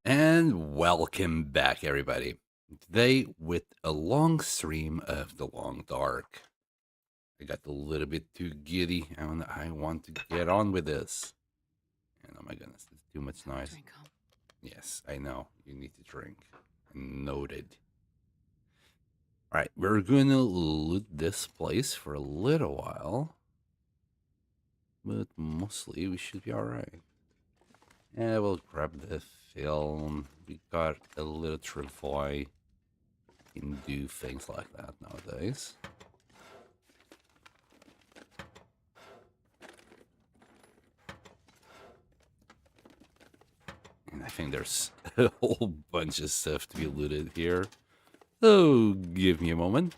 And welcome back, everybody. Today, with a long stream of The Long Dark. I got a little bit too giddy, and I want to get on with this. And oh my goodness, there's too much noise. Drink 'em. Yes, I know. You need to drink. Noted. All right, we're going to loot this place for a little while. But mostly, we should be all right. And we'll grab the film. We got a little travois. Can do things like that nowadays. And I think there's a whole bunch of stuff to be looted here. So give me a moment.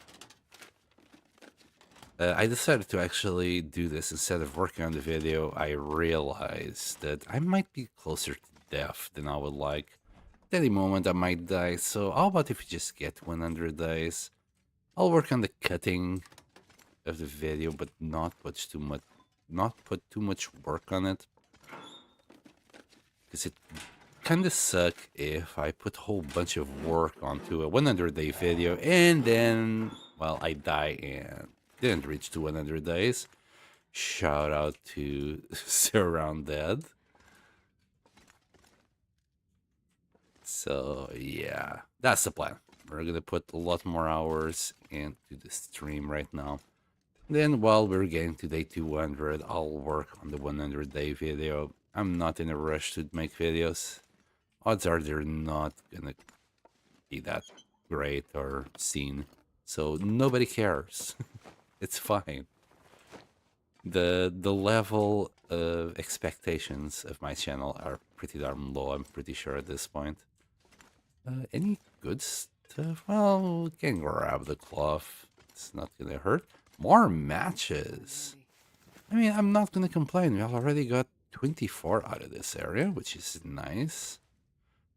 I decided to actually do this instead of working on the video. I realized that I might be closer to death than I would like. At any moment I might die, so how about if we just get 100 days? I'll work on the cutting of the video, but not put too much work on it. Because it kind of suck if I put a whole bunch of work onto a 100-day video and then, well, I die and didn't reach to 100 days. Shout out to Surround Dead. So yeah, that's the plan. We're gonna put a lot more hours into the stream right now. Then while we're getting to day 200, I'll work on the 100-day video. I'm not in a rush to make videos. Odds are they're not gonna be that great or seen, so nobody cares. It's fine. The level of expectations of my channel are pretty darn low, I'm pretty sure at this point. Any good stuff? Well, we can grab the cloth. It's not gonna hurt. More matches. I mean, I'm not gonna complain. We already got 24 out of this area, which is nice.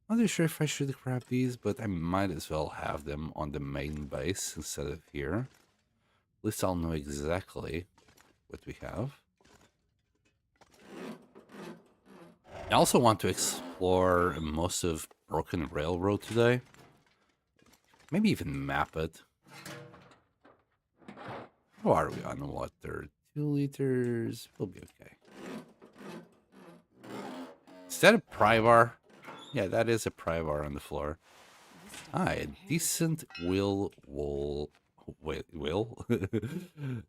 Not really sure if I should grab these, but I might as well have them on the main base instead of here. At least I'll know exactly what we have. I also want to explore most of Broken Railroad today. Maybe even map it. How are we on water? 2 liters. We'll be okay. Is that a pry bar? Yeah, that is a pry bar on the floor. Ah, a decent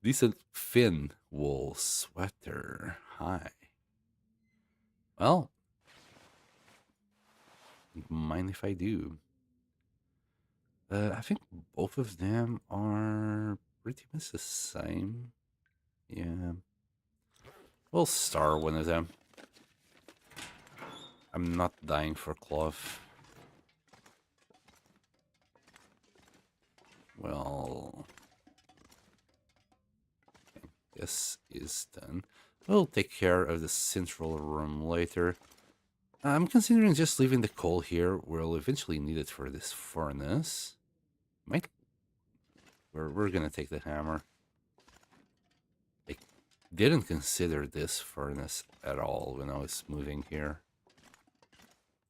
decent fin wool sweater. Hi. Well, mind if I do? I think both of them are pretty much the same. Yeah. We'll star one of them. I'm not dying for cloth. Well, okay, this is done. We'll take care of the central room later. I'm considering just leaving the coal here. We'll eventually need it for this furnace. We're gonna take the hammer. I didn't consider this furnace at all when I was moving here.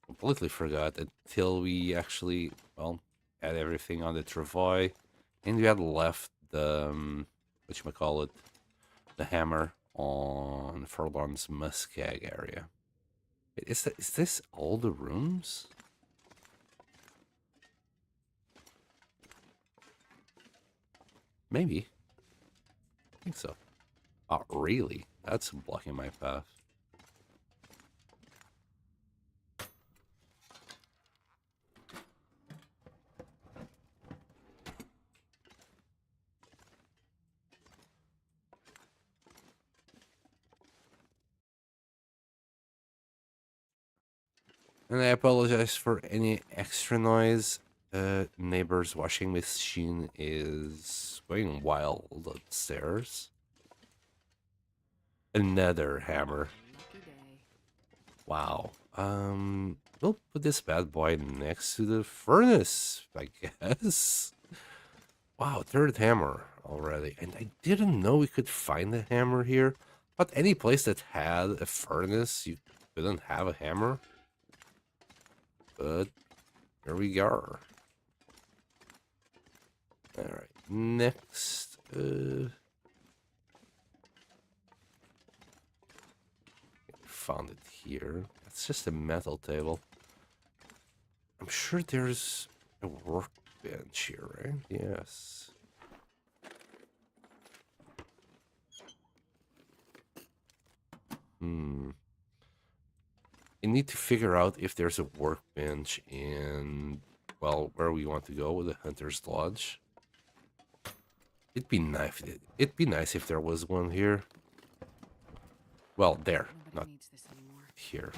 Completely forgot until we actually, well, had everything on the travois, and we had left the whatchamacallit, the hammer on Furlong's Muskeg area. Wait, is this all the rooms? Maybe. I think so. Oh, really? That's blocking my path. And I apologize for any extra noise. Neighbor's washing machine is going wild upstairs. Another hammer. Wow. We'll put this bad boy next to the furnace, I guess. Wow, third hammer already. And I didn't know we could find a hammer here. But any place that had a furnace, you couldn't have a hammer. But here we are. Alright, next. Found it here. It's just a metal table. I'm sure there's a workbench here, right? Yes. I need to figure out if there's a workbench in, well, where we want to go with the Hunter's Lodge. It'd be nice. It'd be nice if there was one here. Well, there, not here.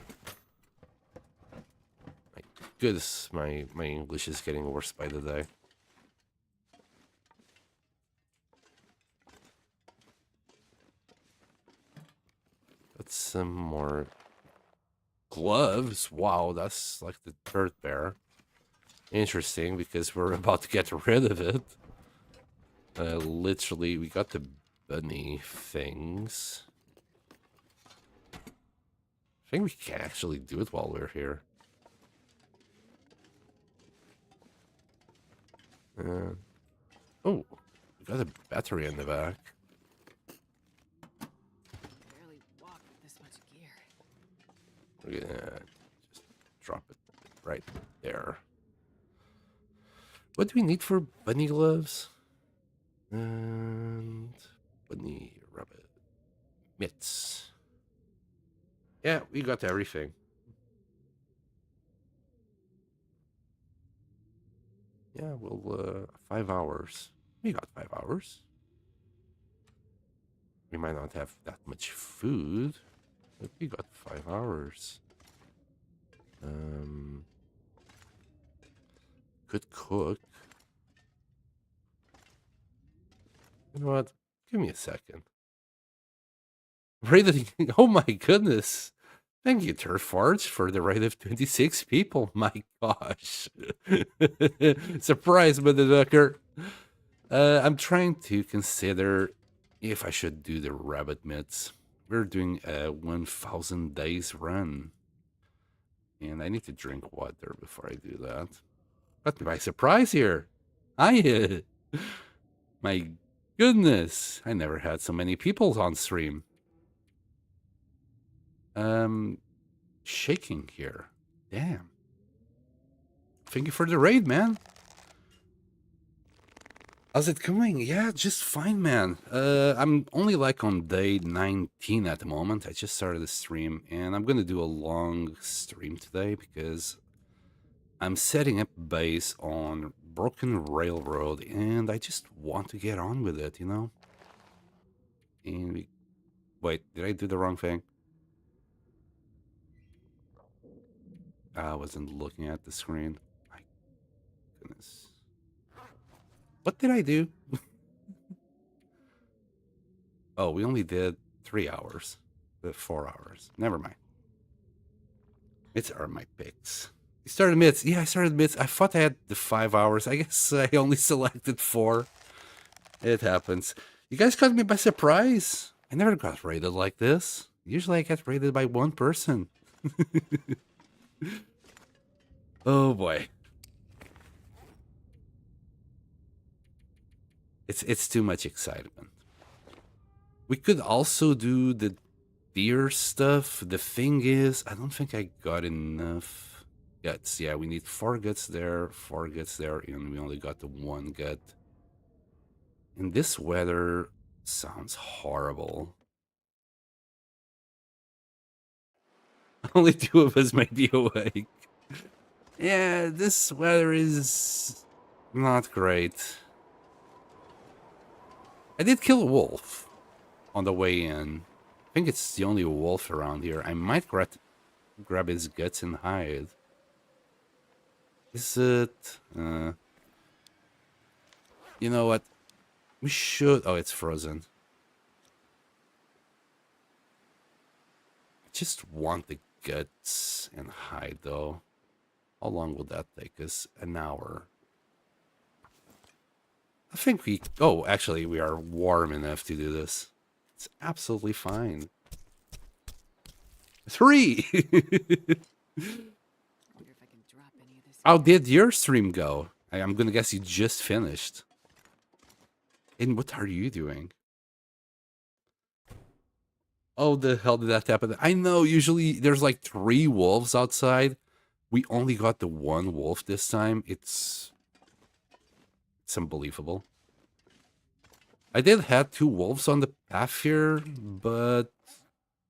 My goodness, my English is getting worse by the day. Got some more gloves. Wow, that's like the third pair. Interesting, because we're about to get rid of it. Literally, we got the bunny things. I think we can actually do it while we're here. Oh, we got a battery in the back. Barely walk with this much gear. We're gonna just drop it right there. What do we need for bunny gloves? And bunny rabbit mitts. Yeah, we got everything. Yeah, well, 5 hours. We got 5 hours. We might not have that much food, but we got 5 hours. Could cook. You know what? Give me a second. Rated. Oh my goodness. Thank you, Turfforge, for the rate of 26 people. My gosh. Surprise, motherfucker. I'm trying to consider if I should do the rabbit mitts. We're doing a 1,000 days run. And I need to drink water before I do that. Got me by surprise here. My goodness. I never had so many people on stream. Shaking here. Damn. Thank you for the raid, man. How's it going? Yeah, just fine, man. I'm only like on day 19 at the moment. I just started the stream, and I'm gonna do a long stream today because I'm setting up base on Broken Railroad, and I just want to get on with it, you know? And wait, did I do the wrong thing? I wasn't looking at the screen. My goodness. What did I do? Oh, we only did 3 hours. 4 hours. Never mind. Mitts are my picks. You started mitts. Yeah, I started mitts. I thought I had the 5 hours. I guess I only selected 4. It happens. You guys caught me by surprise. I never got raided like this. Usually I get raided by one person. Oh boy. It's too much excitement. We could also do the deer stuff. The thing is, I don't think I got enough guts. Yeah, we need 4 guts there, 4 guts there, and we only got the 1 gut. And this weather sounds horrible. Only 2 of us might be awake. Yeah, this weather is not great. I did kill a wolf on the way in. I think it's the only wolf around here. I might grab his guts and hide. Is it? You know what? We should... Oh, it's frozen. I just want the guts and hide, though. How long will that take us? An hour. I think we... Oh, actually, we are warm enough to do this. It's absolutely fine. 3! Wonder if I can drop How did your stream go? I'm gonna guess you just finished. And what are you doing? Oh, the hell did that happen? I know, usually there's like 3 wolves outside. We only got the 1 wolf this time. It's unbelievable. I did have 2 wolves on the path here, but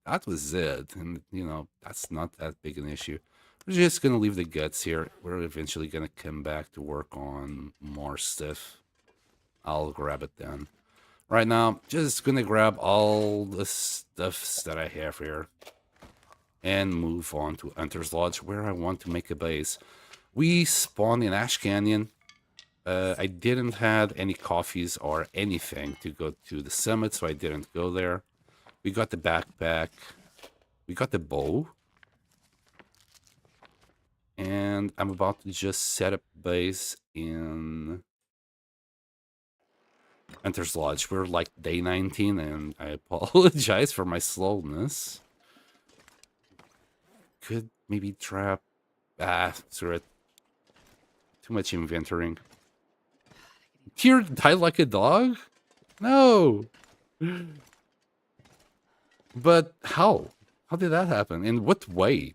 that was it. And, you know, that's not that big an issue. We're just gonna leave the guts here. We're eventually gonna come back to work on more stuff. I'll grab it then. Right now, just gonna grab all the stuffs that I have here and move on to Hunter's Lodge, where I want to make a base. We spawned in Ash Canyon. I didn't have any coffees or anything to go to the summit, so I didn't go there. We got the backpack. We got the bow. And I'm about to just set up base in Hunter's Lodge. We're like day 19, and I apologize for my slowness. Could maybe trap... screw it. Too much inventorying. Tyr died like a dog? No! But how? How did that happen? In what way?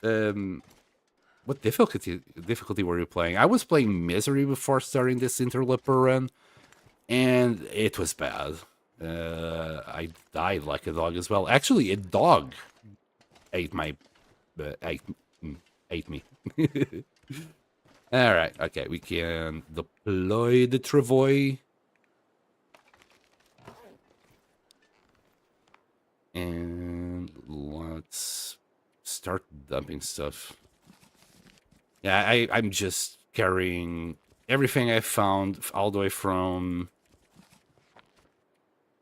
What difficulty were you playing? I was playing Misery before starting this Interloper run, and it was bad. I died like a dog as well. Actually, a dog ate my... ate me. Alright, okay, we can deploy the Travois. And let's start dumping stuff. Yeah, I'm just carrying everything I found all the way from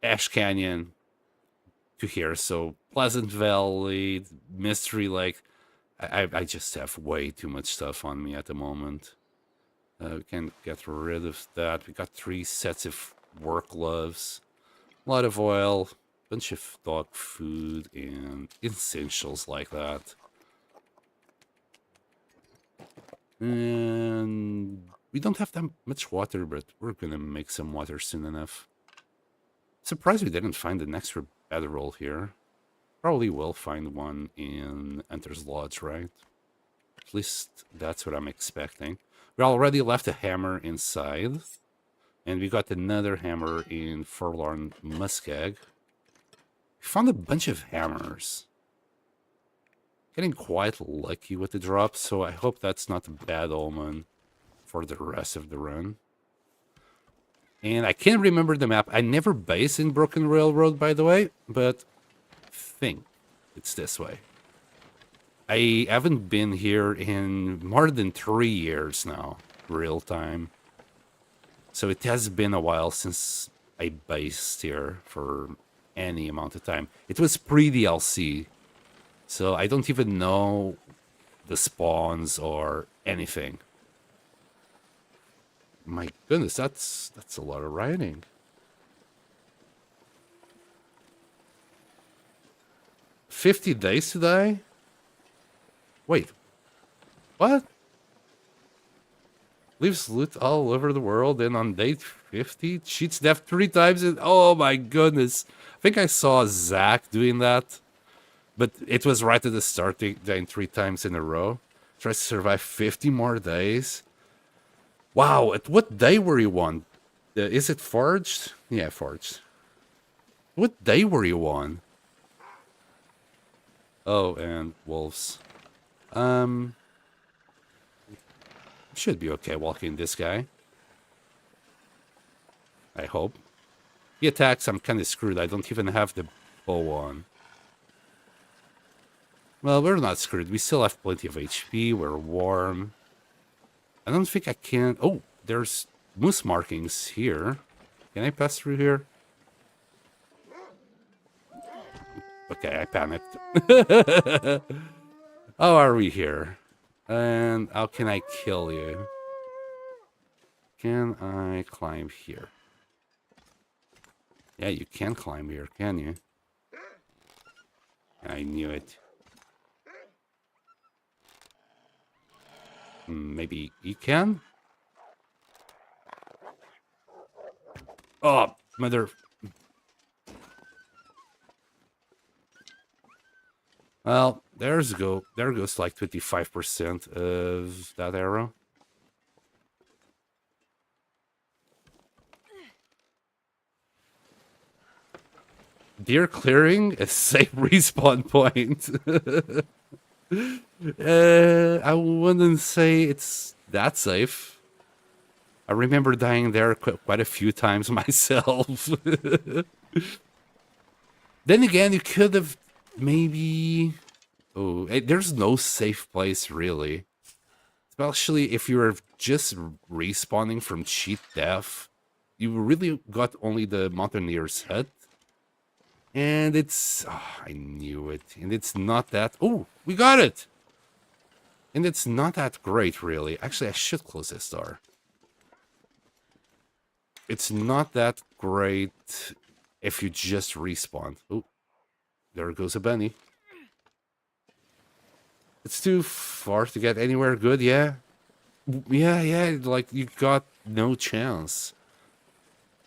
Ash Canyon to here. So Pleasant Valley, Mystery Lake. I just have way too much stuff on me at the moment. We can get rid of that. We got 3 sets of work gloves, a lot of oil, bunch of dog food, and essentials like that. And we don't have that much water, but we're gonna make some water soon enough. Surprised we didn't find an extra bedroll here. Probably will find one in Enter's Lodge, right? At least that's what I'm expecting. We already left a hammer inside. And we got another hammer in Forlorn Muskeg. We found a bunch of hammers. Getting quite lucky with the drop, so I hope that's not a bad omen for the rest of the run. And I can't remember the map. I never based in Broken Railroad, by the way, but I think it's this way. I haven't been here in more than 3 years now, real time. So it has been a while since I based here for any amount of time. It was pre-DLC, so I don't even know the spawns or anything. My goodness, that's a lot of writing. "50 days to die?" Wait, what? Leaves loot all over the world, and on day 50, cheats death 3 times. And oh my goodness. I think I saw Zach doing that, but it was right at the start, dying 3 times in a row. Tries to survive 50 more days. Wow, at what day were you on? Is it Forged? Yeah, Forged. What day were you on? Oh, and wolves. Should be okay walking this guy. I hope. He attacks, I'm kind of screwed. I don't even have the bow on. Well, we're not screwed. We still have plenty of HP. We're warm. I don't think I can... Oh, there's moose markings here. Can I pass through here? Okay, I panicked. How are we here? And how can I kill you? Can I climb here? Yeah, you can climb here, can you? I knew it. Maybe you can? Oh, mother. Well, there goes like 25% of that arrow. Deer clearing a safe respawn point. I wouldn't say it's that safe. I remember dying there quite a few times myself. Then again, you could have maybe. Oh, there's no safe place really. Especially if you're just respawning from cheat death. You really got only the Mountaineer's hut. And it's... Oh, I knew it. And it's not that... Oh, we got it! And it's not that great, really. Actually, I should close this door. It's not that great if you just respawn. Oh, there goes a bunny. It's too far to get anywhere good, yeah? Yeah, like, you got no chance.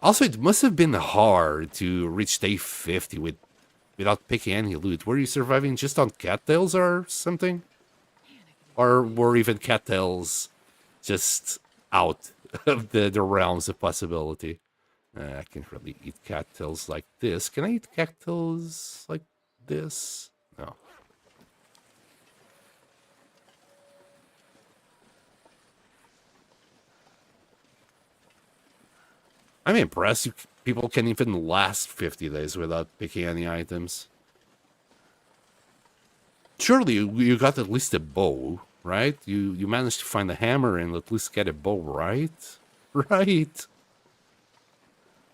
Also, it must have been hard to reach day 50 without picking any loot. Were you surviving just on cattails or something? Or were even cattails just out of the realms of possibility? I can't really eat cattails like this. Can I eat cattails like this? No. I'm impressed people can even last 50 days without picking any items. Surely you got at least a bow, right? You managed to find a hammer and at least get a bow, right? Right.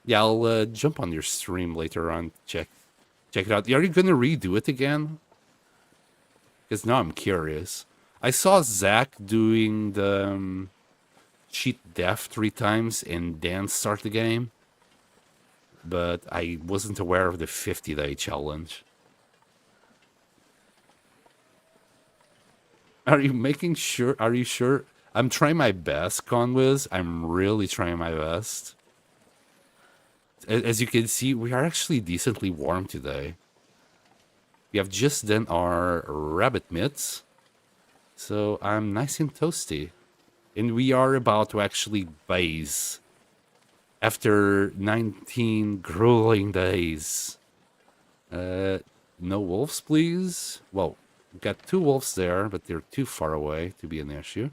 Yeah, I'll jump on your stream later on. Check it out. Are you gonna redo it again? Because now I'm curious. I saw Zach doing the cheat death 3 times and then start the game. But I wasn't aware of the 50-day challenge. Are you making sure? Are you sure? I'm trying my best, Conwiz. I'm really trying my best. As you can see, we are actually decently warm today. We have just done our rabbit mitts. So I'm nice and toasty. And we are about to actually base after 19 grueling days. No wolves, please. Well, we've got 2 wolves there, but they're too far away to be an issue.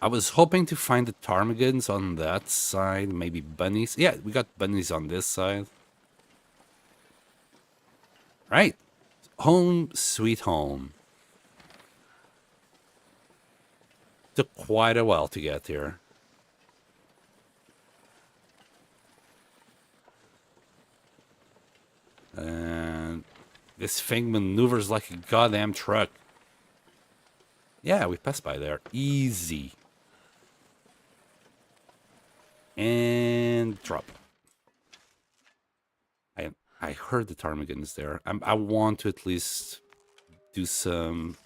I was hoping to find the ptarmigans on that side, maybe bunnies. Yeah, we got bunnies on this side. Right. Home sweet home. Took quite a while to get here. And this thing maneuvers like a goddamn truck. Yeah, we passed by there. Easy. And drop. I heard the ptarmigans there. I want to at least do some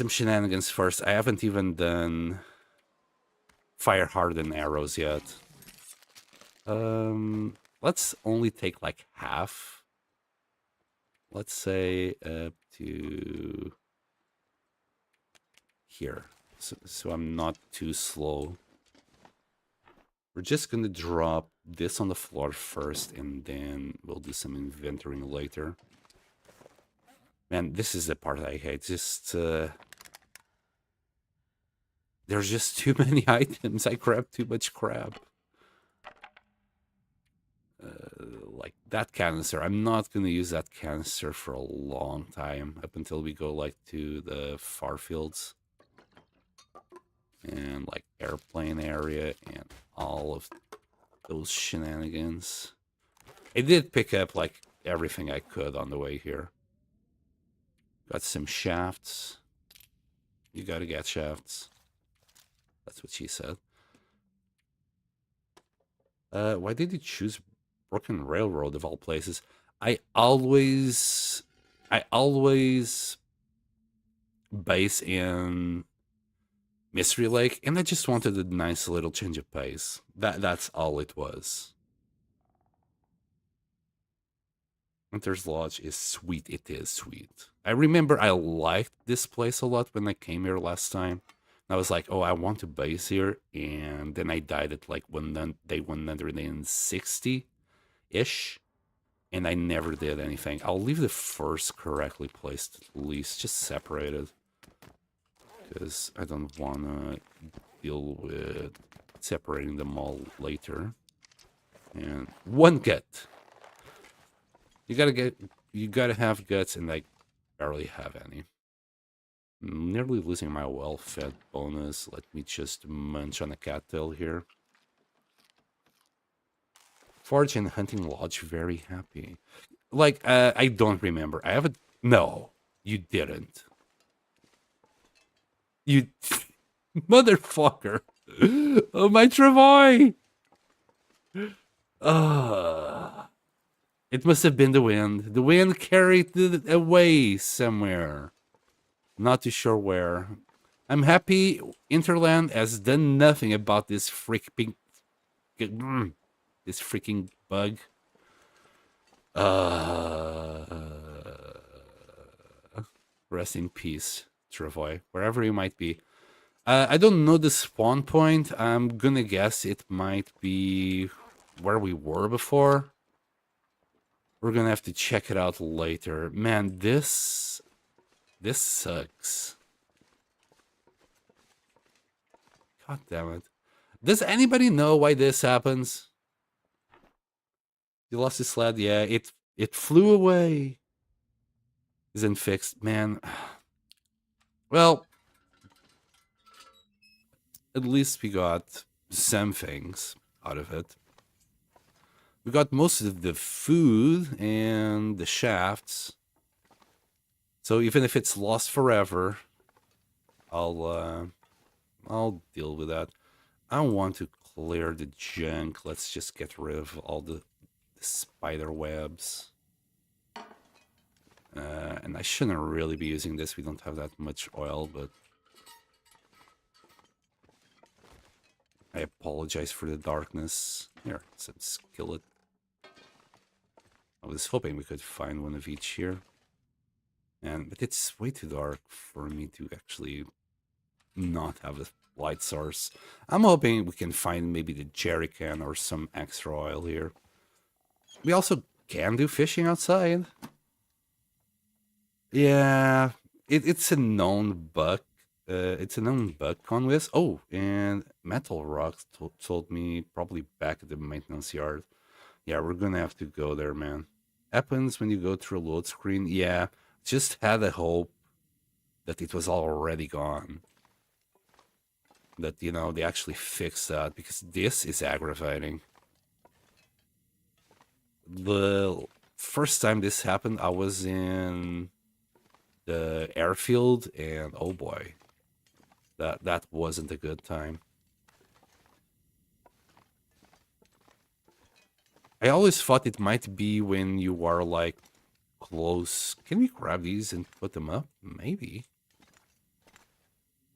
shenanigans first. I haven't even done fire hardened arrows yet. Let's only take like half. Let's say up to here, so I'm not too slow. We're just gonna drop this on the floor first, and then we'll do some inventorying later. Man, this is the part I hate. Just there's just too many items. I grabbed too much crap. Like that canister. I'm not gonna use that canister for a long time, up until we go like to the far fields and like airplane area and all of those shenanigans. I did pick up like everything I could on the way here. Got some shafts. You gotta get shafts. That's what she said. Why did you choose Broken Railroad of all places? I always base in Mystery Lake, and I just wanted a nice little change of pace. That's all it was. Hunter's Lodge is sweet. It is sweet. I remember I liked this place a lot when I came here last time. I was like, oh, I want to base here. And then I died at like day 160-ish. And I never did anything. I'll leave the first correctly placed at least, just separated. Because I don't want to deal with separating them all later. And one gut. You gotta have guts, and I barely have any. I'm nearly losing my well-fed bonus. Let me just munch on a cattail here. Forge and Hunting Lodge, very happy. Like, I don't remember. I haven't. No, you didn't. You motherfucker. Oh, my Travoy. It must have been the wind. The wind carried it away somewhere. Not too sure where. I'm happy Interland has done nothing about this freaking bug. Rest in peace, Travoy, wherever you might be. I don't know the spawn point. I'm gonna guess it might be where we were before. We're gonna have to check it out later. Man, this sucks. God damn it. Does anybody know why this happens? You lost his sled? Yeah, it flew away. Isn't fixed, man. Well, at least we got some things out of it. We got most of the food and the shafts. So even if it's lost forever, I'll deal with that. I want to clear the junk. Let's just get rid of all the spider webs. And I shouldn't really be using this. We don't have that much oil, but I apologize for the darkness. Here, some skillet. I was hoping we could find one of each here. But it's way too dark for me to actually not have a light source. I'm hoping we can find maybe the jerry can or some extra oil here. We also can do fishing outside. Yeah, it's a known bug. It's a known bug, Conwis. Oh, and Metal Rock told me probably back at the maintenance yard. Yeah, we're gonna have to go there, man. Happens when you go through a load screen. Yeah, just had a hope that it was already gone. That, you know, they actually fixed that, because this is aggravating. The first time this happened, I was in the airfield, and oh boy, that wasn't a good time. I always thought it might be when you are like close. Can we grab these and put them up? Maybe.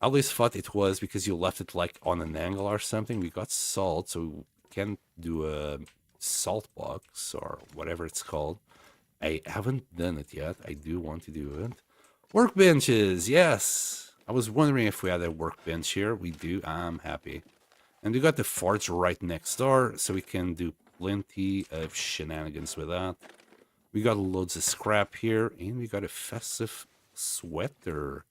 I always thought it was because you left it like on an angle or something. We got salt, so we can do a salt box or whatever it's called. I haven't done it yet. I do want to do it. Workbenches, yes. I was wondering if we had a workbench here. We do. I'm happy. And we got the forge right next door, so we can do plenty of shenanigans with that. We got loads of scrap here, and we got a festive sweater.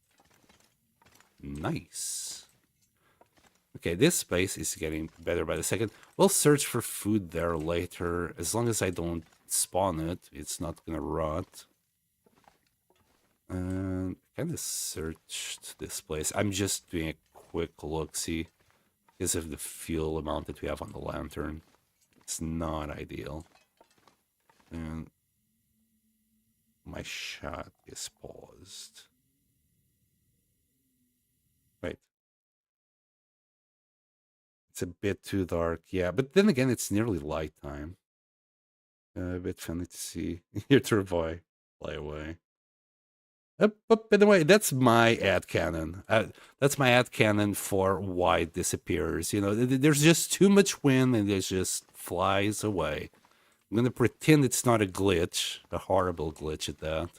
Nice. Okay, this space is getting better by the second. We'll search for food there later. As long as I don't spawn it, it's not gonna rot. And kind of searched this place. I'm just doing a quick look-see because of the fuel amount that we have on the lantern. It's not ideal. And my shot is paused. Wait. It's a bit too dark. Yeah, but then again, it's nearly light time. A bit funny to see. Your turboy fly away. But by the way, that's my ad cannon. That's my ad cannon for why it disappears. You know, there's just too much wind and it just flies away. I'm going to pretend it's not a glitch, a horrible glitch at that.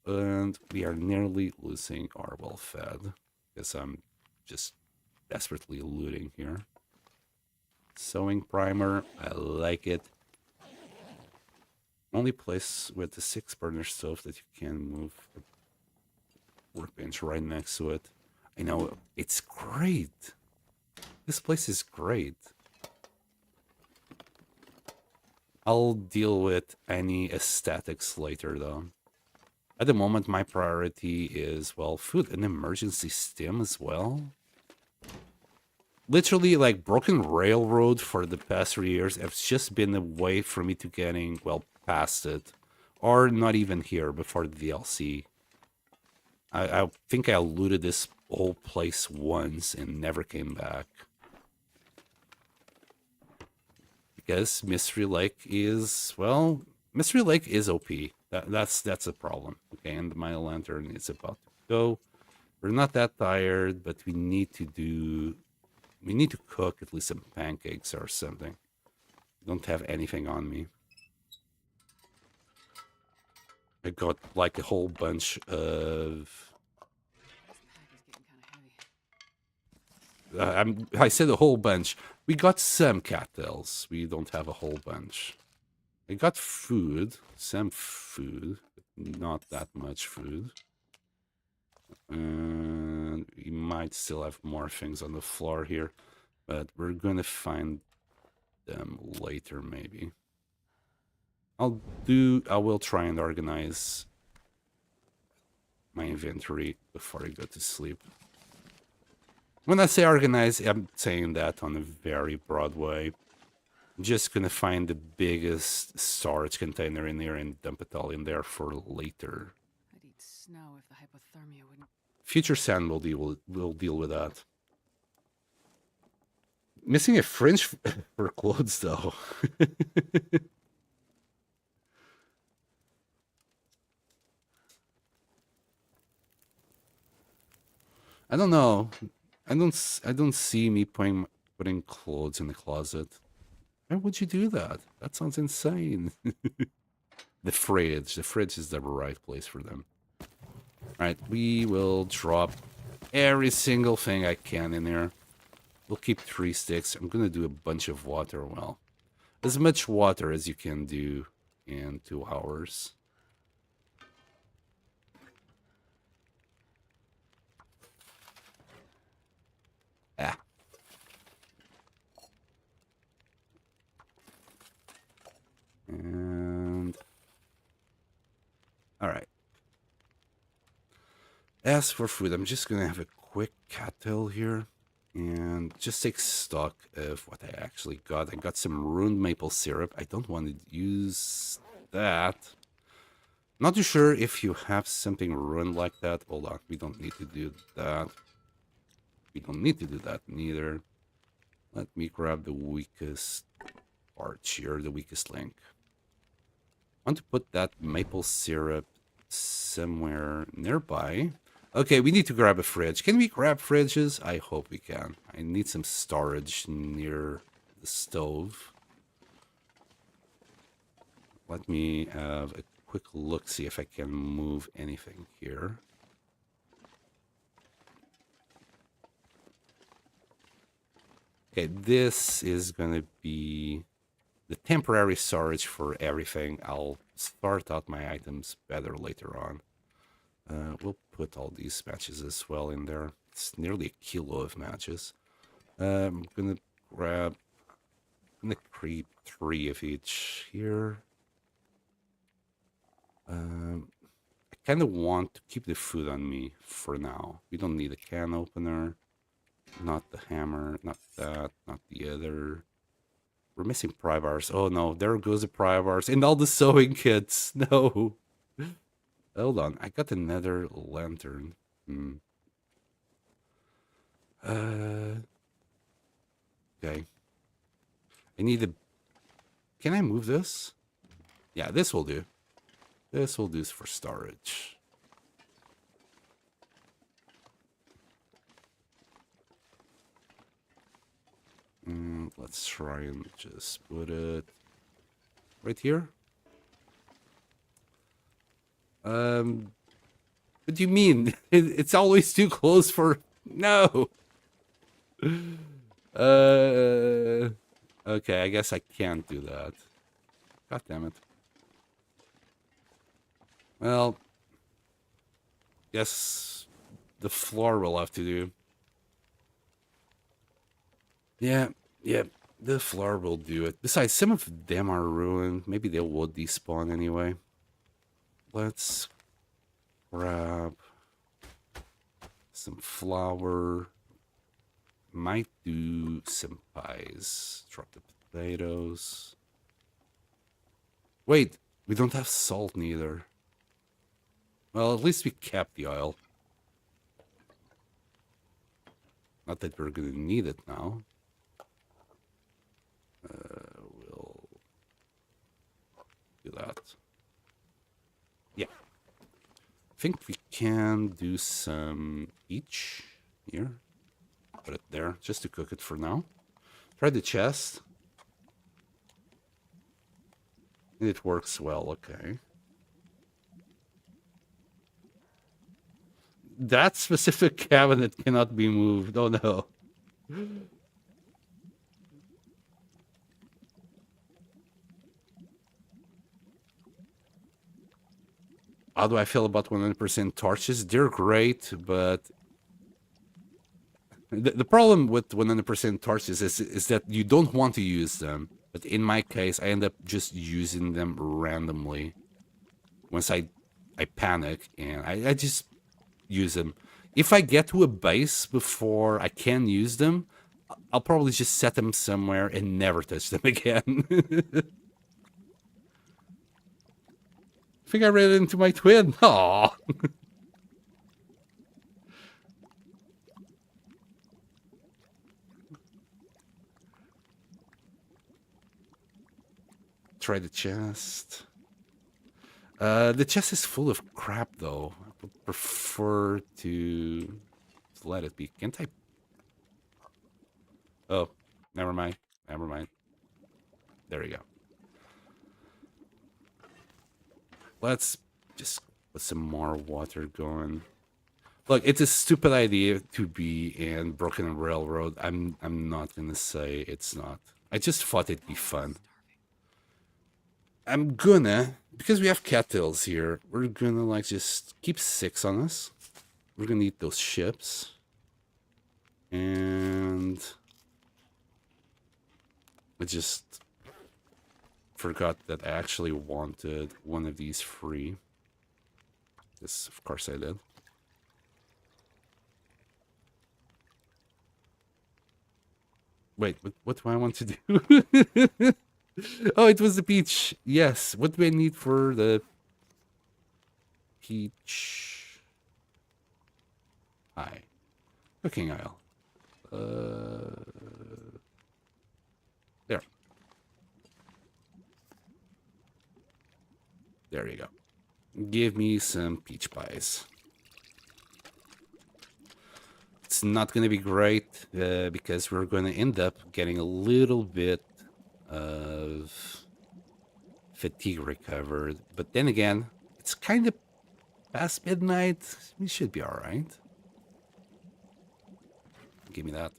And we are nearly losing our well-fed. Because I'm just desperately looting here. Sewing primer, I like it. Only place with the 6-burner stove that you can move a workbench right next to it. I know, it's great. This place is great. I'll deal with any aesthetics later, though. At the moment, my priority is, well, food. An emergency stim as well. Literally, like, broken railroad for the past 3 years. It's just been a way for me to getting, well, past it. Or not even here before the DLC. I think I looted this whole place once and never came back. Because Mystery Lake is, well, Mystery Lake is OP. That's a problem. Okay, and my lantern is about to go. We're not that tired, but we need to cook at least some pancakes or something. Don't have anything on me. I got like a whole bunch of. I said a whole bunch. We got some cattails. We don't have a whole bunch. I got food, some food, but not that much food. And we might still have more things on the floor here, but we're gonna find them later maybe. I will try and organize my inventory before I go to sleep. When I say organize, I'm saying that on a very broad way. I'm just gonna find the biggest storage container in here and dump it all in there for later. I'd eat snow if the hypothermia wouldn't. Future Sand will deal with that. Missing a fringe for clothes though. I don't know. I don't see me putting clothes in the closet. Why would you do that? That sounds insane. The fridge is the right place for them. Alright, we will drop every single thing I can in there. We'll keep 3 sticks. I'm gonna do a bunch of water. Well, as much water as you can do in 2 hours. Ah. And all right. As for food, I'm just gonna have a quick cattle here and just take stock of what I actually got. I got some ruined maple syrup. I don't want to use that. Not too sure if you have something ruined like that. Hold on, we don't need to do that. We don't need to do that neither. Let me grab the weakest part here, the weakest link. I want to put that maple syrup somewhere nearby. Okay, we need to grab a fridge. Can we grab fridges? I hope we can. I need some storage near the stove. Let me have a quick look, see if I can move anything here. Okay, this is gonna be the temporary storage for everything. I'll sort out my items better later on. We'll put all these matches as well in there. It's nearly a kilo of matches. I'm gonna creep 3 of each here. I kind of want to keep the food on me for now. We don't need a can opener. Not the hammer, not that, not the other. We're missing pry bars. Oh no, there goes the pry bars and all the sewing kits. No. Hold on, I got another lantern. Okay. I need a... Can I move this? Yeah, this will do. This will do for storage. Let's try and just put it right here. What do you mean? It's always too close for... No! Okay, I guess I can't do that. God damn it. Well, guess the floor will have to do. Yeah, the floor will do it. Besides, some of them are ruined. Maybe they will despawn anyway. Let's grab some flour. Might do some pies. Drop the potatoes. Wait, we don't have salt neither. Well, at least we kept the oil. Not that we're gonna need it now. We'll do that. Yeah. I think we can do some peach here. Put it there, just to cook it for now. Try the chest. It works well, okay. That specific cabinet cannot be moved. Oh no. How do I feel about 100% torches? They're great, but the problem with 100% torches is that you don't want to use them. But in my case, I end up just using them randomly. Once I panic and I just use them. If I get to a base before I can use them, I'll probably just set them somewhere and never touch them again. I think I ran into my twin. Aww. Try the chest. The chest is full of crap, though. I would prefer to let it be. Can't I? Oh, never mind. Never mind. There we go. Let's just put some more water going. Look, it's a stupid idea to be in Broken Railroad. I'm not gonna say it's not. I just thought it'd be fun. I'm gonna, because we have cattails here, we're gonna like just keep 6 on us. We're gonna eat those ships. And I just forgot that I actually wanted one of these free. Yes, of course I did. Wait, what do I want to do? Oh, it was the peach. Yes. What do I need for the peach? Hi. Cooking oil. There. There you go. Give me some peach pies. It's not going to be great because we're going to end up getting a little bit of fatigue recovered. But then again, it's kind of past midnight. We should be all right. Give me that.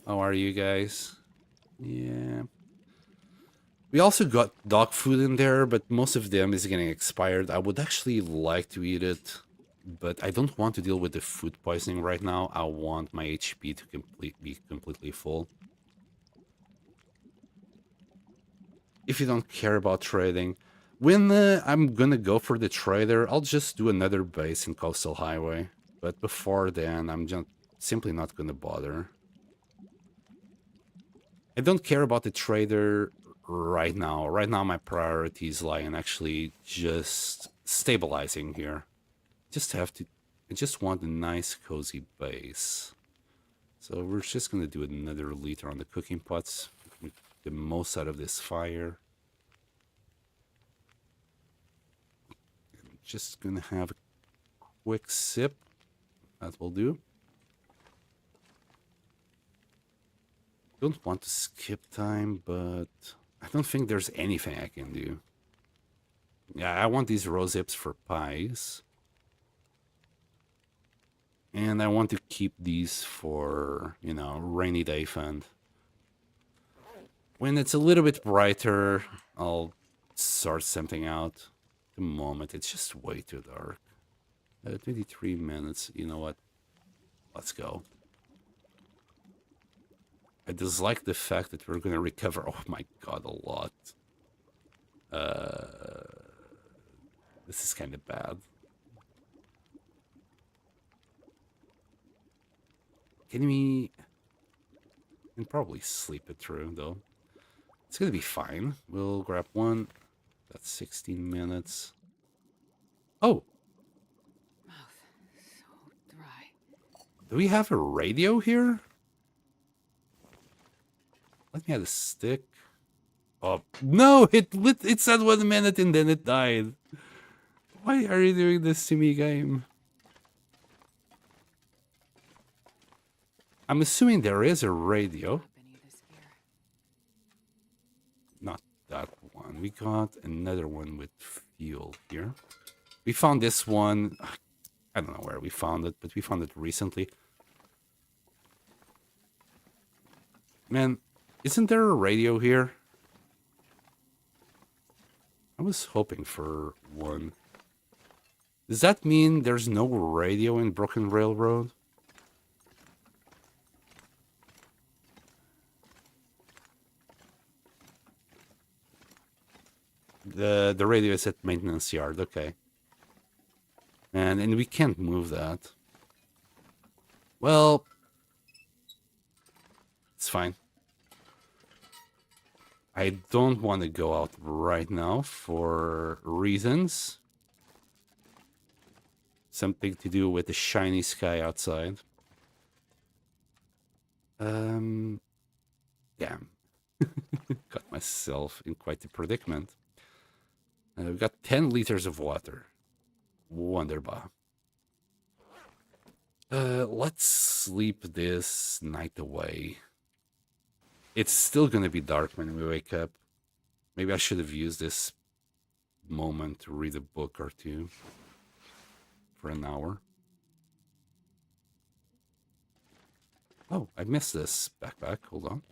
How are you guys? Yeah. We also got dog food in there, but most of them is getting expired. I would actually like to eat it, but I don't want to deal with the food poisoning right now. I want my HP to be completely full. If you don't care about trading, when I'm gonna go for the trader, I'll just do another base in Coastal Highway. But before then, I'm just simply not gonna bother. I don't care about the trader right now. Right now, my priorities lie in actually just stabilizing here. I just want a nice, cozy base. So we're just gonna do another liter on the cooking pots. Make the most out of this fire. Just gonna have a quick sip. That will do. Don't want to skip time, but I don't think there's anything I can do. Yeah, I want these rose hips for pies. And I want to keep these for, you know, rainy day fund. When it's a little bit brighter, I'll sort something out. At the moment, it's just way too dark. 23 minutes, you know what? Let's go. I dislike the fact that we're going to recover, oh my god, a lot. This is kind of bad. Can we... can probably sleep it through, though. It's going to be fine. We'll grab one. That's 16 minutes. Oh! Mouth so dry. Do we have a radio here? Let me have a stick. Oh, no! It said 1 minute and then it died. Why are you doing this to me, game? I'm assuming there is a radio. Not that one. We got another one with fuel here. We found this one. I don't know where we found it, but we found it recently. Man, isn't there a radio here? I was hoping for one. Does that mean there's no radio in Broken Railroad? The radio is at maintenance yard, okay. And we can't move that. Well, it's fine. I don't want to go out right now for reasons. Something to do with the shiny sky outside. Damn. Got myself in quite a predicament. We've got 10 liters of water. Wunderbar. Let's sleep this night away. It's still gonna be dark when we wake up. Maybe I should have used this moment to read a book or two for an hour. Oh, I missed this backpack. Hold on.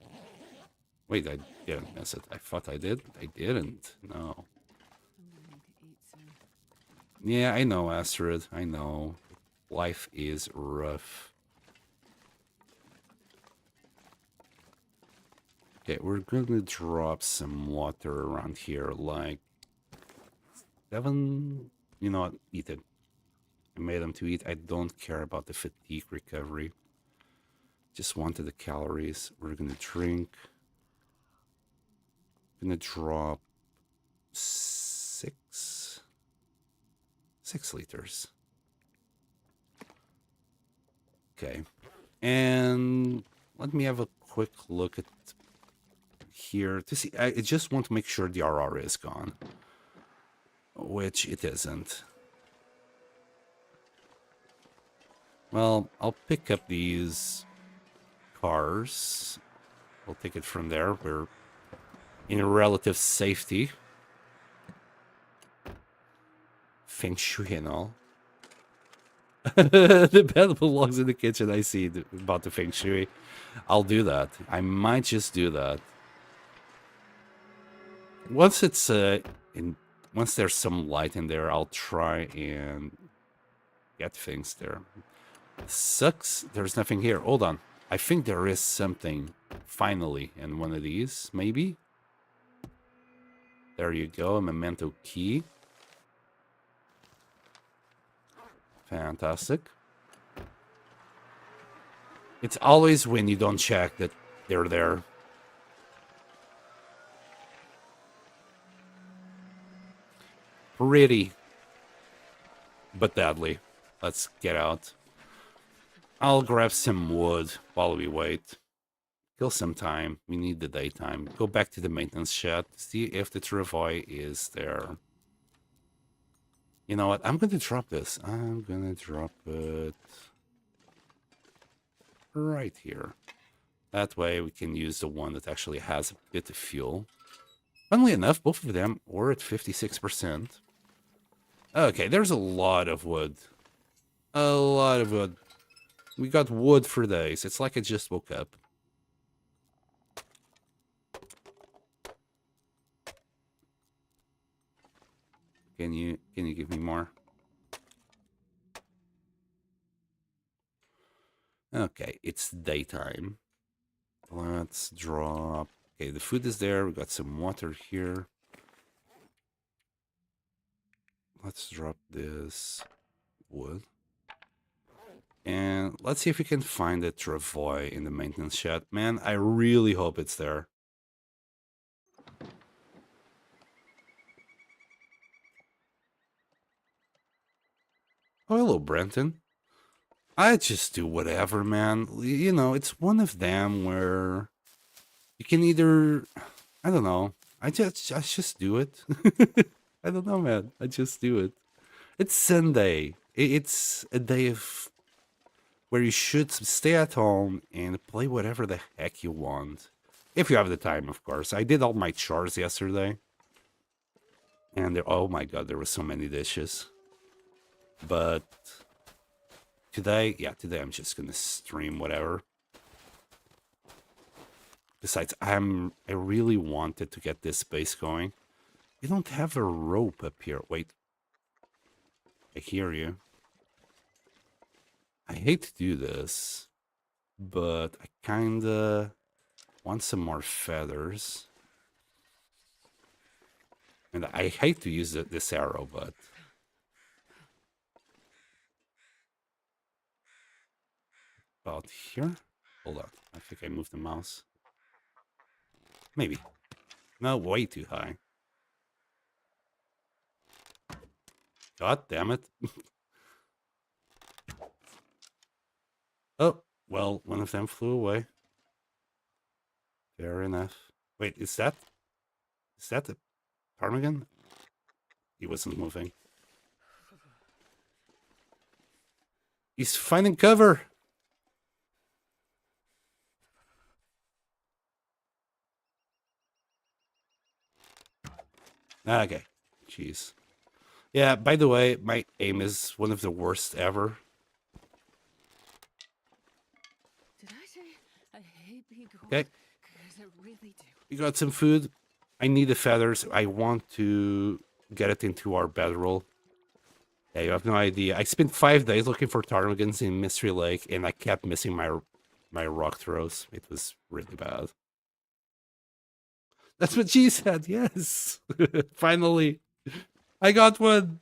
Wait, I didn't miss it. I thought I did. I didn't. No. Yeah, I know, Astrid. I know. Life is rough. Okay, we're gonna drop some water around here, like 7. You know what? Eat it. I made them to eat. I don't care about the fatigue recovery. Just wanted the calories. We're gonna drink. Gonna drop 6 liters. Okay, and let me have a quick look at here to see. I just want to make sure the RR is gone, which it isn't. Well, I'll pick up these cars. We'll take it from there. We're in relative safety. Feng Shui and all. The bed belongs in the kitchen. I see about the Feng Shui. I'll do that. I might just do that. Once it's once there's some light in there, I'll try and get things there. Sucks. There's nothing here. Hold on. I think there is something finally in one of these. Maybe. There you go. A memento key. Fantastic. It's always when you don't check that they're there. Pretty, but deadly. Let's get out. I'll grab some wood while we wait. Kill some time. We need the daytime. Go back to the maintenance shed. See if the travois is there. You know what? I'm going to drop this. I'm going to drop it right here. That way we can use the one that actually has a bit of fuel. Funnily enough, both of them were at 56%. Okay, there's a lot of wood. A lot of wood. We got wood for days. It's like I just woke up. Can you give me more? Okay, it's daytime. Let's drop. Okay, the food is there. We got some water here. Let's drop this wood. And let's see if we can find a travois in the maintenance shed. Man, I really hope it's there. Oh, hello, Brenton. I just do whatever, man. You know, it's one of them where you can either, I don't know. I just do it. I don't know, man. I just do it. It's Sunday. It's a day of where you should stay at home and play whatever the heck you want. If you have the time, of course. I did all my chores yesterday. And oh my god, there were so many dishes. But today, yeah, today I'm just gonna stream whatever. Besides, I really wanted to get this base going. You don't have a rope up here. Wait. I hear you. I hate to do this, but I kinda want some more feathers. And I hate to use this arrow, but about here? Hold on. I think I moved the mouse. Maybe. No, way too high. God damn it. Oh, well, one of them flew away. Fair enough. Wait, is that the ptarmigan? He wasn't moving. He's finding cover. Okay. Jeez. Yeah, by the way, my aim is one of the worst ever. Did I say I hate being cold? Okay. Because I really do. We got some food. I need the feathers. I want to get it into our bedroll. Yeah, you have no idea. I spent 5 days looking for ptarmigans in Mystery Lake, and I kept missing my rock throws. It was really bad. That's what she said. Yes. Finally. I got one.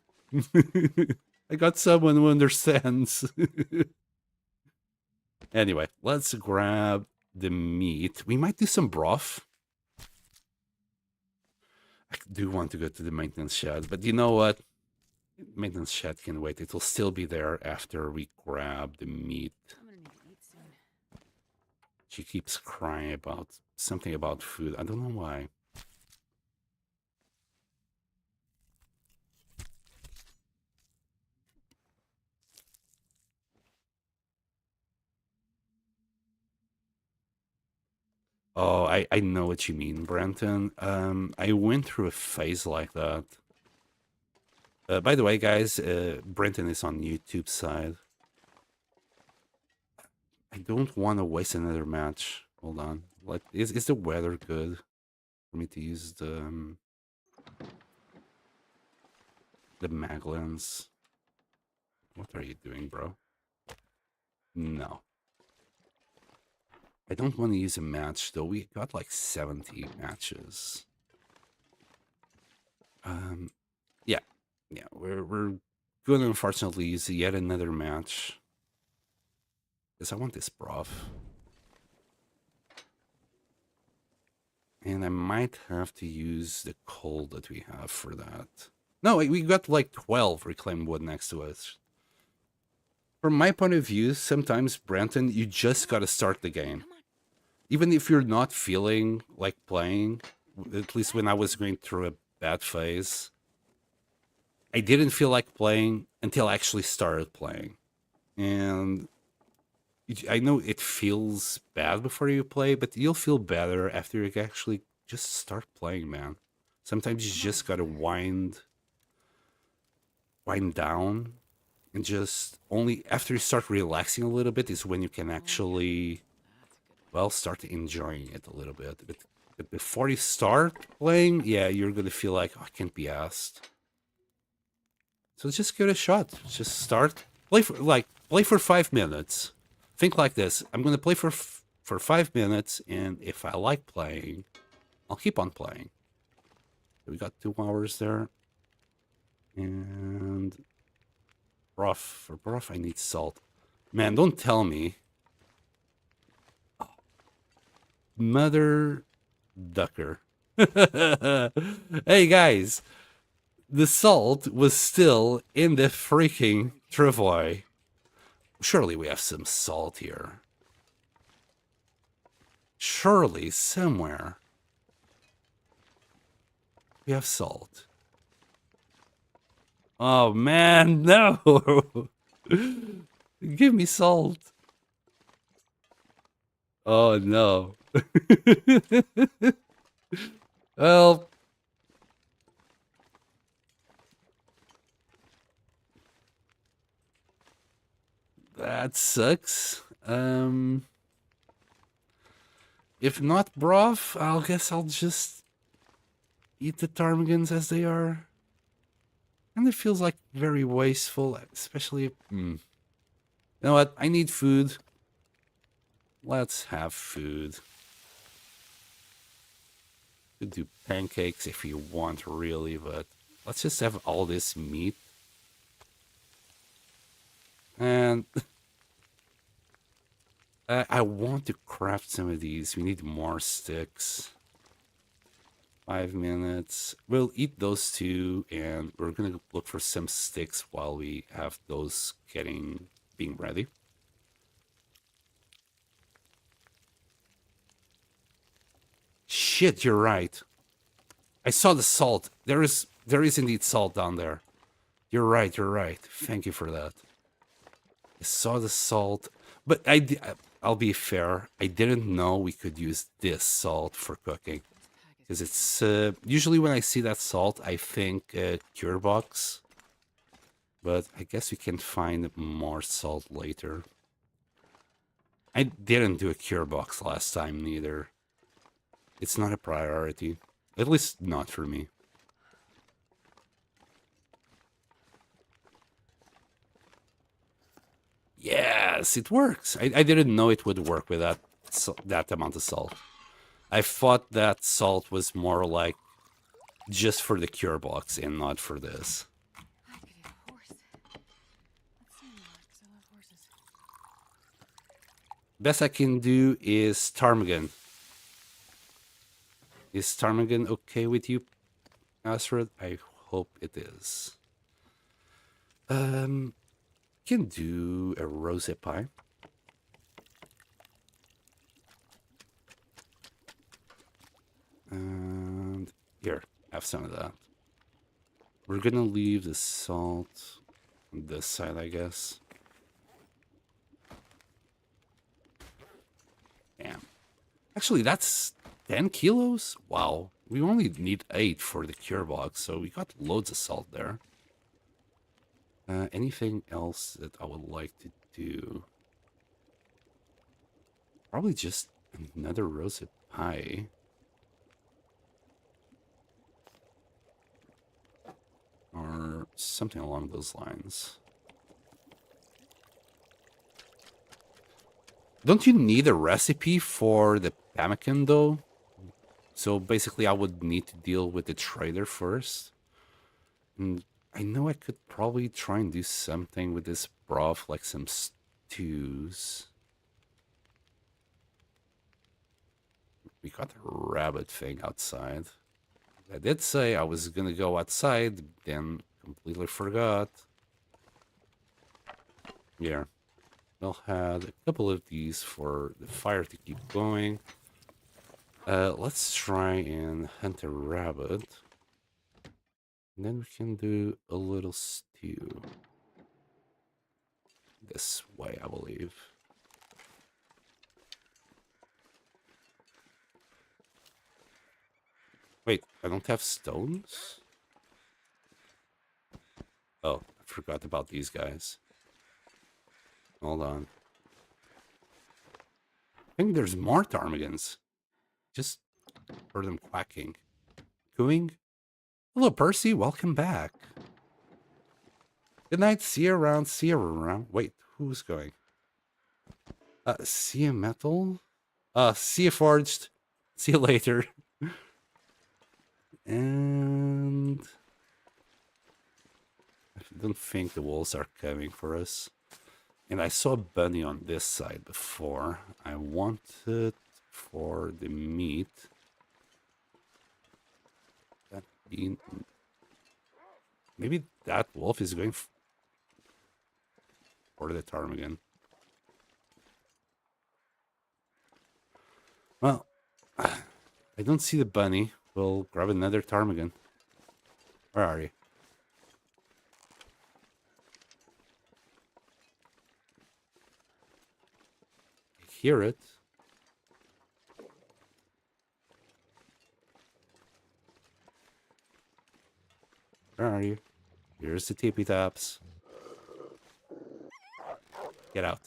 I got someone who understands. Anyway, let's grab the meat. We might do some broth. I do want to go to the maintenance shed, but you know what? Maintenance shed can wait. It will still be there after we grab the meat. I'm gonna need to eat soon. She keeps crying about something about food. I don't know why. Oh, I know what you mean, Brenton. I went through a phase like that. By the way, guys, Brenton is on YouTube side. I don't want to waste another match. Hold on. Like, is the weather good for me to use the Maglans? What are you doing, bro? No. I don't want to use a match, though. We got like 70 matches. Yeah. Yeah, we're going to unfortunately use yet another match. Because I want this broth. And I might have to use the coal that we have for that. No, we got like 12 reclaimed wood next to us. From my point of view, sometimes, Brenton, you just gotta start the game. Even if you're not feeling like playing, at least when I was going through a bad phase, I didn't feel like playing until I actually started playing. And I know it feels bad before you play, but you'll feel better after you actually just start playing, man. Sometimes you just gotta wind down, and just only after you start relaxing a little bit is when you can actually, well, start enjoying it a little bit. But before you start playing, yeah, you're gonna feel like, oh, I can't be asked. So just give it a shot. Just start play for 5 minutes. Think like this: I'm gonna play for 5 minutes, and if I like playing, I'll keep on playing. We got 2 hours there, and for broth I need salt. Man, don't tell me, Mother Ducker. Hey guys, the salt was still in the freaking travoy. Surely we have some salt here. Surely somewhere we have salt. Oh man, no! Give me salt. Oh no. Well, that sucks. If not broth, I'll guess I'll just eat the ptarmigans as they are. And it feels like very wasteful, especially. You know what? I need food. Let's have food. You could do pancakes if you want, really, but let's just have all this meat. And I want to craft some of these. We need more sticks. 5 minutes. We'll eat those two, and we're gonna look for some sticks while we have those being ready. Shit, you're right. I saw the salt. There is indeed salt down there. You're right. You're right. Thank you for that. I saw the salt, but I'll be fair. I didn't know we could use this salt for cooking. Because it's usually when I see that salt, I think cure box. But I guess we can find more salt later. I didn't do a cure box last time neither. It's not a priority. At least not for me. Yes, it works. I didn't know it would work with that amount of salt. I thought that salt was more like just for the cure box and not for this. I could eat a horse. Let's see, because I love horses. Best I can do is ptarmigan. Is ptarmigan okay with you, Astrid? I hope it is. Can do a rose pie. And here, have some of that. We're gonna leave the salt on this side, I guess. Damn. Actually, that's 10 kilos? Wow. We only need 8 for the cure box, so we got loads of salt there. Anything else that I would like to do? Probably just another rosy pie. Or something along those lines. Don't you need a recipe for the pemmican, though? So basically, I would need to deal with the trader first. And I know I could probably try and do something with this broth, like some stews. We got a rabbit thing outside. I did say I was gonna go outside, then completely forgot. Here. We'll have a couple of these for the fire to keep going. Let's try and hunt a rabbit. And then we can do a little stew. This way, I believe. Wait, I don't have stones? Oh, I forgot about these guys. Hold on. I think there's more ptarmigans. Just heard them quacking. Cooing? Hello, Percy. Welcome back. Good night. See you around. See you around. Wait, who's going? See you, Metal. See you, Forged. See you later. And I don't think the wolves are coming for us. And I saw a bunny on this side before. I wanted for the meat. That being... Maybe that wolf is going for the ptarmigan. Well, I don't see the bunny. We'll grab another ptarmigan. Where are you? I hear it. Where are you? Here's the tippy taps. Get out.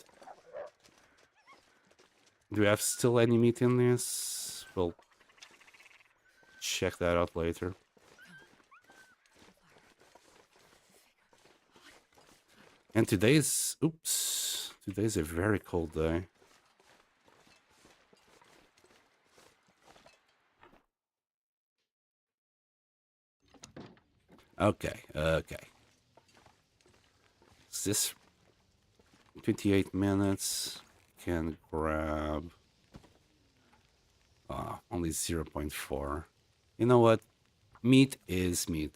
Do we have still any meat in this? We'll check that out later. And today's... Oops. Today's a very cold day. Okay, okay. Is this 28 minutes? Can grab only 0.4. You know what? Meat is meat.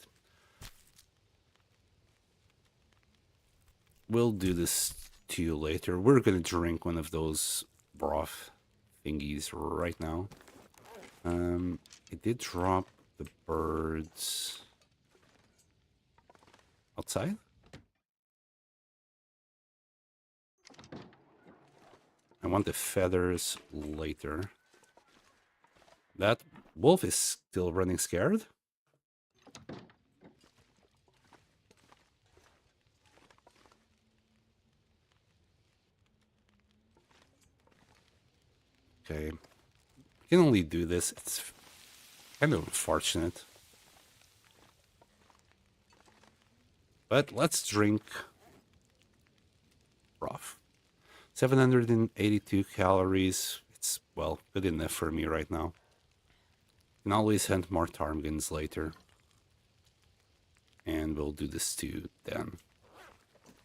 We'll do this to you later. We're gonna drink one of those broth thingies right now. It did drop the birds outside. I want the feathers later. That wolf is still running scared. Okay. I can only do this. It's kind of unfortunate. But let's drink broth. 782 calories. It's, well, good enough for me right now. Can always hunt more ptarmigans later. And we'll do the stew then.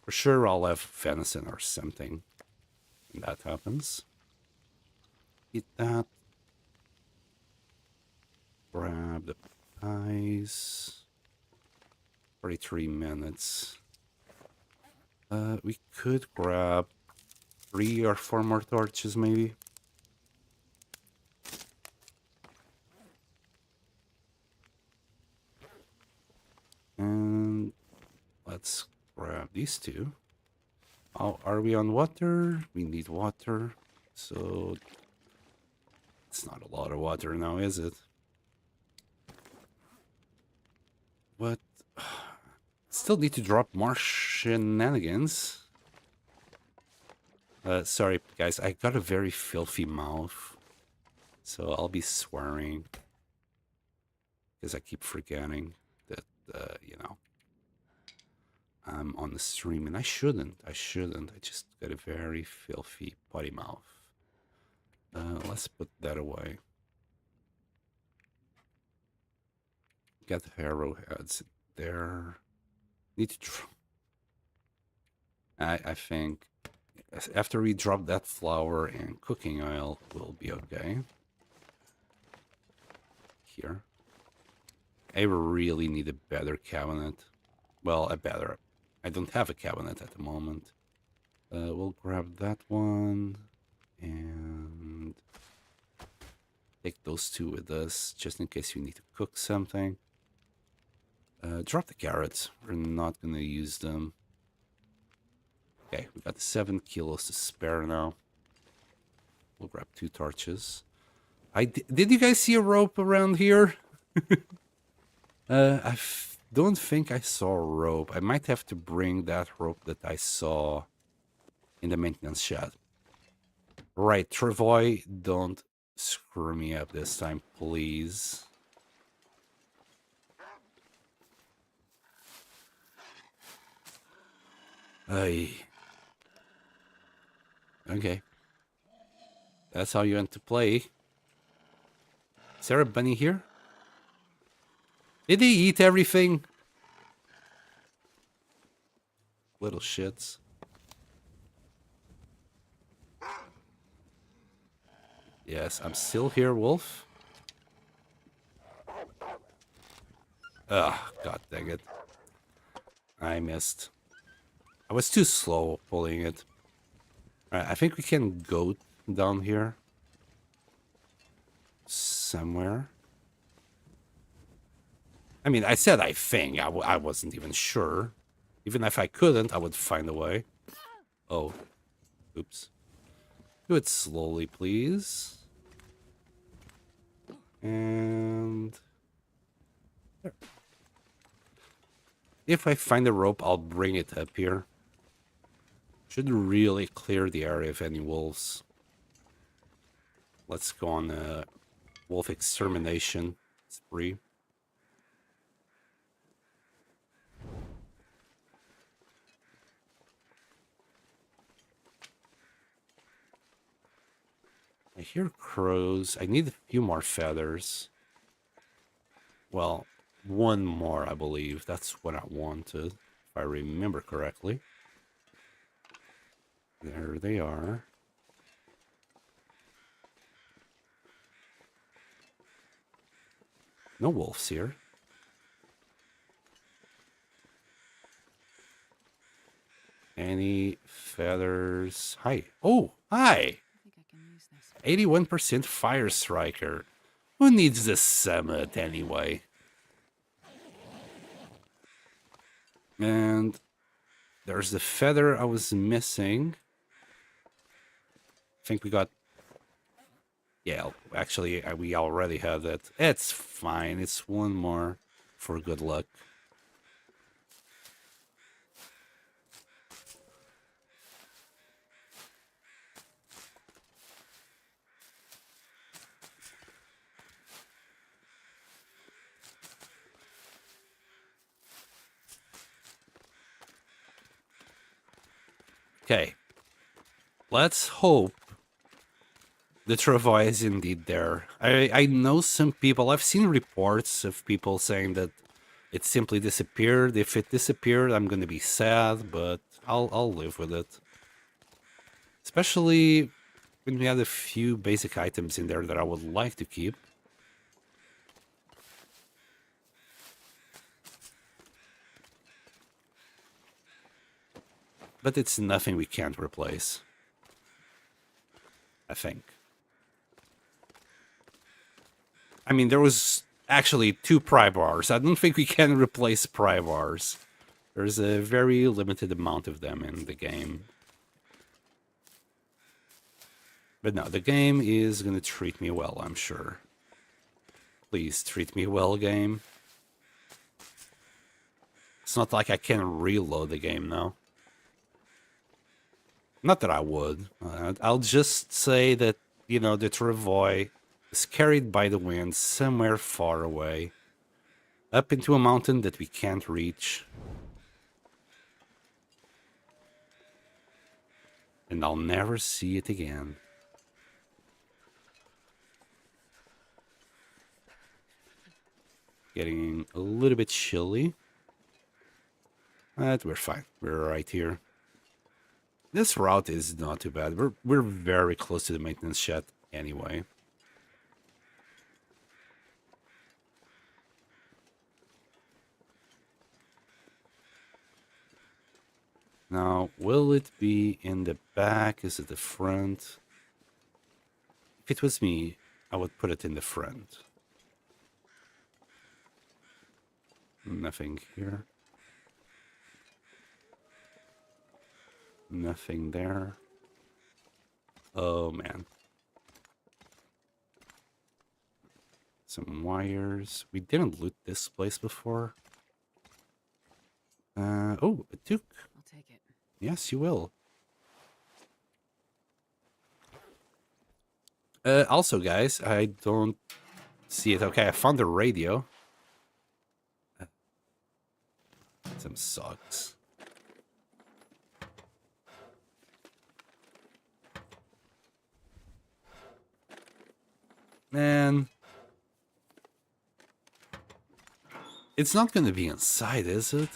For sure I'll have venison or something when that happens. Eat that. Grab the pies. 43 minutes. We could grab 3 or 4 more torches maybe. And let's grab these two. Oh, are we on water? We need water. So it's not a lot of water now, is it? But still need to drop more shenanigans. Sorry, guys. I got a very filthy mouth. So I'll be swearing. Because I keep forgetting that, you know, I'm on the stream. And I shouldn't. I just got a very filthy potty mouth. Let's put that away. Got arrowheads there. Need to I think after we drop that flour and cooking oil, we'll be okay. Here. I really need a better cabinet. Well, I don't have a cabinet at the moment. We'll grab that one and take those two with us just in case we need to cook something. Drop the carrots. We're not going to use them. Okay, we got 7 kilos to spare now. We'll grab 2 torches. Did you guys see a rope around here? Don't think I saw a rope. I might have to bring that rope that I saw in the maintenance shed. Right, Travoy, don't screw me up this time, please. Ay. Okay. That's how you want to play. Is there a bunny here? Did he eat everything? Little shits. Yes, I'm still here, wolf. Ugh, god dang it. I missed. I was too slow pulling it. Alright, I think we can go down here. Somewhere. I mean, I said I think. I wasn't even sure. Even if I couldn't, I would find a way. Oh. Oops. Do it slowly, please. And... there. If I find a rope, I'll bring it up here. Should really clear the area of any wolves. Let's go on a wolf extermination spree. I hear crows. I need a few more feathers. Well, one more, I believe. That's what I wanted, if I remember correctly. There they are. No wolves here. Any feathers? Hi. Oh, hi. I think I can use this. 81% fire striker. Who needs this summit anyway? And there's the feather I was missing. I think we got... yeah, actually, we already have that. It's fine. It's one more for good luck. Okay. Let's hope the Travois is indeed there. I know some people, I've seen reports of people saying that it simply disappeared. If it disappeared, I'm going to be sad, but I'll live with it. Especially when we had a few basic items in there that I would like to keep. But it's nothing we can't replace. I think. I mean, there was actually 2 pry bars. I don't think we can replace pry bars. There's a very limited amount of them in the game. But no, the game is gonna treat me well, I'm sure. Please treat me well, game. It's not like I can reload the game now. Not that I would. I'll just say that, you know, the Travois is carried by the wind somewhere far away. Up into a mountain that we can't reach. And I'll never see it again. Getting a little bit chilly. But we're fine. We're right here. This route is not too bad. We're very close to the maintenance shed anyway. Now, will it be in the back? Is it the front? If it was me, I would put it in the front. Nothing here. Nothing there. Oh, man. Some wires. We didn't loot this place before. Oh, a toque. I'll take it. Yes, you will. Also, guys, I don't see it. Okay, I found the radio. Some socks. Man. It's not gonna be inside, is it?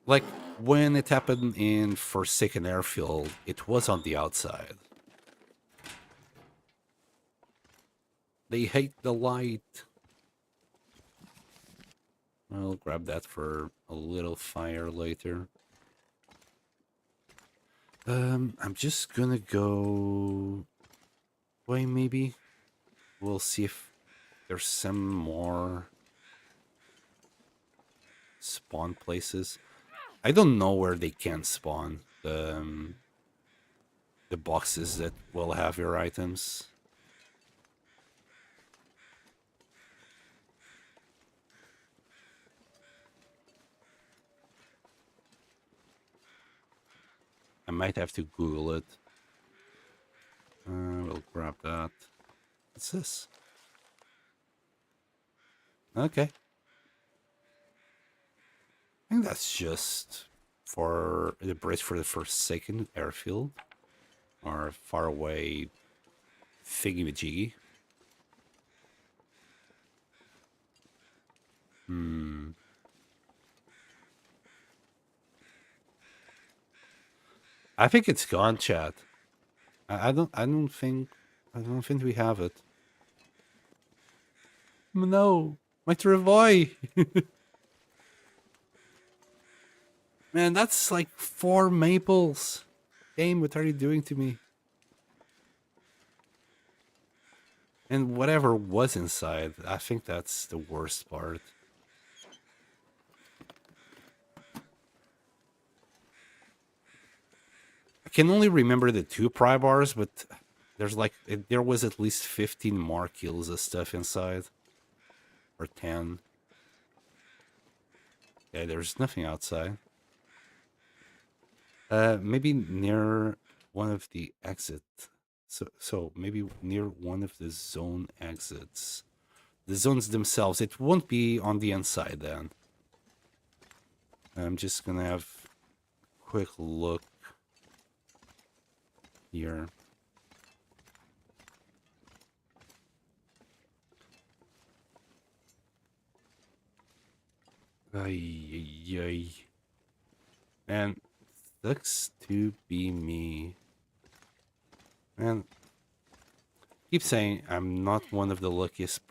Like, when it happened in Forsaken Airfield, it was on the outside. They hate the light. I'll grab that for a little fire later. I'm just gonna go... Wait, maybe? We'll see if there's some more spawn places. I don't know where they can spawn the boxes that will have your items. I might have to Google it. We'll grab that. What's this? Okay. I think that's just for the bridge for the Forsaken Airfield. Or far away thingy-majiggy. I think it's gone, chat. I don't think we have it. No, my Travoy. Man, that's like 4 maples. Game, what are you doing to me? And whatever was inside, I think that's the worst part. I can only remember the 2 pry bars, but there's like, there was at least 15 more kills of stuff inside. Or 10. Yeah, there's nothing outside. Maybe near one of the exits. So maybe near one of the zone exits. The zones themselves, it won't be on the inside then. I'm just gonna have a quick look here. Ay. And looks to be me. And keep saying I'm not one of the luckiest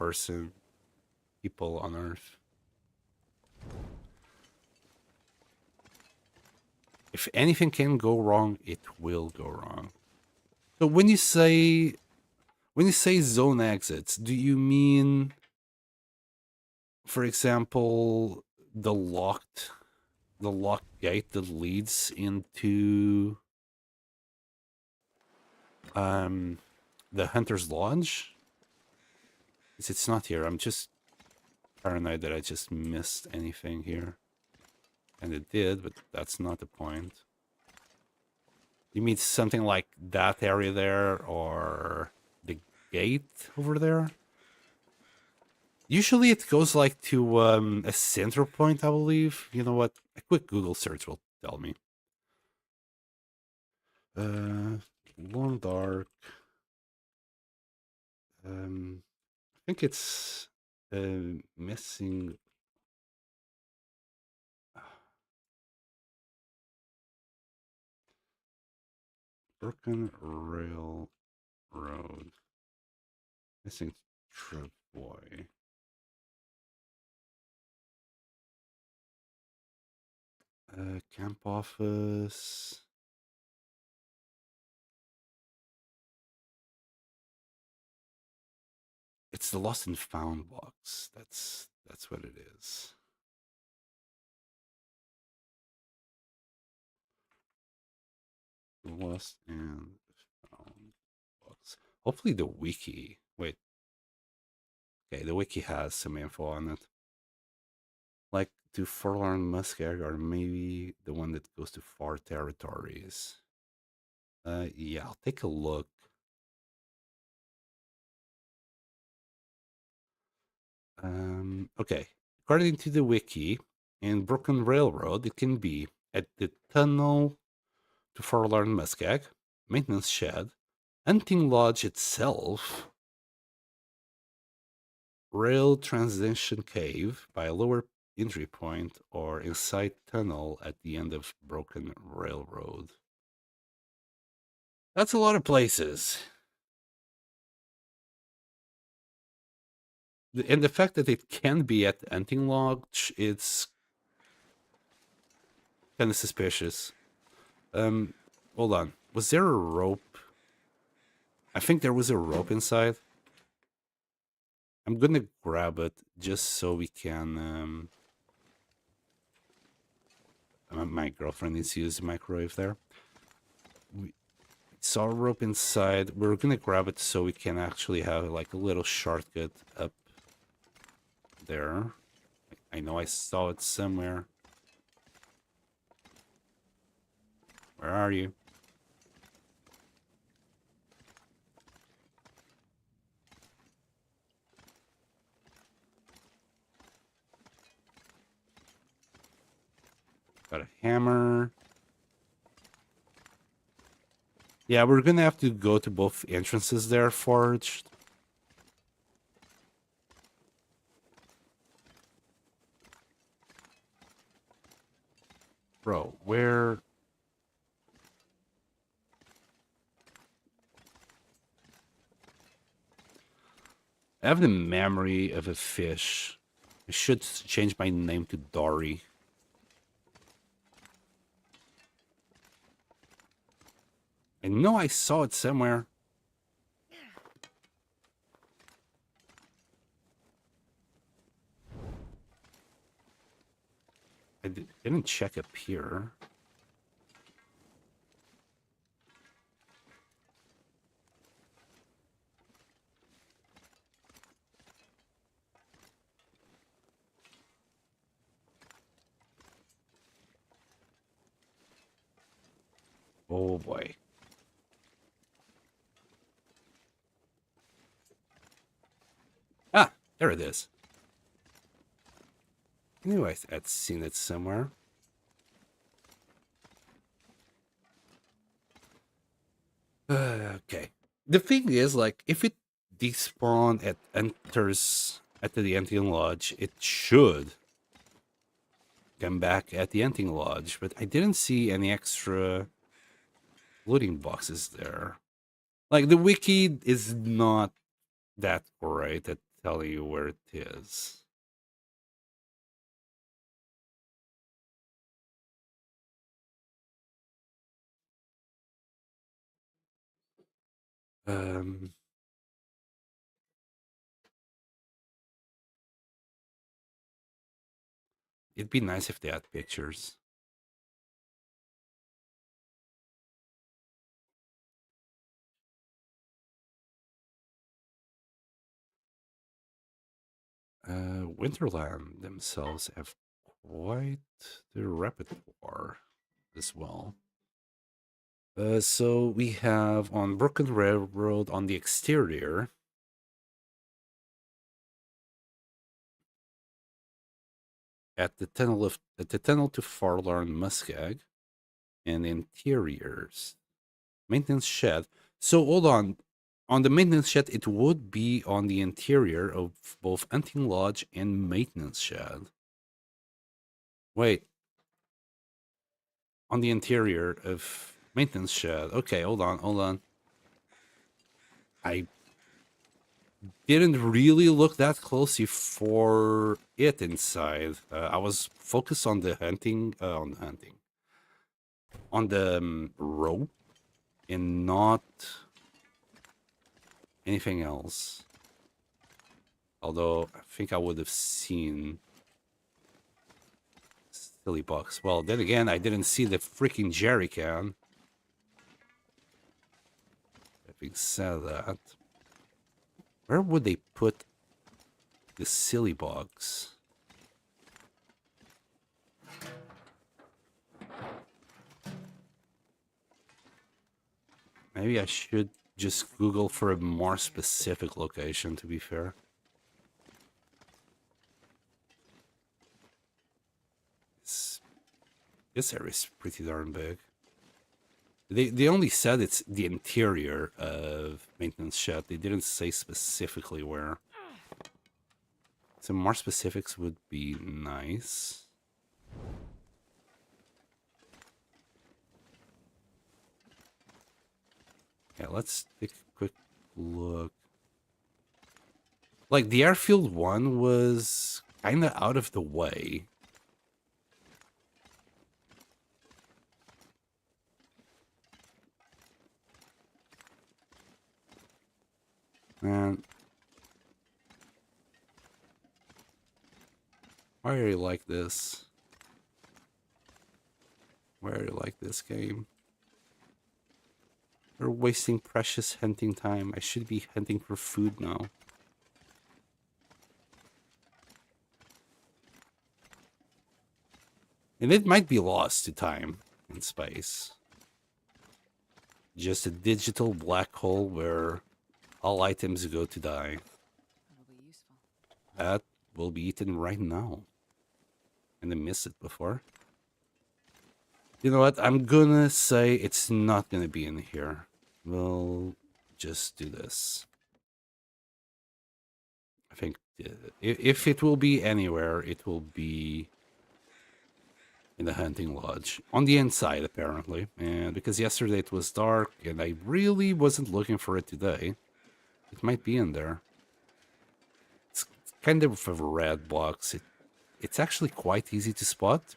people on earth. If anything can go wrong, it will go wrong. So when you say zone exits, do you mean, for example, the locked gate that leads into the Hunter's Lodge? It's not here. I'm just paranoid that I just missed anything here. And it did, but that's not the point. You mean something like that area there, or the gate over there? Usually it goes like to a center point, I believe. You know what? A quick Google search will tell me. Long Dark. I think it's missing. Broken Railroad. Missing Travoy. Camp office. It's the lost and found box. That's That's what it is. Lost and found books. Hopefully the wiki. Wait. Okay, the wiki has some info on it. Like to Forlorn Muskeg, or maybe the one that goes to far territories. Yeah, I'll take a look. Okay. According to the wiki, in Broken Railroad, it can be at the tunnel to Forlorn Muskeg, maintenance shed, hunting lodge itself, rail transition cave by a lower entry point, or inside tunnel at the end of Broken Railroad. That's a lot of places. And the fact that it can be at the hunting lodge, it's kind of suspicious. Hold on. Was there a rope? I think there was a rope inside. I'm gonna grab it just so we can. My girlfriend needs to use the microwave there. We saw a rope inside. We're gonna grab it so we can actually have like a little shortcut up there. I know I saw it somewhere. Where are you? Got a hammer. Yeah, we're gonna have to go to both entrances there, forged. Bro, where? I have the memory of a fish. I should change my name to Dory. I know I saw it somewhere. I didn't check up here. Oh boy. Ah, there it is. I knew I'd seen it somewhere. Okay. The thing is, like, if it despawn at enters at the Hunting Lodge, it should come back at the Hunting Lodge, but I didn't see any extra looting boxes there. Like, the wiki is not that great at telling you where it is. Um, it'd be nice if they had pictures. Winterland themselves have quite the repertoire as well. So we have on Broken Railroad on the exterior. At the tunnel to Forlorn Muskeg, and interiors. Maintenance shed. So hold on the maintenance shed, it would be on the interior of both hunting lodge and maintenance shed. Wait, on the interior of maintenance shed. Okay, hold on. I didn't really look that closely for it inside. I was focused on the hunting, on the rope, and not anything else. Although I think I would have seen silly box. Well, then again, I didn't see the freaking jerry can. Having said that, where would they put the silly box? Maybe I should just Google for a more specific location, to be fair. This area is pretty darn big. They only said it's the interior of maintenance shed. They didn't say specifically where. Some more specifics would be nice. Yeah, let's take a quick look. Like, the airfield one was kind of out of the way. Man. Why are you like this? Why are you like this game? You're wasting precious hunting time. I should be hunting for food now. And it might be lost to time and space. Just a digital black hole where all items go to die. That'll be useful. That will be eaten right now. And I missed it before. You know what? I'm gonna say it's not gonna be in here. We'll just do this. I think if it will be anywhere, it will be in the hunting lodge. On the inside, apparently. And because yesterday it was dark and I really wasn't looking for it today, it might be in there. It's kind of a red box. It's actually quite easy to spot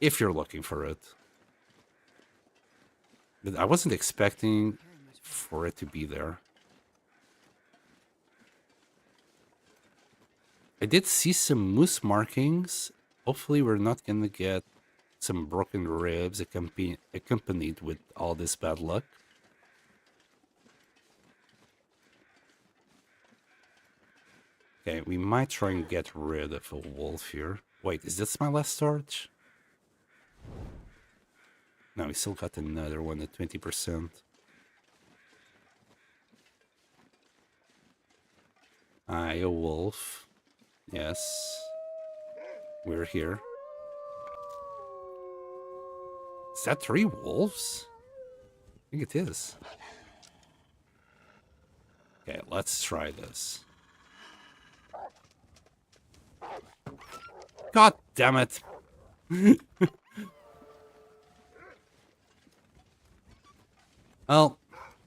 if you're looking for it. But I wasn't expecting for it to be there. I did see some moose markings. Hopefully we're not gonna get some broken ribs accompanied with all this bad luck. Okay, we might try and get rid of a wolf here. Wait, is this my last torch? No, we still got another one at 20%. Aye, a wolf. Yes. We're here. Is that 3 wolves? I think it is. Okay, let's try this. God damn it! Well,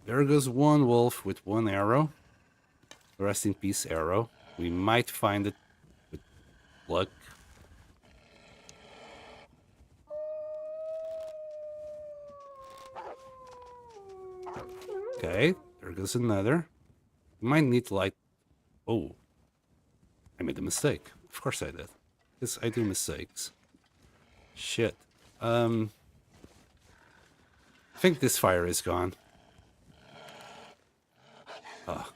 there goes one wolf with 1 arrow. Rest in peace, arrow. We might find it with luck. Okay, there goes another. We might need to light. Oh, I made a mistake. Of course I did. Because I do mistakes. Shit. I think this fire is gone. Ah.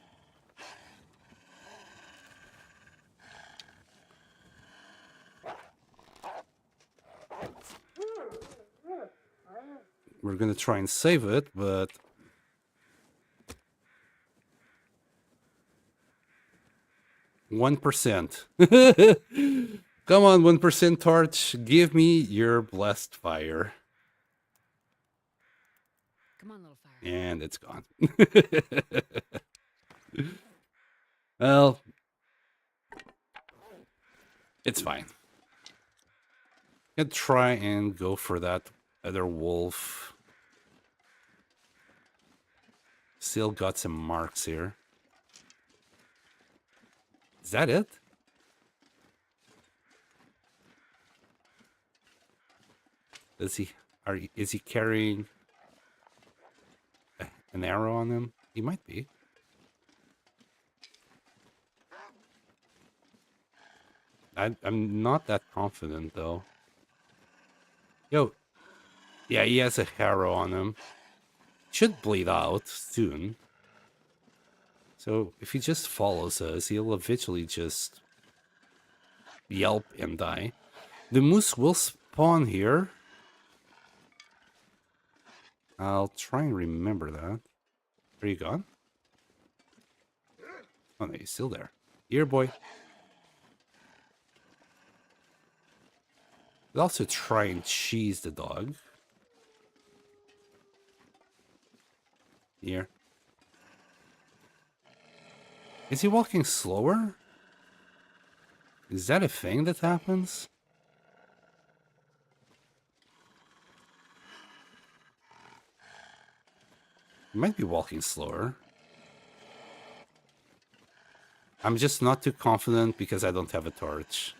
We're gonna try and save it, but 1%. Come on, 1% torch. Give me your blessed fire. Come on, little fire. And it's gone. Well, it's fine. I'll try and go for that other wolf. Still got some marks here. Is that it? Is he carrying an arrow on him? He might be. I'm not that confident though. Yo, yeah, he has a harrow on him. Should bleed out soon. So if he just follows us, he'll eventually just yelp and die. The moose will spawn here. I'll try and remember that. Are you gone? Oh no, he's still there. Here, boy. I'll also try and cheese the dog. Here. Is he walking slower? Is that a thing that happens? He might be walking slower. I'm just not too confident because I don't have a torch.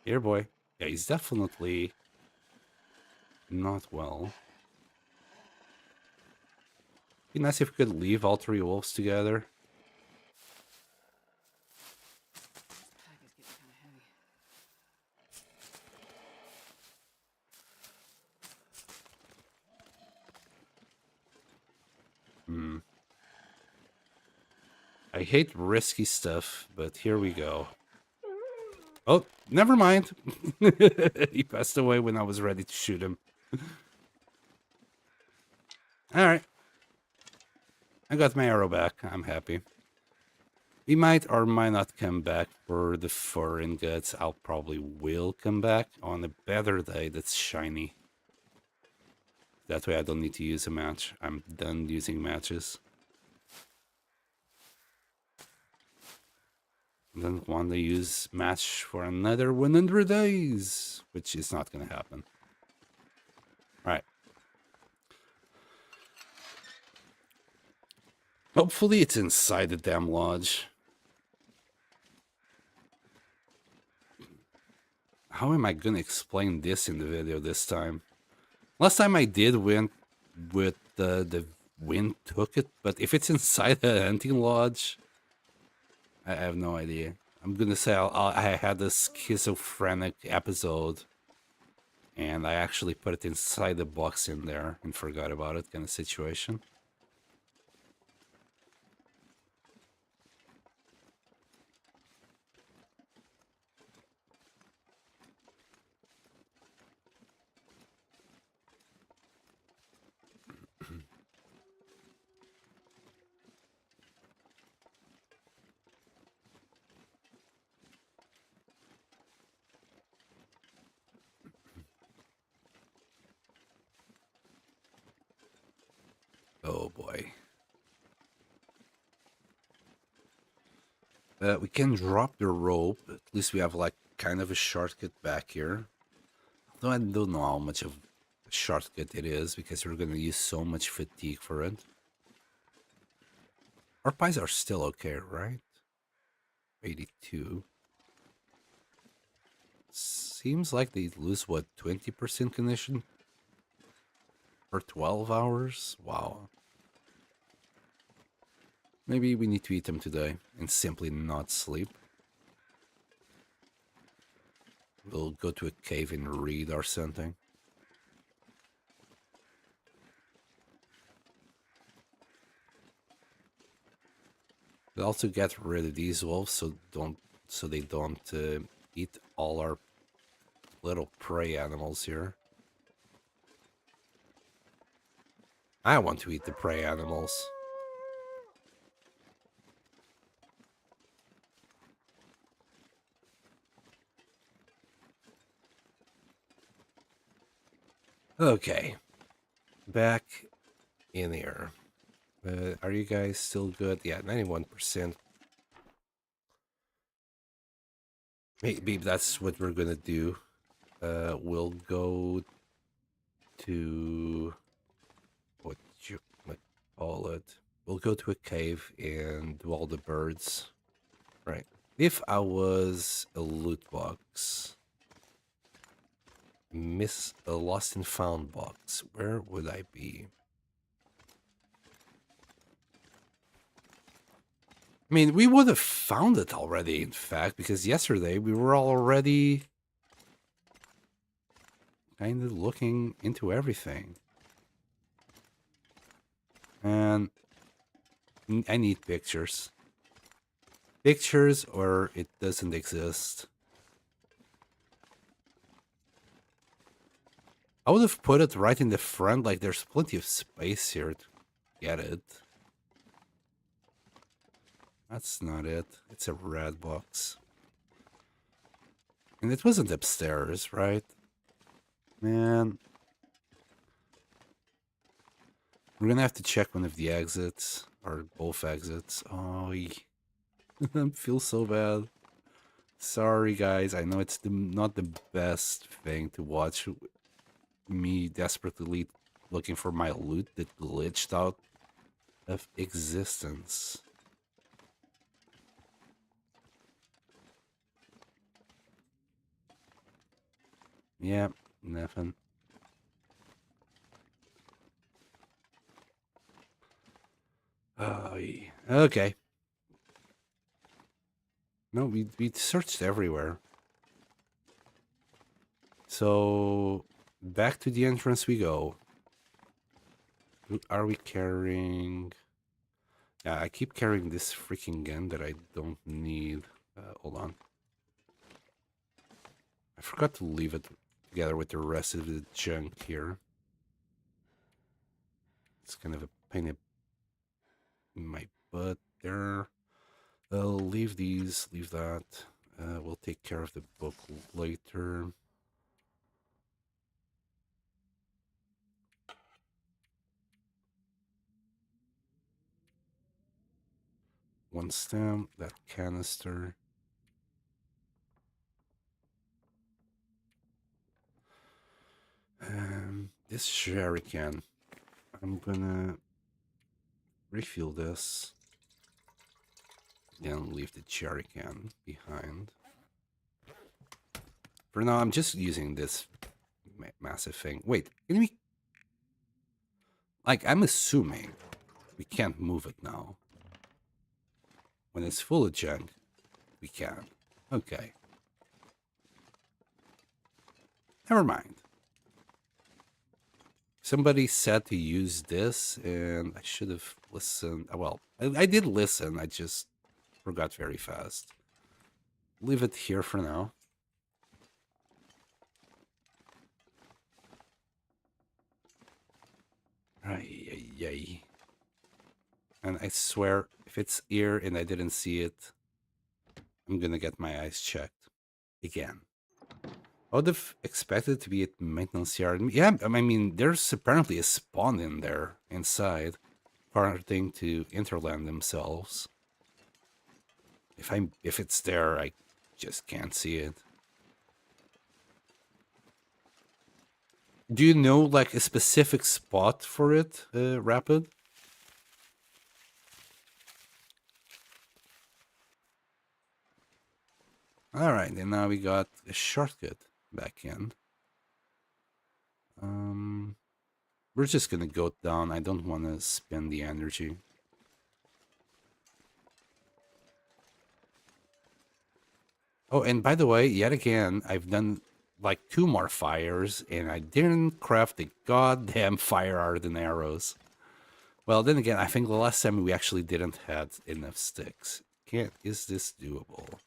Here, boy. Yeah, he's definitely not well. Be nice if we could leave all three wolves together. This pack is getting kind of heavy. I hate risky stuff, but here we go. Oh, never mind. He passed away when I was ready to shoot him. Alright. I got my arrow back. I'm happy. He might or might not come back for the fur and guts. I'll probably will come back on a better day that's shiny. That way I don't need to use a match. I'm done using matches. I don't want to use match for another 100 days, which is not going to happen. Alright. Hopefully it's inside the damn lodge. How am I going to explain this in the video this time? Last time I did went with the wind took it, but if it's inside a hunting lodge, I have no idea. I'm gonna say I had this schizophrenic episode, and I actually put it inside the box in there and forgot about it, kind of situation. Oh boy. We can drop the rope. At least we have like kind of a shortcut back here. Though I don't know how much of a shortcut it is because we're gonna use so much fatigue for it. Our pies are still okay, right? 82. Seems like they lose what, 20% condition for 12 hours? Wow. Maybe we need to eat them today and simply not sleep. We'll go to a cave and read or something. We'll also get rid of these wolves so they don't eat all our little prey animals here. I want to eat the prey animals. Okay, back in here. Are you guys still good? Yeah, 91%. Maybe that's what we're gonna do. We'll go to what you might call it. We'll go to a cave and do all the birds. Right. If I was a loot box, miss a lost and found box, where would I be? I mean, we would have found it already, in fact, because yesterday we were already kind of looking into everything. And I need pictures. Pictures or it doesn't exist. I would have put it right in the front, like there's plenty of space here to get it. That's not it. It's a red box. And it wasn't upstairs, right? Man. We're gonna have to check one of the exits, or both exits. Oh, I feel so bad. Sorry, guys. I know it's not the best thing to watch. Me desperately looking for my loot that glitched out of existence. Yeah, nothing. Oh, yeah. Okay. No, we searched everywhere. So back to the entrance we go. Are we carrying? Yeah, I keep carrying this freaking gun that I don't need. Hold on. I forgot to leave it together with the rest of the junk here. It's kind of a pain in my butt there. I'll leave these, leave that. We'll take care of the book later. One stem, that canister. This jerry can. I'm gonna refill this. Then leave the jerry can behind. For now, I'm just using this massive thing. Wait, can we... Like, I'm assuming we can't move it now. When it's full of junk, we can. Okay. Never mind. Somebody said to use this, and I should have listened. Well, I did listen. I just forgot very fast. Leave it here for now. Ay. And I swear, if it's here and I didn't see it, I'm gonna get my eyes checked again. I would have expected to be at maintenance yard. Yeah, I mean, there's apparently a spawn in there inside, starting to interland themselves. If it's there, I just can't see it. Do you know like a specific spot for it, Rapid? All right, and now we got a shortcut back in. We're just gonna go down. I don't want to spend the energy. Oh, and by the way, yet again, I've done like 2 more fires, and I didn't craft the goddamn fire ardent arrows. Well, then again, I think the last time we actually didn't have enough sticks. Is this doable?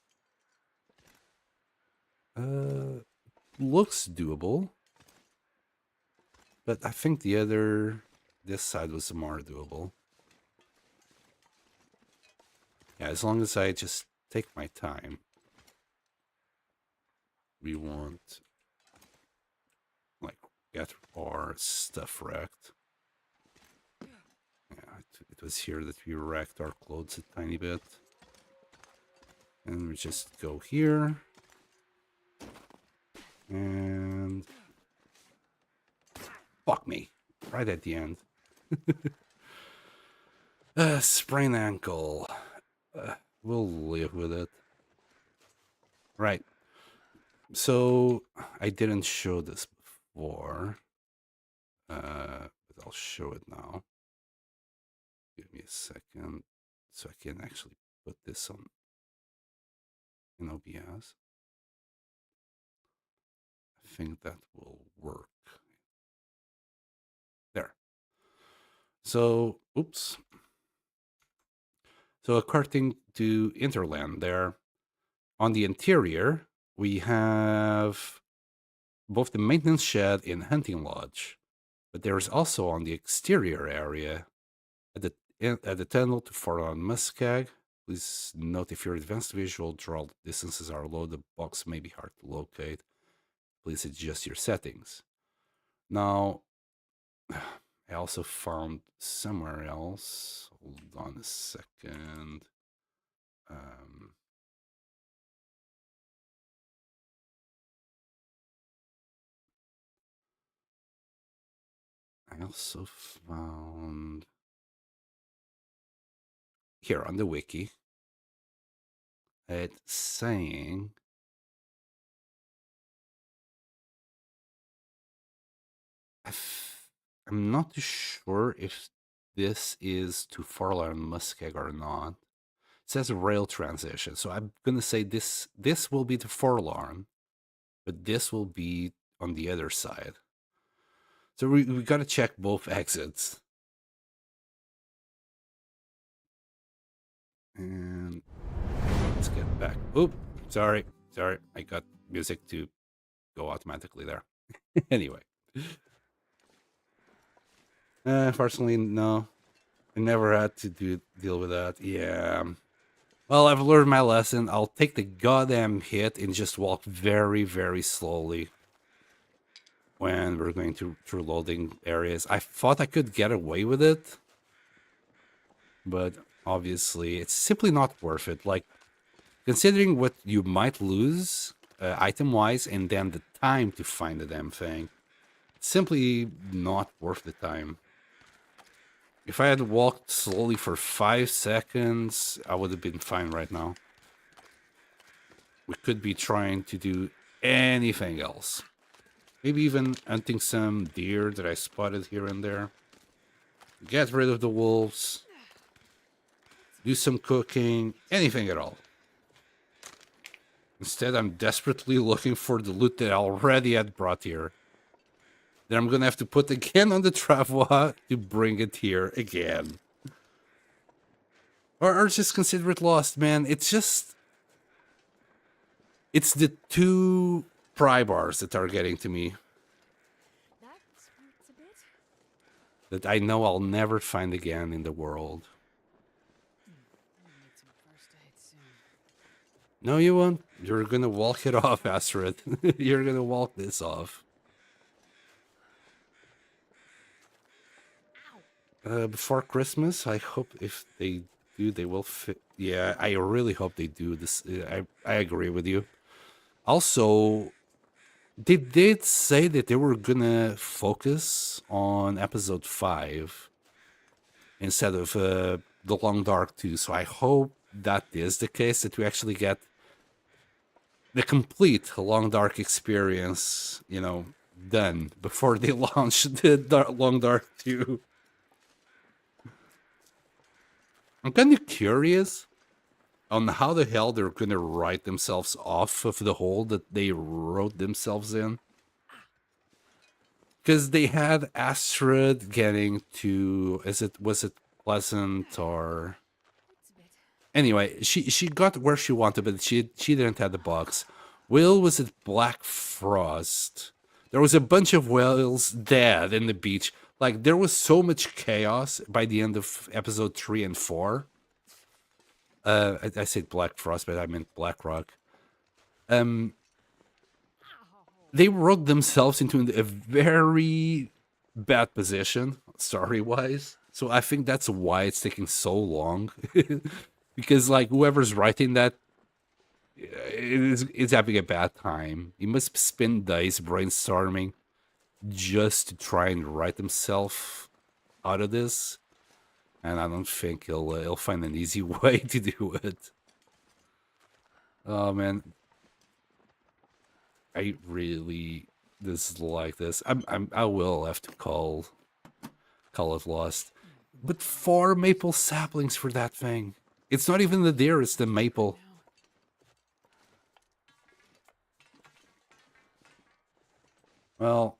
Looks doable. But I think this side was more doable. Yeah, as long as I just take my time. We won't, like, get our stuff wrecked. Yeah, it was here that we wrecked our clothes a tiny bit. And we just go here. And... Fuck me. Right at the end. Sprained ankle. We'll live with it. Right. So, I didn't show this before. But I'll show it now. Give me a second so I can actually put this on in OBS. I think that will work. There. So, oops. So according to Interland there, on the interior, we have both the maintenance shed and hunting lodge. But there's also on the exterior area, at the tunnel to Forlan Muskeg. Please note if your advanced visual draw distances are low, the box may be hard to locate. Please adjust your settings. Now, I also found somewhere else. Hold on a second. I also found here on the wiki, it's saying I'm not too sure if this is to Forlan Muskeg or not. It says rail transition, so I'm gonna say this will be the Forlan, but this will be on the other side. So we gotta check both exits. And let's get back. Oop, sorry. I got music to go automatically there. Anyway. Unfortunately, no. I never had to deal with that. Yeah. Well, I've learned my lesson. I'll take the goddamn hit and just walk very, very slowly when we're going through loading areas. I thought I could get away with it, but obviously it's simply not worth it. Like, considering what you might lose item-wise and then the time to find the damn thing, it's simply not worth the time. If I had walked slowly for 5 seconds, I would have been fine right now. We could be trying to do anything else. Maybe even hunting some deer that I spotted here and there. Get rid of the wolves. Do some cooking. Anything at all. Instead, I'm desperately looking for the loot that I already had brought here. Then I'm gonna have to put again on the travois to bring it here again. Or just consider it lost, man. It's just... It's the 2 pry bars that are getting to me. That hurts a bit. That I know I'll never find again in the world. I need some first aid soon. No, you won't. You're gonna walk it off, Astrid. You're gonna walk this off. Before Christmas, I hope if they do, they will fit. Yeah, I really hope they do this. I agree with you. Also, they did say that they were gonna focus on episode 5 instead of the Long Dark 2. So I hope that is the case, that we actually get the complete Long Dark experience, you know, done before they launch the Long Dark 2. I'm kind of curious on how the hell they're going to write themselves off of the hole that they wrote themselves in. Because they had Astrid getting to, was it Pleasant or... Anyway, she got where she wanted, but she didn't have the box. Will was at Black Frost. There was a bunch of whales dead in the beach. Like, there was so much chaos by the end of episode 3 and 4. I said Black Frost, but I meant Black Rock. They wrote themselves into a very bad position, story-wise. So I think that's why it's taking so long. Because, like, whoever's writing that is having a bad time. He must spend days brainstorming just to try and write himself out of this, and I don't think he'll find an easy way to do it. Oh man, I really dislike this. I will have to call it lost. But 4 maple saplings for that thing. It's not even the deer, it's the maple. No. Well,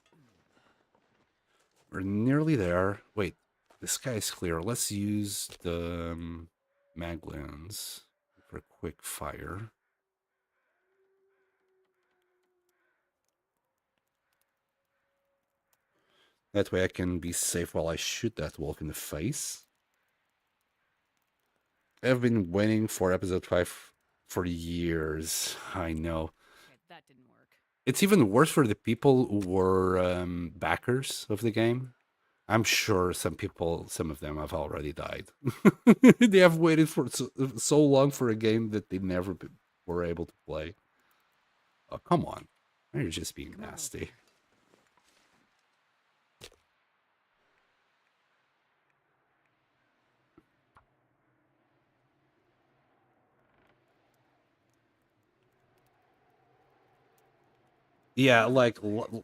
we're nearly there. Wait, the sky is clear. Let's use the mag lens for a quick fire. That way I can be safe while I shoot that wolf in the face. I've been waiting for episode 5 for years. I know. Okay, that didn't work. It's even worse for the people who were backers of the game. I'm sure some of them have already died. They have waited for so long for a game that they never were able to play. Oh, come on. You're just being nasty. Yeah, like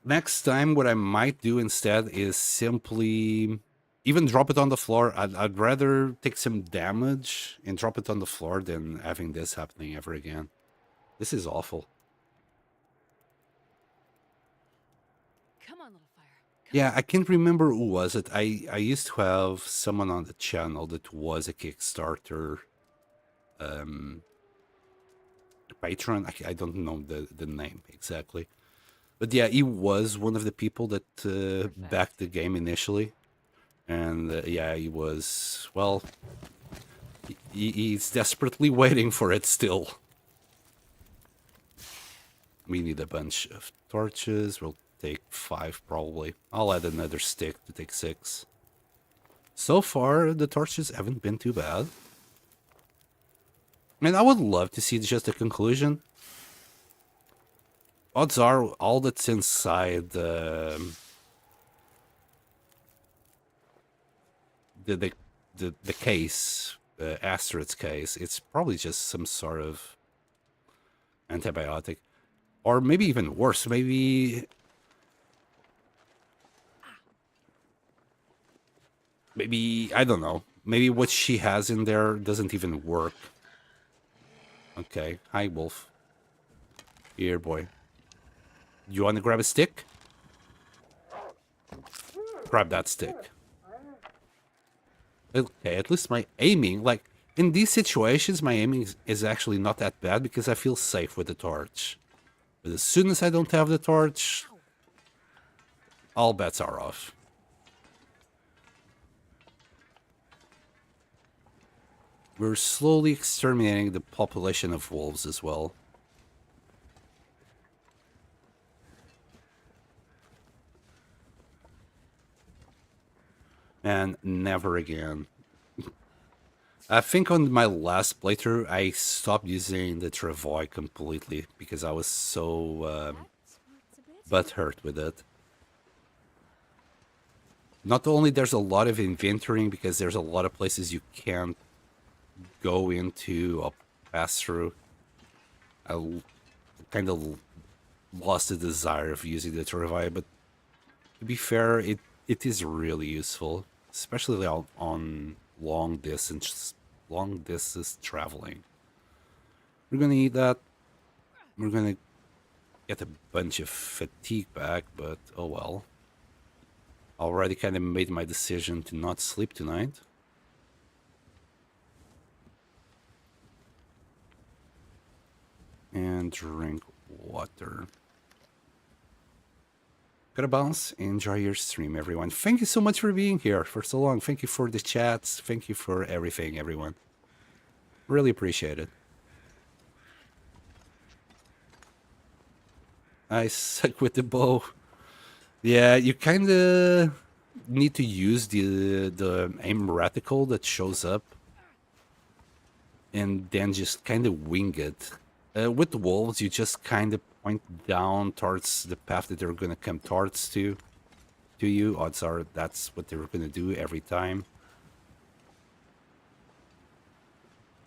next time, what I might do instead is simply even drop it on the floor. I'd rather take some damage and drop it on the floor than having this happening ever again. This is awful. Come on, little fire. Come Yeah, I can't remember who was it. I used to have someone on the channel that was a Kickstarter patron. I don't know the name exactly. But yeah, he was one of the people that backed the game initially. And yeah, he was, well, he's desperately waiting for it still. We need a bunch of torches. We'll take 5 probably. I'll add another stick to take 6. So far, the torches haven't been too bad. I mean, I would love to see just a conclusion. Odds are all that's inside the case, Astrid's case, it's probably just some sort of antibiotic. Or maybe even worse, maybe I don't know. Maybe what she has in there doesn't even work. Okay, hi wolf. Here, boy. You want to grab a stick? Grab that stick. Okay, at least my aiming, like, in these situations, my aiming is actually not that bad because I feel safe with the torch. But as soon as I don't have the torch, all bets are off. We're slowly exterminating the population of wolves as well. And never again. I think on my last playthrough, I stopped using the travois completely because I was so butthurt with it. Not only there's a lot of inventorying because there's a lot of places you can't go into or pass through. I kind of lost the desire of using the travois, but to be fair, it is really useful, especially on long distance traveling. We're gonna eat that. We're gonna get a bunch of fatigue back, but oh well. Already kind of made my decision to not sleep tonight. And drink water. Gotta bounce. Enjoy your stream, everyone. Thank you so much for being here for so long. Thank you for the chats. Thank you for everything, everyone. Really appreciate it. I suck with the bow. Yeah, you kind of need to use the aim reticle that shows up, and then just kind of wing it. With the wolves, you just kind of point down towards the path that they're gonna come towards to you. Odds are that's what they're gonna do every time.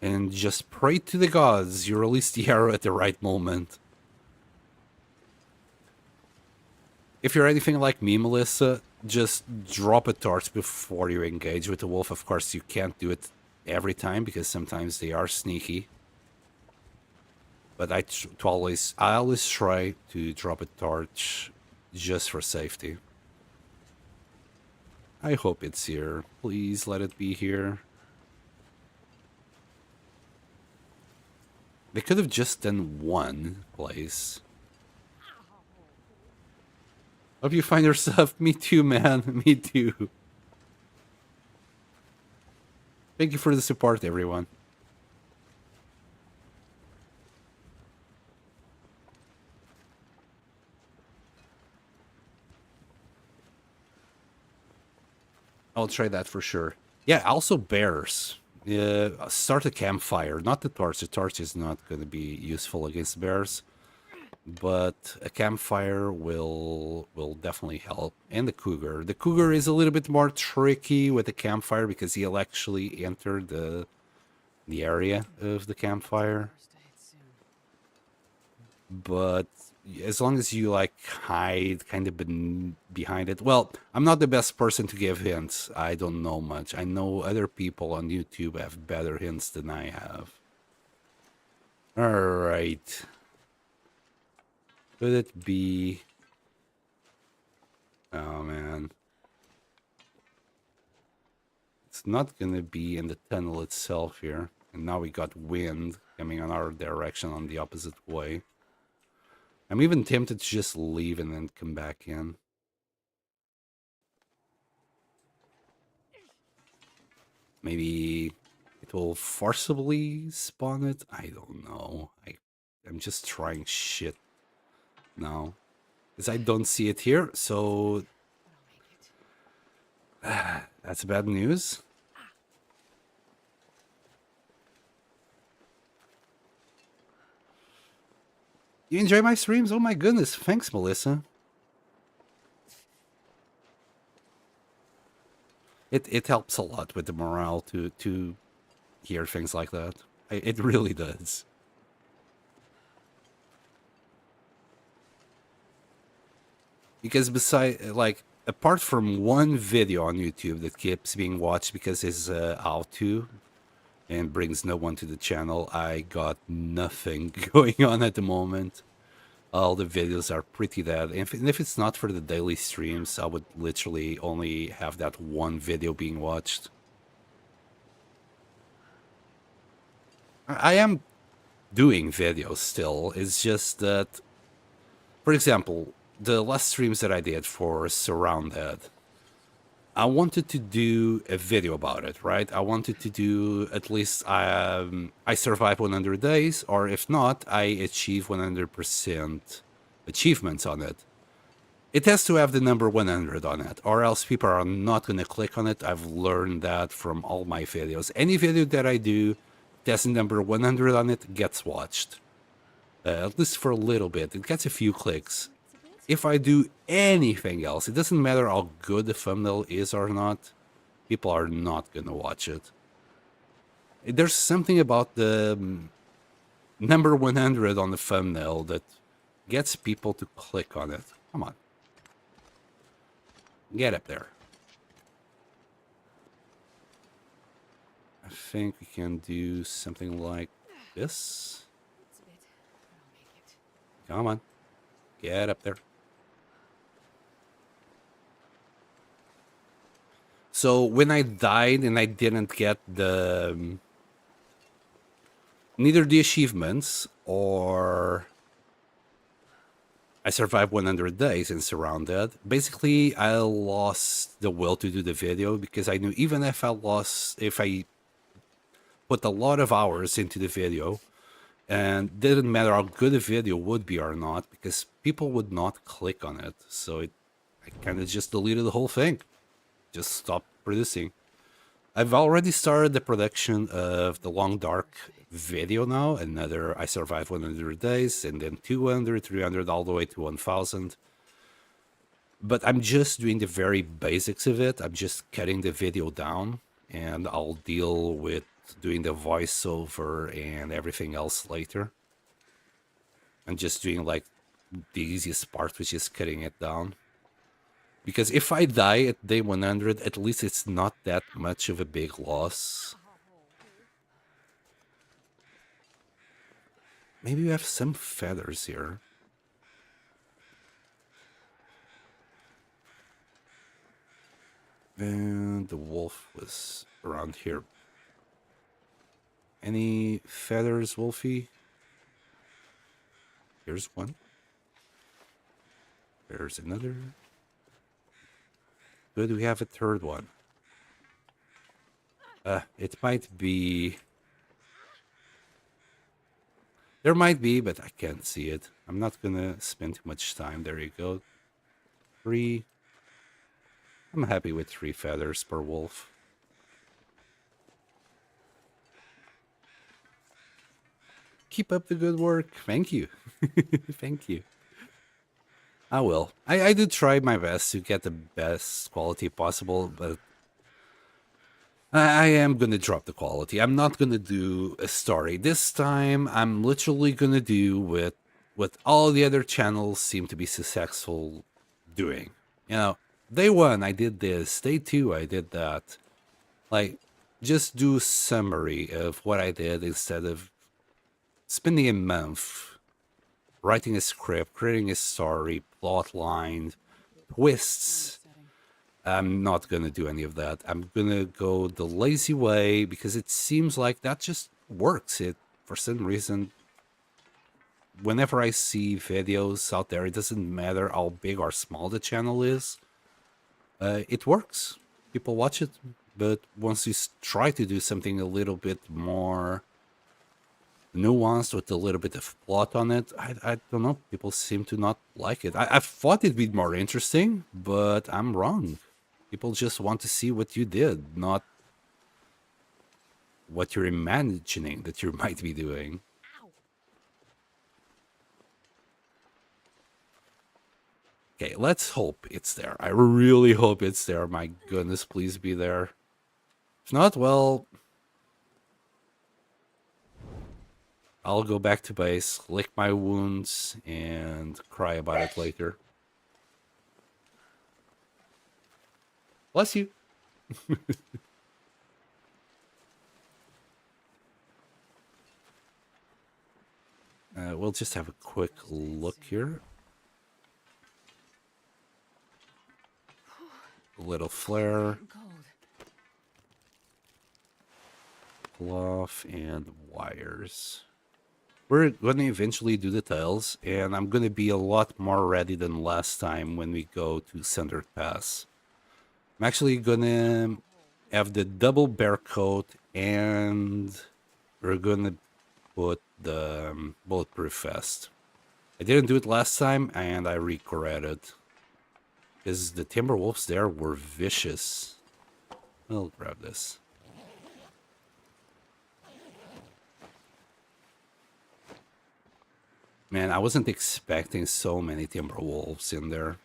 And just pray to the gods you release the arrow at the right moment. If you're anything like me, Melissa, just drop a torch before you engage with the wolf. Of course, you can't do it every time because sometimes they are sneaky. But I always try to drop a torch just for safety. I hope it's here. Please let it be here. They could have just done one place. Hope you find your stuff. Me too, man. Me too. Thank you for the support, everyone. I'll try that for sure. Yeah, also bears. Start a campfire. Not the torch. The torch is not going to be useful against bears. But a campfire will definitely help. And the cougar. The cougar is a little bit more tricky with the campfire because he'll actually enter the area of the campfire. First aid soon. But as long as you like hide kind of behind it. Well, I'm not the best person to give hints. I don't know much. I know other people on YouTube have better hints than I have. All right. Could it be? Oh man. It's not gonna be in the tunnel itself here. And now we got wind coming on our direction on the opposite way. I'm even tempted to just leave and then come back in. Maybe it will forcibly spawn it? I don't know. I'm just trying shit now. Because I don't see it here, so... that's bad news. You enjoy my streams? Oh my goodness, thanks, Melissa. It helps a lot with the morale to hear things like that. It really does. Because apart from one video on YouTube that keeps being watched because it's how to and brings no one to the channel, I got nothing going on at the moment. All the videos are pretty dead. And if it's not for the daily streams, I would literally only have that one video being watched. I am doing videos still. It's just that, for example, the last streams that I did for Surrounded, I wanted to do a video about it, right? I wanted to do at least I survive 100 days, or if not, I achieve 100% achievements on it. It has to have the number 100 on it, or else people are not going to click on it. I've learned that from all my videos. Any video that I do that has the number 100 on it gets watched. At least for a little bit. It gets a few clicks. If I do anything else, it doesn't matter how good the thumbnail is or not, people are not going to watch it. There's something about the number 100 on the thumbnail that gets people to click on it. Come on. Get up there. I think we can do something like this. It's a bit, but I'll make it. Come on. Get up there. So when I died and I didn't get the neither the achievements or I survived 100 days in Surrounded, basically I lost the will to do the video because I knew even if I put a lot of hours into the video, and didn't matter how good the video would be or not, because people would not click on it. So I kind of just deleted the whole thing. Just stopped producing. I've already started the production of the Long Dark video now. Another I survived 100 days, and then 200, 300, all the way to 1000. But I'm just doing the very basics of it. I'm just cutting the video down, and I'll deal with doing the voiceover and everything else later. I'm just doing like the easiest part, which is cutting it down. Because if I die at day 100, at least it's not that much of a big loss. Maybe we have some feathers here. And the wolf was around here. Any feathers, Wolfie? Here's one. There's another. Good, we have a third one. It might be... There might be, but I can't see it. I'm not gonna spend too much time. There you go. 3. I'm happy with 3 feathers per wolf. Keep up the good work. Thank you. Thank you. I will. I do try my best to get the best quality possible, but I am gonna drop the quality. I'm not gonna do a story. This time, I'm literally gonna do what all the other channels seem to be successful doing. You know, day 1, I did this. Day 2, I did that. Like, just do summary of what I did instead of spending a month writing a script, creating a story, plot line, twists. I'm not gonna do any of that. I'm gonna go the lazy way because it seems like that just works. It, for some reason, whenever I see videos out there, it doesn't matter how big or small the channel is. It works. People watch it, but once you try to do something a little bit more nuanced with a little bit of plot on it, I don't know. People seem to not like it. I thought it'd be more interesting, but I'm wrong. People just want to see what you did, not what you're imagining that you might be doing. Okay, let's hope it's there. I really hope it's there. My goodness, please be there. If not, well, I'll go back to base, lick my wounds, and cry about it later. Bless you. We'll just have a quick look here. A little flare. Cloth and wires. We're going to eventually do the tiles, and I'm going to be a lot more ready than last time when we go to Centered Pass. I'm actually going to have the double bear coat, and we're going to put the bulletproof vest. I didn't do it last time, and I regret it. Because the timber wolves there were vicious. I'll grab this. Man, I wasn't expecting so many timber wolves in there.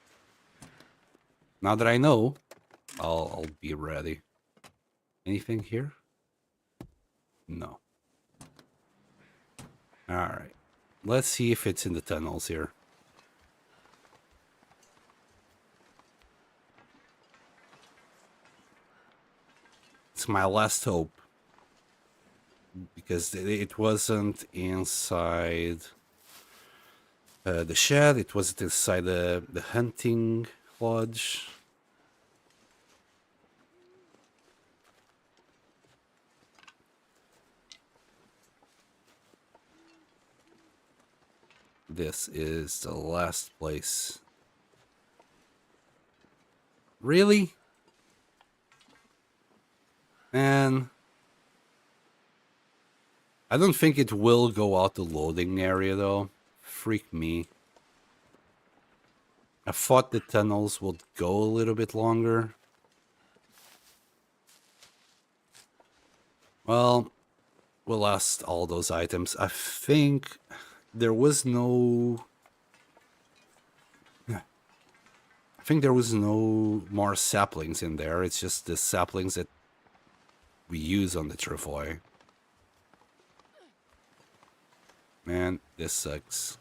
Now that I know, I'll be ready. Anything here? No. Alright. Let's see if it's in the tunnels here. It's my last hope. Because it wasn't inside the shed, it wasn't inside the hunting lodge. This is the last place. Really? Man, I don't think it will go out the loading area though. Freak me. I thought the tunnels would go a little bit longer. Well, we lost all those items. I think there was no... I think there was no more saplings in there. It's just the saplings that we use on the Trefoy. Man, this sucks.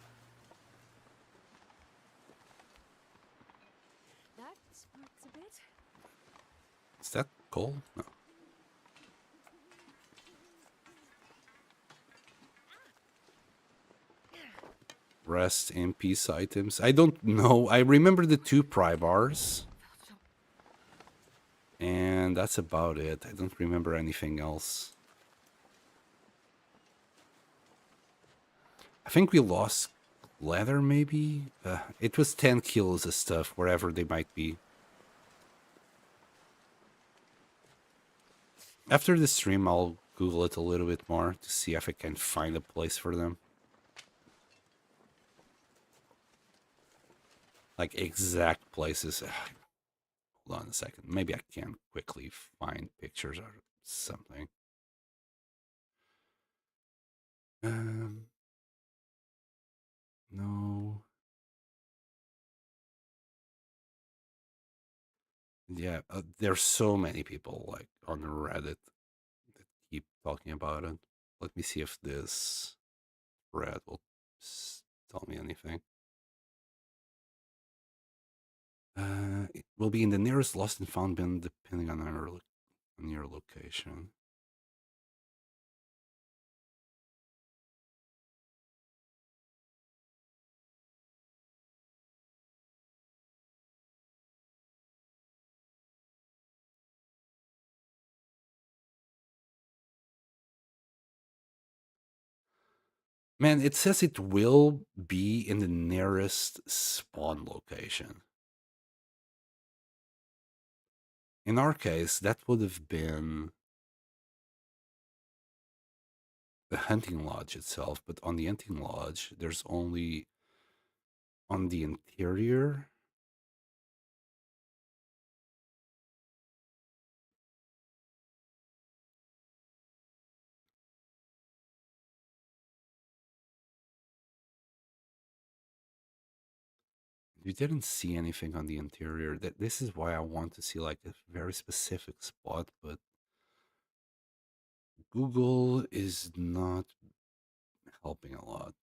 That sparks a bit. Is that coal? No. Rest in peace items. I don't know. I remember the 2 pry bars. And that's about it. I don't remember anything else. I think we lost leather, maybe? It was 10 kilos of stuff, wherever they might be. After the stream, I'll Google it a little bit more to see if I can find a place for them. Like exact places. Hold on a second. Maybe I can quickly find pictures or something. No. Yeah, there's so many people like on Reddit that keep talking about it. Let me see if this thread will tell me anything. It will be in the nearest lost and found bin, depending on your location. Man, it says it will be in the nearest spawn location. In our case, that would have been the hunting lodge itself, but on the hunting lodge, there's only on the interior. You didn't see anything on the interior. This is why I want to see like a very specific spot, but Google is not helping a lot.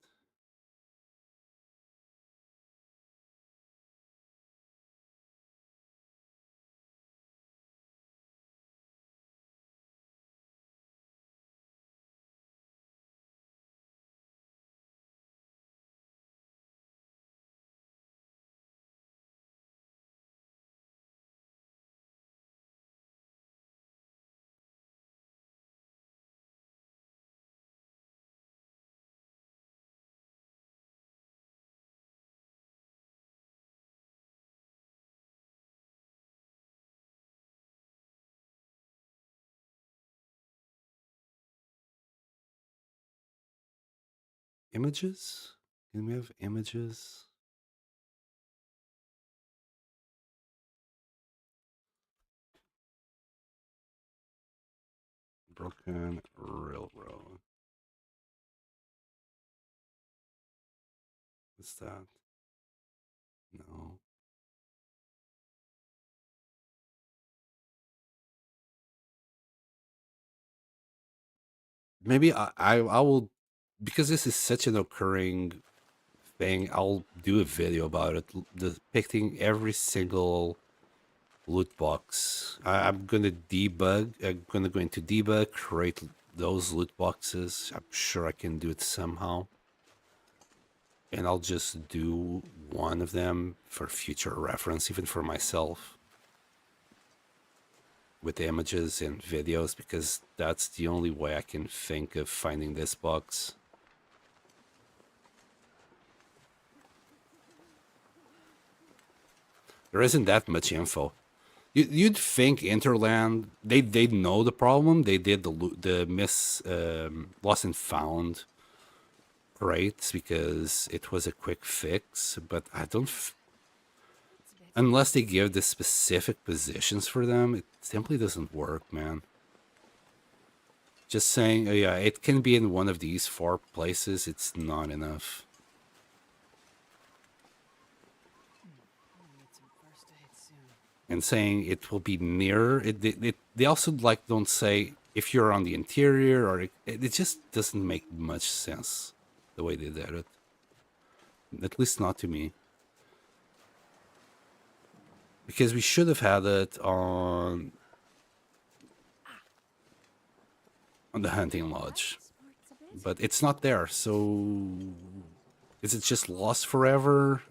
Images? Can we have images? Broken railroad. What's that? No. Maybe I will, because this is such an occurring thing, I'll do a video about it, depicting every single loot box. I'm gonna debug. I'm gonna go into debug, create those loot boxes. I'm sure I can do it somehow. And I'll just do one of them for future reference, even for myself, with images and videos, because that's the only way I can think of finding this box. There isn't that much info. You'd think Interland, they know the problem. They did the lost and found rates because it was a quick fix, but I don't. Unless they give the specific positions for them, it simply doesn't work, man. Just saying, yeah, it can be in one of these 4 places. It's not enough. And saying it will be near they also like don't say if you're on the interior, or it just doesn't make much sense the way they did it, at least not to me, because we should have had it on the hunting lodge, but it's not there, so Is it just lost forever?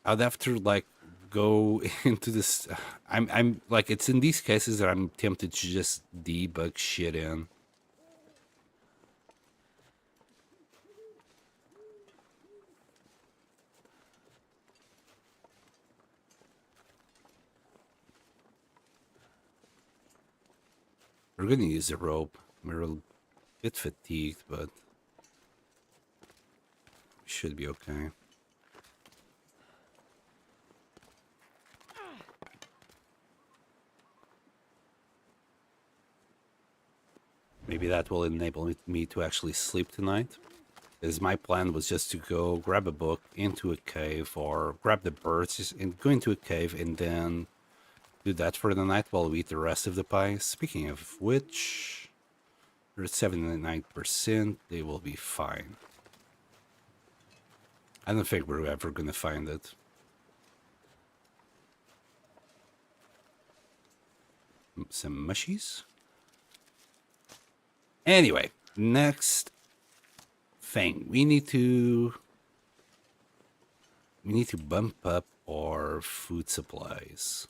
I'd have to like go into this. I'm like, it's in these cases that I'm tempted to just debug shit in. We're gonna use a rope. We're a bit fatigued, but we should be okay. Maybe that will enable me to actually sleep tonight. Because my plan was just to go grab a book into a cave or grab the birds and go into a cave and then do that for the night while we eat the rest of the pie. Speaking of which, they're at 79%. They will be fine. I don't think we're ever going to find it. Some mushies. Anyway, next thing. We need to bump up our food supplies.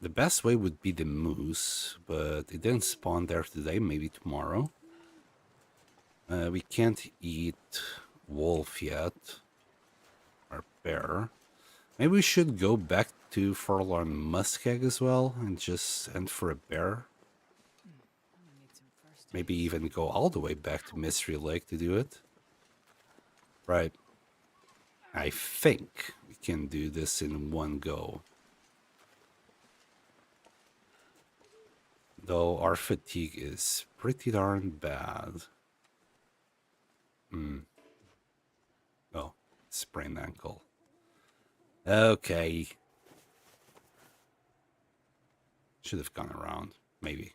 The best way would be the moose, but it didn't spawn there today, maybe tomorrow. We can't eat wolf yet, or bear. Maybe we should go back to Forlorn Muskeg as well and just send for a bear. Maybe even go all the way back to Mystery Lake to do it. Right. I think we can do this in one go. Though our fatigue is pretty darn bad. Oh, sprained ankle. Okay. Should have gone around, maybe.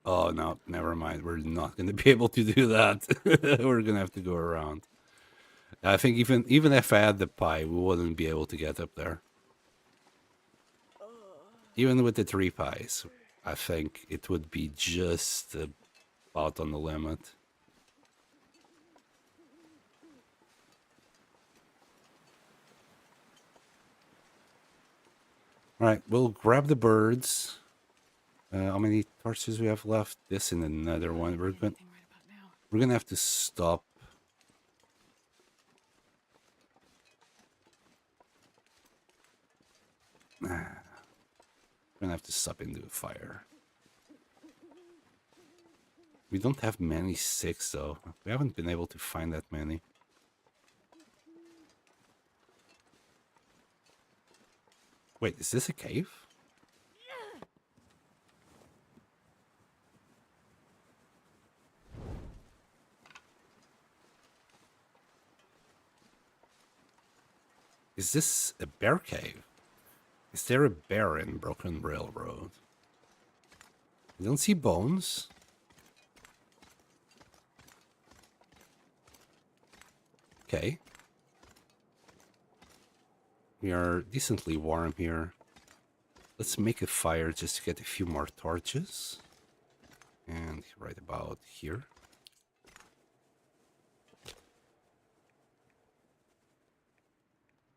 Oh, no, never mind. We're not going to be able to do that. We're going to have to go around. I think even if I had the pie, we wouldn't be able to get up there. Even with the 3 pies, I think it would be just about on the limit. All right, we'll grab the birds. How many torches we have left? This and another one. We're gonna have to stop. We're gonna have to stop into a fire. We don't have many sticks though. We haven't been able to find that many. Wait, is this a cave? Is this a bear cave? Is there a bear in Broken Railroad? I don't see bones. Okay. We are decently warm here. Let's make a fire just to get a few more torches. And right about here.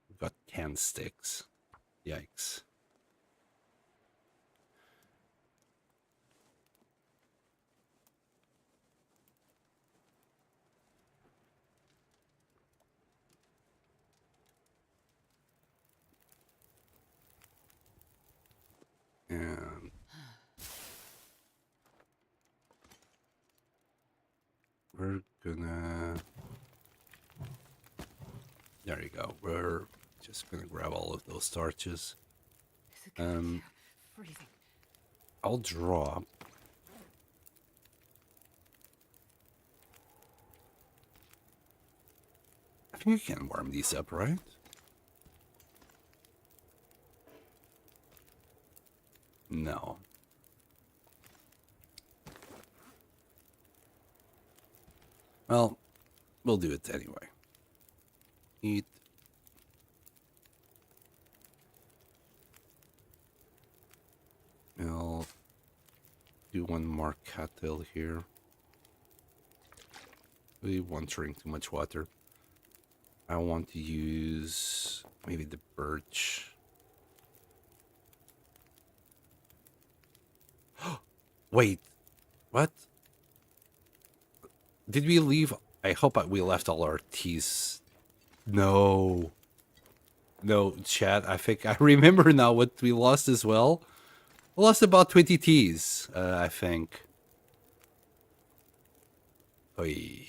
We've got 10 sticks. Yikes. And we're gonna... There you go. We're just gonna grab all of those torches. Freezing. I'll drop. I think you can warm these up, right? No. Well, we'll do it anyway. Eat. We'll do one more cattle here. We won't drink too much water. I want to use maybe the birch. Wait, what? Did we leave? I hope we left all our teas. No. No, chat. I think I remember now what we lost as well. We lost about 20 teas, I think. Oy.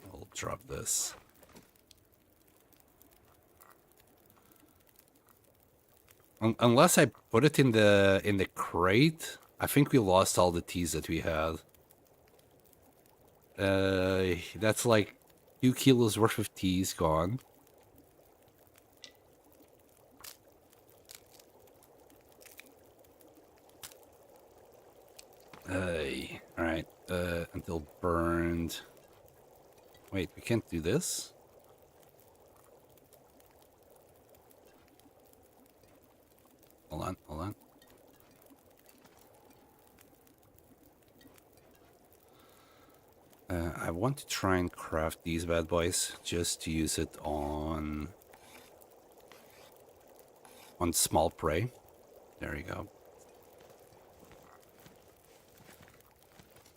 I'll drop this. Unless I put it in the crate, I think we lost all the teas that we had. That's like 2 kilos worth of teas gone. All right. Until burned. Wait, we can't do this? Hold on, hold on. I want to try and craft these bad boys just to use it on small prey. There you go.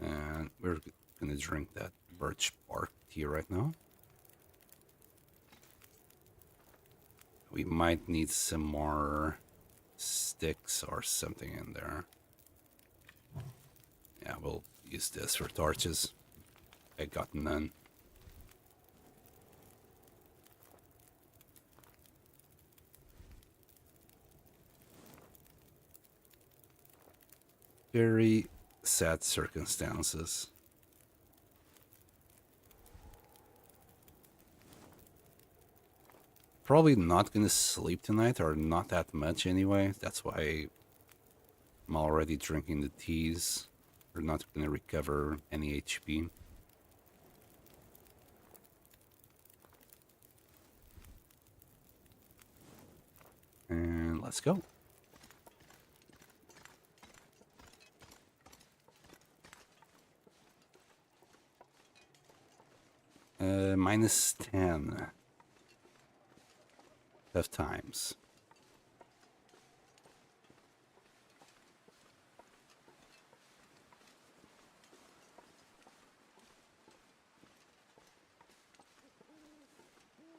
And we're gonna drink that birch bark tea right now. We might need some more sticks or something in there. Yeah, we'll use this for torches. I got none. Very sad circumstances. Probably not gonna sleep tonight, or not that much anyway. That's why I'm already drinking the teas. We're not gonna recover any HP. And let's go. Minus 10. Tough times.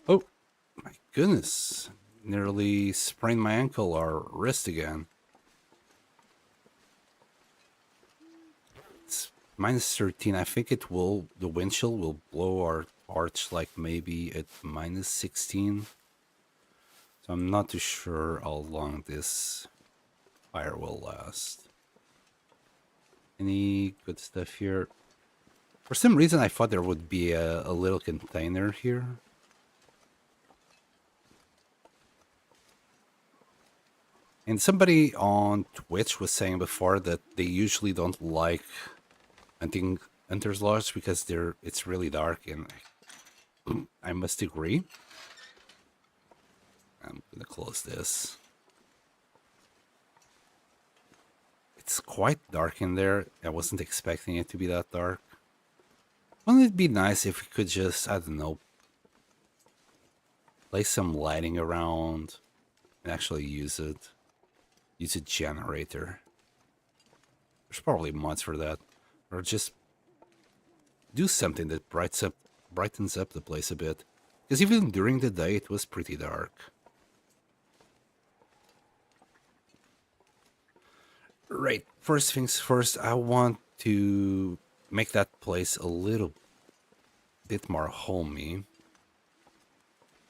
Oh, my goodness. Nearly sprained my ankle or wrist again. It's minus 13. I think the wind chill will blow our arch like maybe at minus 16. So I'm not too sure how long this fire will last. Any good stuff here? For some reason I thought there would be a little container here. And somebody on Twitch was saying before that they usually don't like hunting Hunter's Lodge because it's really dark, and I must agree. I'm gonna close this. It's quite dark in there. I wasn't expecting it to be that dark. Wouldn't it be nice if we could just, I don't know, place some lighting around and actually use it? Use a generator. There's probably mods for that. Or just do something that brightens up the place a bit. Because even during the day it was pretty dark. Right, first things first, I want to make that place a little bit more homey.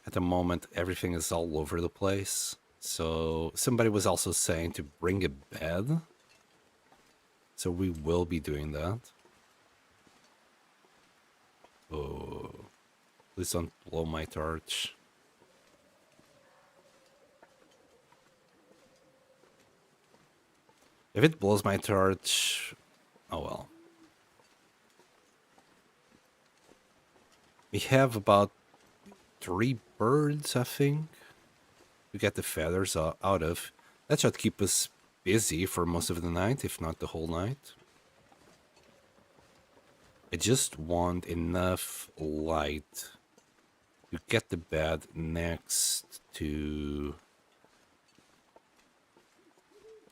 At the moment, everything is all over the place. So somebody was also saying to bring a bed. So we will be doing that. Oh, please don't blow my torch. If it blows my torch, oh well. We have about 3 birds, I think, to get the feathers out of. That should keep us busy for most of the night, if not the whole night. I just want enough light to get the bed next to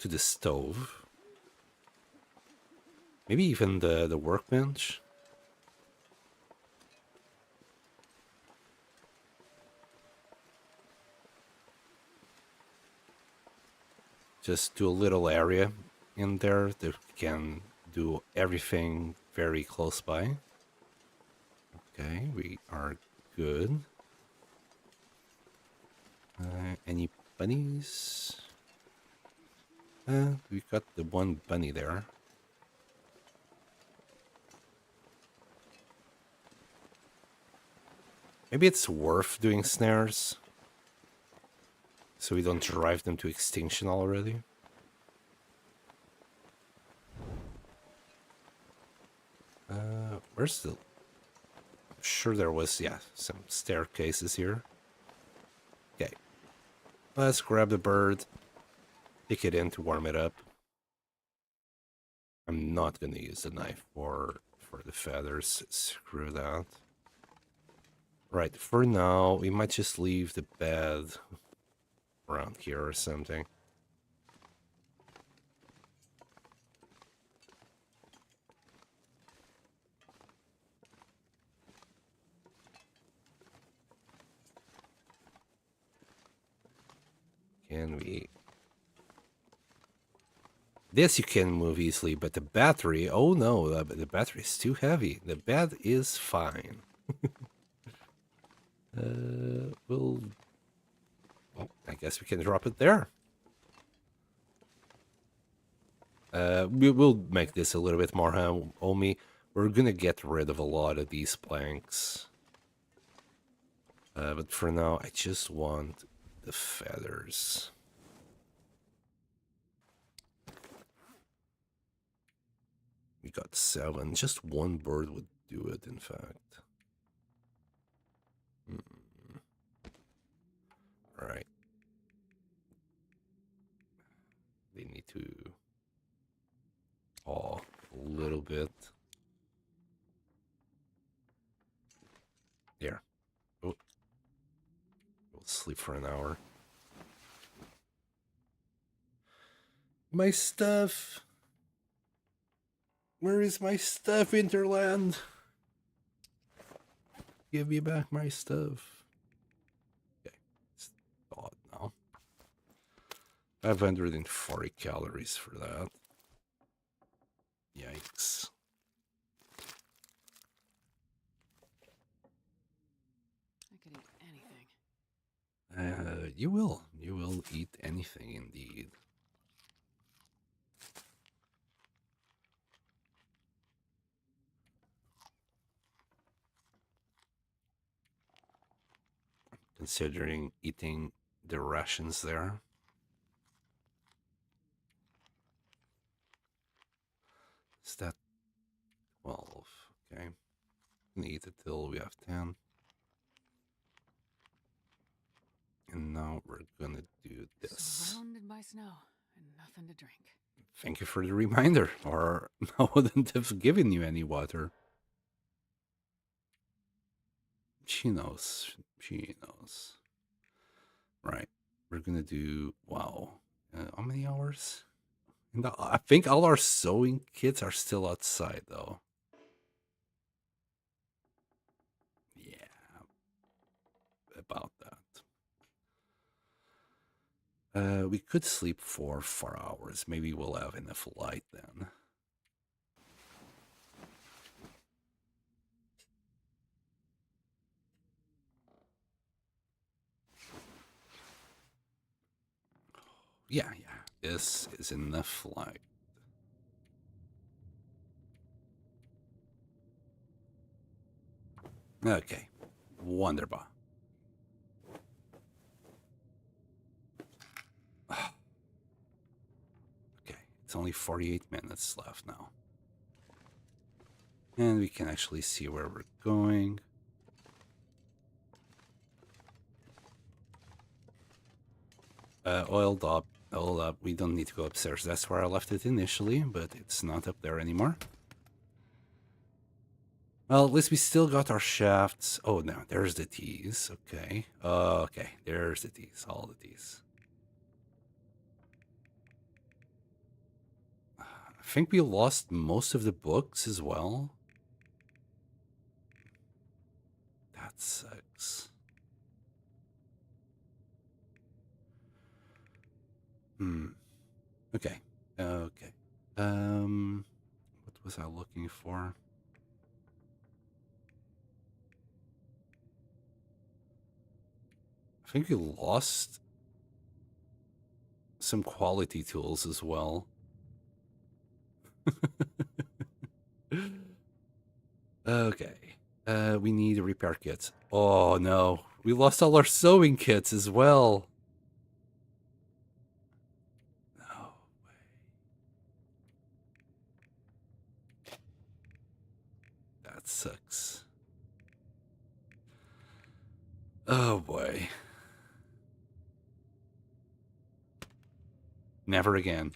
the stove. Maybe even the workbench. Just do a little area in there that can do everything very close by. Okay, we are good. Any bunnies? We got the one bunny there. Maybe it's worth doing snares, so we don't drive them to extinction already. Where's the... I'm sure there was, yeah, some staircases here. Okay. Let's grab the bird, pick it in to warm it up. I'm not going to use the knife for the feathers. Screw that. Right, for now, we might just leave the bed around here or something. Can we... This you can move easily, but the battery... Oh no, the battery is too heavy. The bed is fine. Well, I guess we can drop it there. We'll make this a little bit more homey. We're gonna get rid of a lot of these planks. But for now, I just want the feathers. We got 7. Just one bird would do it, in fact. Alright. They need to paw a little bit. There. Oh. We'll sleep for an hour. My stuff! Where is my stuff, Interland? Give me back my stuff. Okay, it's odd now. 540 calories for that. Yikes. I could eat anything. You will eat anything indeed. Considering eating the rations there. Is that 12? Okay. I'm gonna eat it till we have 10. And now we're gonna do this. Surrounded by snow and nothing to drink. Thank you for the reminder, or I wouldn't have given you any water. She knows. She knows. Right. We're gonna do... Wow. How many hours? I think all our sewing kits are still outside, though. Yeah. About that. We could sleep for 4 hours. Maybe we'll have enough light then. Yeah. This is enough light. Okay. Wonderbar. Okay. It's only 48 minutes left now. And we can actually see where we're going. Oiled up Hold up, we don't need to go upstairs. That's where I left it initially, but it's not up there anymore. Well, at least we still got our shafts. Oh, no, there's the T's. Okay. Okay, there's the T's. All the T's. I think we lost most of the books as well. That sucks. Okay. Okay. What was I looking for? I think we lost some quality tools as well. Okay. We need repair kits. Oh no, we lost all our sewing kits as well. No way. That sucks. Oh boy. Never again.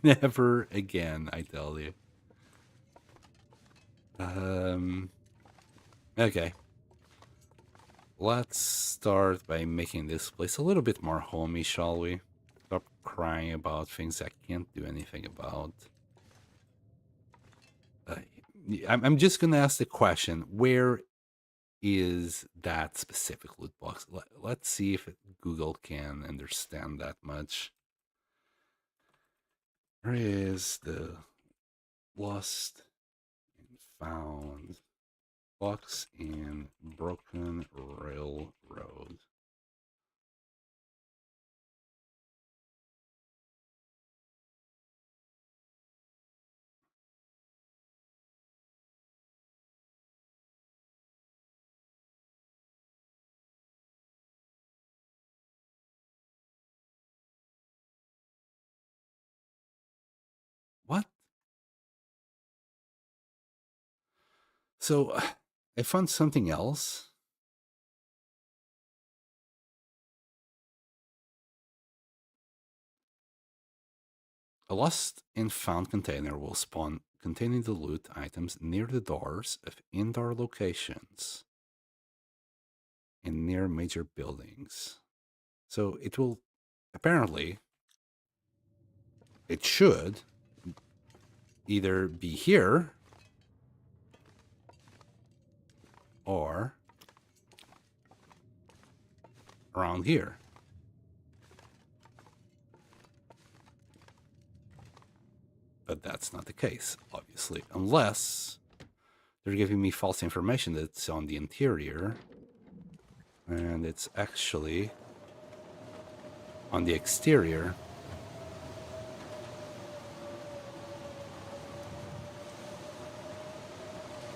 Never again, I tell you. Okay. Let's start by making this place a little bit more homey, shall we? Stop crying about things I can't do anything about. I'm just gonna ask the question, where is that specific loot box? Let's see if Google can understand that much. Where is the lost and found box in Broken Railroad? What? So I found something else. A lost and found container will spawn containing the loot items near the doors of indoor locations and near major buildings. So it will, apparently, it should either be here or around here. But that's not the case, obviously, unless they're giving me false information that it's on the interior and it's actually on the exterior.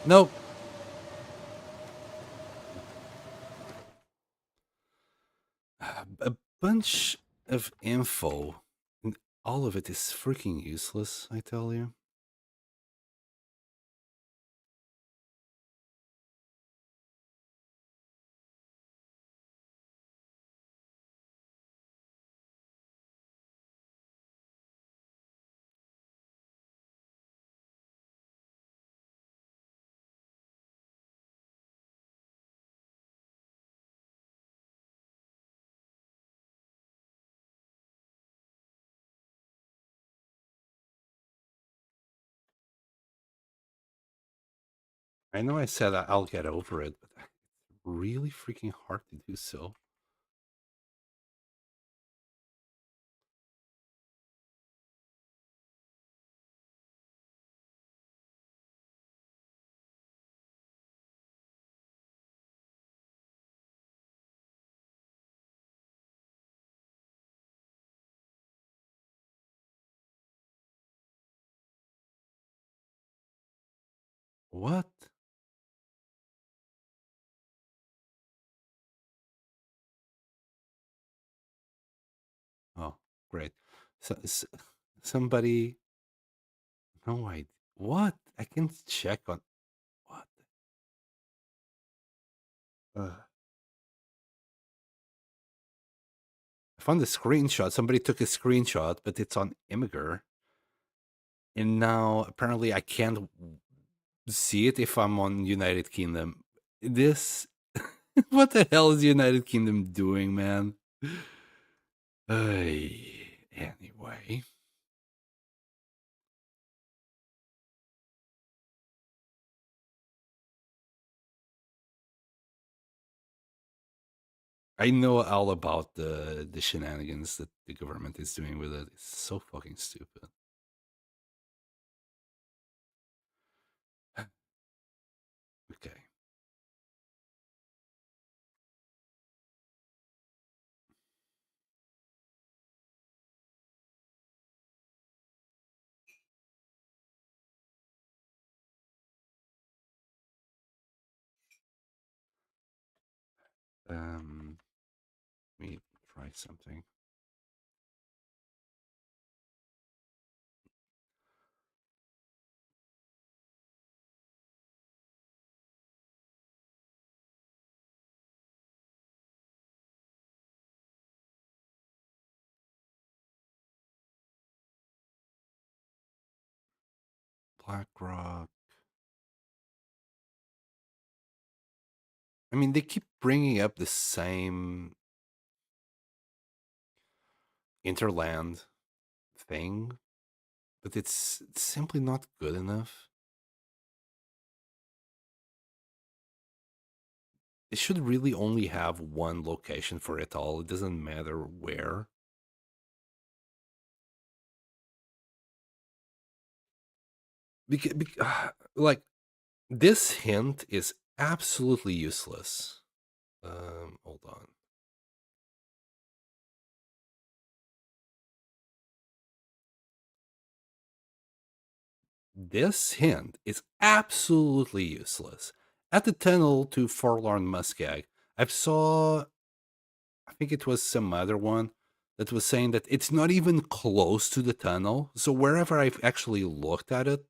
Nope. A bunch of info, and all of it is freaking useless, I tell you. I know I said I'll get over it, but it's really freaking hard to do so. What? Oh, great. So, somebody. No, I. What? I can check on. What? Uh, found a screenshot. Somebody took a screenshot, but it's on Imgur. And now apparently I can't see it if I'm on United Kingdom. This, what the hell is United Kingdom doing, man? Anyway. I know all about the shenanigans that the government is doing with it. It's so fucking stupid. Okay. Let me try something. BlackRock. I mean, they keep bringing up the same interland thing, but it's simply not good enough. It should really only have one location for it all. It doesn't matter where. Because, like, this hint is absolutely useless. Hold on. This hint is absolutely useless. At the tunnel to Forlorn Muskeg, I think it was some other one that was saying that it's not even close to the tunnel. So wherever I've actually looked at it,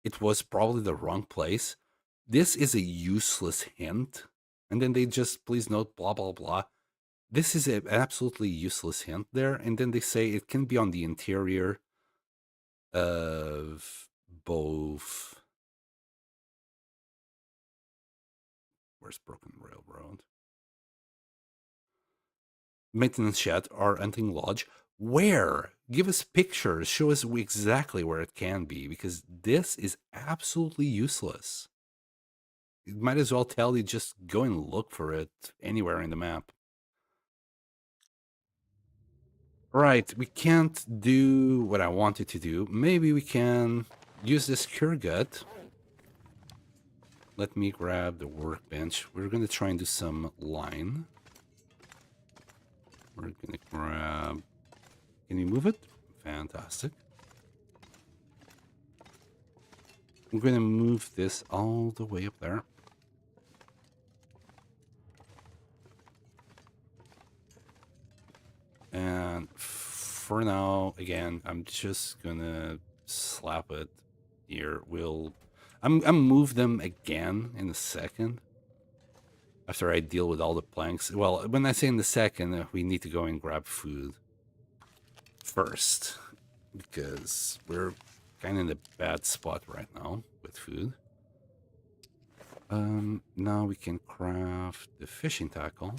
it was probably the wrong place. This is a useless hint. And then they just, please note, blah, blah, blah. This is an absolutely useless hint there. And then they say it can be on the interior of both. Where's Broken Railroad? Maintenance shed or hunting lodge. Where? Give us pictures. Show us exactly where it can be, because this is absolutely useless. You might as well tell you just go and look for it anywhere in the map. Right, we can't do what I wanted to do. Maybe we can use this cure gut. Let me grab the workbench. We're going to try and do some line. We're going to grab... Can you move it? Fantastic. I'm going to move this all the way up there. And for now, again, I'm just going to slap it here. I'm move them again in a second. After I deal with all the planks. Well, when I say in the second, we need to go and grab food first, because we're kind of in a bad spot right now with food. Now we can craft the fishing tackle.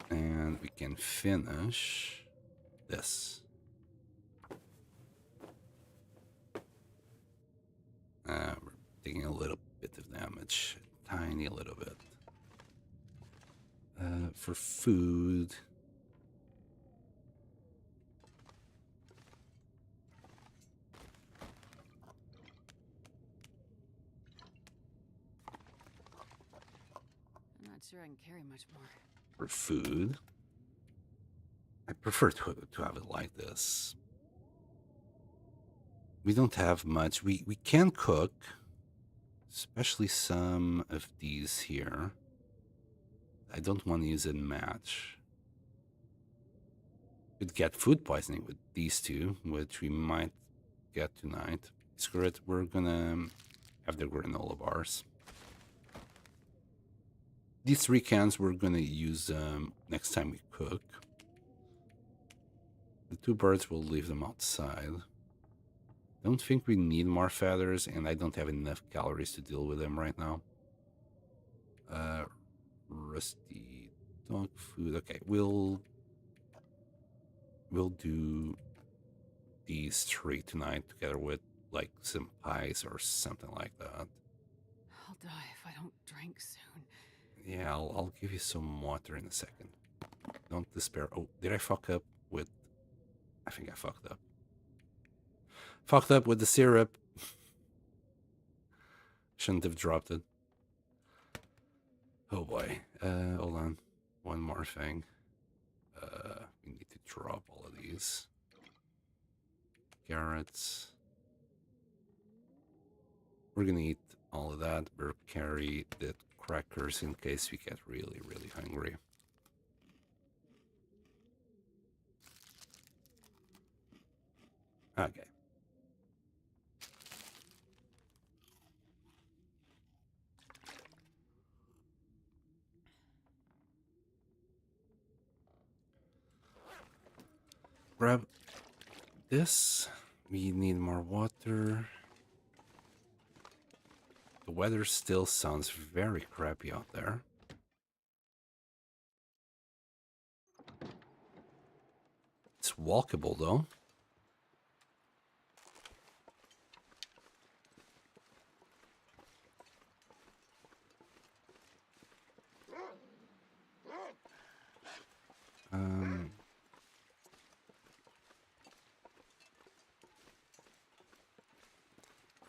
And we can finish this. We're taking a little bit of damage, tiny little bit. For food, I'm not sure I can carry much more. for food, I prefer to have it like this. We don't have much. We can cook, especially some of these here. I don't want to use a match. Could get food poisoning with these two, which we might get tonight. Screw it, we're gonna have the granola bars. These 3 cans we're gonna use next time we cook. The 2 birds, we'll leave them outside. Don't think we need more feathers, and I don't have enough calories to deal with them right now. Rusty dog food. Okay, we'll do these 3 tonight together with like some pies or something like that. I'll die if I don't drink soon. Yeah, I'll give you some water in a second. Don't despair. Oh, did I fuck up with... I think I fucked up. Fucked up with the syrup. Shouldn't have dropped it. Oh boy. Hold on. One more thing. We need to drop all of these. Carrots. We're gonna eat all of that. We'll carry the crackers in case we get really, really hungry. Okay. Grab this. We need more water. The weather still sounds very crappy out there. It's walkable though.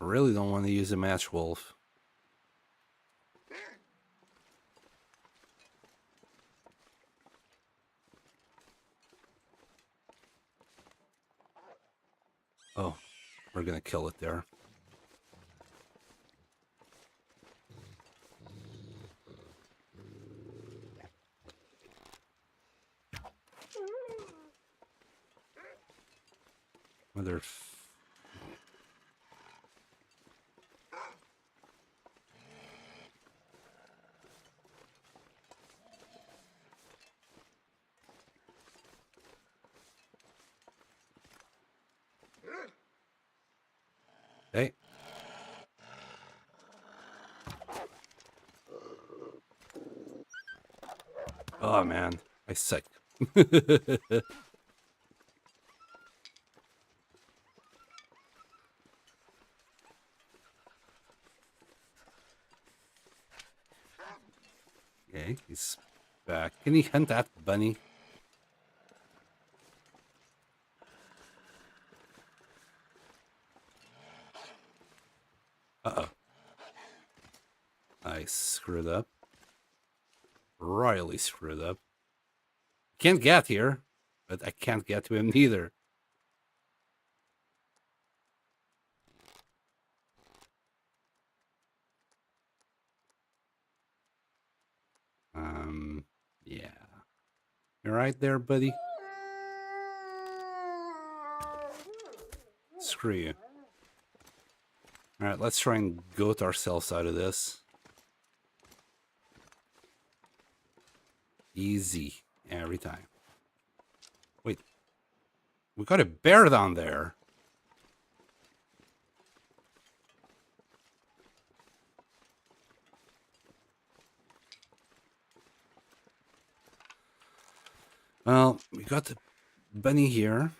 I really don't want to use a match wolf. Oh, we're gonna kill it there. Mother... Hey. Oh man, I suck. Okay, he's back. Can he hunt that bunny? Uh-oh. I screwed up. Royally screwed up. Can't get here, but I can't get to him neither. Yeah. You right there, buddy? Screw you. Alright, let's try and goat ourselves out of this. Easy. Every time. Wait. We got a bear down there. Well, we got the bunny here.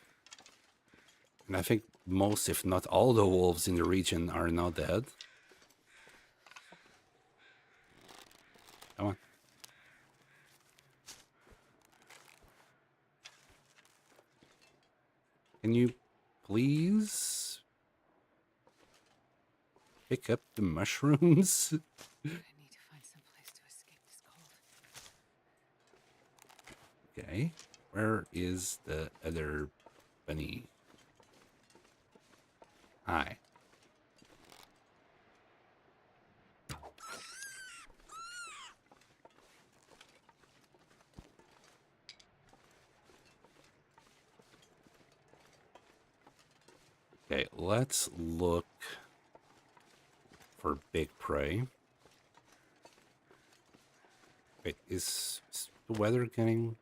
And I think most, if not all, the wolves in the region are now dead. Come on. Can you please pick up the mushrooms? I need to find some place to escape this cold. Okay. Where is the other bunny? Hi. Okay, let's look for big prey. Wait, is the weather getting...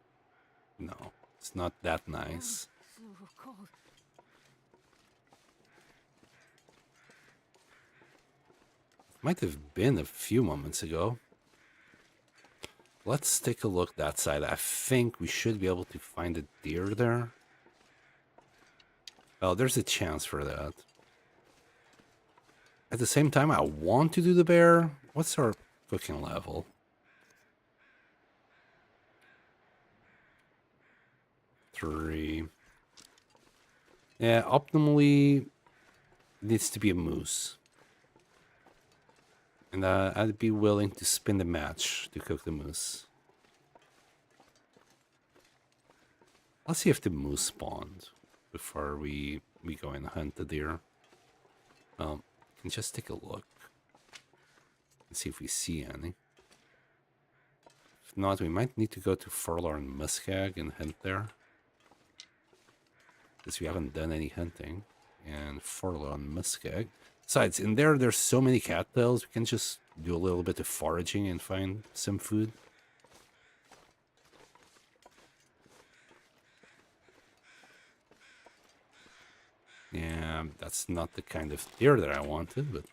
No, it's not that nice. So cold. Might have been a few moments ago. Let's take a look that side. I think we should be able to find a deer there. Well, there's a chance for that. At the same time, I want to do the bear. What's our cooking level? 3. Yeah, optimally needs to be a moose. And I'd be willing to spin the match to cook the moose. Let's see if the moose spawned before we go and hunt the deer. Can just take a look and see if we see any. If not, we might need to go to Forlorn Muskeg and hunt there, because we haven't done any hunting. And Forlorn Muskeg. Besides, in there, there's so many cattails, we can just do a little bit of foraging and find some food. Yeah, that's not the kind of deer that I wanted, but...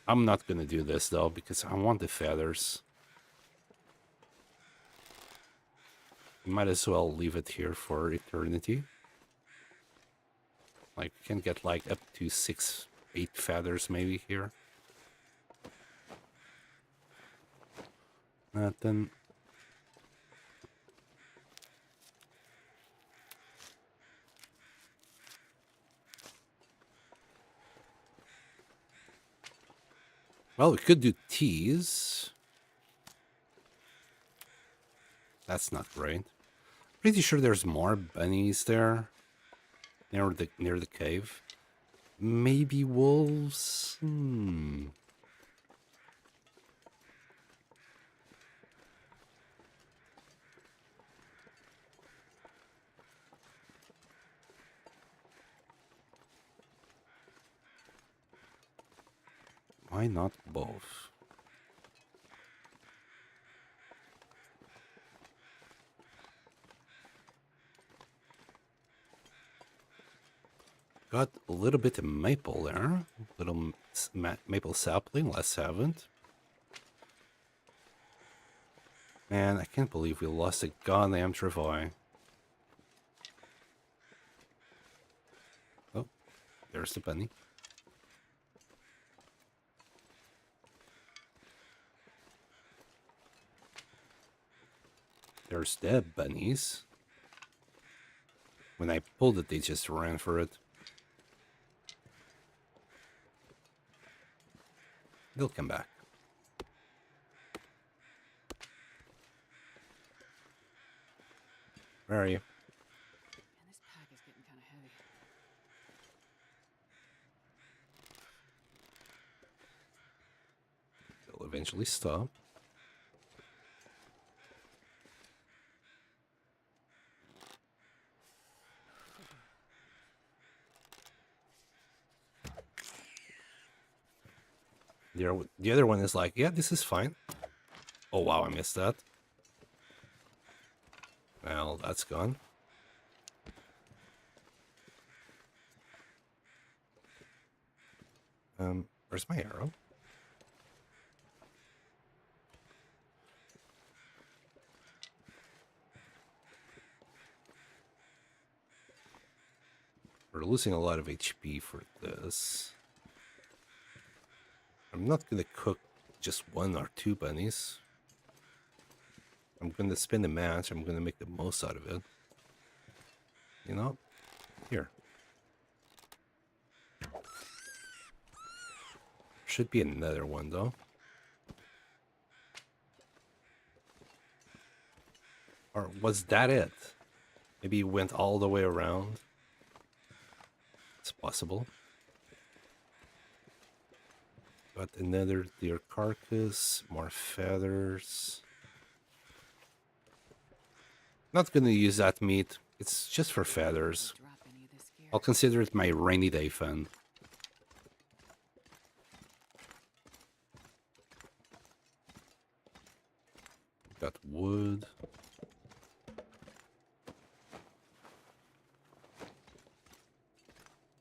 I'm not gonna do this, though, because I want the feathers. Might as well leave it here for eternity. Like, we can get, like, up to 6, 8 feathers, maybe, here. Nothing. Well, we could do teas. That's not great. Pretty sure there's more bunnies there. Near the cave. Maybe wolves? Why not both? Got a little bit of maple there. Little maple sapling, let's have it. Man, I can't believe we lost a goddamn travois. Oh, there's the bunny. There's the bunnies. When I pulled it, they just ran for it. They'll come back. Where are you? And this pack is getting kind of heavy. They'll eventually stop. The other one is like, yeah, this is fine. Oh, wow, I missed that. Well, that's gone. Where's my arrow? We're losing a lot of HP for this. I'm not gonna cook just 1 or 2 bunnies. I'm gonna spin the match. I'm gonna make the most out of it. You know? Here. Should be another one, though. Or was that it? Maybe it went all the way around. It's possible. Got another deer carcass, more feathers. Not gonna use that meat. It's just for feathers. Drop any of this gear. I'll consider it my rainy day fun. got wood.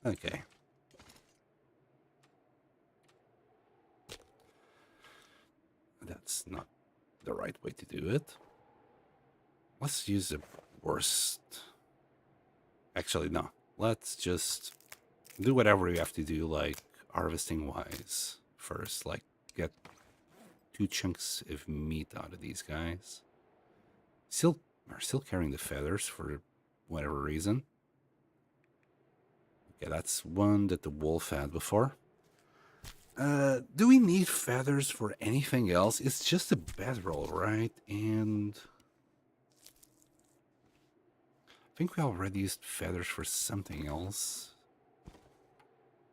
Okay. That's not the right way to do it. Let's use the worst. Actually, no. Let's just do whatever we have to do, like harvesting wise first. Like get 2 chunks of meat out of these guys. Still are still carrying the feathers for whatever reason. Okay, that's one that the wolf had before. Do we need feathers for anything else? It's just a bedroll, right? And I think we already used feathers for something else.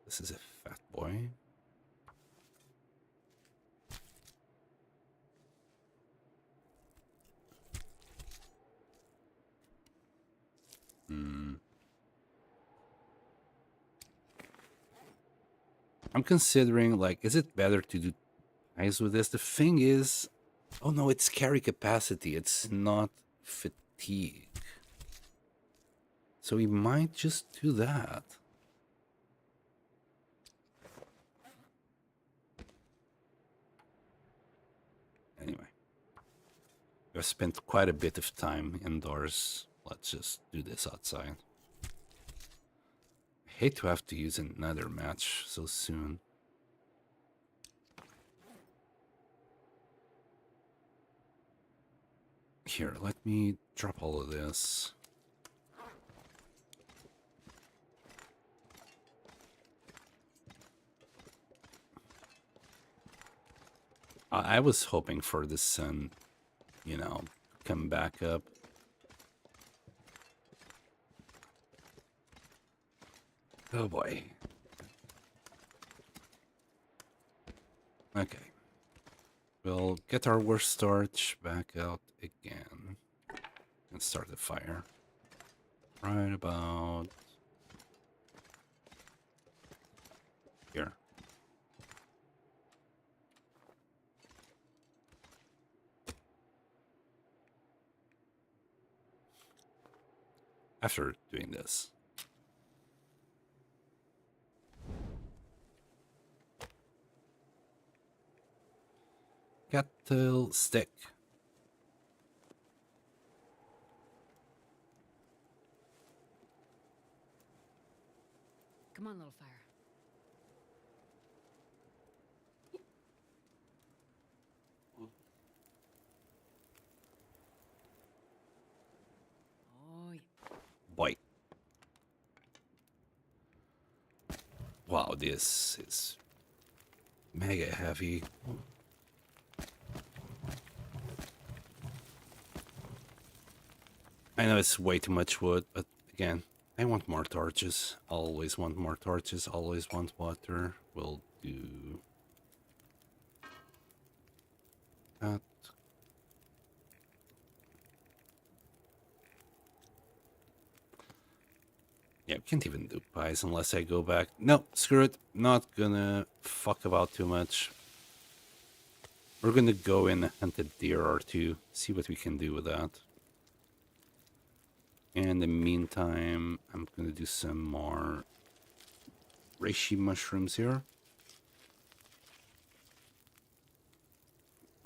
This is a fat boy. I'm considering, like, is it better to do ties with this? The thing is, oh no, it's carry capacity. It's not fatigue. So we might just do that. Anyway, we've spent quite a bit of time indoors. Let's just do this outside. I hate to have to use another match so soon. Here, let me drop all of this. I was hoping for the sun, you know, come back up. Oh boy. Okay. We'll get our worst storage back out again and start the fire. Right about here. After doing this. Cattle stick. Come on, little fire. Oh, yeah. Boy. Wow, this is mega heavy. I know it's way too much wood, but again, I want more torches. Always want more torches, always want water. We'll do that. Yeah, we can't even do pies unless I go back. No, screw it. Not gonna fuck about too much. We're gonna go and hunt a deer or two, see what we can do with that. In the meantime, I'm gonna do some more reishi mushrooms here.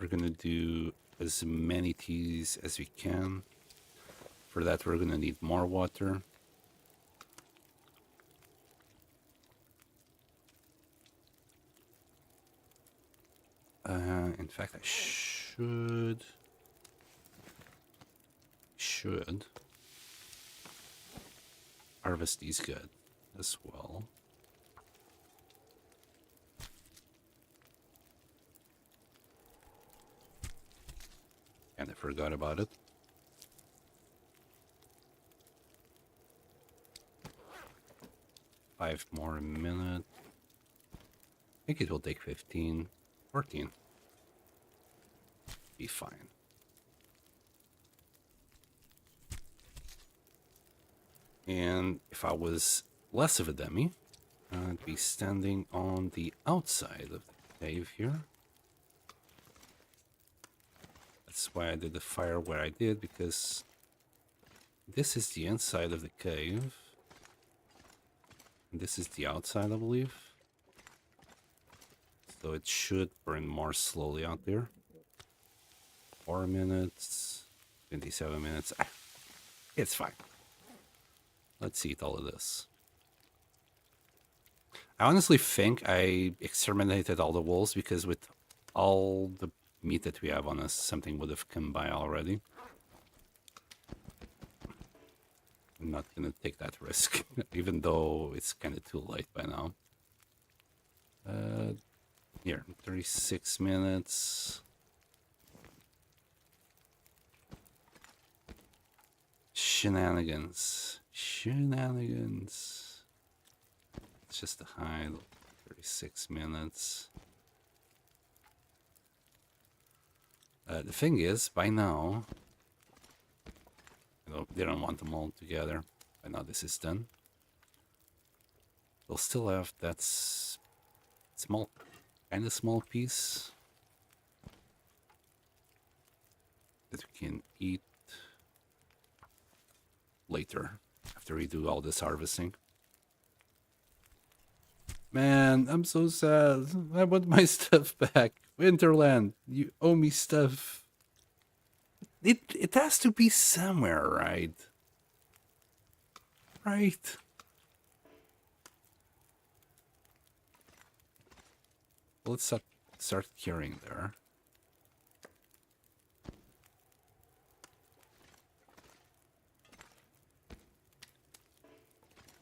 We're gonna do as many teas as we can. For that, we're gonna need more water. In fact, I should harvest these good as well. And I forgot about it. Five more a minute. I think it will take 15, 14. Be fine. And if I was less of a dummy, I'd be standing on the outside of the cave here. Let's That's why I did the fire where I did, because this is the inside of the cave. And this is the outside, I believe. So it should burn more slowly out there. 4 minutes, 27 minutes. It's fine. Let's eat all of this. I honestly think I exterminated all the wolves, because with all the meat that we have on us, something would have come by already. I'm not gonna take that risk, even though it's kind of too late by now. Here, 36 minutes. Shenanigans. Shenanigans. It's just a hide. 36 minutes. The thing is, by now, they don't want them all together. By now this is done. They'll still have that small, kind of small piece that we can eat later after we do all this harvesting. Man, I'm so sad. I want my stuff back. Winterland, you owe me stuff. It has to be somewhere, right? Right. Let's start curing there.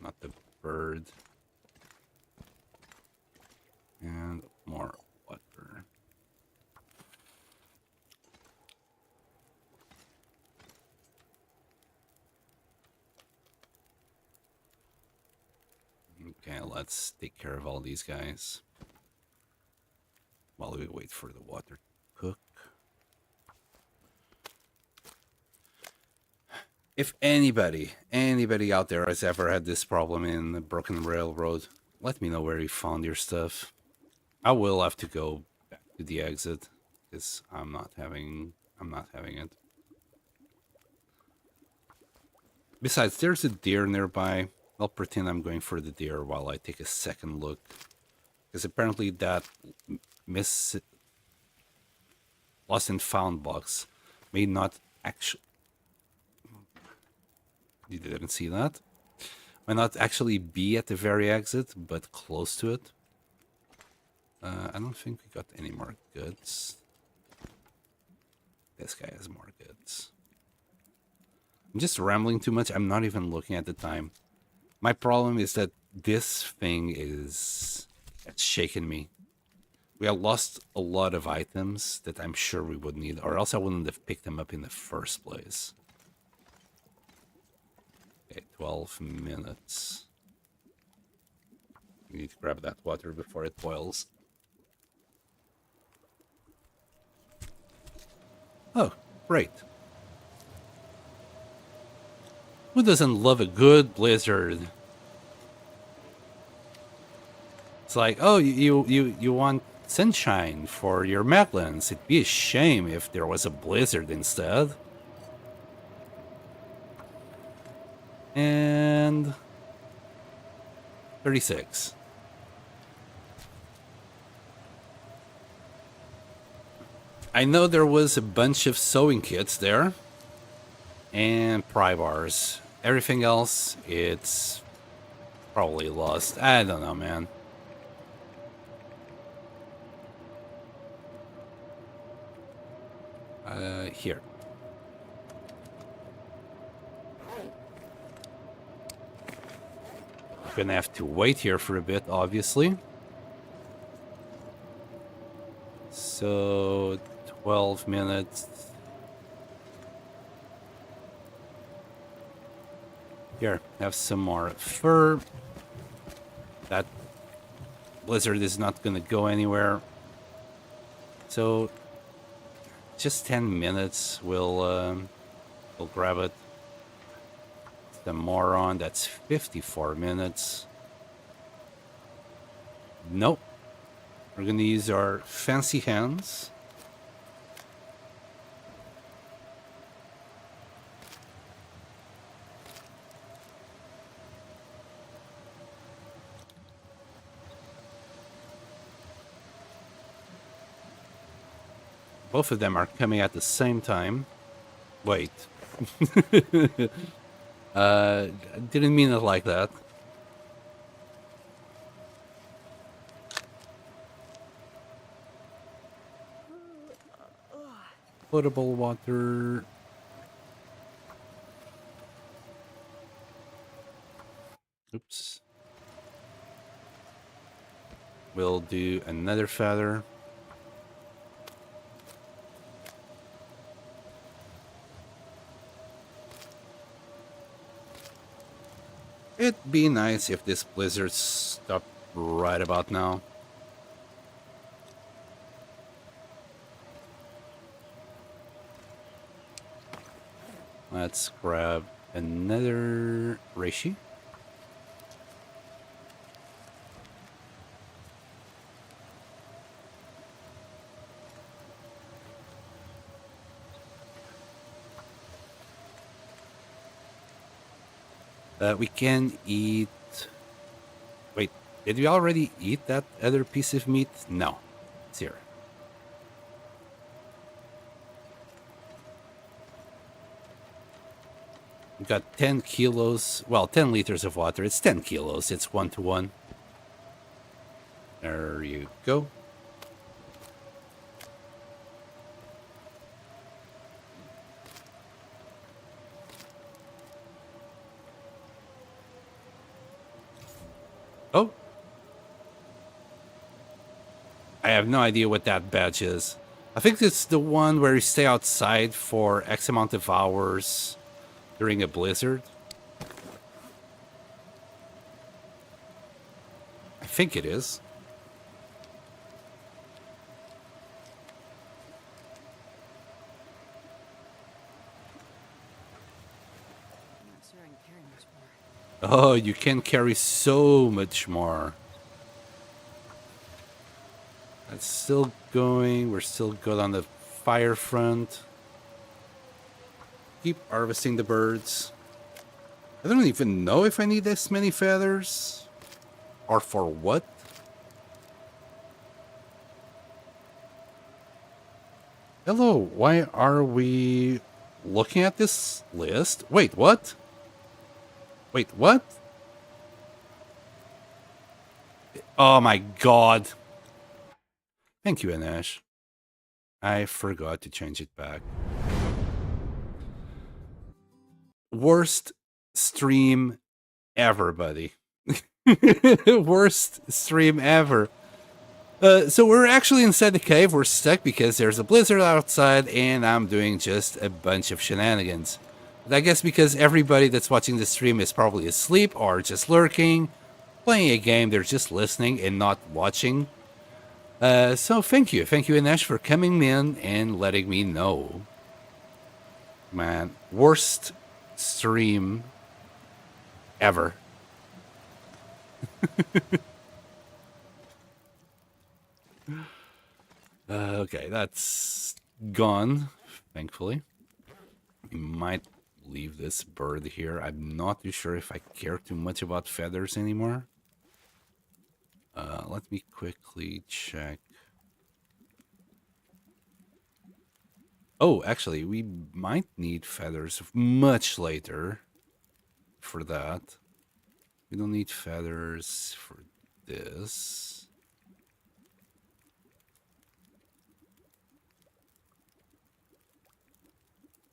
Not the bird. And more water. Okay, let's take care of all these guys while we wait for the water to cook. If anybody out there has ever had this problem in the Broken Railroad, let me know where you found your stuff. I will have to go back to the exit because I'm not having it. Besides, there's a deer nearby. I'll pretend I'm going for the deer while I take a second look, because apparently that lost and found box may not actually. You didn't see that? Might not actually be at the very exit, but close to it. I don't think we got any more goods. This guy has more goods. I'm just rambling too much. I'm not even looking at the time. My problem is that this thing it's shaken me. We have lost a lot of items that I'm sure we would need, or else I wouldn't have picked them up in the first place. Okay, 12 minutes. We need to grab that water before it boils. Oh, great. Who doesn't love a good blizzard? It's like, oh, you want sunshine for your melons. It'd be a shame if there was a blizzard instead. And 36. I know there was a bunch of sewing kits there and pry bars. Everything else, it's probably lost. I don't know, man. Here. Gonna have to wait here for a bit, obviously. So 12 minutes. Here, have some more fur. That blizzard is not gonna go anywhere. So just 10 minutes. We'll grab it. The moron, that's 54 minutes. Nope. We're gonna use our fancy hands Both of them are coming at the same time. Wait. I didn't mean it like that. Potable water. Oops. We'll do another feather. It'd be nice if this blizzard stopped right about now. Let's grab another reishi. We can eat... Wait, did we already eat that other piece of meat? No, it's here. We got 10 kilos, well, 10 liters of water. It's 10 kilos, it's 1-to-1. There you go. Oh. I have no idea what that badge is. I think it's the one where you stay outside for X amount of hours during a blizzard. I think it is. I'm not sure I can carry much more. Oh, you can carry so much more. That's still going. We're still good on the fire front. Keep harvesting the birds. I don't even know if I need this many feathers. Or for what? Hello, why are we looking at this list? Wait, what? Wait, what? Oh my god. Thank you, Anash. I forgot to change it back. Worst stream ever, buddy. Worst stream ever. So we're actually inside the cave. We're stuck because there's a blizzard outside and I'm doing just a bunch of shenanigans. But I guess because everybody that's watching the stream is probably asleep or just lurking, playing a game, they're just listening and not watching. So thank you. Thank you, Anash, for coming in and letting me know. Man, worst stream ever. Okay, that's gone, thankfully. We might leave this bird here. I'm not too sure if I care too much about feathers anymore. Let me quickly check. Oh, actually, we might need feathers much later for that. We don't need feathers for this.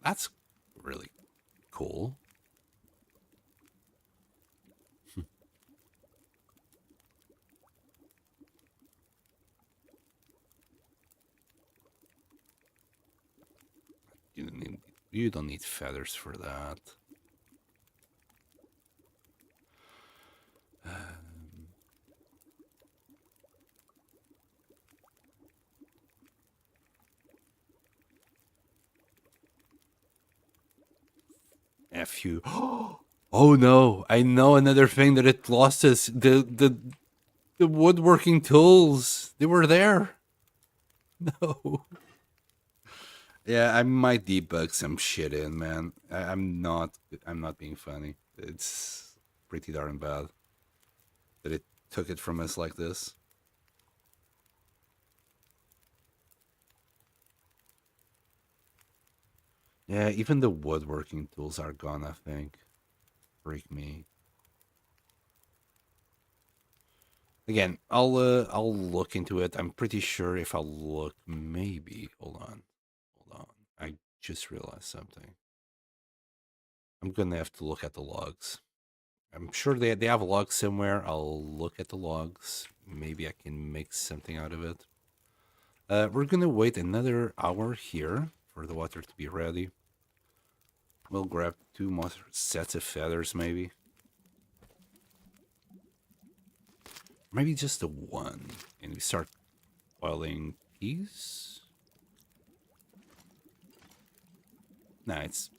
That's really cool. You don't need feathers for that. F you. Oh no! I know another thing that it lost us. The woodworking tools. They were there. No. Yeah, I might debug some shit in, man. I'm not being funny. It's pretty darn bad that it took it from us like this. Yeah, even the woodworking tools are gone, I think. Freak me. Again, I'll look into it. I'm pretty sure if I look, maybe. Hold on. I just realized something. I'm gonna have to look at the logs. I'm sure they have logs somewhere. I'll look at the logs. Maybe I can make something out of it. We're gonna wait another hour here for the water to be ready. We'll grab 2 more sets of feathers, maybe. Maybe just the one. And we start boiling peas. Nah, it's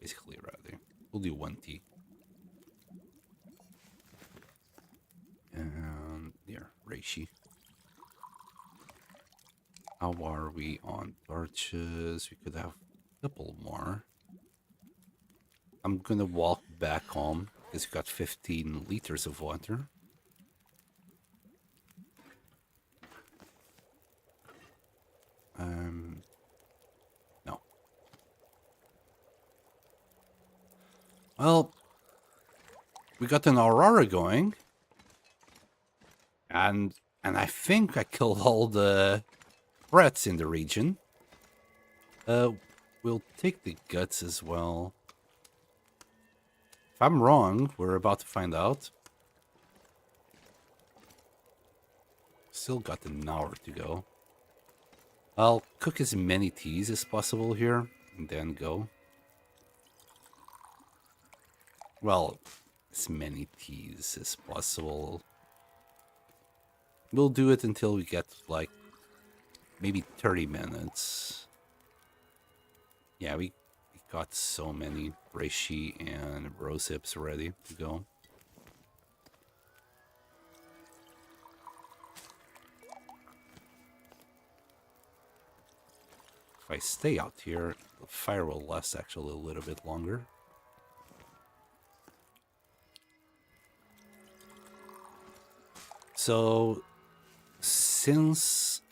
basically ready. We'll do 1 tea. And there, reishi. How are we on torches? We could have a couple more. I'm gonna walk back home because we got 15 liters of water. No. Well, we got an aurora going, and I think I killed all the threats in the region. We'll take the guts as well. If I'm wrong, we're about to find out. Still got an hour to go. I'll cook as many teas as possible here, and then go. Well, as many teas as possible. We'll do it until we get, like, maybe 30 minutes. Yeah, we got so many reishi and rose hips ready to go. If I stay out here, the fire will last actually a little bit longer. So, since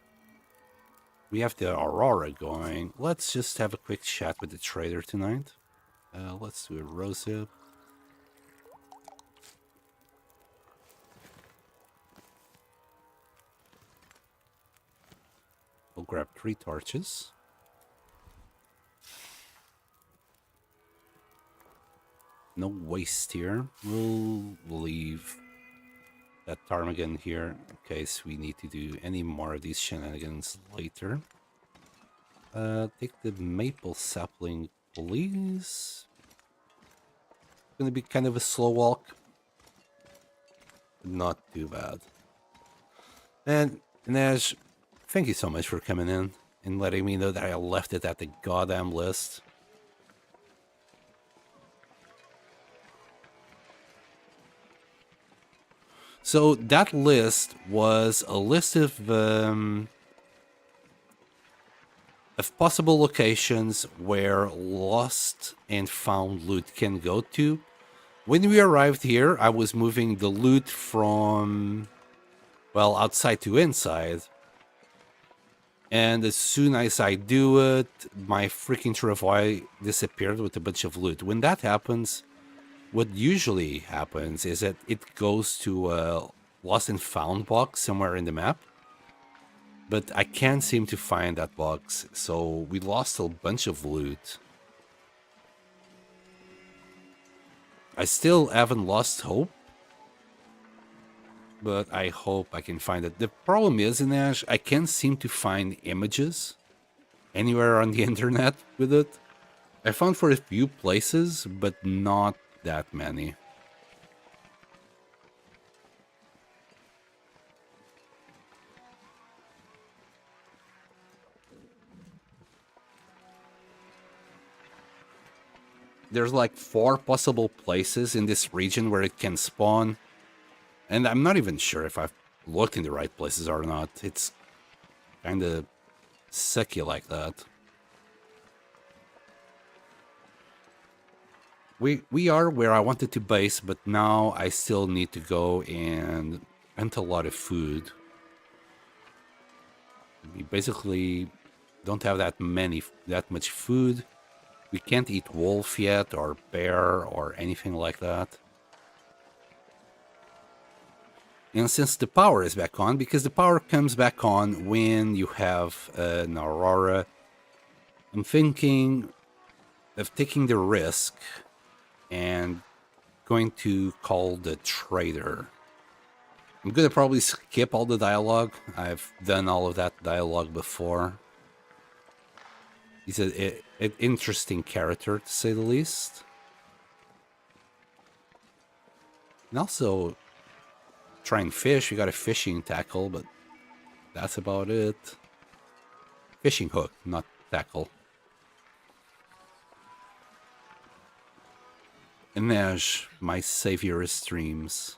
we have the aurora going, let's just have a quick chat with the trader tonight. Let's do a rose hip. We'll grab 3 torches. No waste here. We'll leave that ptarmigan here in case we need to do any more of these shenanigans later. Take the maple sapling, please. Gonna be kind of a slow walk. Not too bad. And Inej, thank you so much for coming in and letting me know that I left it at the goddamn list. So that list was a list of possible locations where lost and found loot can go to. When we arrived here, I was moving the loot from, well, outside to inside. And as soon as I do it, my freaking travois disappeared with a bunch of loot. When that happens, what usually happens is that it goes to a lost and found box somewhere in the map. But I can't seem to find that box, so we lost a bunch of loot. I still haven't lost hope, but I hope I can find it. The problem is, Inej, I can't seem to find images anywhere on the internet with it. I found for a few places, but not that many. There's like 4 possible places in this region where it can spawn. And I'm not even sure if I've looked in the right places or not. It's kind of sucky like that. We are where I wanted to base, but now I still need to go and hunt a lot of food. We basically don't have that much food. We can't eat wolf yet, or bear, or anything like that. And since the power is back on, because the power comes back on when you have an aurora, I'm thinking of taking the risk and going to call the trader. I'm gonna probably skip all the dialogue. I've done all of that dialogue before. He's an interesting character, to say the least. And also, trying fish. We got a fishing tackle, but that's about it. Fishing hook, not tackle. Inej, my savior of streams.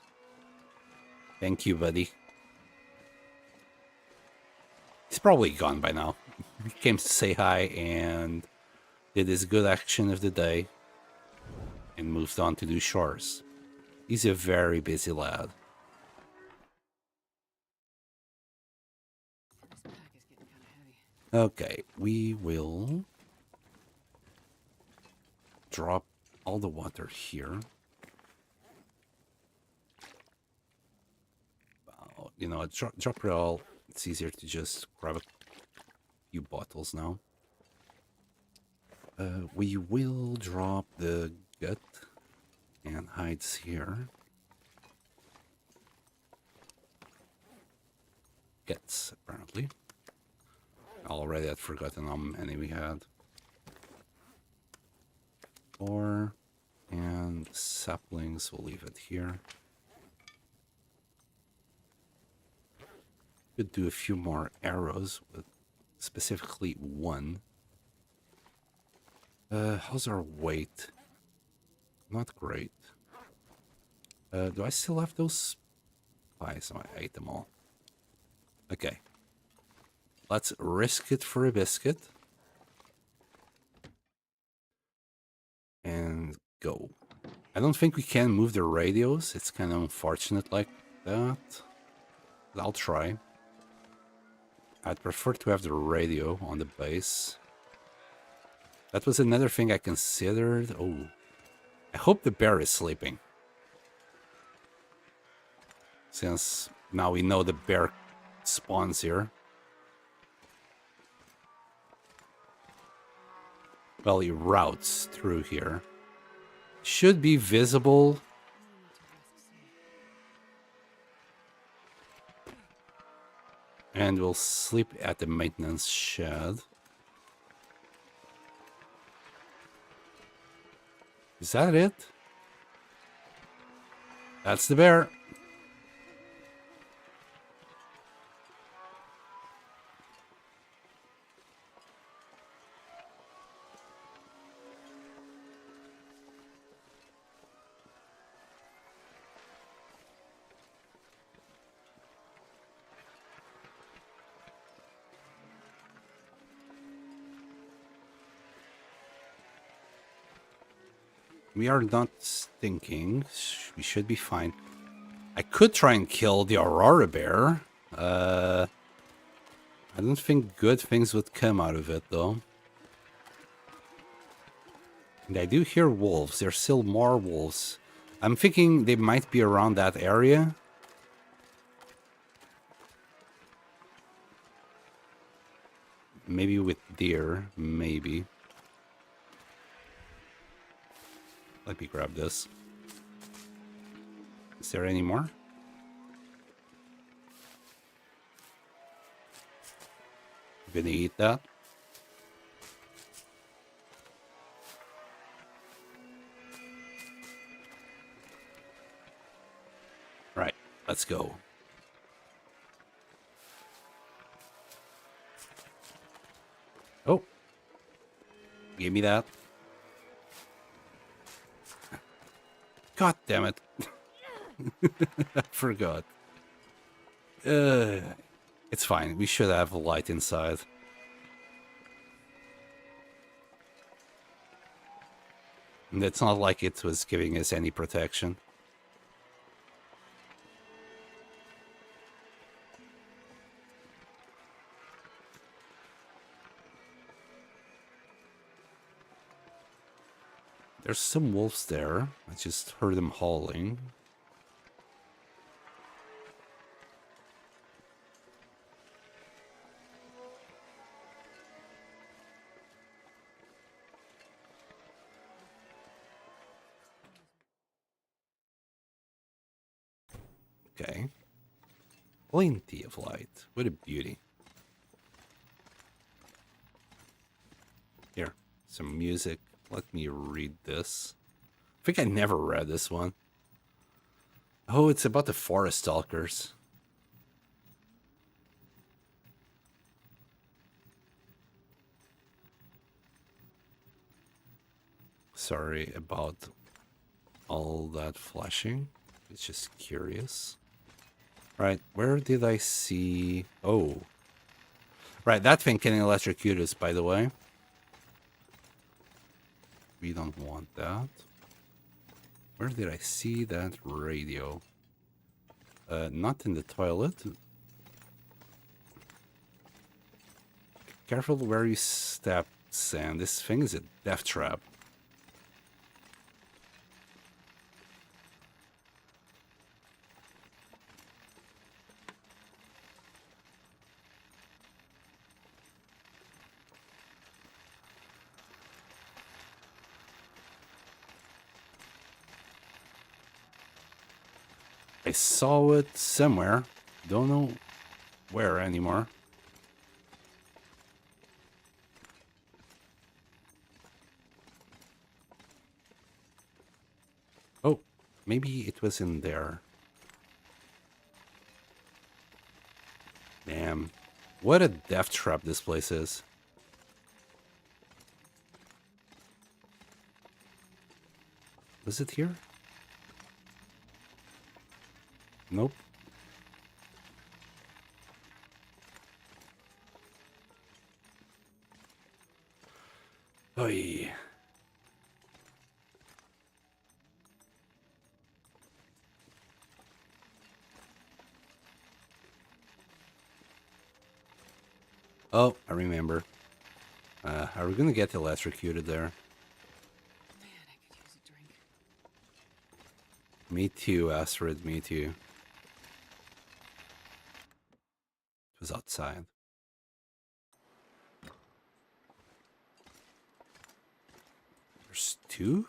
Thank you, buddy. He's probably gone by now. He came to say hi and did his good action of the day and moved on to do chores. He's a very busy lad. This pack is getting kind of heavy. Okay, we will drop all the water here. You know, drop it all. It's easier to just grab a few bottles now. We will drop the gut and hides here. Guts, apparently. Already I'd forgotten how many we had. 4. And saplings, we'll leave it here. Could do a few more arrows, with specifically 1. How's our weight? Not great. Do I still have those pies? I ate them all. Okay. Let's risk it for a biscuit. And go. I don't think we can move the radios. It's kind of unfortunate like that. But I'll try. I'd prefer to have the radio on the base. That was another thing I considered. Oh, I hope the bear is sleeping. Since now we know the bear spawns here. Well, he routes through here. Should be visible. And we'll sleep at the maintenance shed. Is that it? That's the bear. We are not stinking. We should be fine. I could try and kill the Aurora bear. I don't think good things would come out of it, though. And I do hear wolves. There's still more wolves. I'm thinking they might be around that area. Maybe with deer. Maybe. Let me grab this. Is there any more? I'm gonna eat that. Right, let's go. Oh, give me that. God damn it. I forgot. It's fine. We should have a light inside. And it's not like it was giving us any protection. There's some wolves there. I just heard them howling. Okay. Plenty of light. What a beauty. Here, some music. Let me read this. I think I never read this one. Oh, it's about the forest stalkers. Sorry about all that flashing. It's just curious. Right, where did I see... Oh. Right, that thing can electrocute us, by the way. We don't want that. Where did I see that radio? Not in the toilet. Careful where you step, Sam. This thing is a death trap. I saw it somewhere. Don't know where anymore. Oh, maybe it was in there. Damn. What a death trap this place is. Was it here? Nope. Oy. Oh, I remember. Are we gonna get electrocuted there? Man, I could use a drink. Me too, Astrid, me too. It was outside. There's two?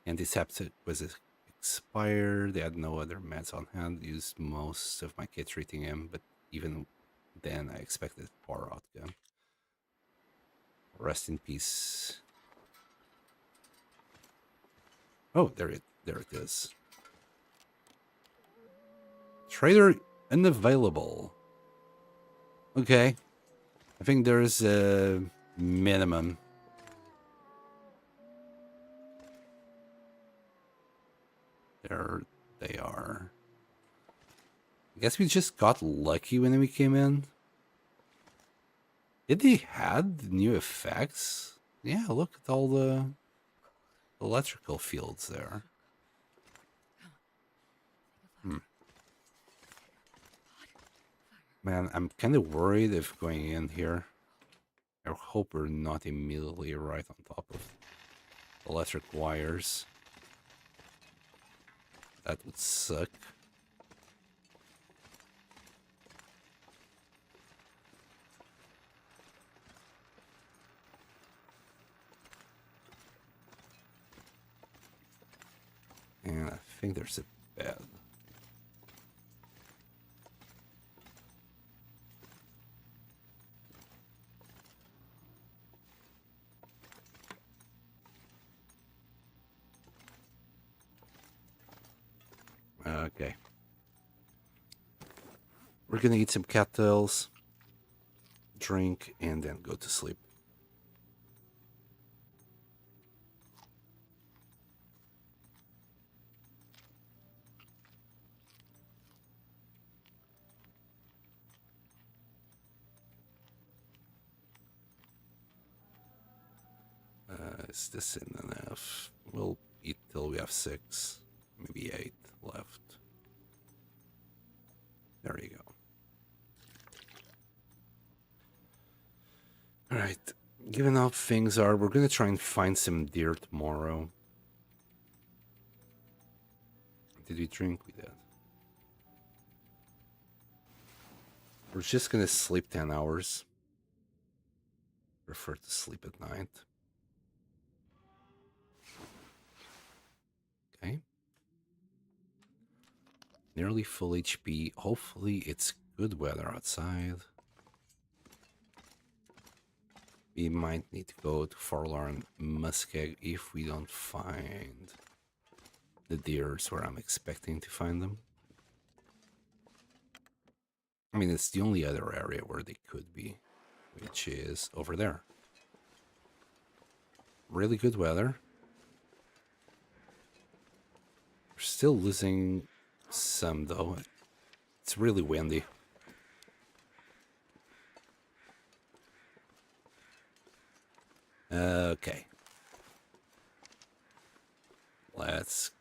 Antiseptic was expired. They had no other meds on hand. Used most of my kit treating him, but even then I expected poor outcome. Rest in peace. Oh, there it is. Trader unavailable. Okay. I think there's a minimum. There they are. I guess we just got lucky when we came in. Did they had new effects? Yeah, look at all the electrical fields there. Man, I'm kind of worried if going in here. I hope we're not immediately right on top of electric wires. That would suck. And I think there's a bed. Okay. We're gonna eat some cattails, drink, and then go to sleep. Is this enough? We'll eat till we have 6, maybe 8 left. There you go. All right, Given how things are, we're gonna try and find some deer tomorrow. Did we drink? We did. We're just gonna sleep 10 hours. Prefer to sleep at night. Okay. Nearly full HP. Hopefully it's good weather outside. We might need to go to Forlorn Muskeg if we don't find the deers where I'm expecting to find them. I mean, it's the only other area where they could be, which is over there. Really good weather. We're still losing some, though. It's really windy. Okay. Let's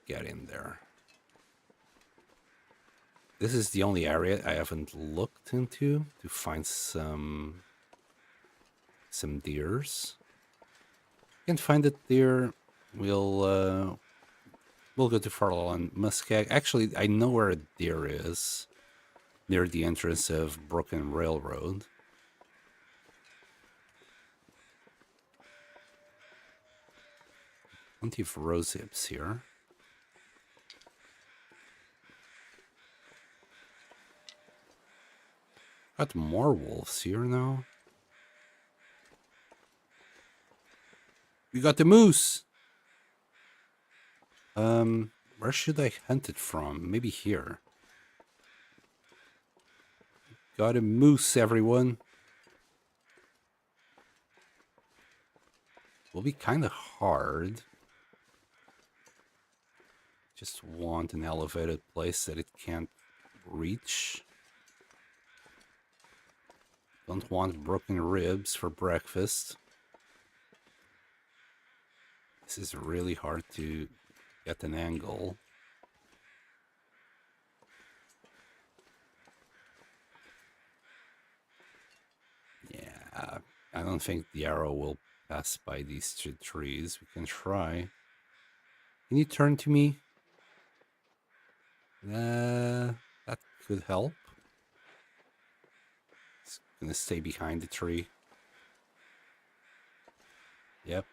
get in there. This is the only area I haven't looked into to find some deers. Can't find it there. We'll go to Farlow Muskeg. Actually, I know where a deer is, near the entrance of Broken Railroad. Plenty of rose hips here. Got more wolves here now. We got the moose. Where should I hunt it from? Maybe here. Got a moose, everyone. Will be kind of hard. Just want an elevated place that it can't reach. Don't want broken ribs for breakfast. This is really hard to get an angle. Yeah, I don't think the arrow will pass by these two trees. We can try. Can you turn to me? That could help. It's gonna stay behind the tree. Yep.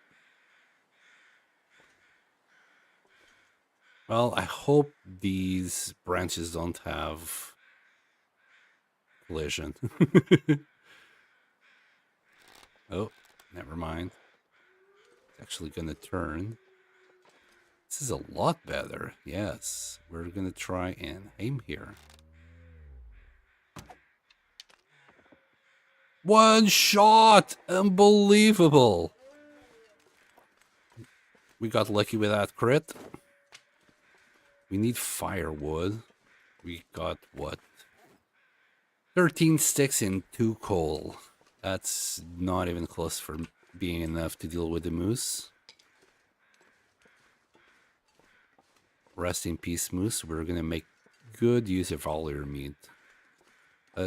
Well, I hope these branches don't have collision. Oh, never mind. It's actually gonna turn. This is a lot better. Yes, we're gonna try and aim here. One shot! Unbelievable! We got lucky with that crit. We need firewood. We got what? 13 sticks and 2 coal. That's not even close for being enough to deal with the moose. Rest in peace, moose. We're gonna make good use of all your meat.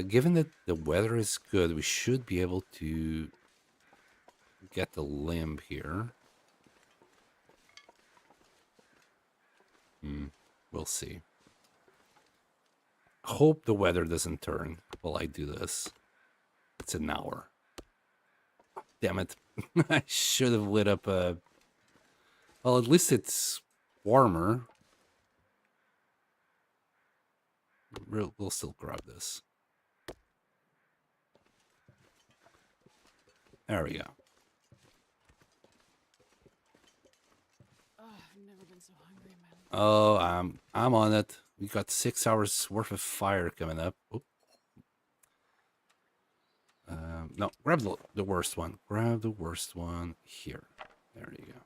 Given that the weather is good, we should be able to get the limb here. We'll see. Hope the weather doesn't turn while I do this. It's an hour. Damn it. I should have lit up a... Well, at least it's warmer. We'll still grab this. There we go. Oh, I've never been so hungry in my life. Oh, I'm on it. We got 6 hours worth of fire coming up. Oop. No, grab the worst one. Grab the worst one here. There you go.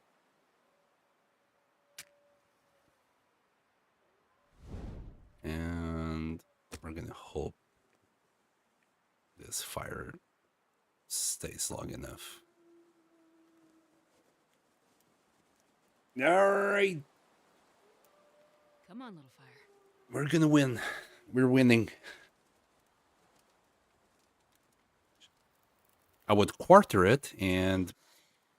And we're gonna hope this fire stays long enough. All right. Come on, little fire. We're gonna win. We're winning. I would quarter it and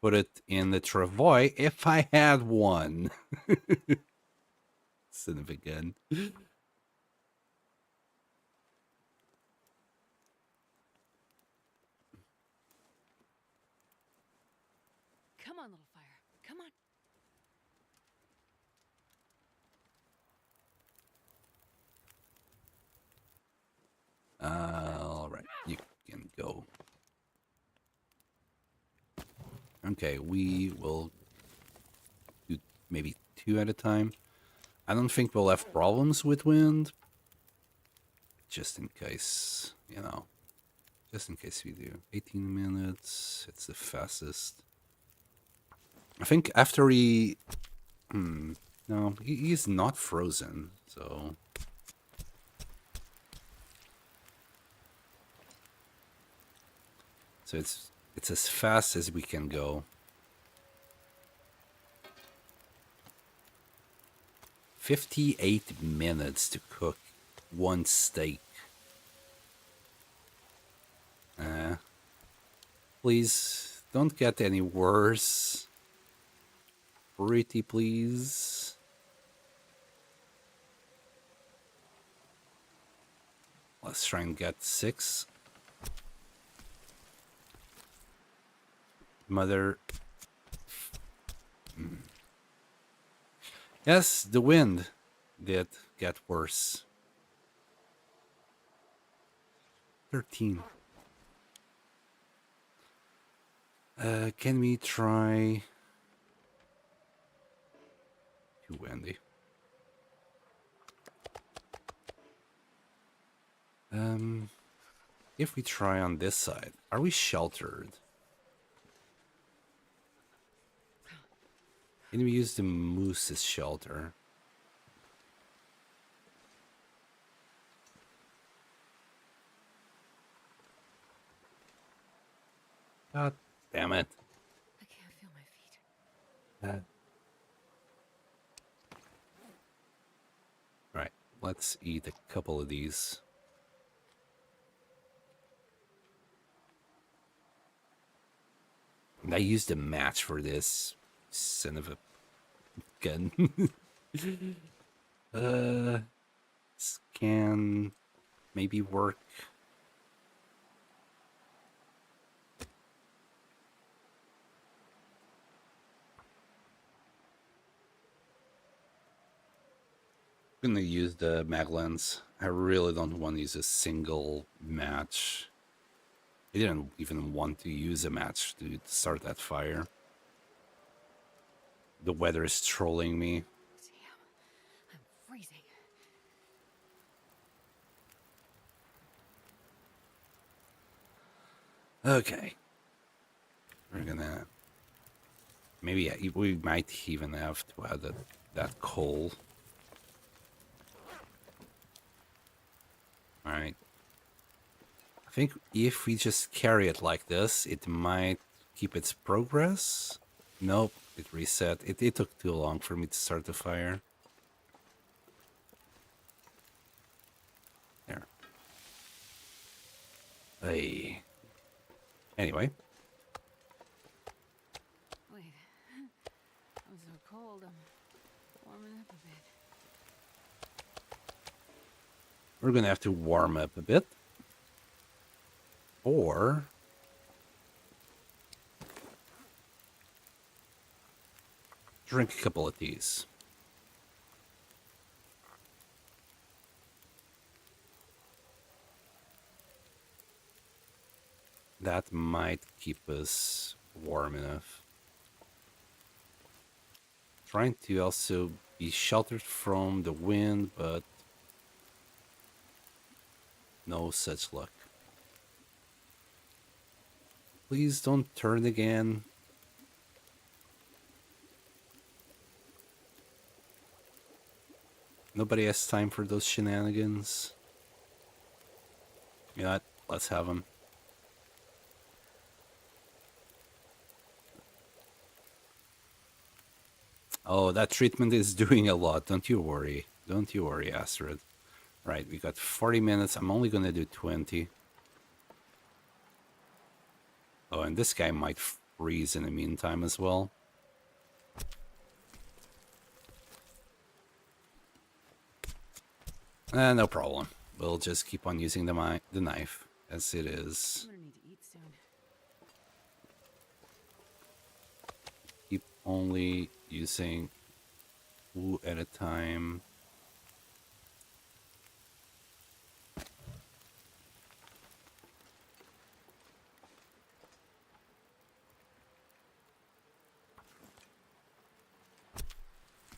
put it in the travois if I had one. Son of a gun. Come on, little fire. Come on. All right, you can go. Okay, we will do maybe 2 at a time. I don't think we'll have problems with wind. Just in case, you know. Just in case we do. 18 minutes. It's the fastest. I think after he... no, he's not frozen, so... So it's as fast as we can go. 58 minutes to cook one steak. Please, don't get any worse. Pretty please. Let's try and get 6. Mother. Yes, the wind did get worse. 13. Can we try... Too windy. If we try on this side, are we sheltered? Can we use the moose's shelter? God damn it. I can't feel my feet. Right, let's eat a couple of these. And I used a match for this. Son of a gun. Scan maybe work. I'm gonna use the mag lens. I really don't want to use a single match. I didn't even want to use a match to start that fire. The weather is trolling me. Damn, I'm freezing. Okay. We're gonna... Maybe we might even have to add that coal. Alright. I think if we just carry it like this, it might keep its progress. Nope, it reset. It took too long for me to start the fire. There. Hey. Anyway. Wait. I'm so cold. I'm warming up a bit. We're gonna have to warm up a bit. Or... drink a couple of these. That might keep us warm enough. Trying to also be sheltered from the wind, but no such luck. Please don't turn again. Nobody has time for those shenanigans. You know what? Let's have them. Oh, that treatment is doing a lot. Don't you worry. Don't you worry, Astrid. Right, we got 40 minutes. I'm only going to do 20. Oh, and this guy might freeze in the meantime as well. No problem. We'll just keep on using the knife as it is. I'm gonna need to eat soon. Keep only using 2 at a time.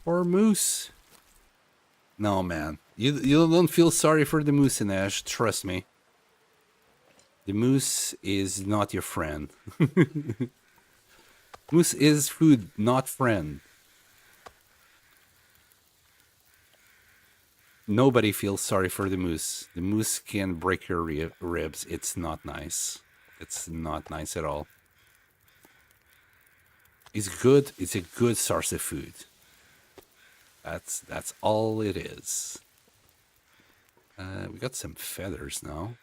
Or moose. No, man. You don't feel sorry for the moose in Ash. Trust me. The moose is not your friend. Moose is food, not friend. Nobody feels sorry for the moose. The moose can break your ribs. It's not nice. It's not nice at all. It's good. It's a good source of food. That's all it is. We got some feathers now.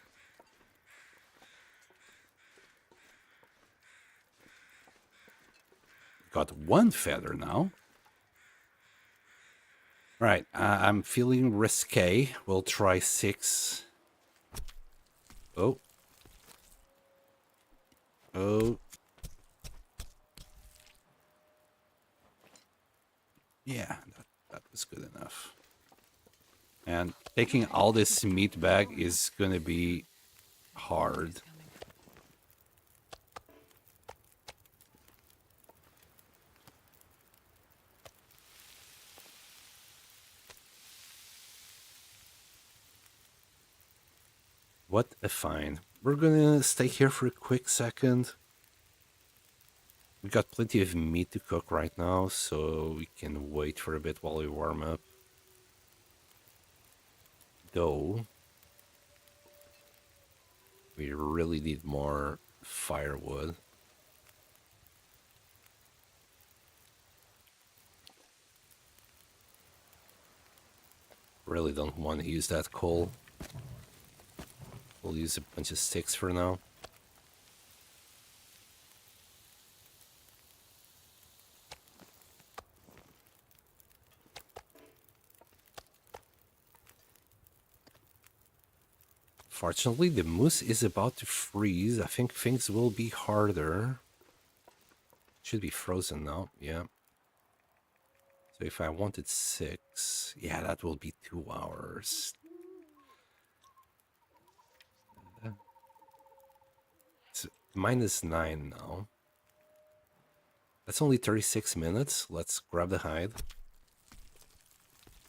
Got 1 feather now. Right, I'm feeling risque. We'll try 6. Oh. Oh. Yeah, that was good enough. And taking all this meat bag is gonna be hard. What a find. We're gonna stay here for a quick second. We got plenty of meat to cook right now, so we can wait for a bit while we warm up. Though, we really need more firewood. Really don't want to use that coal. We'll use a bunch of sticks for now. Fortunately, the moose is about to freeze. I think things will be harder. Should be frozen now, yeah. So if I wanted 6, yeah, that will be 2 hours. It's -9 now. That's only 36 minutes. Let's grab the hide.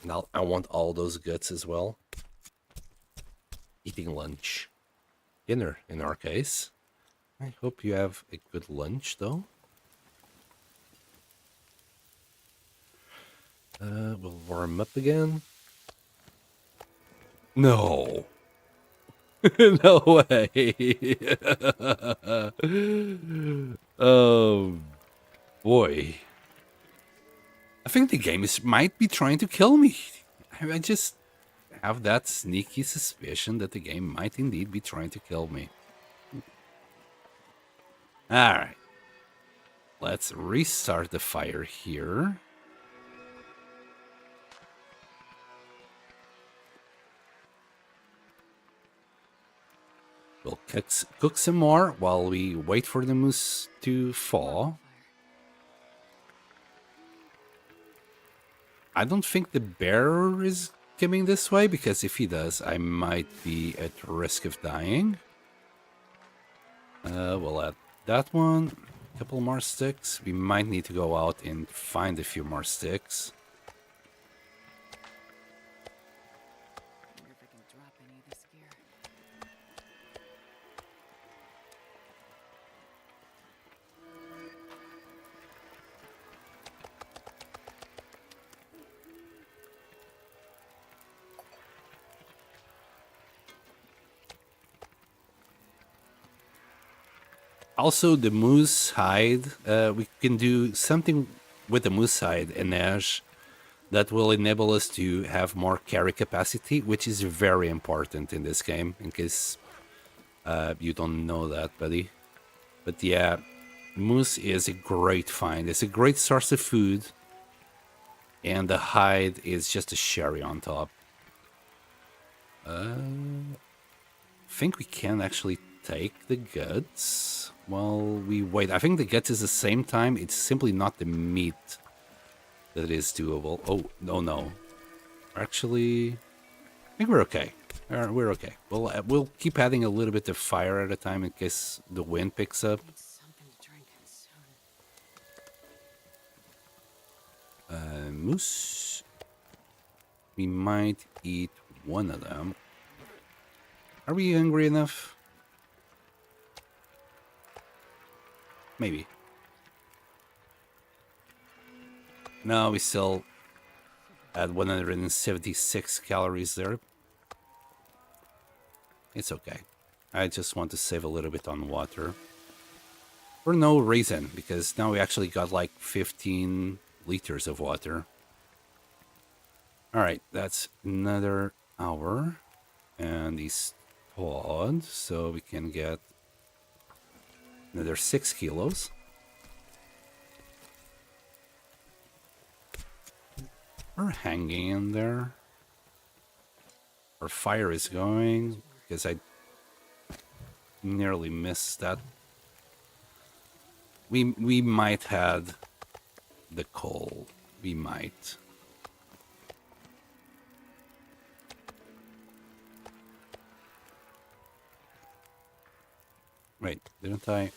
And I want all those guts as well. Eating lunch. Dinner, in our case. I hope you have a good lunch, though. We'll warm up again. No. No way. Oh, boy. I think the game might be trying to kill me. I just have that sneaky suspicion that the game might indeed be trying to kill me. Alright. Let's restart the fire here. We'll cook some more while we wait for the moose to thaw. I don't think the bear is coming this way, because if he does, I might be at risk of dying. We'll add that one. A couple more sticks. We might need to go out and find a few more sticks. I wonder if I can drop any of this gear. Also, the moose hide, we can do something with the moose hide and ash that will enable us to have more carry capacity, which is very important in this game, in case you don't know that, buddy. But yeah, moose is a great find. It's a great source of food. And the hide is just a cherry on top. I think we can actually take the guts while we wait. I think the guts is the same time. It's simply not the meat that is doable. Oh, no. Actually, I think we're okay. We're okay. We'll keep adding a little bit of fire at a time in case the wind picks up. Need something to drink soon. Moose. We might eat one of them. Are we hungry enough? Maybe. No, we still at 176 calories there. It's okay. I just want to save a little bit on water. For no reason, because now we actually got like 15 liters of water. Alright, that's another hour. And he's thawed, so we can get another 6 kilos. We're hanging in there. Our fire is going, because I nearly missed that. We might have the coal. We might. Wait, didn't I?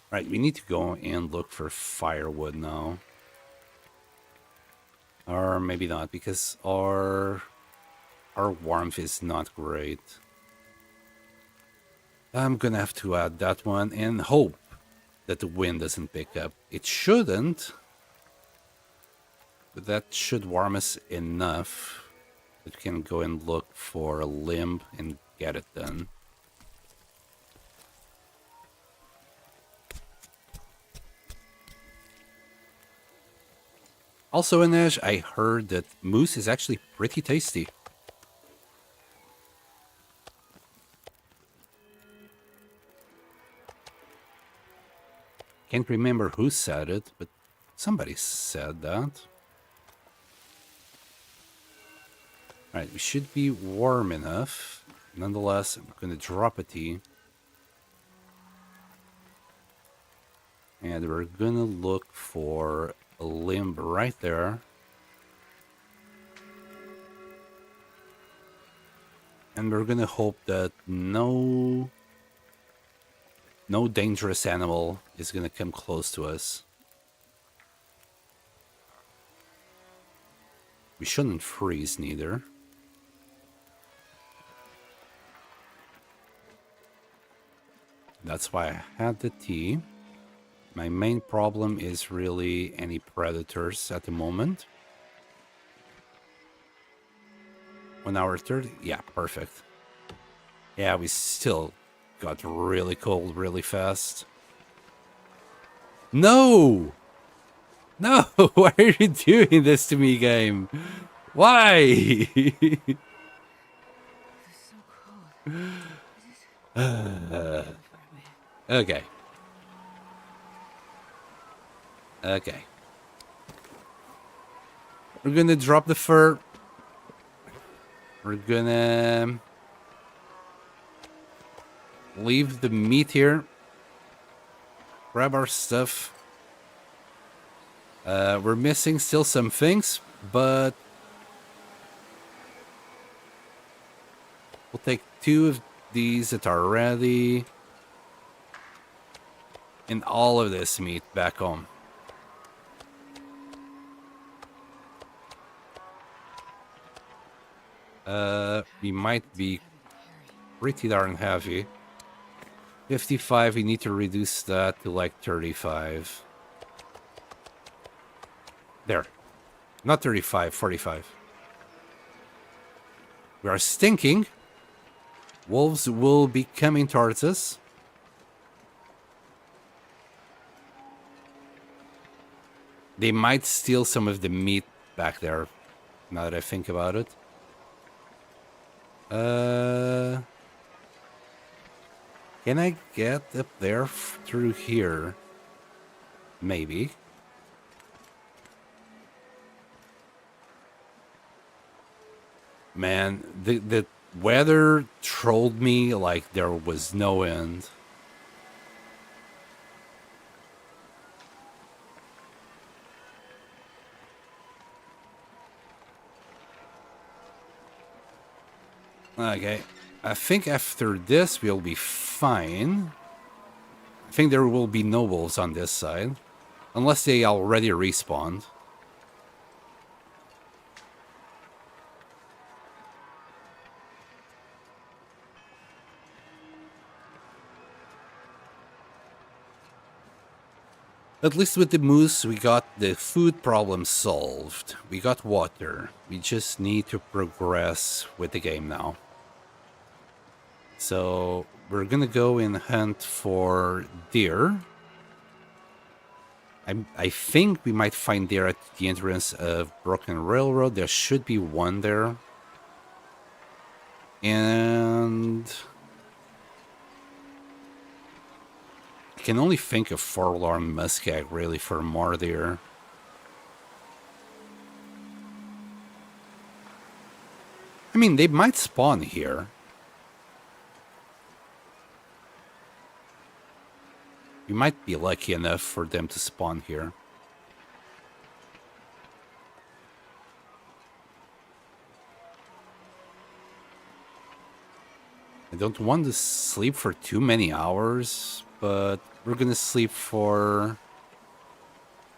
Right, we need to go and look for firewood now. Or maybe not, because our warmth is not great. I'm gonna have to add that one and hope that the wind doesn't pick up. It shouldn't. But that should warm us enough that we can go and look for a limb and get it done. Also, Inej, I heard that moose is actually pretty tasty. Can't remember who said it, but somebody said that. Alright, we should be warm enough. Nonetheless, I'm going to drop a tea. And we're going to look for a limb right there. And we're going to hope that no dangerous animal is going to come close to us. We shouldn't freeze neither. That's why I had the tea. My main problem is really any predators at the moment. 1 hour 30? Yeah, perfect. Yeah, we still got really cold really fast. No! No! Why are you doing this to me, game? Why? It's so cold. Okay. Okay. We're gonna drop the fur. We're gonna leave the meat here. Grab our stuff. We're missing still some things, but we'll take 2 of these that are ready. And all of this meat back home. We might be pretty darn heavy. 55, we need to reduce that to like 35. There. Not 35, 45. We are stinking. Wolves will be coming towards us. They might steal some of the meat back there. now that I think about it. Can I get up there through here? Maybe. Man, the weather trolled me like there was no end. Okay, I think after this we'll be fine. I think there will be no wolves on this side. Unless they already respawned. At least with the moose, we got the food problem solved. We got water. We just need to progress with the game now. So we're gonna go and hunt for deer. I think we might find deer at the entrance of Broken Railroad. There should be one there. And I can only think of Forlorn Muskeg, really, for more deer. I mean, they might spawn here. We might be lucky enough for them to spawn here. I don't want to sleep for too many hours, but we're gonna sleep for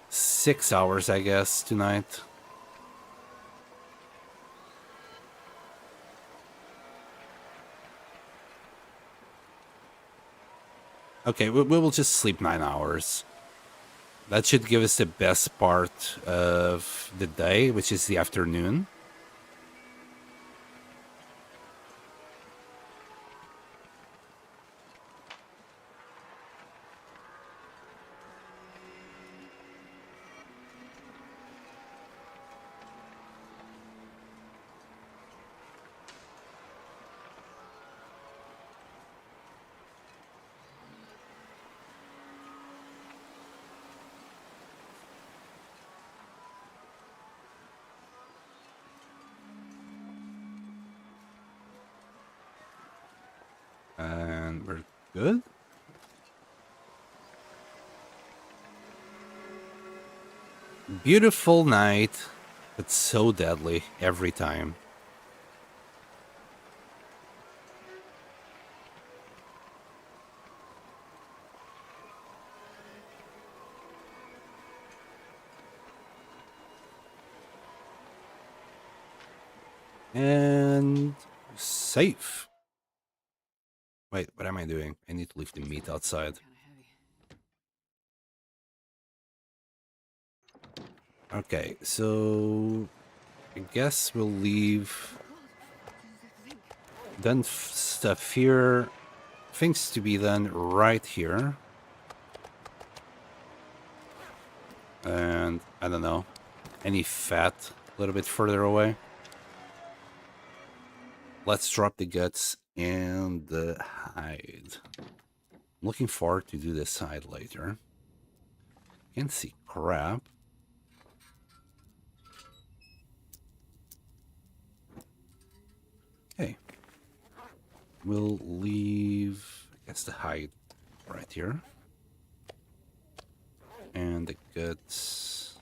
6 hours, I guess, tonight. Okay, we will just sleep 9 hours. That should give us the best part of the day, which is the afternoon. And we're good. Beautiful night, but so deadly every time. And safe. Wait, what am I doing? I need to leave the meat outside. Okay, so I guess we'll leave done stuff here. Things to be done right here. And I don't know, any fat a little bit further away. Let's drop the guts and the hide. I'm looking forward to do this hide later. Can't see crap. Okay. We'll leave, I guess, the hide right here. And the guts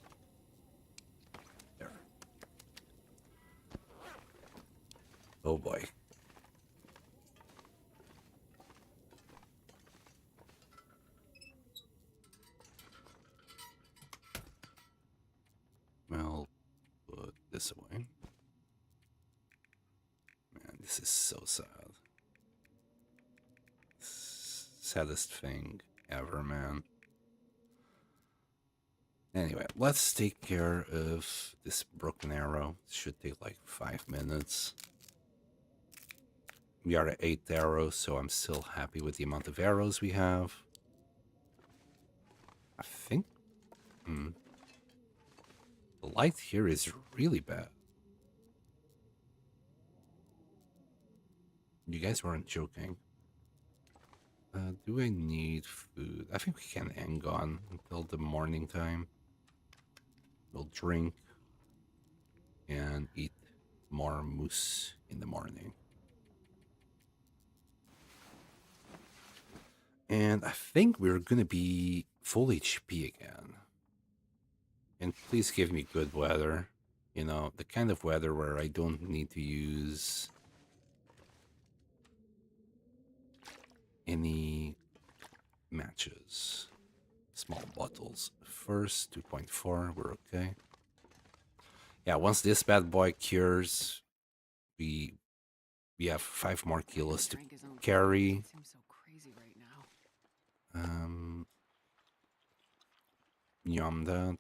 there. Oh boy. Well, put this away. Man, this is so sad. Saddest thing ever, man. Anyway, let's take care of this broken arrow. It should take like 5 minutes. We are at 8 arrows, so I'm still happy with the amount of arrows we have. I think... The light here is really bad. You guys weren't joking. Do I need food? I think we can hang on until the morning time. We'll drink and eat more moose in the morning. And I think we're gonna be full HP again. And please give me good weather. You know, the kind of weather where I don't need to use any matches. Small bottles. First, 2.4, we're okay. Yeah, once this bad boy cures, we have 5 more kilos to carry. Seems so crazy right now. Yum that.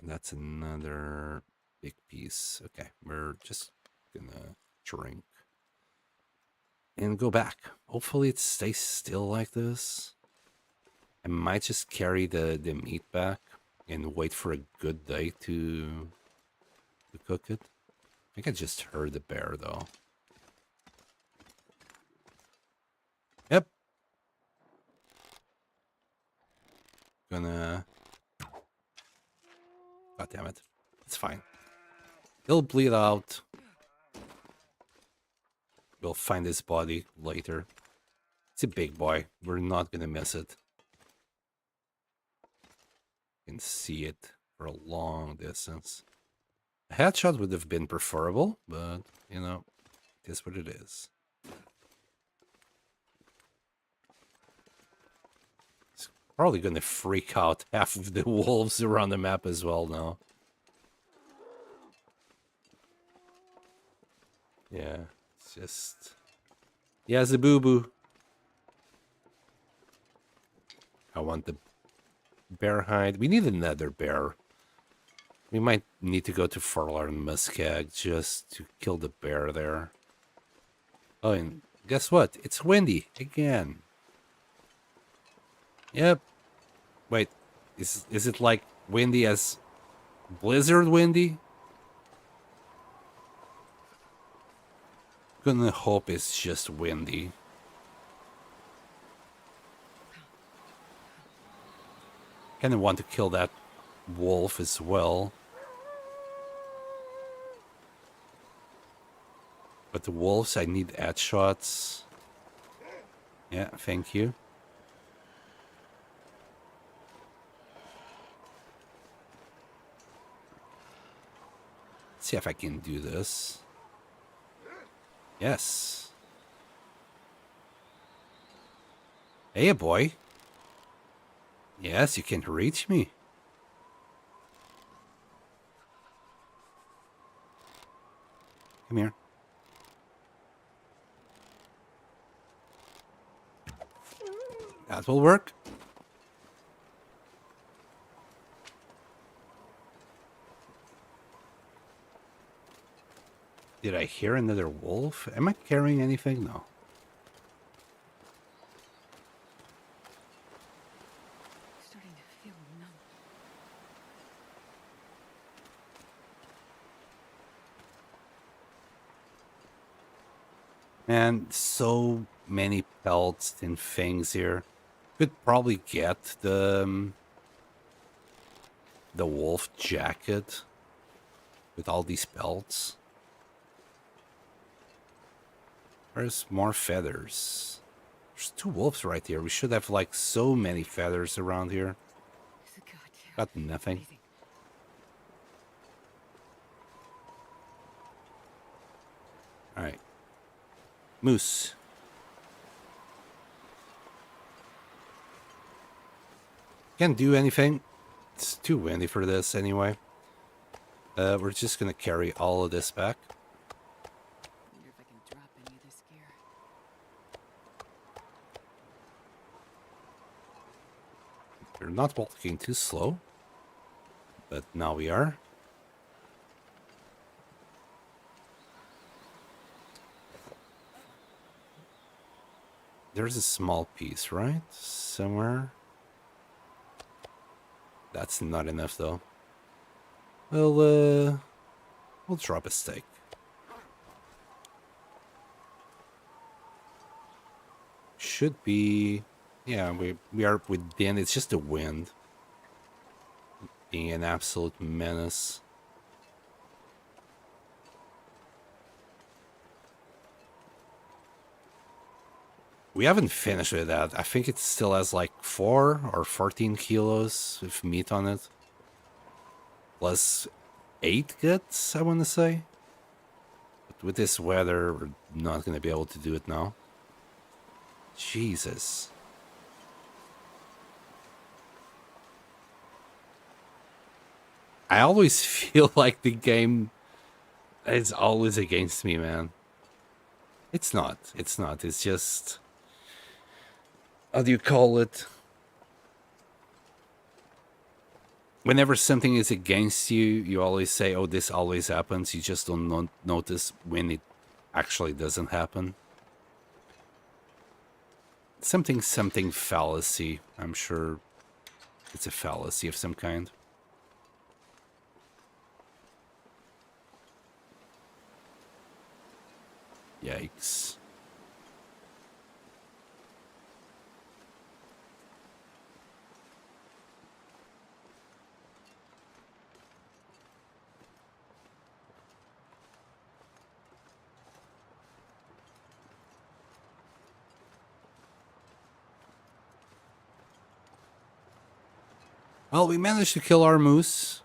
That's another big piece. Okay, we're just gonna drink and go back. Hopefully it stays still like this. I might just carry the meat back and wait for a good day to cook it. I think I just heard the bear though. Yep. Gonna... God damn it. It's fine. He'll bleed out. We'll find his body later. It's a big boy. We're not gonna miss it. You can see it for a long distance. A headshot would have been preferable, but, you know, it is what it is. It's probably gonna freak out half of the wolves around the map as well now. Yeah, it's just... He has a boo-boo. I want the bear hide. We need another bear. We might need to go to Furler and Muskeg just to kill the bear there. Oh, and guess what? It's windy again. Yep. Wait, is it like windy as blizzard windy? Gonna hope it's just windy. Kinda want to kill that wolf as well. But the wolves, I need headshots. Yeah, thank you. Let's see if I can do this. Yes. Hey, boy. Yes, you can reach me. Come here. That will work. Did I hear another wolf? Am I carrying anything? No. Starting to feel numb. Man, so many pelts and things here. Could probably get the wolf jacket with all these pelts. There's more feathers. There's 2 wolves right here. We should have like so many feathers around here. Got nothing. Amazing. All right. Moose. Can't do anything. It's too windy for this anyway. We're just gonna carry all of this back. Wonder if I can drop any of this gear. We're not walking too slow, but now we are. There's a small piece, right? Somewhere. That's not enough, though. We'll drop a steak. should be... Yeah, we are within. It's just the wind being an absolute menace. We haven't finished with that. I think it still has like 4 or 14 kilos of meat on it. Plus 8 guts, I want to say. But with this weather, we're not going to be able to do it now. Jesus. I always feel like the game is always against me, man. It's not. It's not. It's just... How do you call it? Whenever something is against you, you always say, oh, this always happens. You just don't notice when it actually doesn't happen. Something fallacy. I'm sure it's a fallacy of some kind. Yikes. Well, we managed to kill our moose.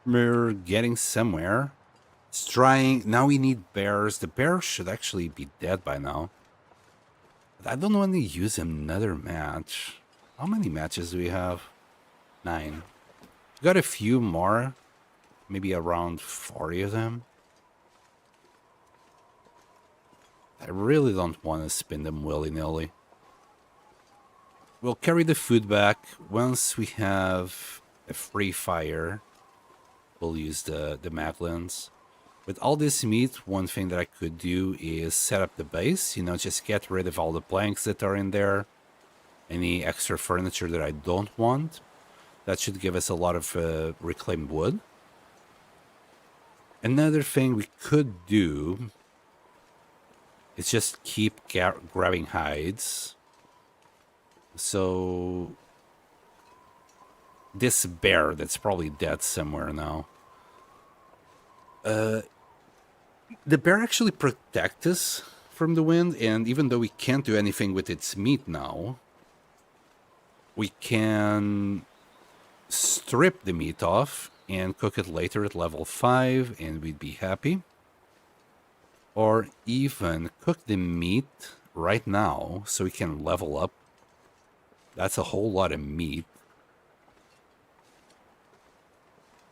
We're getting somewhere. It's trying. Now we need bears. The bear should actually be dead by now. But I don't want to use another match. How many matches do we have? 9. Got a few more. Maybe around 40 of them. I really don't want to spin them willy-nilly. We'll carry the food back. Once we have a free fire, we'll use the Maglins. With all this meat, one thing that I could do is set up the base. You know, just get rid of all the planks that are in there. Any extra furniture that I don't want. That should give us a lot of reclaimed wood. Another thing we could do is just keep grabbing hides. So this bear that's probably dead somewhere now. The bear actually protects us from the wind, and even though we can't do anything with its meat now, we can strip the meat off and cook it later at level 5, and we'd be happy. Or even cook the meat right now so we can level up. That's a whole lot of meat.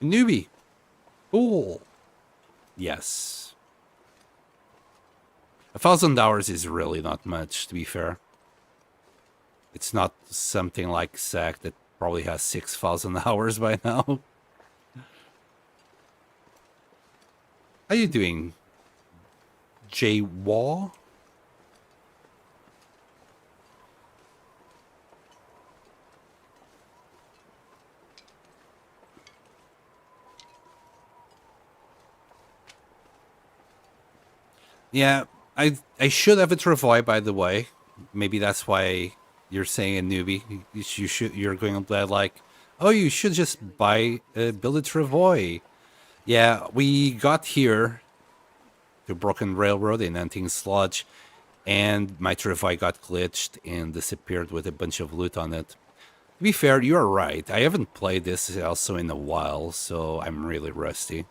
Newbie. Cool. Yes. 1,000 hours is really not much, to be fair. It's not something like Zack that probably has 6,000 hours by now. How you doing, Jay Waw? Yeah, I should have a Travois, by the way. Maybe that's why you're saying a newbie. You're going on that like, oh, you should just build a Travois. Yeah, we got here to Broken Railroad in Hunting's Lodge, and my Travois got glitched and disappeared with a bunch of loot on it. To be fair, you're right. I haven't played this also in a while, so I'm really rusty.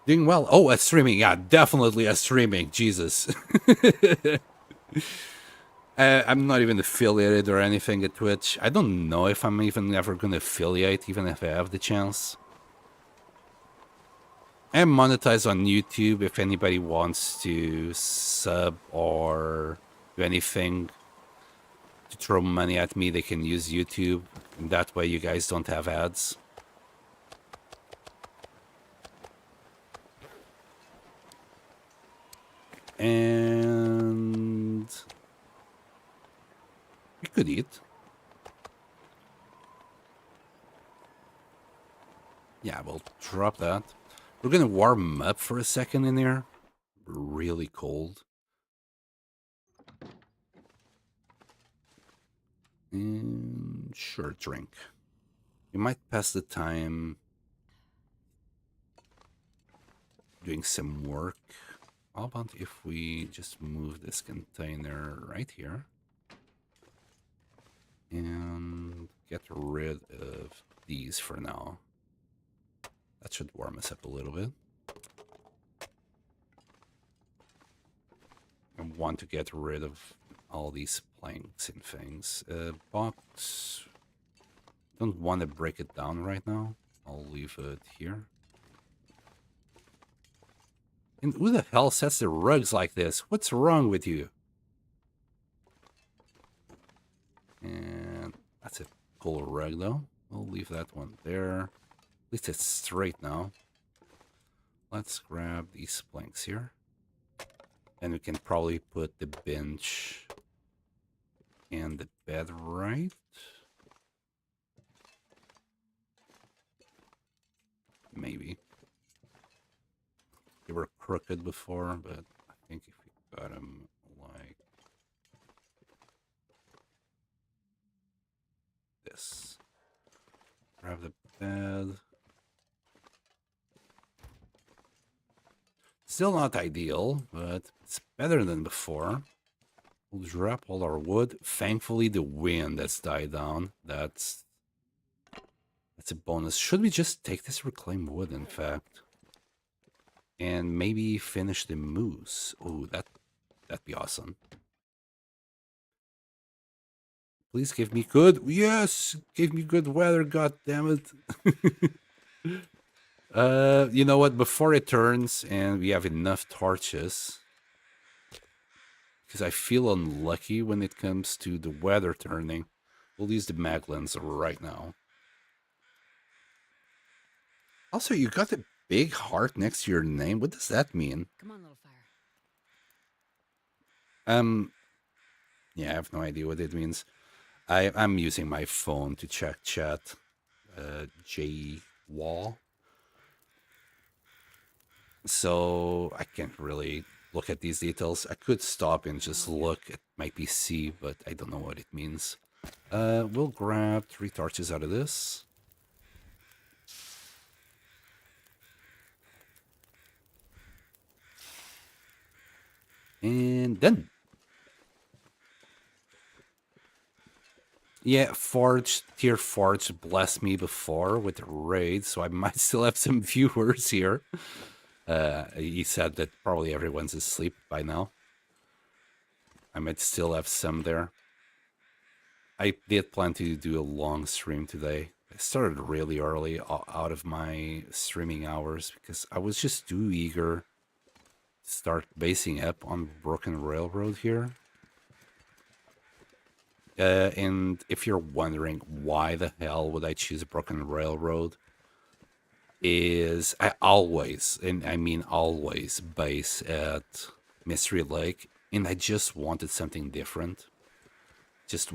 Doing well. Oh, at streaming. Yeah, definitely at streaming. Jesus. I'm not even affiliated or anything at Twitch. I don't know if I'm even ever going to affiliate, even if I have the chance. I'm monetized on YouTube. If anybody wants to sub or do anything to throw money at me, they can use YouTube. And that way you guys don't have ads. And we could eat. Yeah, we'll drop that. We're gonna warm up for a second in here. Really cold. And sure, drink. We might pass the time doing some work. How about if we just move this container right here and get rid of these for now? That should warm us up a little bit. I want to get rid of all these planks and things. Box. Don't want to break it down right now. I'll leave it here. And who the hell sets the rugs like this? What's wrong with you? And that's a cool rug, though. We'll leave that one there. At least it's straight now. Let's grab these planks here. And we can probably put the bench and the bed right. Maybe. They were crooked before, but I think if we got them like this. Grab the bed. Still not ideal, but it's better than before. We'll drop all our wood. Thankfully, the wind has died down. That's a bonus. Should we just take this reclaimed wood, in fact? And maybe finish the moose. Oh, that'd be awesome. Please give me good. Yes, give me good weather. God damn it. You know what? Before it turns and we have enough torches, because I feel unlucky when it comes to the weather turning, we'll use the mag lens right now. Also, you got a big heart next to your name. What does that mean? Come on, little fire. Yeah, I have no idea what it means. I'm using my phone to check chat. J Wall. So I can't really look at these details. I could stop and just look at my PC, but I don't know what it means. We'll grab 3 torches out of this. And then, yeah, Tier Forge blessed me before with a raid, so I might still have some viewers here. He said that probably everyone's asleep by now. I might still have some there. I did plan to do a long stream today. I started really early out of my streaming hours because I was just too eager to start basing up on Broken Railroad here. And if you're wondering why the hell would I choose a Broken Railroad, is I always, and I mean always, base at Mystery Lake, and I just wanted something different. Just,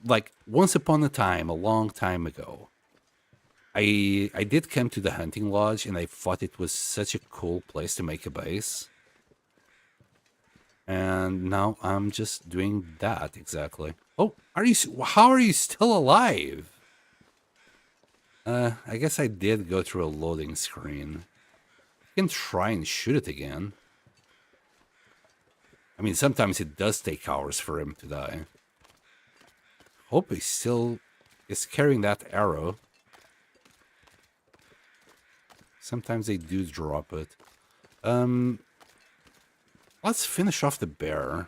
like, once upon a time, a long time ago, I did come to the hunting lodge, and I thought it was such a cool place to make a base. And now I'm just doing that exactly. Oh, how are you still alive? I guess I did go through a loading screen. I can try and shoot it again. I mean, sometimes it does take hours for him to die. Hope he still is carrying that arrow. Sometimes they do drop it. Let's finish off the bear.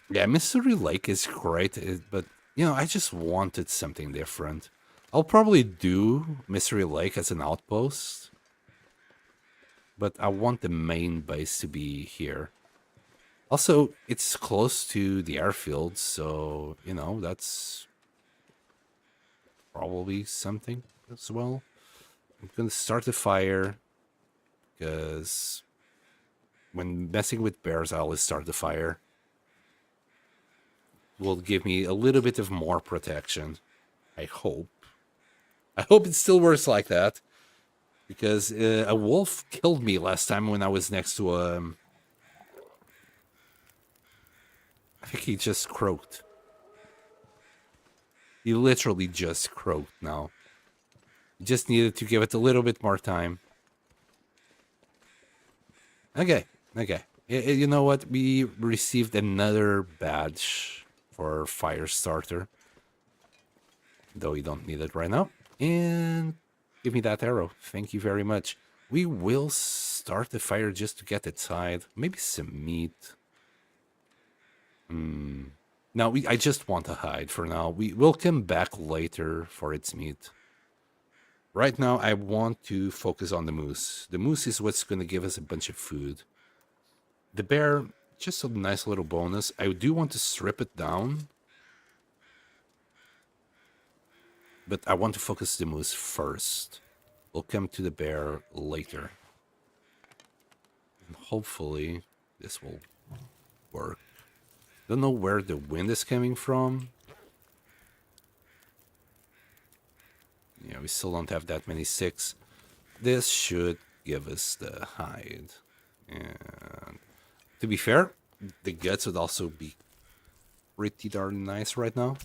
Yeah, Mystery Lake is great, but, you know, I just wanted something different. I'll probably do Mystery Lake as an outpost, but I want the main base to be here. Also, it's close to the airfield, so, you know, that's probably something as well. I'm going to start the fire, because when messing with bears, I always start the fire. Will give me a little bit of more protection. I hope. I hope it still works like that. Because a wolf killed me last time when I was next to I think he just croaked. He literally just croaked now. Just needed to give it a little bit more time. Okay, okay. You know what? We received another badge for fire starter. Though you don't need it right now. And give me that arrow. Thank you very much. We will start the fire just to get it tied. Maybe some meat. No, I just want to hide for now. We will come back later for its meat. Right now, I want to focus on the moose. The moose is what's going to give us a bunch of food. The bear, just a nice little bonus. I do want to strip it down. But I want to focus the moose first. We'll come to the bear later. And hopefully, this will work. Don't know where the wind is coming from. Yeah, we still don't have that many sticks. This should give us the hide. And to be fair, the guts would also be pretty darn nice right now.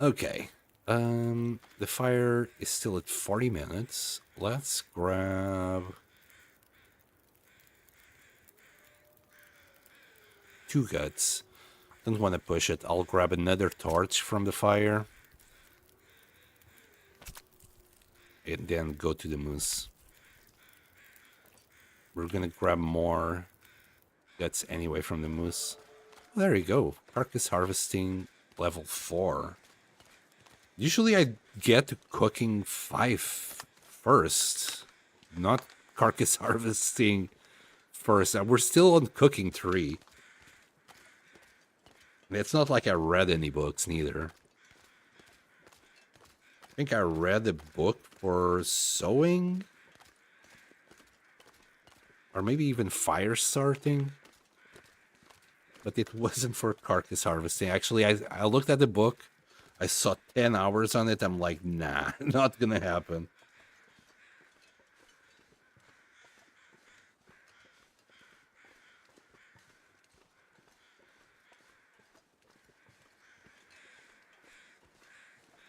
Okay. The fire is still at 40 minutes. Let's grab 2 guts. Don't want to push it. I'll grab another torch from the fire. And then go to the moose. We're gonna grab more guts anyway from the moose. There you go. Carcass harvesting level 4. Usually I get to cooking 5 first. Not carcass harvesting first. We're still on cooking 3. It's not like I read any books, neither. I think I read a book for sewing. Or maybe even fire starting. But it wasn't for carcass harvesting. Actually, I looked at the book. I saw 10 hours on it. I'm like, nah, not gonna happen.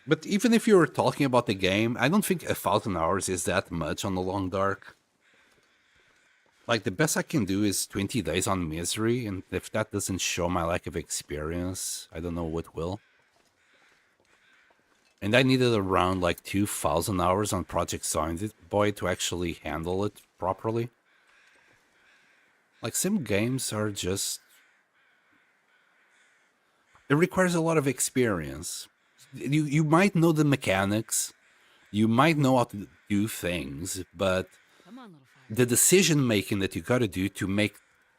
But even if you were talking about the game, I don't think 1,000 hours is that much on the Long Dark. Like, the best I can do is 20 days on Misery, and if that doesn't show my lack of experience, I don't know what will. And I needed around like 2,000 hours on Project Zomboid Boy to actually handle it properly. Like, some games are just... It requires a lot of experience. You might know the mechanics, you might know how to do things, but Come on, little fire. the decision making that you gotta do to make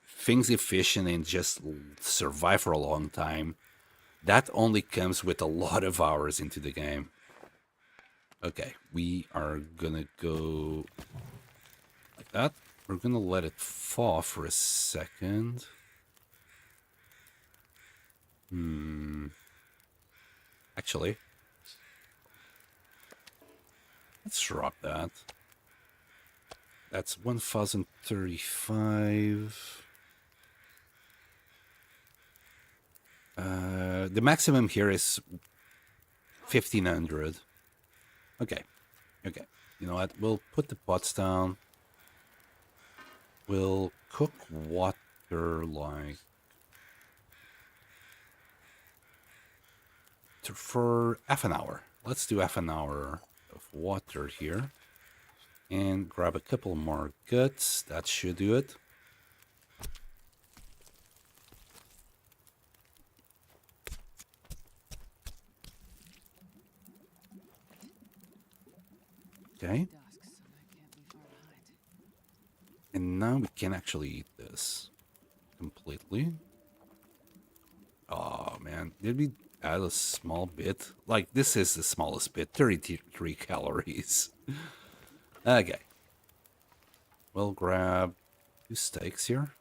things efficient and just survive for a long time, that only comes with a lot of hours into the game. Okay, we are gonna go like that. We're gonna let it fall for a second. Actually, let's drop that. That's 1,035. The maximum here is 1,500. Okay. Okay. You know what? We'll put the pots down. We'll cook water like... for half an hour. Let's do half an hour of water here. And grab a couple more guts. That should do it. Okay. Dusk, so that can't be far behind. And now we can actually eat this completely. Oh man, did we add a small bit? Like, this is the smallest bit, 33 calories. Okay. We'll grab 2 steaks here.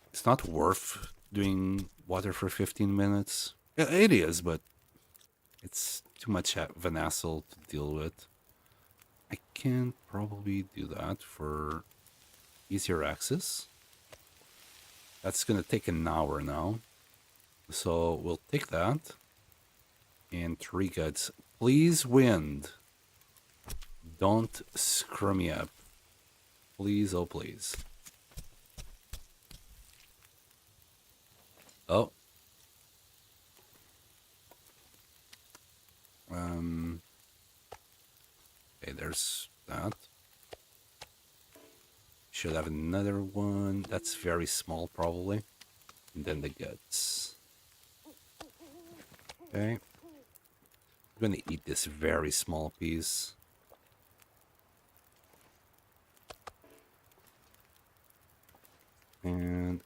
It's not worth doing water for 15 minutes. It is, but it's too much of an hassle to deal with. I can probably do that for easier access. That's gonna take an hour now. So we'll take that. And 3 guts. Please, wind. Don't screw me up. Please, oh please. Oh. Okay, there's that. Should have another one. That's very small, probably. And then the guts. Okay. I'm gonna eat this very small piece. And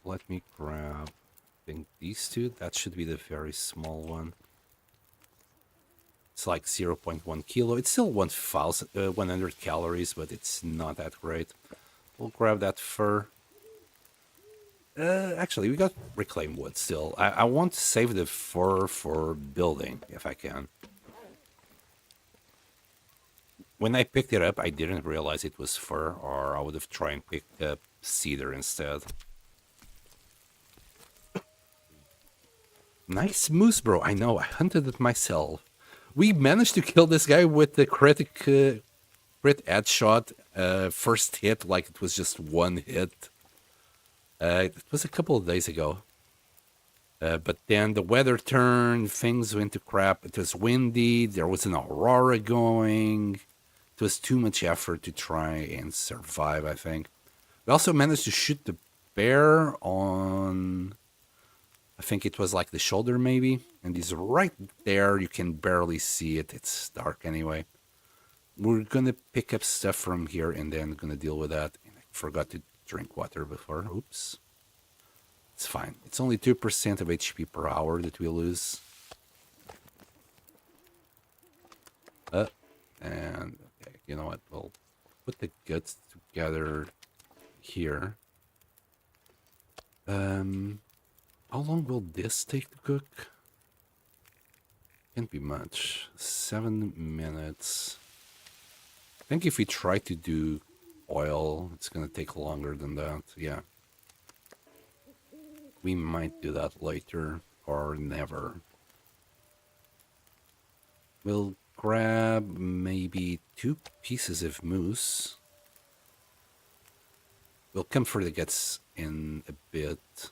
let me grab, I think these two. That should be the very small one. It's like 0.1 kilo. It's still 100 calories, but it's not that great. We'll grab that fur. Actually, we got reclaimed wood still. I want to save the fur for building, if I can. When I picked it up, I didn't realize it was fur, or I would have tried and picked up cedar instead. Nice moose, bro. I know, I hunted it myself. We managed to kill this guy with the crit headshot. First hit, like it was just one hit. It was a couple of days ago. But then the weather turned, things went to crap. It was windy, there was an aurora going. It was too much effort to try and survive, I think. We also managed to shoot the bear on, I think it was like the shoulder maybe. And he's right there, you can barely see it. It's dark anyway. We're gonna pick up stuff from here and then gonna deal with that. And I forgot to drink water before. Oops. It's fine. It's only 2% of HP per hour that we lose. And okay, you know what? We'll put the guts together here. How long will this take to cook? Can't be much. 7 minutes. I think if we try to do oil, it's gonna take longer than that. Yeah. We might do that later or never. We'll grab maybe 2 pieces of moose. We'll come for the guts in a bit.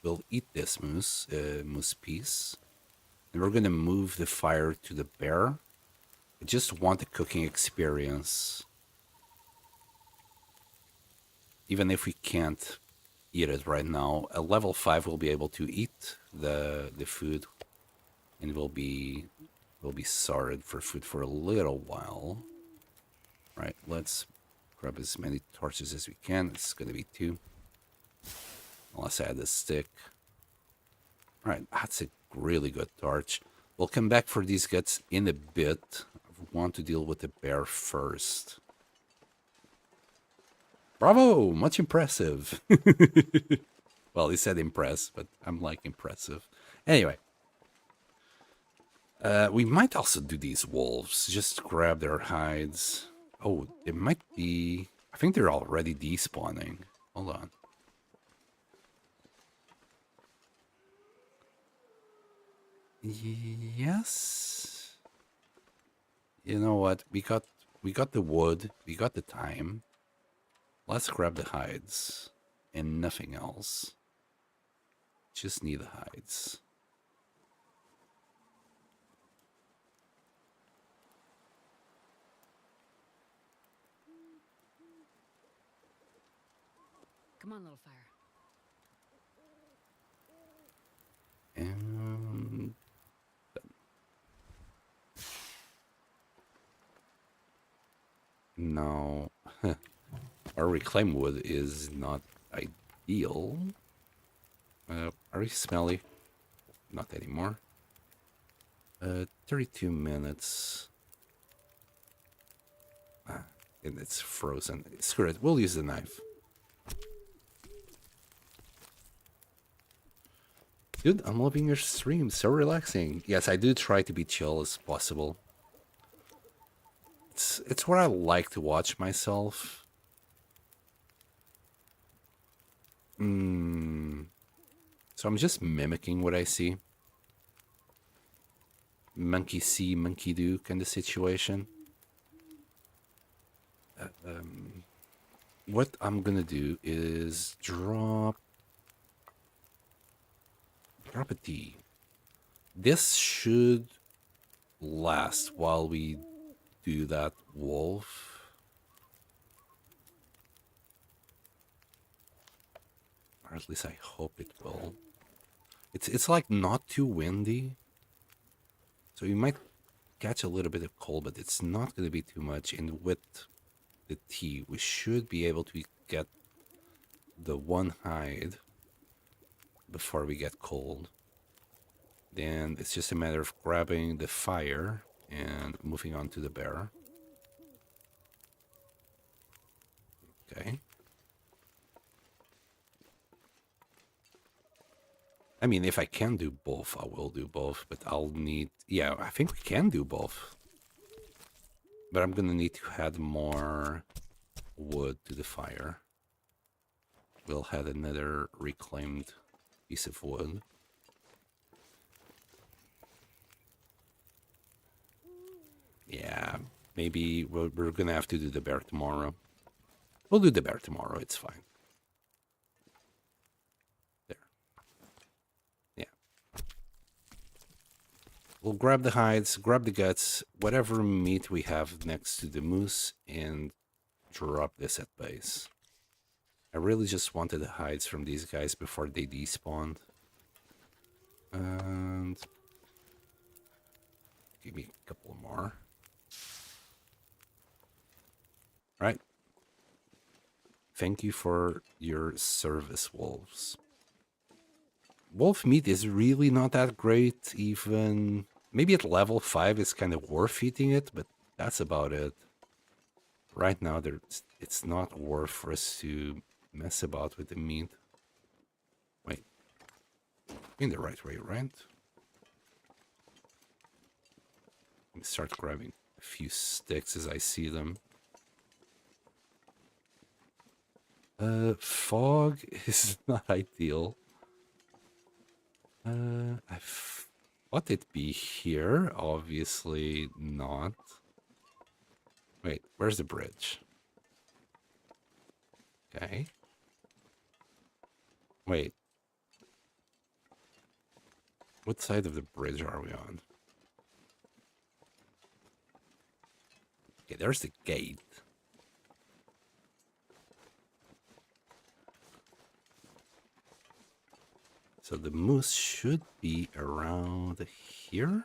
We'll eat this moose piece. And we're gonna move the fire to the bear. I just want the cooking experience. Even if we can't eat it right now, a level 5 will be able to eat the food, and we'll be sorted for food for a little while. Right, let's grab as many torches as we can. It's gonna be 2, unless I add a stick. All right, that's a really good torch. We'll come back for these guts in a bit. I want to deal with the bear first. Bravo! Much impressive. Well, he said impress, but I'm like impressive. Anyway. We might also do these wolves. Just grab their hides. Oh, it might be... I think they're already despawning. Hold on. Yes. You know what? We got the wood. We got the time. Let's grab the hides and nothing else. Just need the hides. Come on, little fire. And no. Our reclaimed wood is not ideal. Are we smelly? Not anymore. 32 minutes. And it's frozen. Screw it. We'll use the knife. Dude, I'm loving your stream. So relaxing. Yes, I do try to be chill as possible. It's what I like to watch myself. So I'm just mimicking what I see. Monkey see, monkey do kind of situation. What I'm gonna do is drop a T. This should last while we do that wolf. Or at least I hope it will. It's like not too windy. So you might catch a little bit of cold, but it's not gonna be too much. And with the tea, we should be able to get the one hide before we get cold. Then it's just a matter of grabbing the fire and moving on to the bear. Okay. I mean, if I can do both, I will do both, but I'll need... Yeah, I think we can do both. But I'm gonna need to add more wood to the fire. We'll add another reclaimed piece of wood. Yeah, maybe we're gonna have to do the bear tomorrow. We'll do the bear tomorrow, it's fine. There. Yeah. We'll grab the hides, grab the guts, whatever meat we have next to the moose, and drop this at base. I really just wanted the hides from these guys before they despawned. And give me a couple more. Right. Thank you for your service, wolves. Wolf meat is really not that great, even... Maybe at level 5 it's kind of worth eating it, but that's about it. Right now, it's not worth for us to mess about with the meat. Wait. In the right way, right? Let me start grabbing a few sticks as I see them. Fog is not ideal. I thought it'd be here. Obviously not. Wait, where's the bridge? Okay. Wait. What side of the bridge are we on? Okay, there's the gate. So the moose should be around here?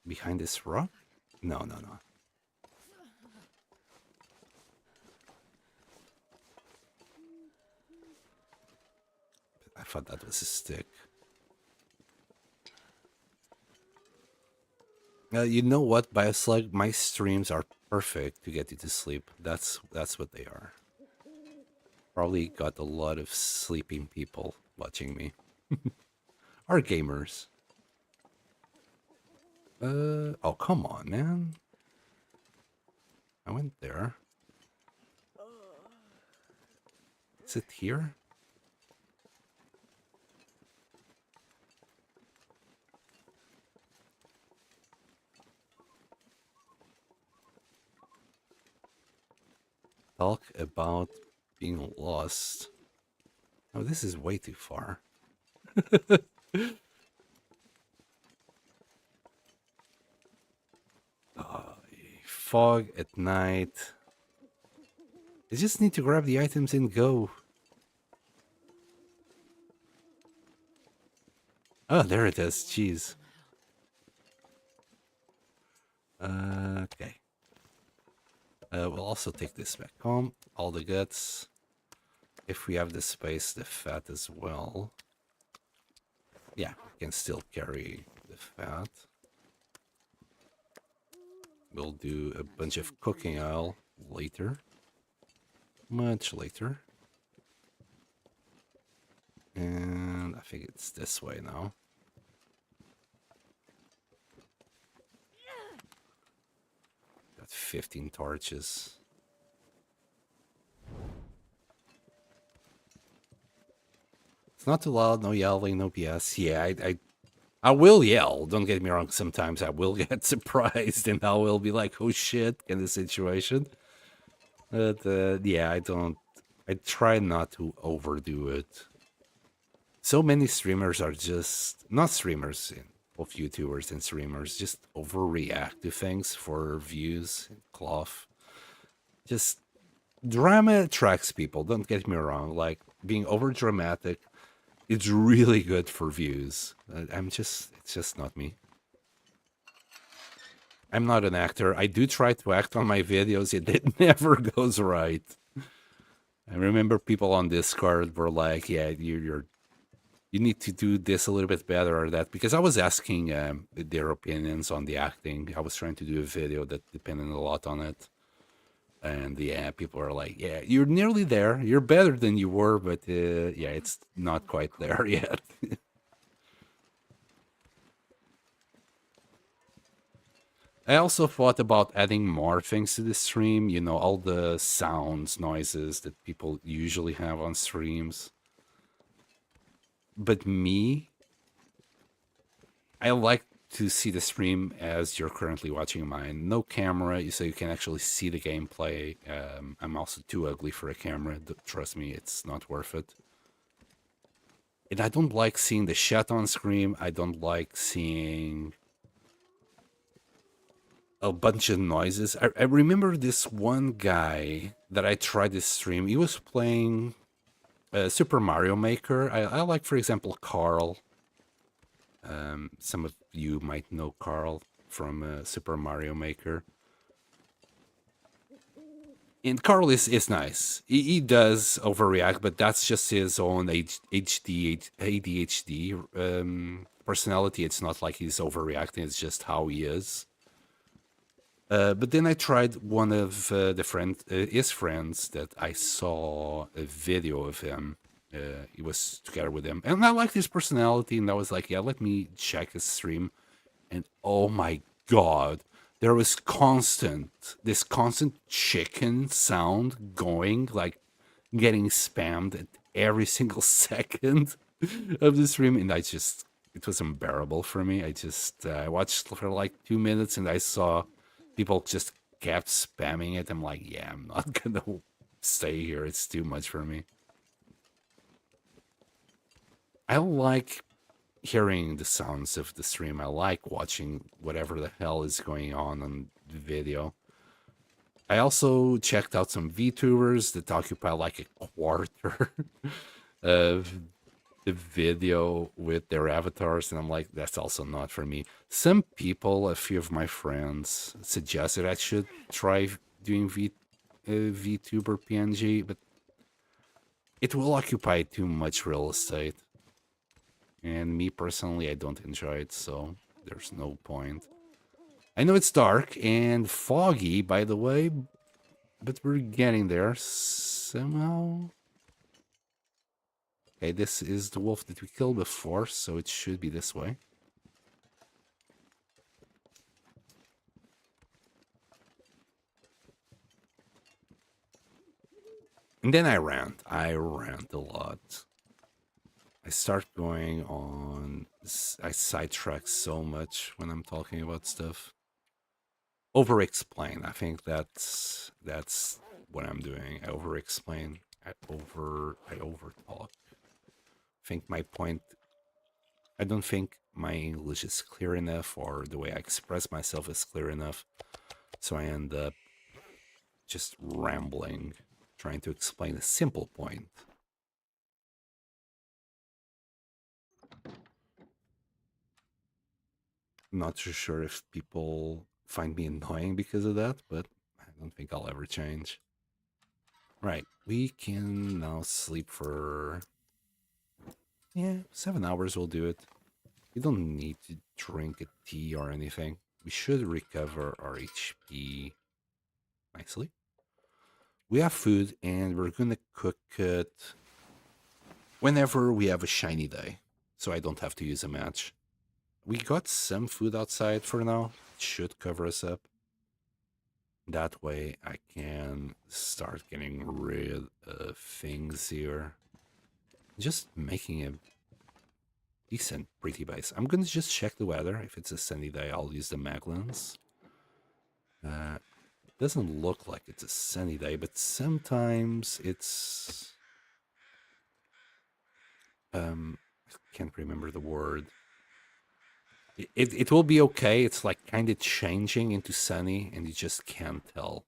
Behind this rock? No, no, no. I thought that was a stick. You know what, Bioslug? My streams are perfect to get you to sleep. That's what they are. Probably got a lot of sleeping people watching me. Or gamers. Oh, come on, man. I went there. Is it here? Talk about being lost. Oh, this is way too far. Fog at night. I just need to grab the items and go. Oh, there it is. Jeez. Okay. We'll also take this back home. All the guts. If we have the space, the fat as well. Yeah, we can still carry the fat. We'll do a bunch of cooking oil later. Much later. And I think it's this way now. Got 15 torches. It's not too loud, no yelling, no BS. Yeah, I will yell. Don't get me wrong. Sometimes I will get surprised and I will be like, oh shit, in this situation. But yeah, I try not to overdo it. So many streamers are just, not streamers, both YouTubers and streamers, just overreact to things for views, cloth. Just drama attracts people. Don't get me wrong. Like being over dramatic, it's really good for views. It's just not me. I'm not an actor. I do try to act on my videos. It never goes right. I remember people on Discord were like, "Yeah, you need to do this a little bit better or that," because I was asking their opinions on the acting. I was trying to do a video that depended a lot on it, and yeah, people are like, "Yeah, you're nearly there. You're better than you were, but yeah, it's not quite there yet." I also thought about adding more things to the stream, you know, all the sounds, noises that people usually have on streams. But me, I like to see the stream as you're currently watching mine. No camera, so you can actually see the gameplay. I'm also too ugly for a camera. Trust me, it's not worth it. And I don't like seeing the chat on screen. I don't like seeing a bunch of noises. I remember this one guy that I tried to stream. He was playing Super Mario Maker. I like, for example, Carl. Some of you might know Carl from Super Mario Maker. And Carl is nice. He does overreact, but that's just his own ADHD personality. It's not like he's overreacting. It's just how he is. But then I tried one of his friends that I saw a video of him. He was together with him, and I liked his personality. And I was like, "Yeah, let me check his stream." And oh my god, there was this constant chicken sound going, like getting spammed at every single second of the stream, and it was unbearable for me. I watched for like 2 minutes, and I saw people just kept spamming it. I'm like, yeah, I'm not gonna stay here. It's too much for me. I like hearing the sounds of the stream. I like watching whatever the hell is going on the video. I also checked out some VTubers that occupy like a quarter of the video with their avatars, and I'm like, that's also not for me. Some people, a few of my friends, suggested I should try doing VTuber PNG, but it will occupy too much real estate. And me personally, I don't enjoy it, so there's no point. I know it's dark and foggy, by the way, but we're getting there somehow. Okay, this is the wolf that we killed before, so it should be this way. And then I rant a lot. I start going on, I sidetrack so much when I'm talking about stuff. Over-explain. I think that's what I'm doing. I over-explain. I over-talk. I think my point, I don't think my English is clear enough, or the way I express myself is clear enough. So I end up just rambling, trying to explain a simple point. I'm not too sure if people find me annoying because of that, but I don't think I'll ever change. Right, we can now sleep for, yeah, 7 hours will do it. We don't need to drink a tea or anything. We should recover our HP nicely. We have food and we're gonna cook it whenever we have a shiny day, so I don't have to use a match. We got some food outside for now. It should cover us up. That way I can start getting rid of things here. Just making a decent, pretty base. I'm gonna just check the weather. If it's a sunny day, I'll use the Maglins. Doesn't look like it's a sunny day, but sometimes it's... I can't remember the word. It will be okay. It's like kind of changing into sunny, and you just can't tell.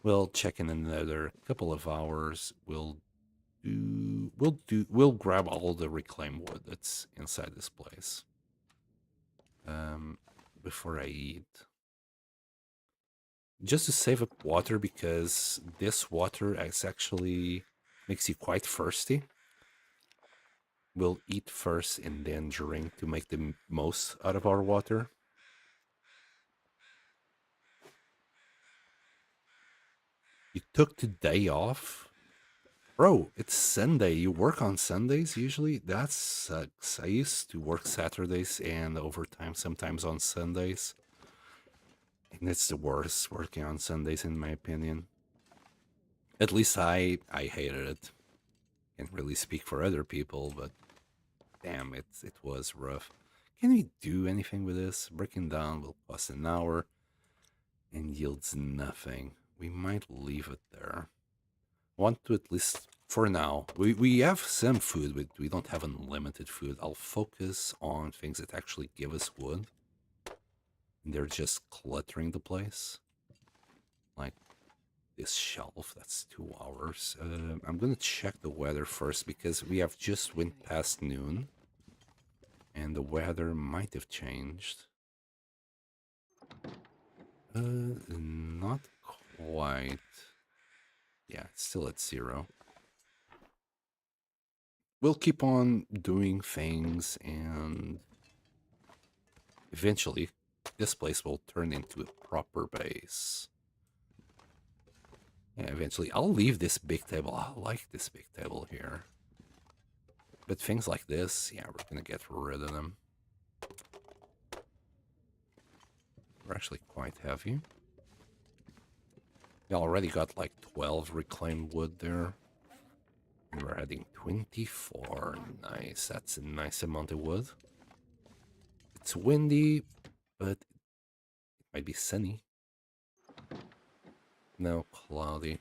We'll check in another couple of hours. We'll grab all the reclaimed wood that's inside this place. Before I eat. Just to save up water, because this water is actually makes you quite thirsty. We'll eat first and then drink to make the most out of our water. You took today off? Bro, it's Sunday. You work on Sundays usually? That sucks. I used to work Saturdays and overtime sometimes on Sundays. And it's the worst, working on Sundays in my opinion. At least I hated it. Can't really speak for other people, but damn, it was rough. Can we do anything with this? Breaking down will cost an hour and yields nothing. We might leave it there. Want to, at least for now. We have some food, but we don't have unlimited food. I'll focus on things that actually give us wood. And they're just cluttering the place. Like this shelf, that's 2 hours. I'm gonna check the weather first, because we have just went past noon. And the weather might have changed. Not quite. Yeah, it's still at 0. We'll keep on doing things, and eventually this place will turn into a proper base. Yeah, eventually I'll leave this big table. I like this big table here. But things like this, yeah, we're gonna get rid of them. We're actually quite heavy. We already got like 12 reclaimed wood there. And we're adding 24. Nice. That's a nice amount of wood. It's windy, but it might be sunny. No, cloudy.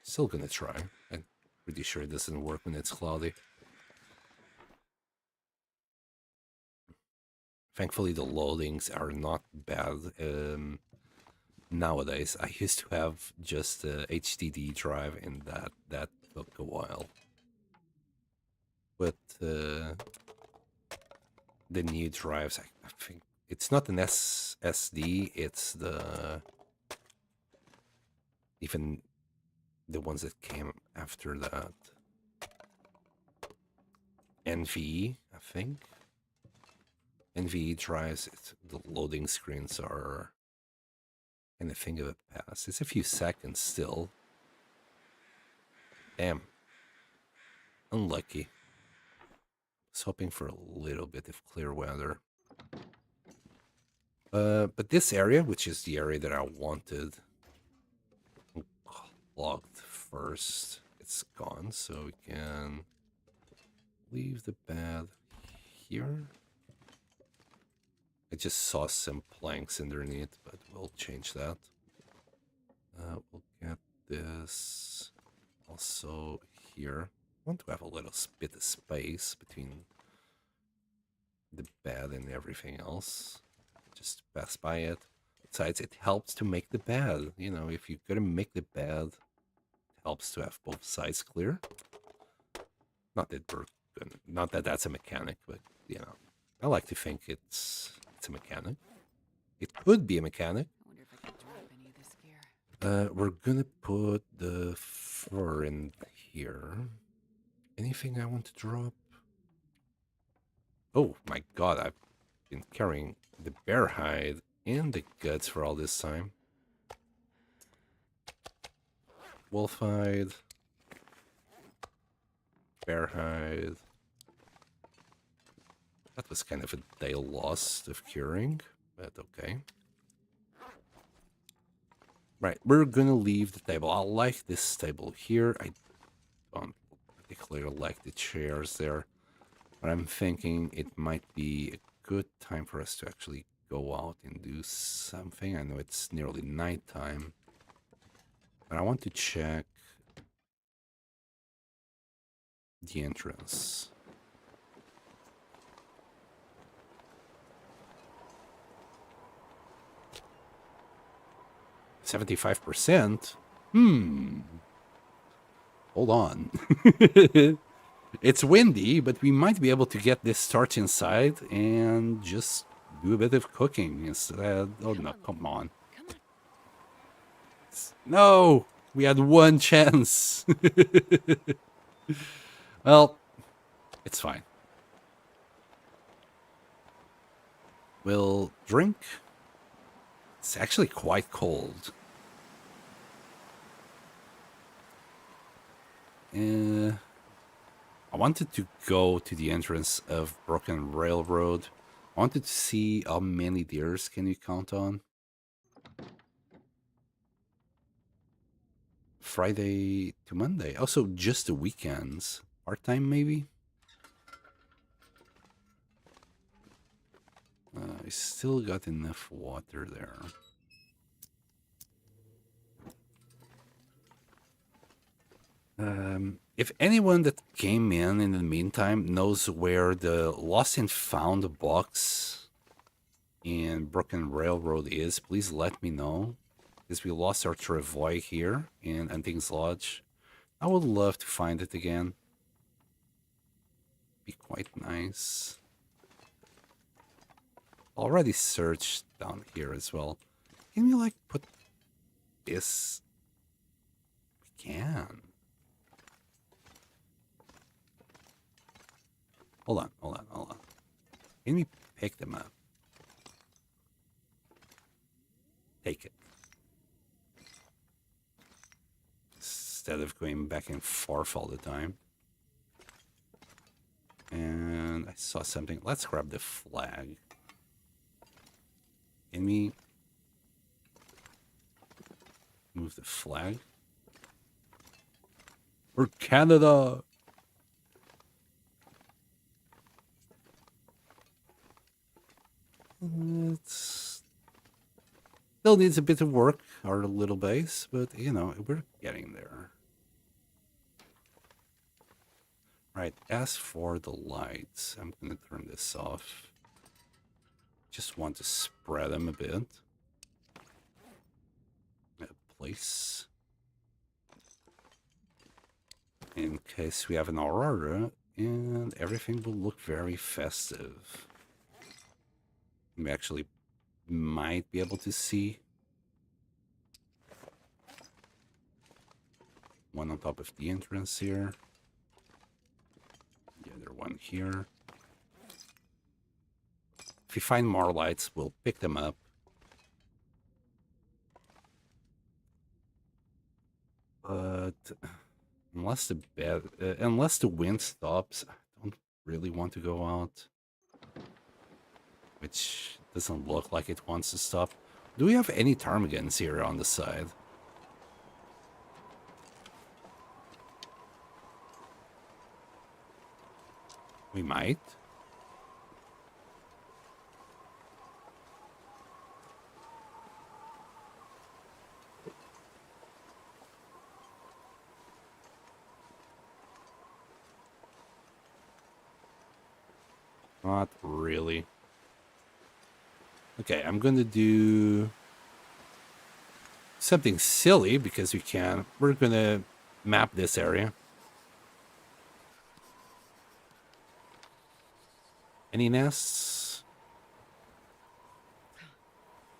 Still gonna try. I'm pretty sure it doesn't work when it's cloudy. Thankfully, the loadings are not bad. Nowadays, I used to have just a HDD drive, and that took a while. But the new drives, I think it's not an SSD, it's even the ones that came after that. NVE, I think. NVE drives, the loading screens are kind of thing of a past. It's a few seconds still. Damn. Unlucky. I was hoping for a little bit of clear weather. But this area, which is the area that I wanted, logged first. It's gone, so we can leave the bed here. I just saw some planks underneath, but we'll change that. We'll get this also here. I want to have a little bit of space between the bed and everything else. Just pass by it. Besides, it helps to make the bed. You know, if you're gonna make the bed, it helps to have both sides clear. Not that we're gonna, not that that's a mechanic, but you know, I like to think it's a mechanic. It could be a mechanic. I wonder if I can drop any of this gear. We're gonna put the fur in here. Anything I want to drop? Oh my god, I've been carrying the bear hide and the guts for all this time. Wolfhide. Bearhide. That was kind of a day lost of curing, but okay. Right, we're gonna leave the table. I like this table here. I don't particularly like the chairs there. But I'm thinking it might be a good time for us to actually go out and do something. I know it's nearly nighttime. But I want to check the entrance. $75%? Hold on. It's windy, but we might be able to get this starch inside and just do a bit of cooking instead. Oh no, come on. Come on. No! We had one chance. Well, it's fine. We'll drink. It's actually quite cold. I wanted to go to the entrance of Broken Railroad. I wanted to see how many deers can you count on. Friday to Monday. Also, just the weekends. Part-time, maybe? I still got enough water there. If anyone that came in the meantime knows where the Lost and Found box in Broken Railroad is, please let me know. Because we lost our travois here in Hunting's Lodge. I would love to find it again. Be quite nice. Already searched down here as well. Can we like put this? We can. Hold on. Can we pick them up? Take it. Instead of going back and forth all the time. And I saw something. Let's grab the flag. Can we move the flag? For Canada! It's still needs a bit of work, our little base, but you know, we're getting there. Right, as for the lights, I'm gonna turn this off. Just want to spread them a bit. Place. In case we have an aurora, and everything will look very festive. We actually might be able to see one on top of the entrance here. The other one here. If we find more lights, we'll pick them up. But unless the wind stops, I don't really want to go out. Which doesn't look like it wants to stop. Do we have any ptarmigans here on the side? We might. Not really. Okay, I'm going to do something silly because we can. We're going to map this area. Any nests?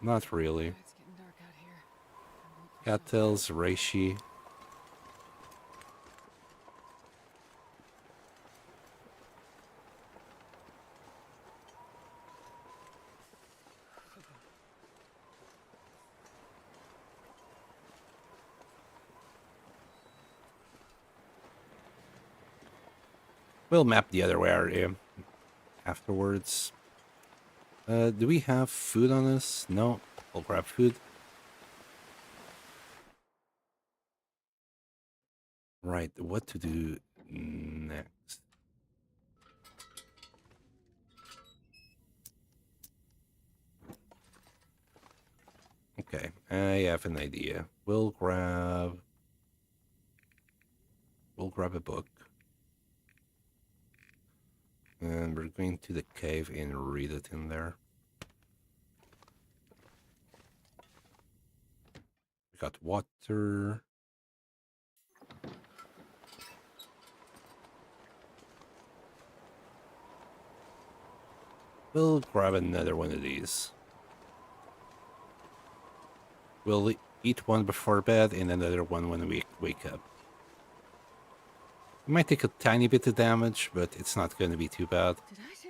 Not really. It's getting dark out here. Cattails, reishi. We'll map the other area afterwards. Do we have food on us? No. We'll grab food. Right, what to do next? Okay, I have an idea. We'll grab a book. And we're going to the cave and read it in there. We got water. We'll grab another one of these. We'll eat one before bed and another one when we wake up. It might take a tiny bit of damage, but it's not going to be too bad. Did I say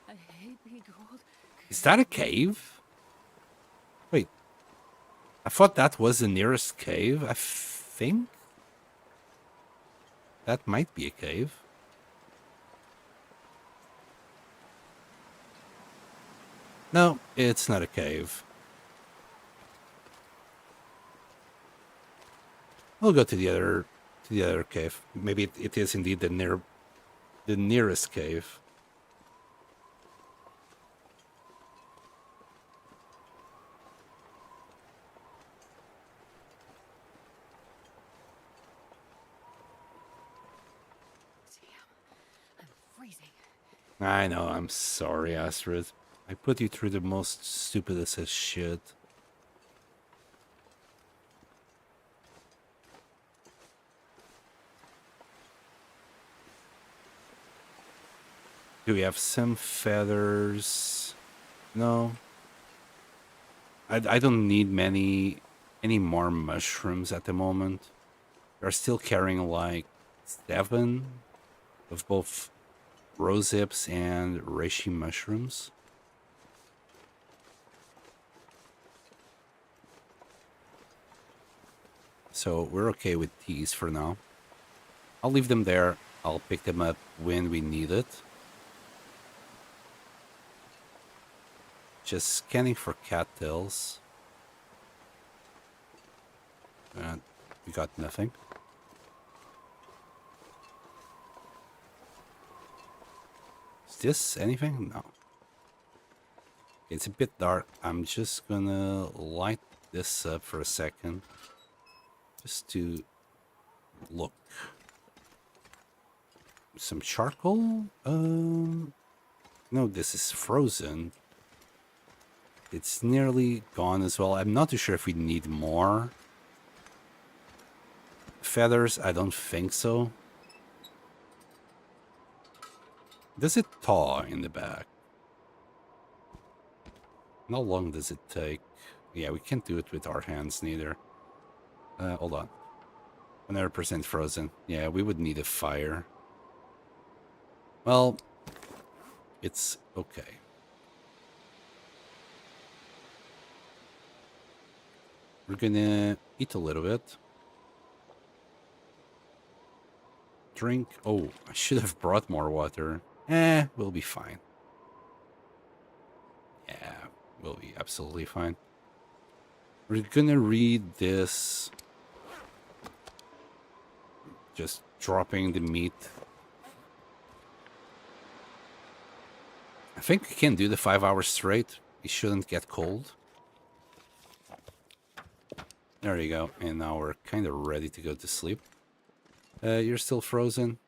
I hate being cold? Is that a cave? Wait. I thought that was the nearest cave. I think that might be a cave. No, it's not a cave. We'll go to the other cave. Maybe it is indeed the nearest cave. Damn, I'm freezing. I know, I'm sorry, Astrid. I put you through the most stupidest of shit. Do we have some feathers? No. I don't need any more mushrooms at the moment. We're still carrying like 7 of both rose hips and reishi mushrooms. So we're okay with these for now. I'll leave them there. I'll pick them up when we need it. Just scanning for cattails. And we got nothing. Is this anything? No. It's a bit dark. I'm just gonna light this up for a second. Just to look. Some charcoal? No, this is frozen. It's nearly gone as well. I'm not too sure if we need more. Feathers, I don't think so. Does it thaw in the back? How long does it take? Yeah, we can't do it with our hands neither. Hold on. 100% frozen. Yeah, we would need a fire. Well, it's okay. We're gonna eat a little bit. Drink. Oh, I should have brought more water. We'll be fine. Yeah, we'll be absolutely fine. We're gonna read this. Just dropping the meat. I think we can do the 5 hours straight. It shouldn't get cold. There you go. And now we're kind of ready to go to sleep. You're still frozen.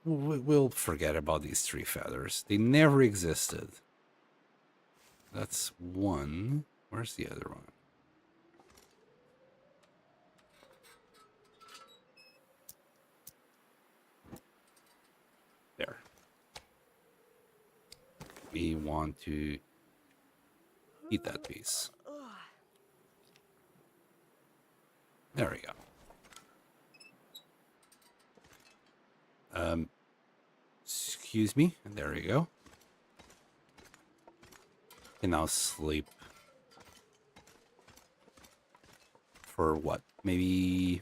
We'll forget about these 3 feathers. They never existed. That's one. Where's the other one? There. We want to eat that piece. There we go. Excuse me. There you go. And now sleep. For what? Maybe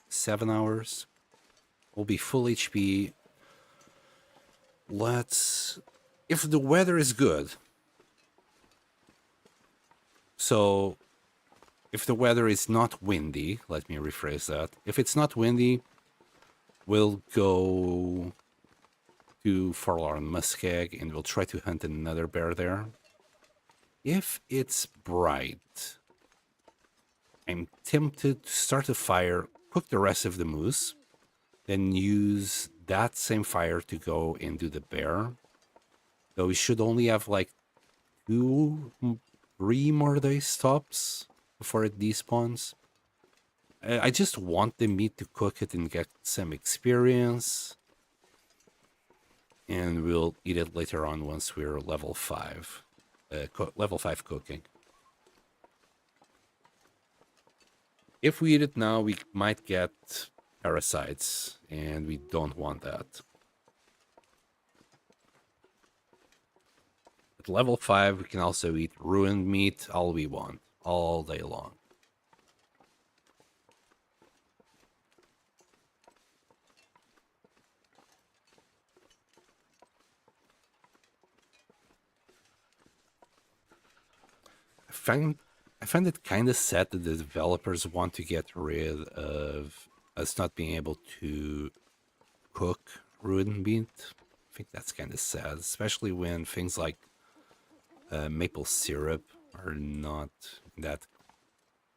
7 hours? We'll be full HP let's... If the weather is good, so if the weather is not windy, let me rephrase that. If it's not windy, we'll go to Forlorn Muskeg and we'll try to hunt another bear there. If it's bright, I'm tempted to start a fire, cook the rest of the moose, then use that same fire to go and do the bear. Though we should only have like 3 more day stops before it despawns. I just want the meat to cook it and get some experience. And we'll eat it later on once we're level 5. Level 5 cooking. If we eat it now, we might get parasites, and we don't want that. At level 5, we can also eat ruined meat all we want, all day long. I find it kind of sad that the developers want to get rid of us not being able to cook ruined meat. I think that's kind of sad, especially when things like maple syrup are not that,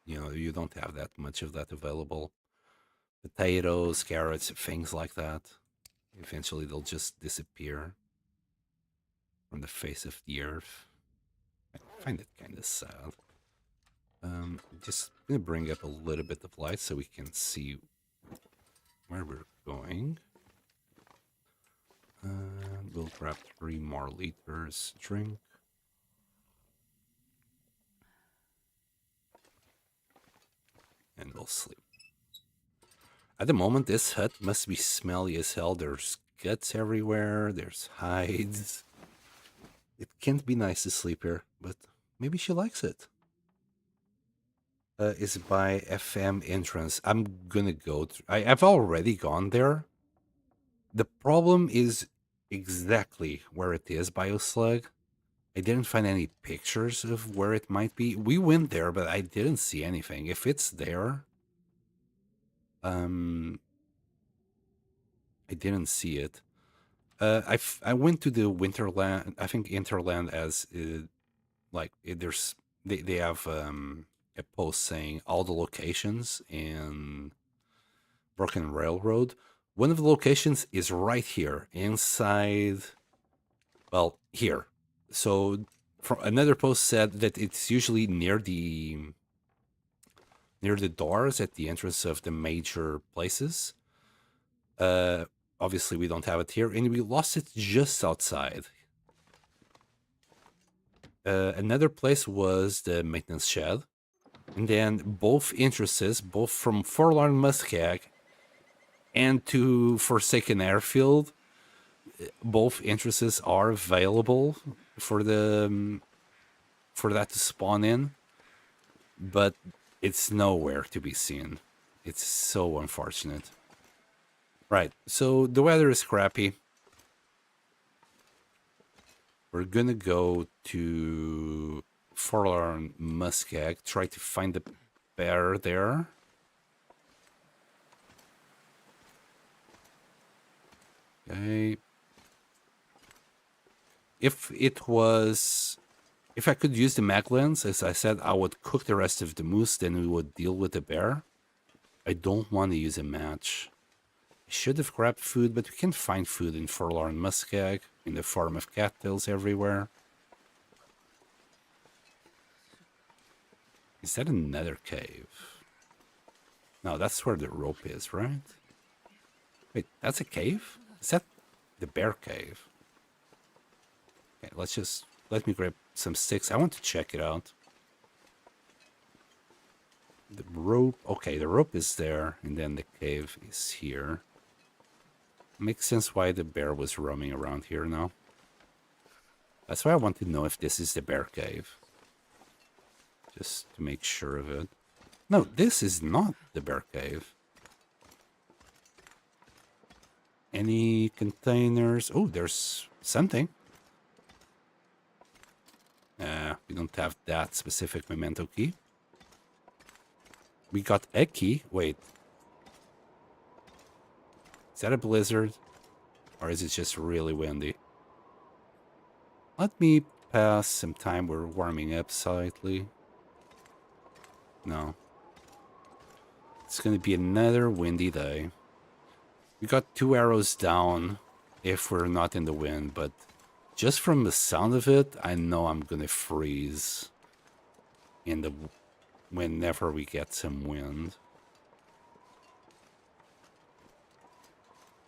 you don't have that much of that available. Potatoes, carrots, things like that. Eventually they'll just disappear from the face of the earth. I find it kind of sad. Just gonna bring up a little bit of light so we can see where we're going. We'll grab 3 more liters drink. And we'll sleep. At the moment, this hut must be smelly as hell. There's guts everywhere. There's hides. It can't be nice to sleep here, but maybe she likes it. Is by FM entrance. I'm gonna go. I've already gone there. The problem is exactly where it is, Bioslug. I didn't find any pictures of where it might be. We went there, but I didn't see anything. If it's there, I didn't see it. I went to the Winterland. I think Interland as there's they have a post saying all the locations in Broken Railroad. One of the locations is right here inside. Well, here. So from another post said that it's usually near the doors at the entrance of the major places. Obviously we don't have it here, and we lost it just outside. Another place was the maintenance shed, and then both entrances, both from Forlorn Muskeg and to Forsaken Airfield, both entrances are available for that to spawn in, but it's nowhere to be seen. It's so unfortunate. Right, so the weather is crappy. We're gonna go to Forlorn Muskeg, try to find the bear there. Okay. If I could use the mag lens, as I said, I would cook the rest of the moose, then we would deal with the bear. I don't want to use a match. I should have grabbed food, but we can't find food in Forlorn Muskeg, in the form of cattails everywhere. Is that another cave? No, that's where the rope is, right? Wait, that's a cave? Is that the bear cave? Okay, let me grab some sticks. I want to check it out. The rope, okay, the rope is there, and then the cave is here. Makes sense why the bear was roaming around here now. That's why I want to know if this is the bear cave. Just to make sure of it. No, this is not the bear cave. Any containers? Oh, there's something. We don't have that specific memento key. We got a key. Wait. Is that a blizzard? Or is it just really windy? Let me pass some time. We're warming up slightly. No. It's going to be another windy day. We got 2 arrows down if we're not in the wind, but just from the sound of it, I know I'm going to freeze whenever we get some wind.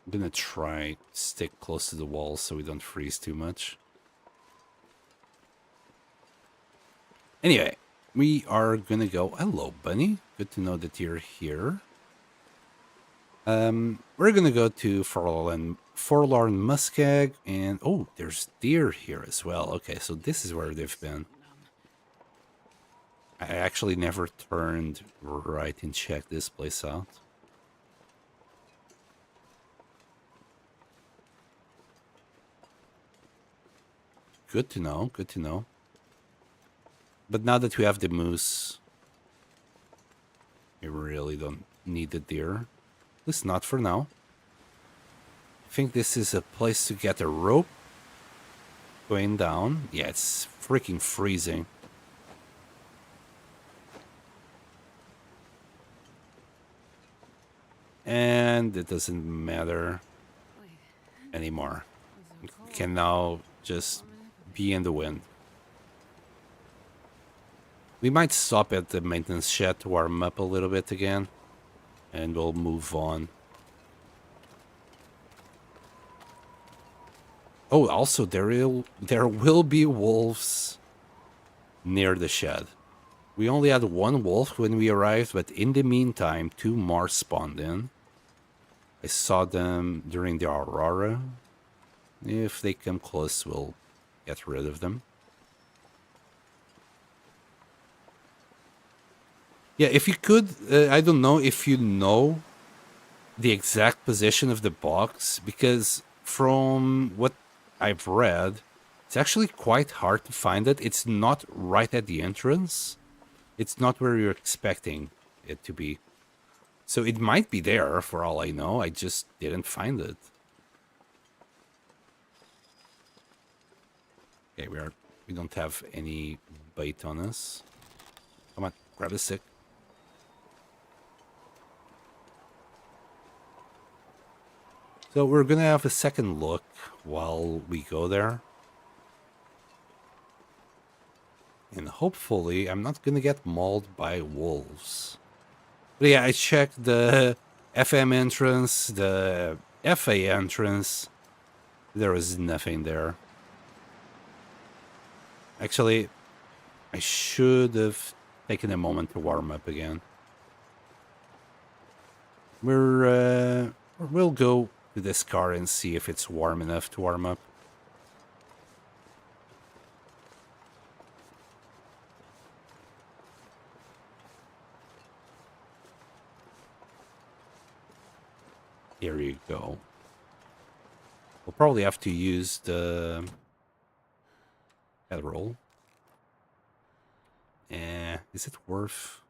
I'm going to try to stick close to the wall so we don't freeze too much. Anyway, we are going to go... Hello, Bunny. Good to know that you're here. We're going to go to Forlorn Muskeg, and... Oh, there's deer here as well. Okay, so this is where they've been. I actually never turned right and checked this place out. Good to know, good to know. But now that we have the moose, we really don't need the deer. At least not for now. I think this is a place to get a rope going down. Yeah, it's freaking freezing. And it doesn't matter anymore. We can now just be in the wind. We might stop at the maintenance shed to warm up a little bit again, and we'll move on. Oh, also there will be wolves near the shed. We only had 1 wolf when we arrived, but in the meantime, 2 more spawned in. I saw them during the aurora. If they come close, we'll get rid of them. Yeah, if you could, I don't know if you know the exact position of the box, because from what I've read, it's actually quite hard to find it. It's not right at the entrance. It's not where you're expecting it to be. So it might be there, for all I know. I just didn't find it. Okay, we don't have any bait on us. Come on, grab a stick. So we're gonna have a second look while we go there. And hopefully I'm not gonna get mauled by wolves. But yeah, I checked the FM entrance, the FA entrance. There was nothing there. Actually, I should have taken a moment to warm up again. We'll go to this car and see if it's warm enough to warm up. Here you go. We'll probably have to use the head-roll. Is it worth...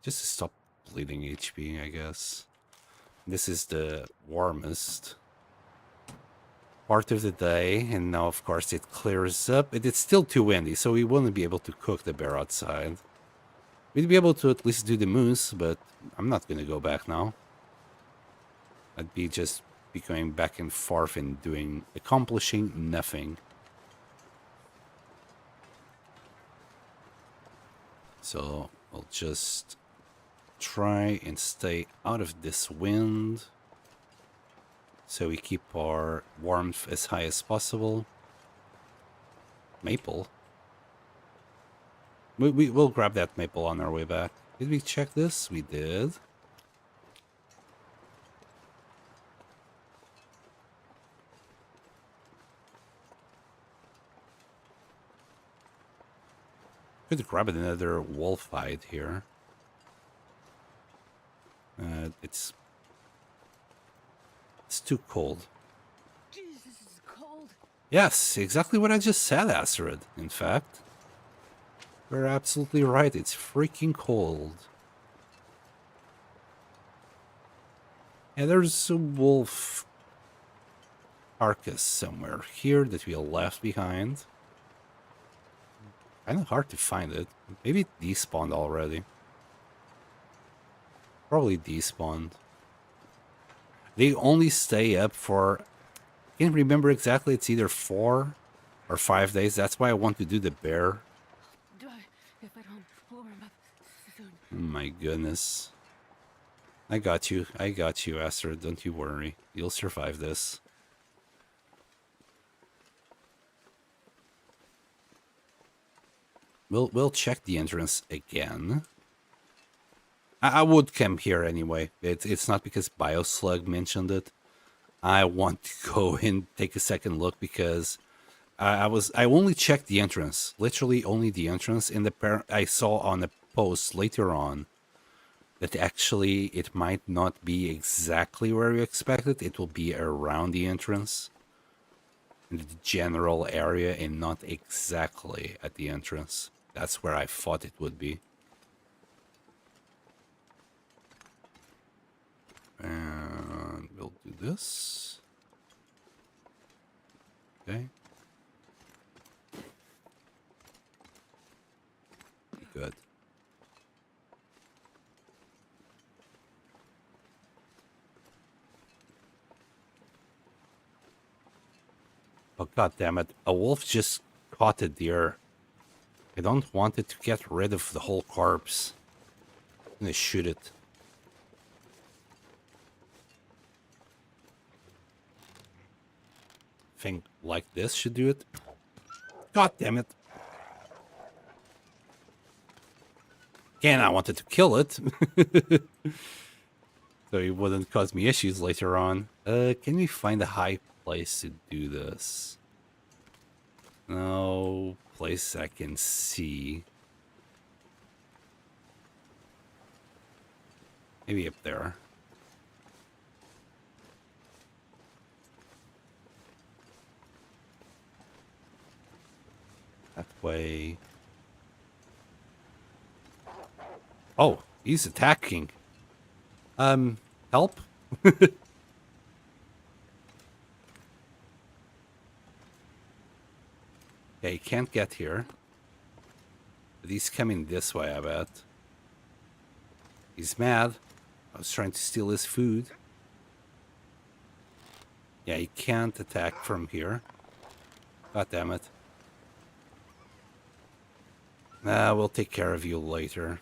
Just to stop bleeding HP, I guess. This is the warmest part of the day, and now, of course, it clears up. It's still too windy, so we wouldn't be able to cook the bear outside. We'd be able to at least do the moose, but I'm not going to go back now. I'd be just going back and forth and accomplishing nothing. So I'll just try and stay out of this wind so we keep our warmth as high as possible. Maple. We'll grab that maple on our way back. Did we check this? We did. Could grab another wolf hide here. It's too cold. Jesus, this is cold. Yes, exactly what I just said, Astrid, in fact. You're absolutely right, it's freaking cold. And there's a wolf carcass somewhere here that we left behind. Kind of hard to find it. Maybe it despawned already. Probably despawned. They only stay up for... I can't remember exactly, it's either 4 or 5 days. That's why I want to do the bear. Die if I don't warm up soon. Oh my goodness. I got you, Astrid. Don't you worry. You'll survive this. We'll check the entrance again. I would come here anyway. It's not because Bioslug mentioned it. I want to go and take a second look because I only checked the entrance, literally only the entrance. In the I saw on a post later on that actually it might not be exactly where you expected. It will be around the entrance, in the general area, and not exactly at the entrance. That's where I thought it would be. And we'll do this. Okay. Good. Oh, god damn it. A wolf just caught a deer. I don't want it to get rid of the whole corpse. I'm gonna shoot it. Thing like this should do it. God damn it. Again, I wanted to kill it. So it wouldn't cause me issues later on. Can we find a high place to do this? No place I can see. Maybe up there. That way. Oh, he's attacking. Help? Yeah, he can't get here. But he's coming this way, I bet. He's mad. I was trying to steal his food. Yeah, he can't attack from here. God damn it. Nah, we'll take care of you later.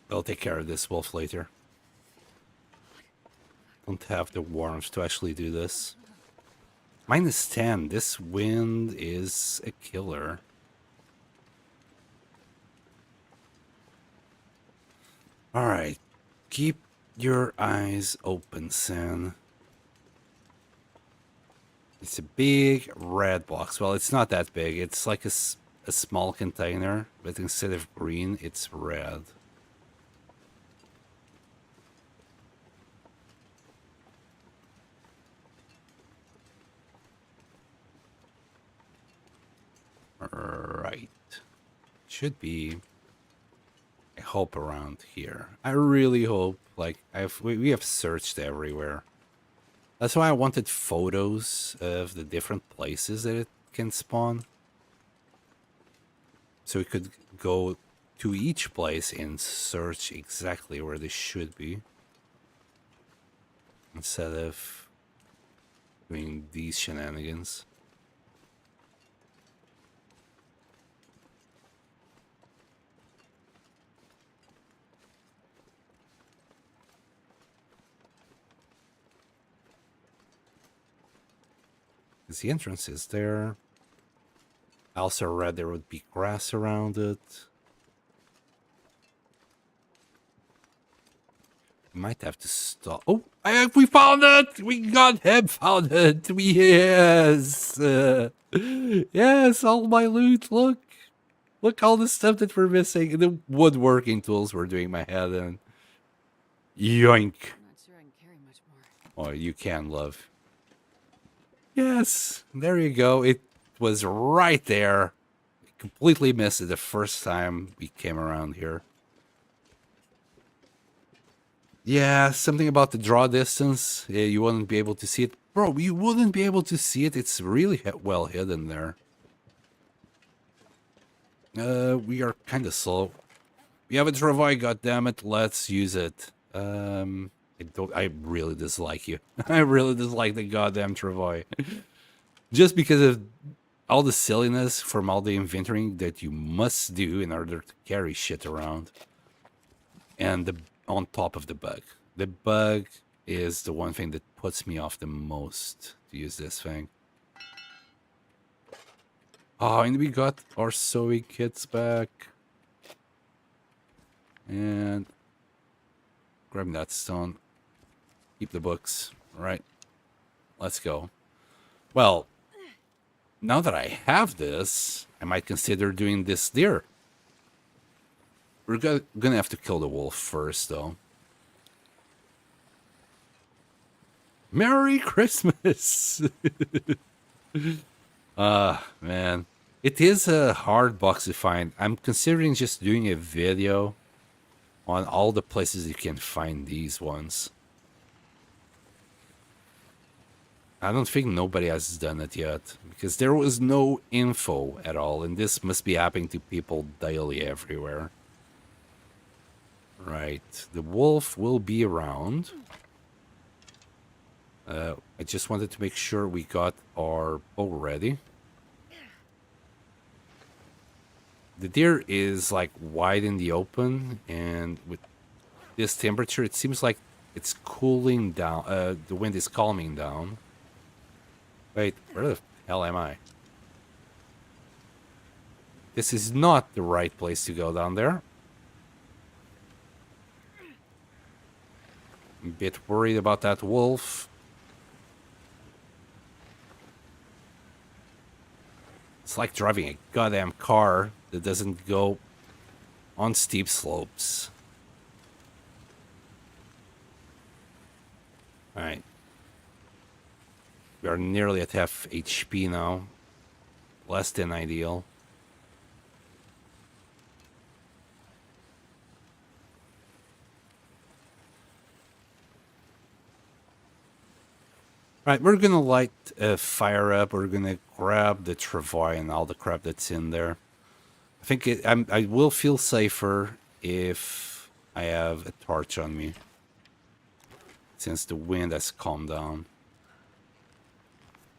We'll take care of this wolf later. Don't have the warmth to actually do this. -10. This wind is a killer. Alright. Keep your eyes open, Sen. It's a big red box. Well, it's not that big. It's like a small container, but instead of green, it's red. Right. Should be, I hope, around here. I really hope. Like, we have searched everywhere. That's why I wanted photos of the different places that it can spawn. So we could go to each place and search exactly where they should be. Instead of doing these shenanigans. Because the entrance is there. I also read there would be grass around it. might have to stop. Oh, we found it! We got him, found it! Yes! Yes, all my loot, look! Look all the stuff that we're missing. The woodworking tools were doing my head in. Yoink! I'm not sure I can carry much more. Oh, you can, love. Yes, there you go. It was right there. Completely missed it the first time we came around here. Yeah, something about the draw distance. Yeah, you wouldn't be able to see it. Bro, you wouldn't be able to see it. It's really well hidden there. We are kind of slow. We have a Travai, goddammit. Let's use it. I really dislike you. I really dislike the goddamn Travai. Just because of all the silliness from all the inventorying that you must do in order to carry shit around. And on top of the bug. The bug is the one thing that puts me off the most to use this thing. Oh, and we got our sewing kits back. And grab that stone. Keep the books. All right. Let's go. Well, now that I have this, I might consider doing this deer. We're gonna have to kill the wolf first, though. Merry Christmas! Man. It is a hard box to find. I'm considering just doing a video on all the places you can find these ones. I don't think nobody has done it yet, because there was no info at all, and this must be happening to people daily everywhere. Right, the wolf will be around. I just wanted to make sure we got our bow ready. The deer is like wide in the open, and with this temperature, it seems like it's cooling down. The wind is calming down. Wait, where the hell am I? This is not the right place to go down there. I'm a bit worried about that wolf. It's like driving a goddamn car that doesn't go on steep slopes. Alright. We are nearly at half HP now. Less than ideal. Right, we're gonna light a fire up. We're gonna grab the travois and all the crap that's in there. I think I will feel safer if I have a torch on me, since the wind has calmed down.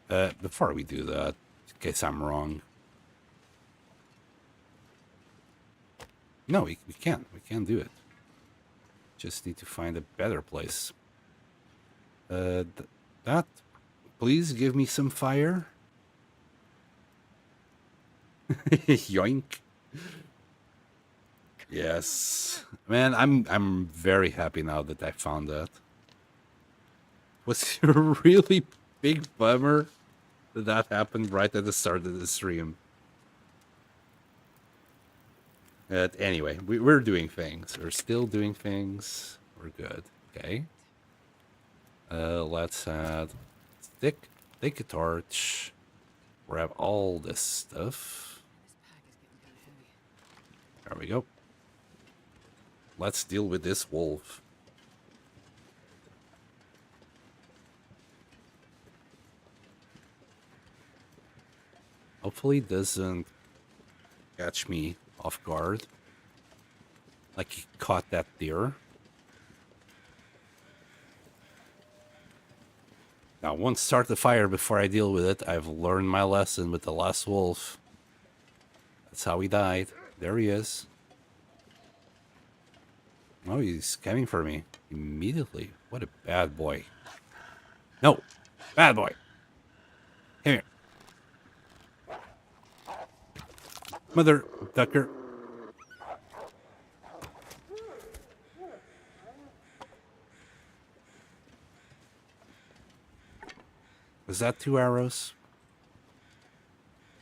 Before we do that, in case I'm wrong. No, we can't. We can't do it. Just need to find a better place. That, please give me some fire. Yoink. Yes, man, I'm very happy now that I found that. Was a really big bummer that happened right at the start of the stream. But anyway, we're doing things. We're still doing things. We're good. Okay. Let's add stick. Take a torch. Grab all this stuff. This pack is getting kind of heavy. There we go. Let's deal with this wolf. Hopefully it doesn't catch me off guard. Like he caught that deer. Now, I won't start the fire before I deal with it. I've learned my lesson with the last wolf. That's how he died. There he is. Oh, he's coming for me immediately. What a bad boy. No, bad boy. Come here. Mother ducker. Was that 2 arrows?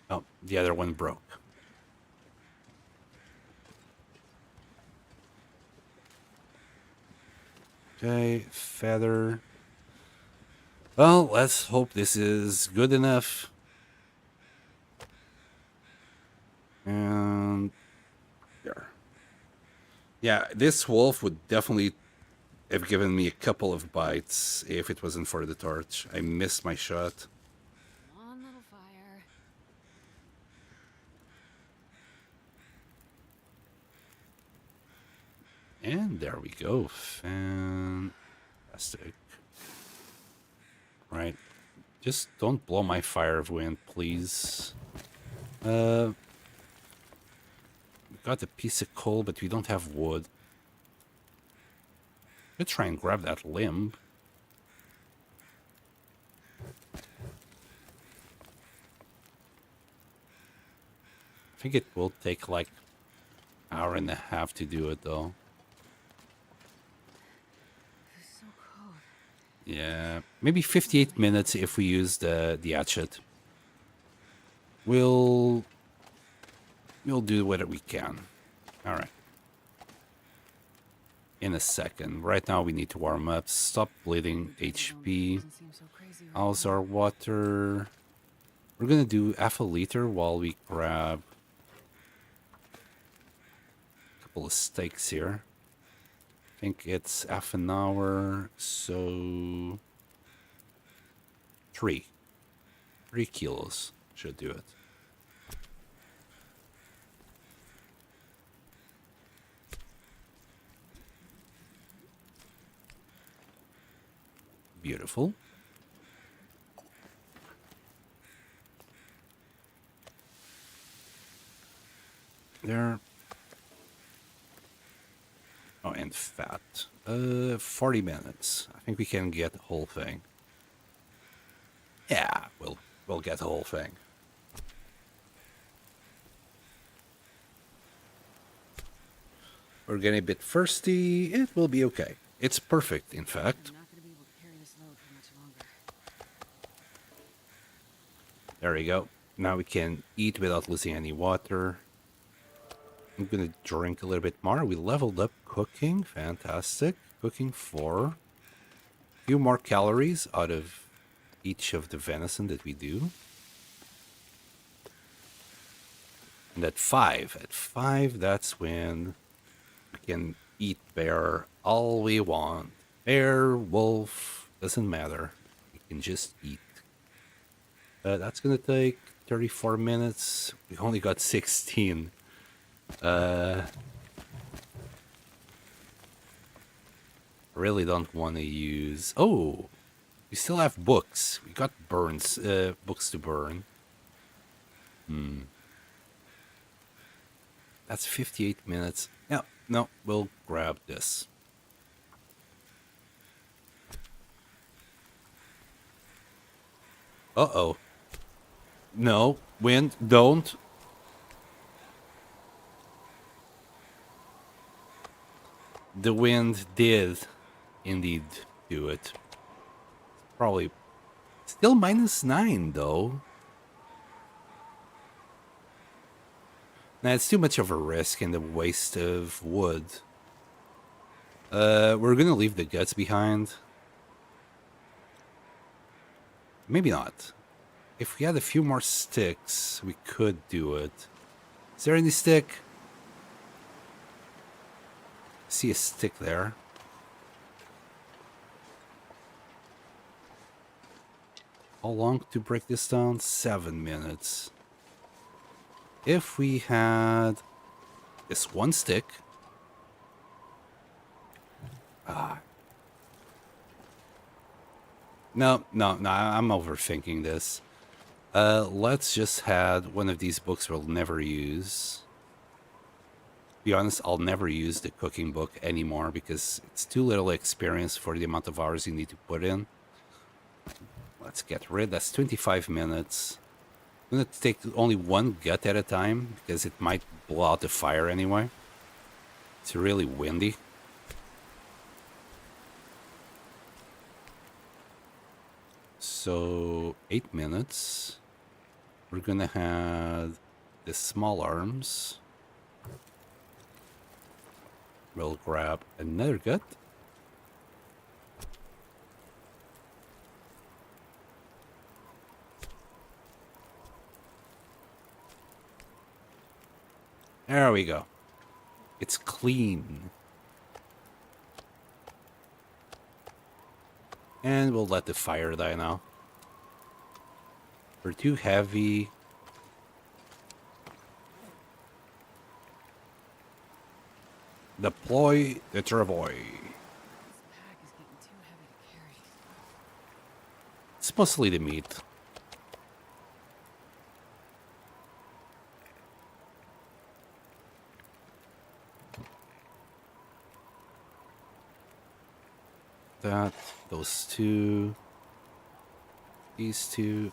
Oh, the other one broke. Okay, feather. Well, let's hope this is good enough. And there. Yeah, this wolf would definitely have given me a couple of bites if it wasn't for the torch. I missed my shot. Come on, little fire. And there we go. Fantastic. Right. Just don't blow my fire of wind, please. We got a piece of coal, but we don't have wood. Could try and grab that limb. I think it will take like an hour and a half to do it, though. It's so cold. Yeah, maybe 58 minutes if we use the hatchet. We'll do what we can. All right. In a second. Right now we need to warm up. Stop bleeding HP. Doesn't seem so crazy right How's now. our water? We're gonna do half a liter while we grab a couple of steaks here. I think it's half an hour, so 3 kilos should do it. Beautiful. There. Oh, and fat. 40 minutes. I think we can get the whole thing. Yeah, we'll get the whole thing. We're getting a bit thirsty. It will be okay. It's perfect, in fact. I'm not gonna be able to carry this load for much longer. There we go. Now we can eat without losing any water. I'm gonna drink a little bit more. We leveled up cooking. Fantastic. Cooking 4. Few more calories out of each of the venison that we do. And at 5, that's when we can eat bear all we want. Bear, wolf, doesn't matter. We can just eat. That's gonna take 34 minutes. We only got 16. Really don't want to use... Oh! We still have books. We got books to burn. That's 58 minutes. No, we'll grab this. Uh-oh. No, wind, don't. The wind did indeed do it. Probably still -9 though. Nah, it's too much of a risk and a waste of wood. We're gonna leave the guts behind. Maybe not. If we had a few more sticks, we could do it. Is there any stick? See a stick there. How long to break this down? 7 minutes. If we had this one stick. No, I'm overthinking this. Let's just have one of these books we'll never use. To be honest, I'll never use the cooking book anymore because it's too little experience for the amount of hours you need to put in. Let's get rid. That's 25 minutes. I'm going to take only one gut at a time because it might blow out the fire anyway. It's really windy. So 8 minutes. We're gonna have the small arms. We'll grab another gut. There we go. It's clean. And we'll let the fire die now. We're too heavy. Deploy the turboy. This pack is getting too heavy to carry. It's mostly the meat. That, those two, these two,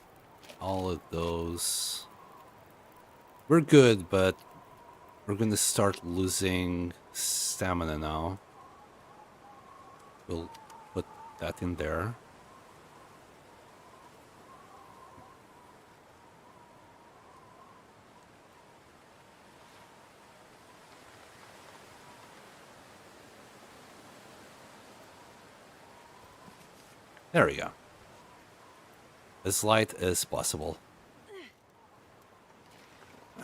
all of those. We're good, but we're gonna start losing stamina now. We'll put that in there. There we go. As light as possible.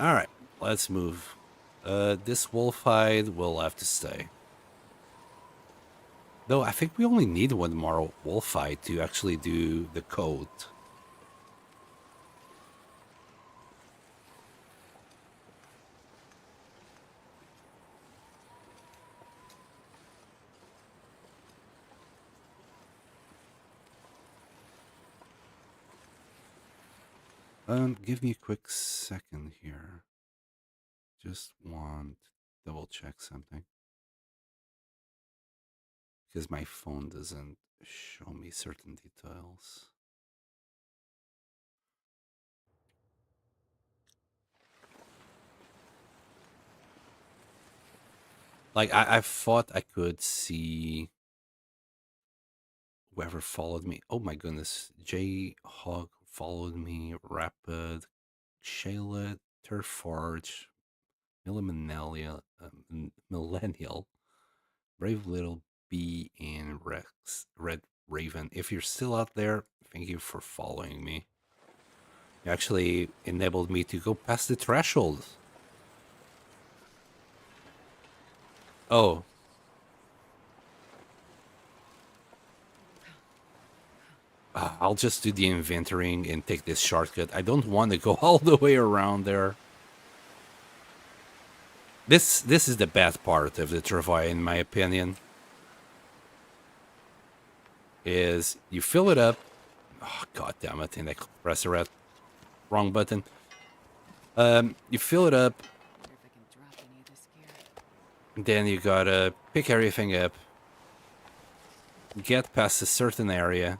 Alright, let's move. This wolf hide will have to stay. Though I think we only need one more wolf hide to actually do the coat. Give me a quick second here. Just want to double check something. Because my phone doesn't show me certain details. Like, I thought I could see whoever followed me. Oh my goodness. J Hog followed me. Rapid. Shayla. Turforge. Millennial. Brave Little Bee and Rex. Red Raven. If you're still out there, thank you for following me. You actually enabled me to go past the threshold. Oh. I'll just do the inventorying and take this shortcut. I don't want to go all the way around there. This is the bad part of the trivia, in my opinion. Is you fill it up. Oh, god damn it, and I press the wrong button. You fill it up. Wonder if I can drop any of this gear. Then you gotta pick everything up. Get past a certain area.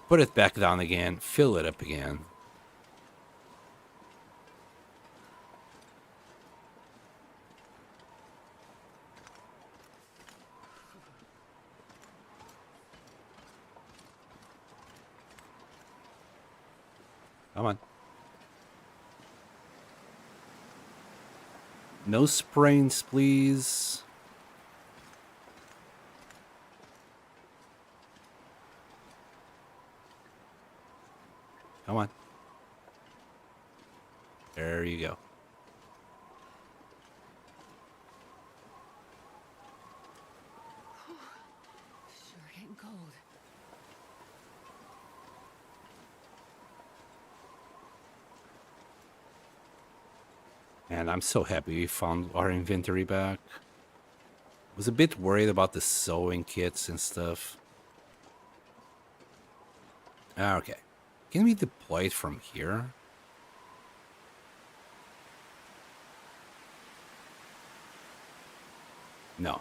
Put it back down again. Fill it up again. Come on. No sprains, please. Come on. There you go. Sure getting cold. And I'm so happy we found our inventory back. Was a bit worried about the sewing kits and stuff. Okay. Can we deploy it from here? No.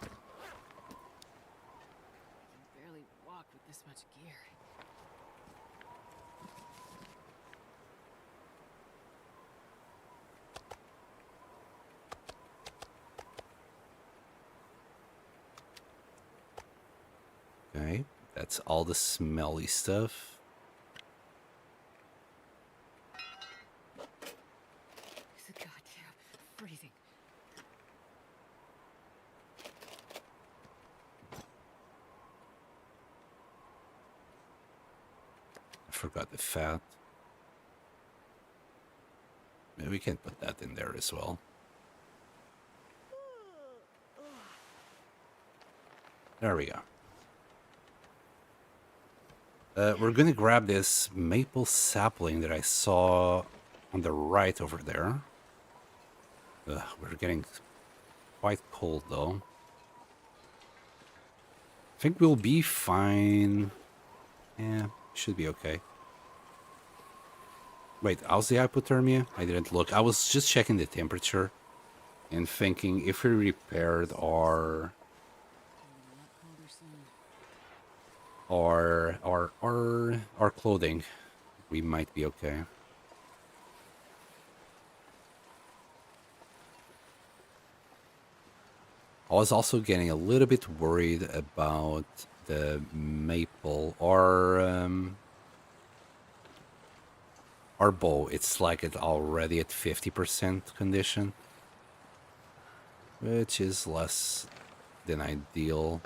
I can barely walk with this much gear. That's all the smelly stuff. It's a goddamn freezing. I forgot the fat. Maybe we can put that in there as well. There we go. We're gonna grab this maple sapling that I saw on the right over there. We're getting quite cold though. I think we'll be fine. Yeah, should be okay. Wait, how's the hypothermia? I didn't look. I was just checking the temperature and thinking if we repaired our our clothing, we might be okay. I was also getting a little bit worried about the maple. Our bow, it's like it's already at 50% condition, which is less than ideal.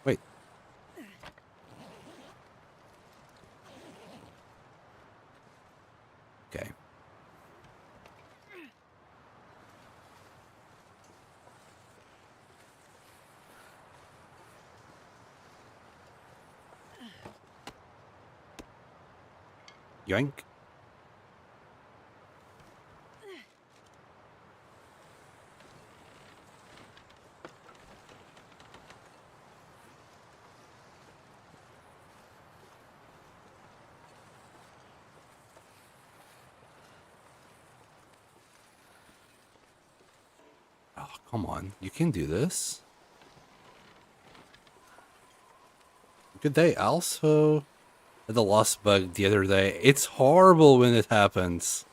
Wait. Okay. Yoink. Oh, come on. You can do this. Good day. Also, the lost bug the other day. It's horrible when it happens.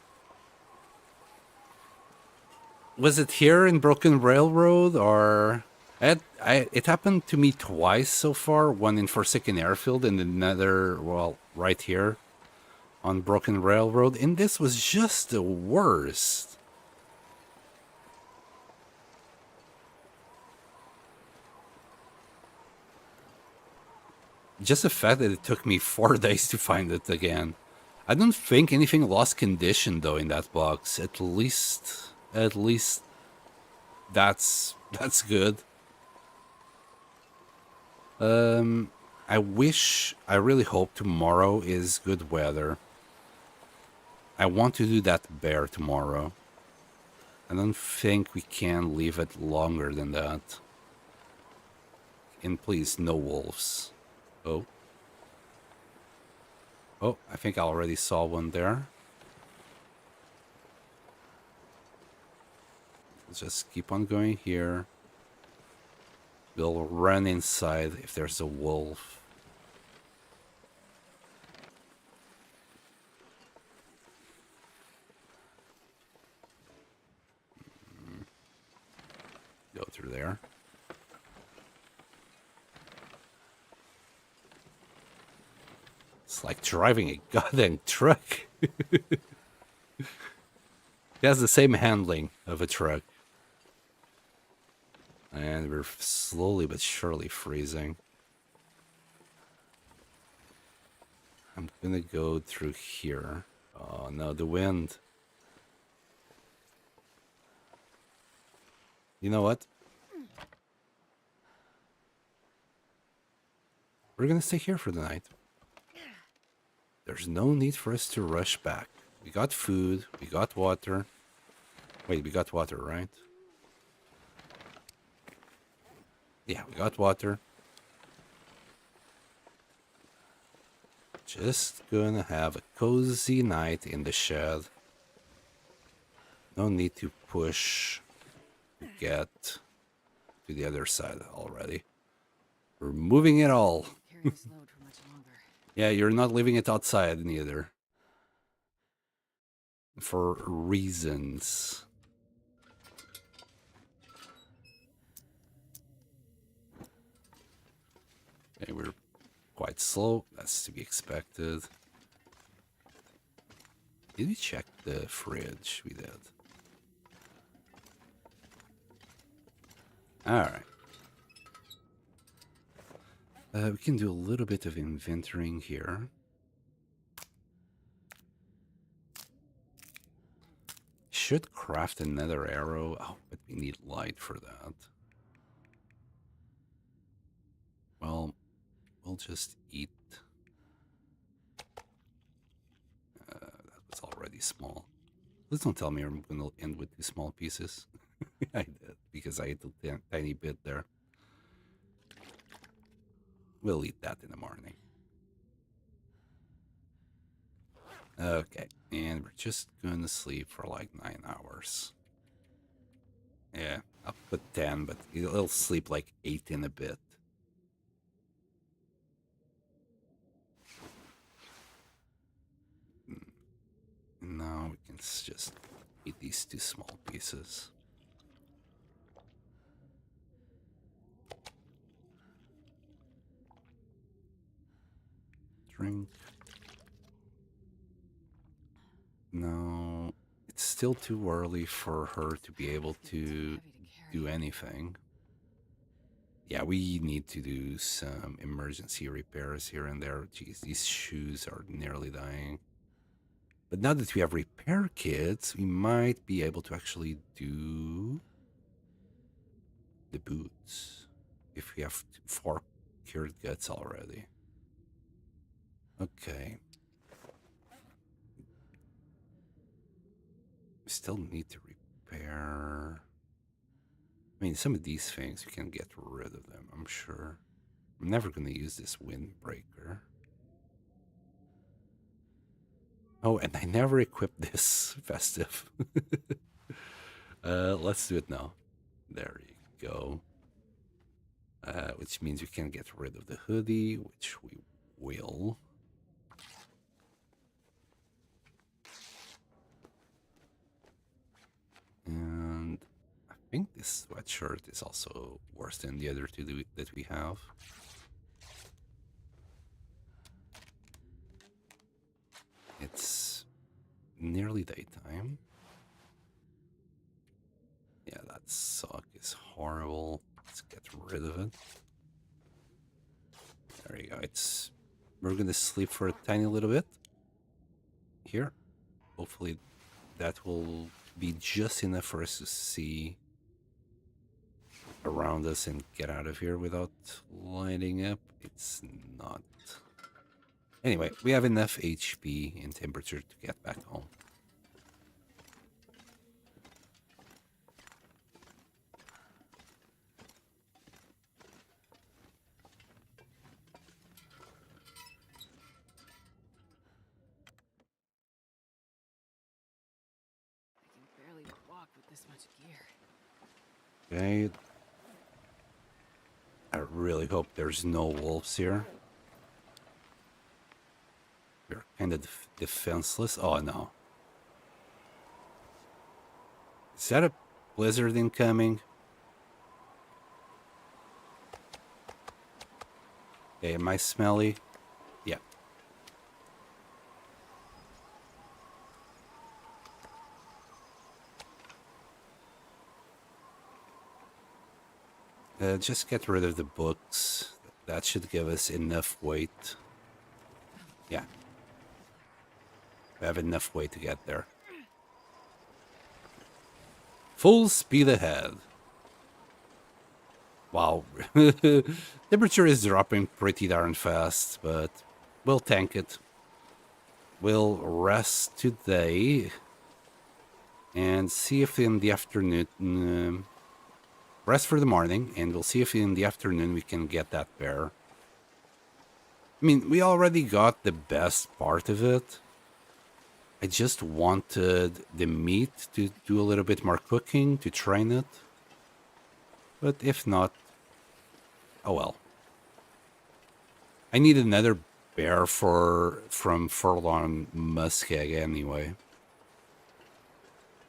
Was it here in Broken Railroad or... it happened to me twice so far. One in Forsaken Airfield and another, well, right here on Broken Railroad. And this was just the worst. Just the fact that it took me 4 days to find it again. I don't think anything lost condition though in that box. At least that's good. I really hope tomorrow is good weather. I want to do that bear tomorrow. I don't think we can leave it longer than that. And please, no wolves. Oh. Oh, I think I already saw one there. Let's just keep on going here. We'll run inside if there's a wolf. Go through there. It's like driving a goddamn truck. It has the same handling of a truck. And we're slowly but surely freezing. I'm gonna go through here. Oh no, the wind. You know what? We're gonna stay here for the night. There's no need for us to rush back. We got food, we got water. Wait, we got water, right? Yeah, we got water. Just gonna have a cozy night in the shed. No need to push to get to the other side already. We're moving it all. Carry this load for much longer. Yeah, you're not leaving it outside neither. For reasons. Okay, we're quite slow. That's to be expected. Did we check the fridge? We did. Alright. We can do a little bit of inventorying here. Should craft another arrow. Oh, but we need light for that. Well, we'll just eat. That was already small. Please don't tell me I'm going to end with 2 small pieces. I did, because I ate a tiny bit there. We'll eat that in the morning. Okay, and we're just going to sleep for like 9 hours. Yeah, I'll put 10, but it'll sleep like 8 in a bit. Now we can just eat these 2 small pieces. Drink. No, it's still too early for her to be able to do anything. Yeah, we need to do some emergency repairs here and there. Jeez, these shoes are nearly dying. But now that we have repair kits, we might be able to actually do the boots. If we have 4 cured guts already. Okay. We still need to repair. I mean, some of these things you can get rid of them, I'm sure. I'm never going to use this windbreaker. Oh, and I never equipped this festive. Let's do it now. There you go. Which means we can get rid of the hoodie, which we will. And I think this sweatshirt is also worse than the other 2 that we have. It's nearly daytime. Yeah, that sock is horrible. Let's get rid of it. There you go. We're gonna sleep for a tiny little bit here. Hopefully that will be just enough for us to see around us and get out of here without lighting up. It's not. Anyway, we have enough HP and temperature to get back home. I can barely walk with this much gear. Okay. I really hope there's no wolves here. We're kind of defenseless. Oh no. Is that a blizzard incoming? Okay, am I smelly? Yeah. Just get rid of the books. That should give us enough weight. Yeah. We have enough weight to get there. Full speed ahead. Wow. Temperature is dropping pretty darn fast, but we'll tank it. We'll rest today and see if in the afternoon... rest for the morning, and we'll see if in the afternoon we can get that bear. I mean, we already got the best part of it. I just wanted the meat to do a little bit more cooking, to train it. But if not, oh well. I need another bear from Furlong Muskeg anyway.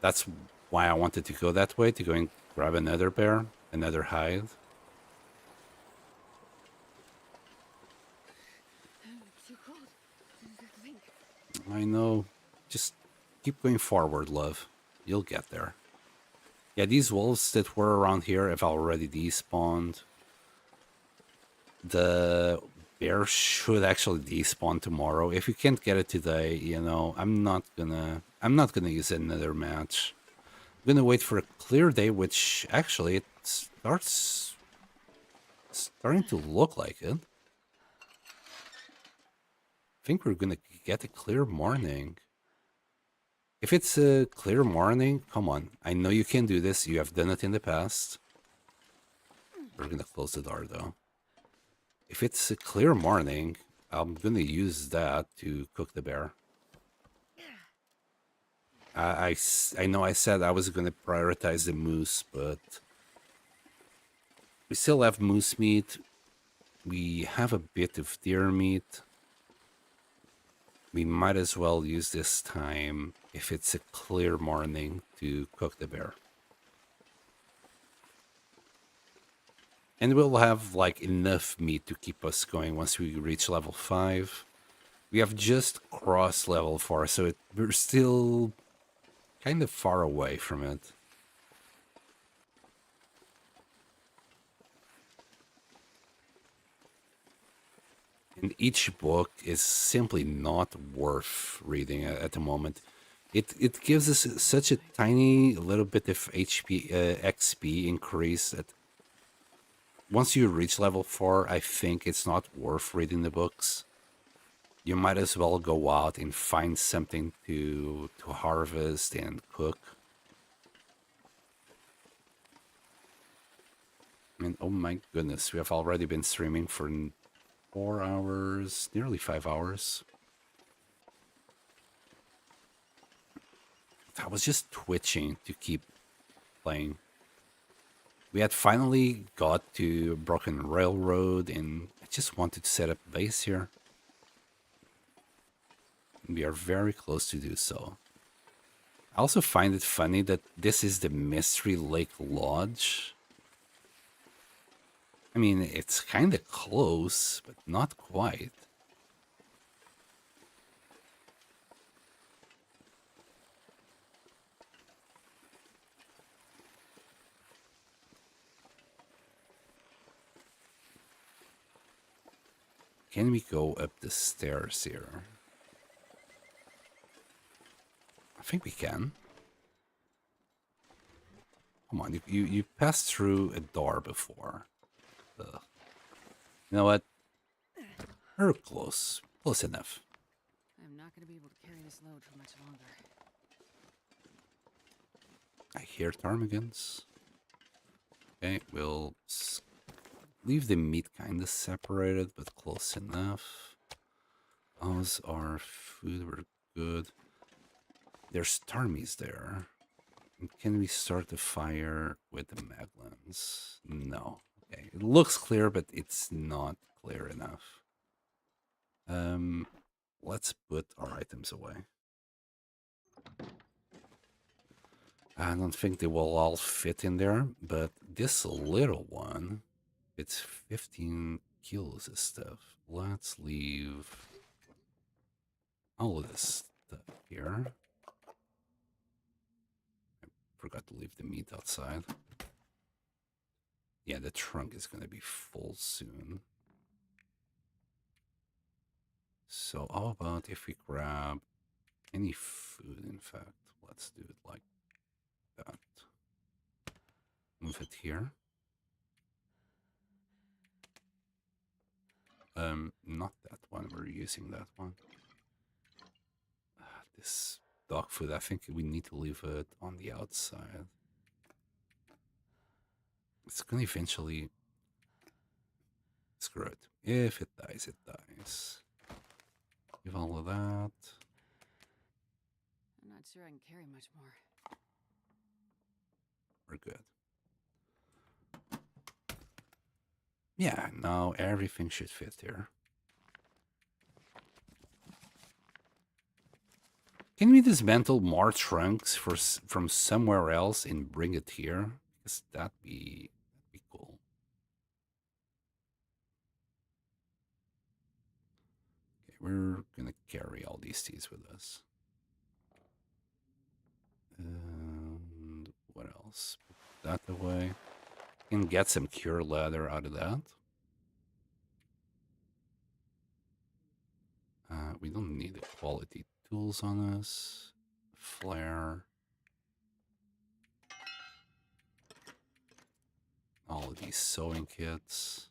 That's why I wanted to go that way, to go and grab another bear, another hide. It's too cold. Blink. I know. Just keep going forward, love. You'll get there. Yeah, these wolves that were around here have already despawned. The bear should actually despawn tomorrow. If you can't get it today, you know, I'm not gonna use another match. I'm gonna wait for a clear day, which actually it starting to look like it. I think we're gonna get a clear morning. If it's a clear morning, come on. I know you can do this. You have done it in the past. We're gonna close the door though. If it's a clear morning, I'm gonna use that to cook the bear. I know I said I was gonna prioritize the moose, but we still have moose meat. We have a bit of deer meat. We might as well use this time, if it's a clear morning, to cook the bear. And we'll have like enough meat to keep us going once we reach level 5. We have just crossed level 4, so we're still kind of far away from it. And each book is simply not worth reading at the moment. It gives us such a tiny little bit of XP increase that once you reach level 4, I think it's not worth reading the books. You might as well go out and find something to harvest and cook. And oh my goodness, we have already been streaming for 4 hours, nearly 5 hours. I was just twitching to keep playing. We had finally got to Broken Railroad, and I just wanted to set up base here. We are very close to do so. I also find it funny that this is the Mystery Lake Lodge. I mean, it's kind of close, but not quite. Can we go up the stairs here? I think we can. Come on, you passed through a door before. Ugh. You know what? We're close. Close enough. I'm not gonna be able to carry this load for much longer. I hear ptarmigans. Okay, we'll leave the meat kind of separated, but close enough. Those are food. We're good. There's ptarmies there. Can we start the fire with the maglans? No. Okay, it looks clear, but it's not clear enough. Let's put our items away. I don't think they will all fit in there, but this little one, it's 15 kilos of stuff. Let's leave all of this stuff here. I forgot to leave the meat outside. Yeah, the trunk is going to be full soon. So how about if we grab any food, in fact, let's do it like that. Move it here. Not that one, we're using that one. This dog food, I think we need to leave it on the outside. It's gonna eventually... Screw it. If it dies, it dies. Give all of that. I'm not sure I can carry much more. We're good. Yeah, now everything should fit here. Can we dismantle more trunks from somewhere else and bring it here? Because that'd be cool. Okay, we're gonna carry all these teas with us. And what else? Put that away. Can get some cure leather out of that. We don't need the quality tools on us. Flare. All of these sewing kits.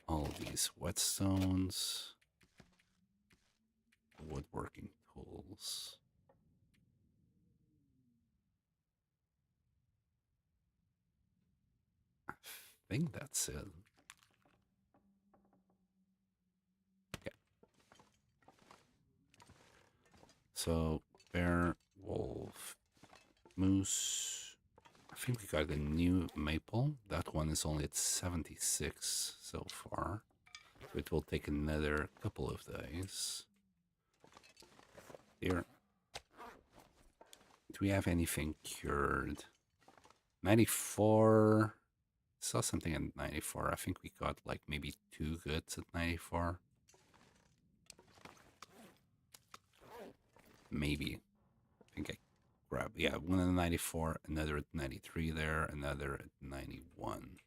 All of these whetstones. Woodworking tools. I think that's it. Okay. So, bear, wolf, moose. I think we got a new maple. That one is only at 76 so far. So it will take another couple of days. Here. Do we have anything cured? 94. Saw something at 94. I think we got like maybe 2 goods at 94. Maybe. I think I grabbed, yeah, one at 94, another at 93 there, another at 91.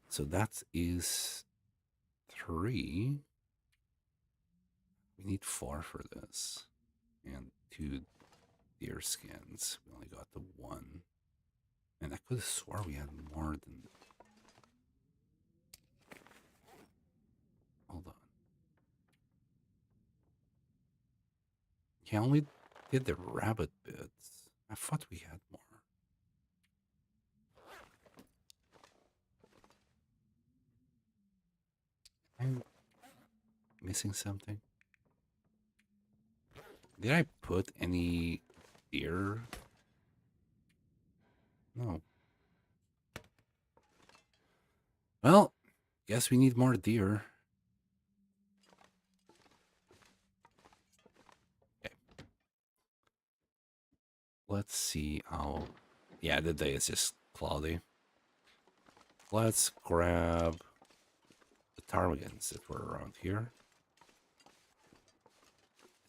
So that is 3. We need 4 for this. And 2 deer skins. We only got the 1. And I could have swore we had more than... Hold on. Yeah, I only did the rabbit bits. I thought we had more. I'm missing something. Did I put any deer? No. Well, guess we need more deer. Okay. Let's see how... Yeah, the day is just cloudy. Let's grab the ptarmigans that were around here.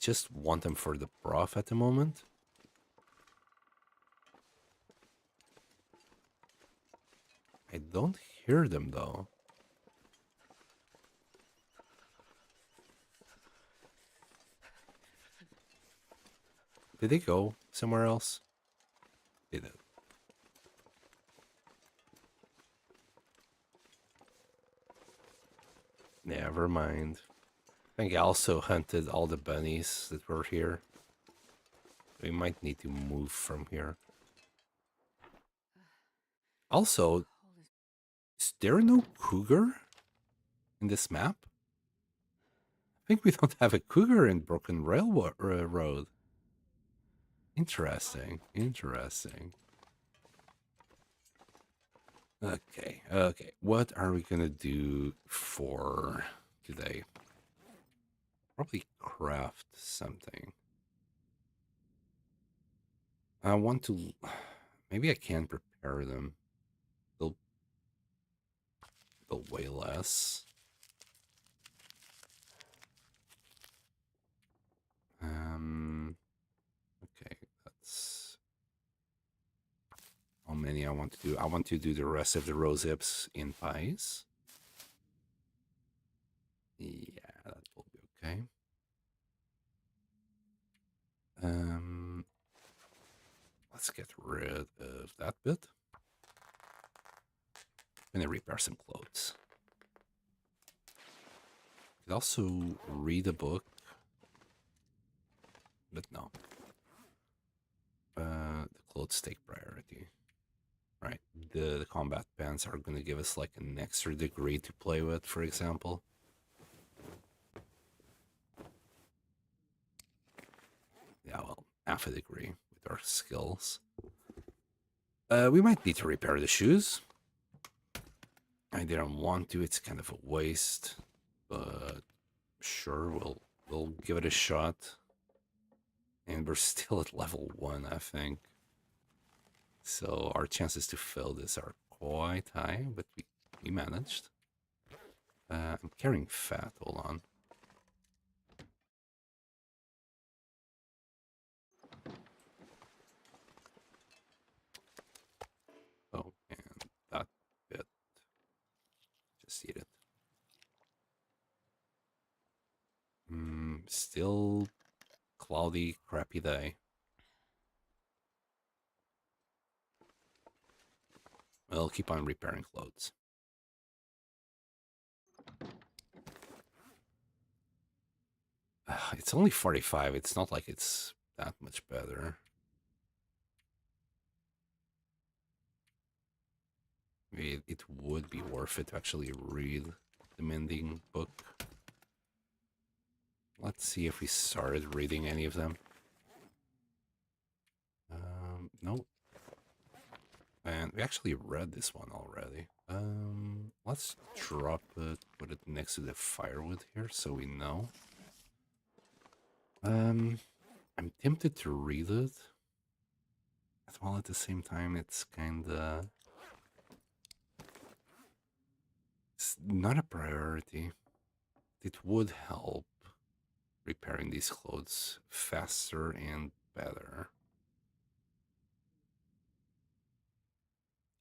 Just want them for the broth at the moment. I don't hear them though. Did they go somewhere else? They did. Never mind. I think I also hunted all the bunnies that were here. We might need to move from here. Also, is there no cougar in this map? I think we don't have a cougar in Broken Railroad Road. Interesting. Interesting. Okay, okay. What are we gonna do for today? Probably craft something. I want to... Maybe I can prepare them. They'll weigh less. Okay, that's how many I want to do. I want to do the rest of the rose hips in pies. Yeah, that will be okay. Let's get rid of that bit. I'm gonna repair some clothes. Could also read a book, but no. The clothes take priority. Right, the combat pants are gonna give us like an extra degree to play with, for example. Yeah, well, half a degree with our skills. We might need to repair the shoes. I didn't want to. It's kind of a waste, but sure, we'll give it a shot. And we're still at level 1, I think. So our chances to fill this are quite high, but we managed. I'm carrying fat. Hold on. Oh, and that bit. Just eat it. Still cloudy, crappy day. We'll keep on repairing clothes. It's only 45. It's not like it's that much better. Maybe it would be worth it to actually read the mending book. Let's see if we started reading any of them. Nope. And we actually read this one already. Let's drop it, put it next to the firewood here so we know. I'm tempted to read it. While at the same time, it's kinda... It's not a priority. It would help repairing these clothes faster and better.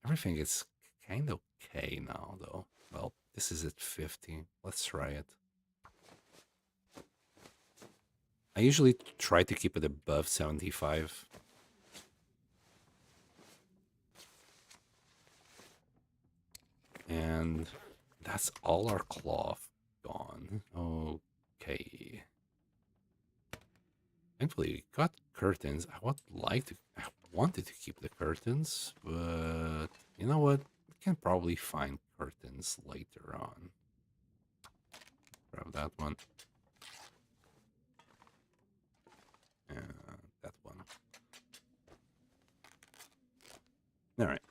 Everything is kind of okay now, though. Well, this is at 50. Let's try it. I usually try to keep it above 75. And that's all our cloth gone. Okay. Thankfully, we got curtains. I wanted to keep the curtains, but you know what? We can probably find curtains later on. Grab that one. And that one. All right.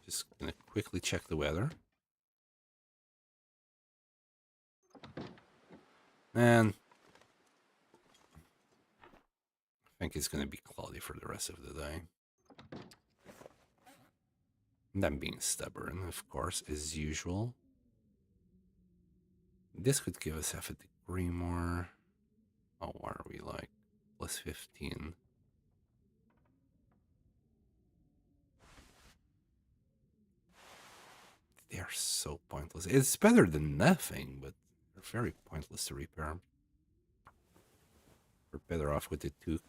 Just gonna quickly check the weather. And I think it's gonna be cloudy for the rest of the day. And I'm being stubborn, of course, as usual. This could give us half a degree more. Oh, what are we like? Plus 15. They are so pointless. It's better than nothing, but they're very pointless to repair. We're better off with the toque.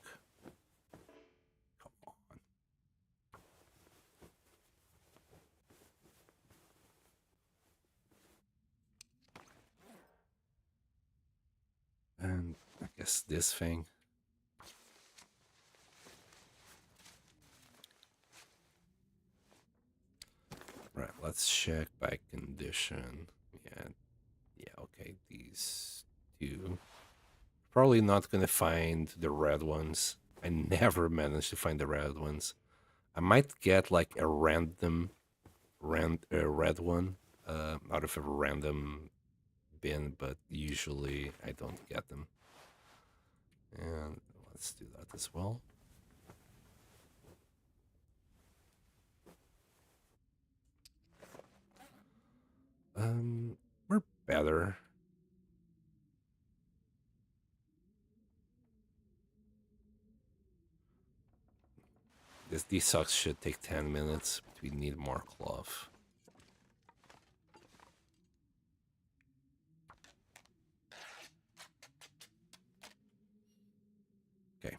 Come on. And I guess this thing. Right, let's check by condition. Yeah, okay, these two. Probably not gonna find the red ones. I never managed to find the red ones. I might get like a random red one out of a random bin, but usually I don't get them. And let's do that as well. We're better. These socks should take 10 minutes, but we need more cloth. Okay.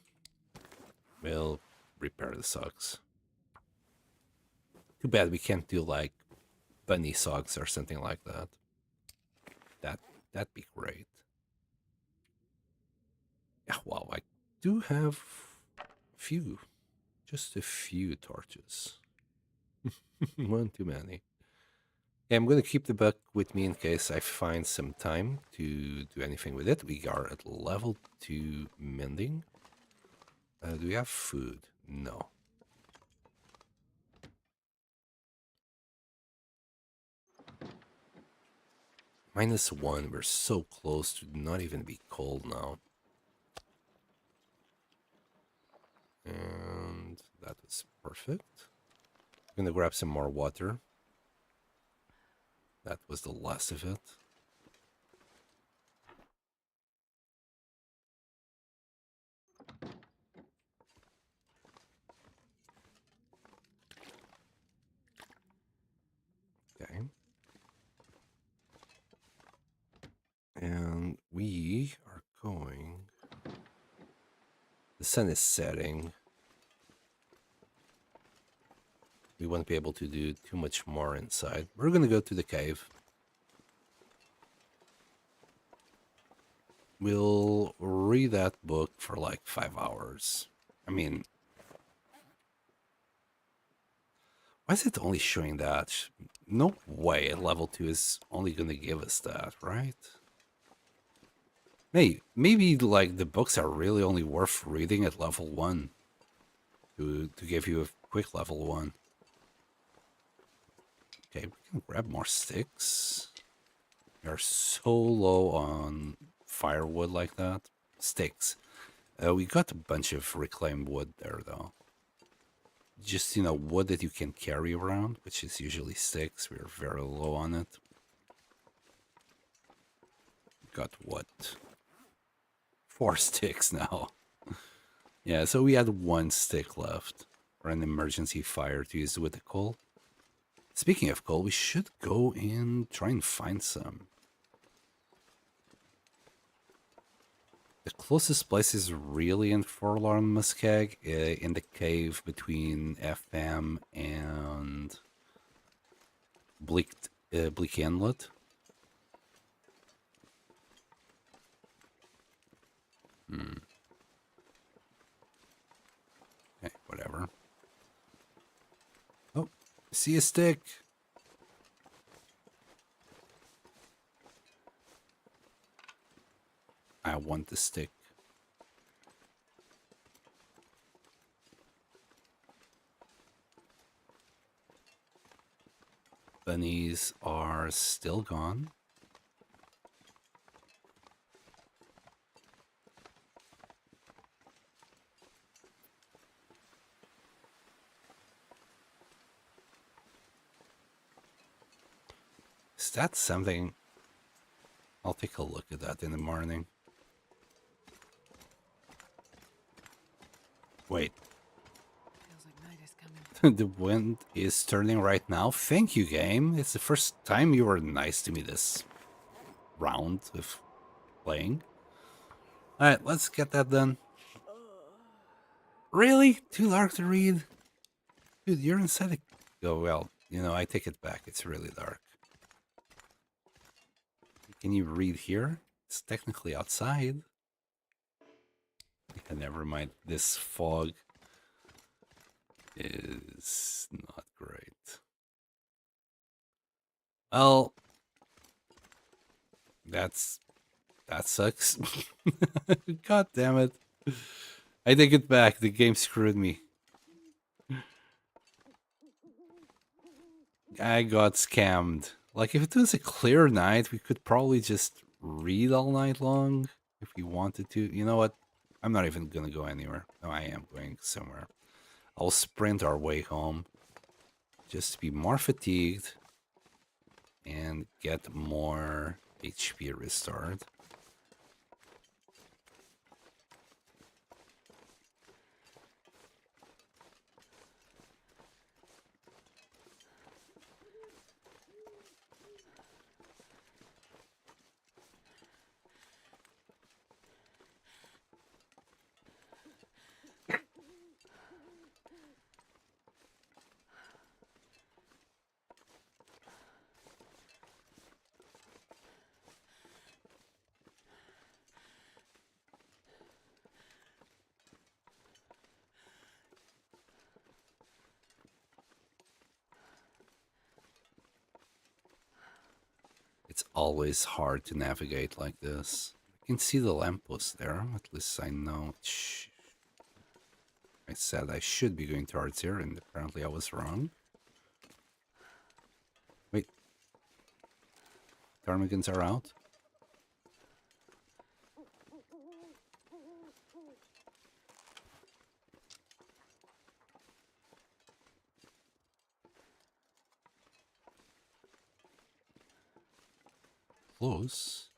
We'll repair the socks. Too bad we can't do like bunny socks or something like that. That'd be great. Yeah, wow, I do have just a few torches. One too many. Yeah, I'm gonna keep the book with me in case I find some time to do anything with it. We are at level 2 mending. Do we have food? No. -1. We're so close to not even be cold now. And that was perfect. I'm gonna grab some more water. That was the last of it. Okay. And we are going... The sun is setting. We won't be able to do too much more inside. We're gonna go to the cave. We'll read that book for like 5 hours. I mean, why is it only showing that? No way level 2 is only gonna give us that, right? Hey, maybe like the books are really only worth reading at level 1 to give you a quick level 1. Okay, we can grab more sticks. We are so low on firewood like that. Sticks. We got a bunch of reclaimed wood there though. Just, you know, wood that you can carry around, which is usually sticks. We're very low on it. Got what? 4 sticks now. Yeah, so we had 1 stick left for an emergency fire to use with the coal. Speaking of coal, we should go and try and find some. The closest place is really in Forlorn Muskeg, in the cave between FM and Bleak Inlet. Okay, whatever. Oh, see a stick. I want the stick. Bunnies are still gone. Is that something? I'll take a look at that in the morning. Wait. Feels like night is coming. The wind is turning right now. Thank you, game. It's the first time you were nice to me this round of playing. Alright, let's get that done. Really? Too dark to read? Dude, you're inside the... Oh, well, you know, I take it back. It's really dark. Can you read here? It's technically outside. Yeah, never mind. This fog is not great. Well, that sucks. God damn it. I take it back. The game screwed me. I got scammed. Like, if it was a clear night, we could probably just read all night long if we wanted to. You know what? I'm not even gonna go anywhere. No, I am going somewhere. I'll sprint our way home just to be more fatigued and get more HP restored. It's always hard to navigate like this. I can see the lamppost there. At least I know. I said I should be going towards here, and apparently I was wrong. Wait. Ptarmigans are out. Close.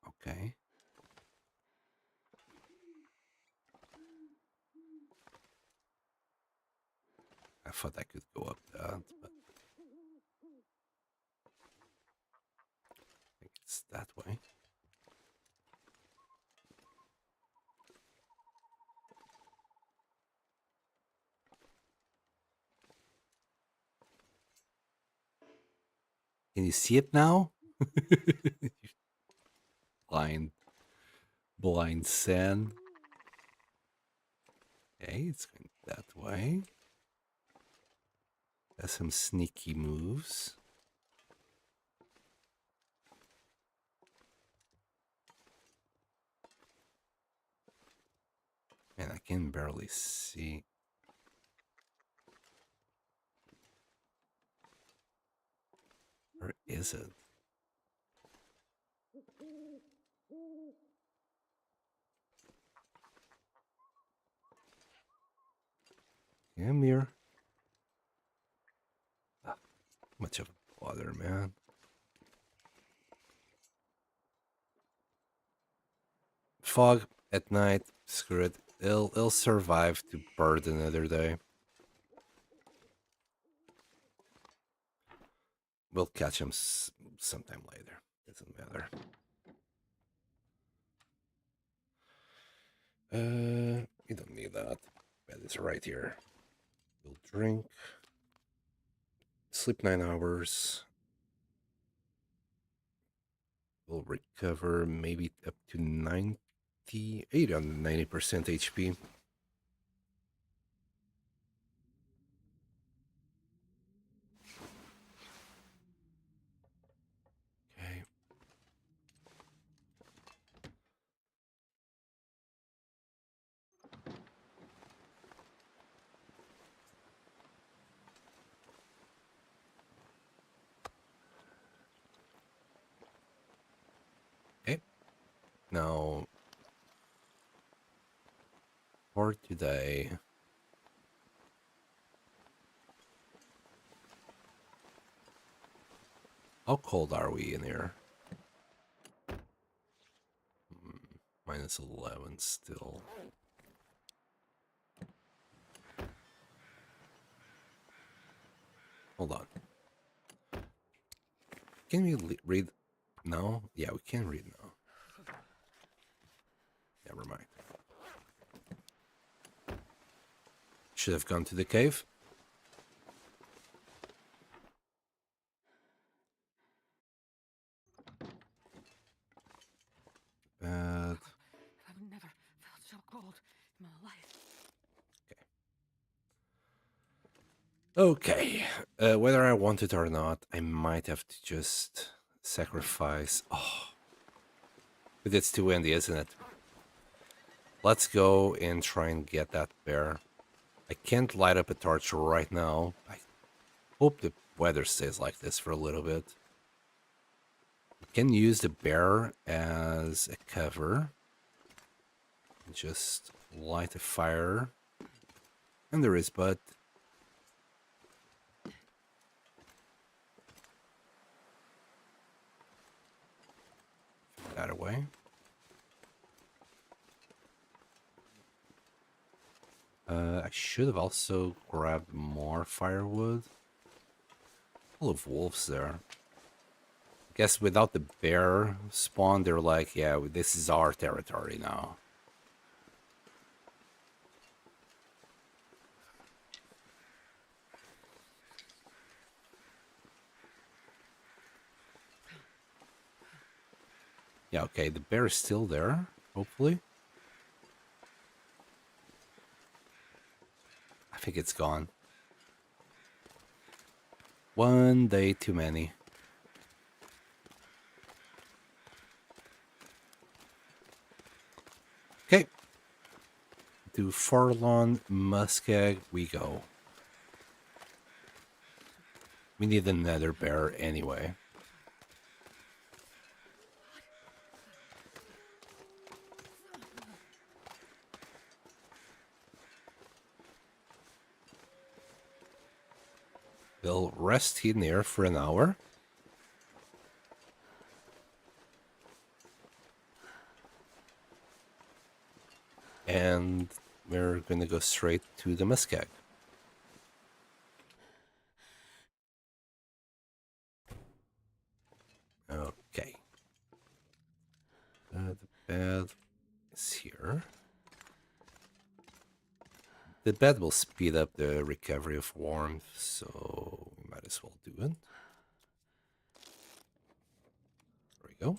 Okay. I thought I could go up that, but I think it's that way. Can you see it now? blind, blind sand. Okay, it's going that way. Has some sneaky moves. Man, I can barely see. Where is it? Come here. Ah, much of a bother, man. Fog at night. Screw it. It'll survive to bird another day. We'll catch him sometime later. Doesn't matter. You don't need that. Bed is right here. We'll drink. Sleep 9 hours. We'll recover maybe up to 98 on 90% HP. Okay. Okay. Now, for today, how cold are we in here? Minus 11 still. Hold on. Can we read now? Yeah, we can read now. Never mind. Should have gone to the cave. But I've never felt so cold in my life. okay. Whether I want it or not, I might have to just sacrifice. Oh, but it's too windy, isn't it? Let's go and try and get that bear. I can't light up a torch right now. I hope the weather stays like this for a little bit. We can use the bear as a cover. Just light a fire. And there is, but that away. I should have also grabbed more firewood. Full of wolves there. I guess without the bear spawn, they're like, yeah, this is our territory now. Yeah, okay, the bear is still there, hopefully. I think it's gone. One day too many. Okay. To Forlorn Muskeg we go. We need another bear anyway. We'll rest in there for an hour. And we're gonna go straight to the muskeg. Okay. The bed is here. The bed will speed up the recovery of warmth, so we might as well do it. There we go.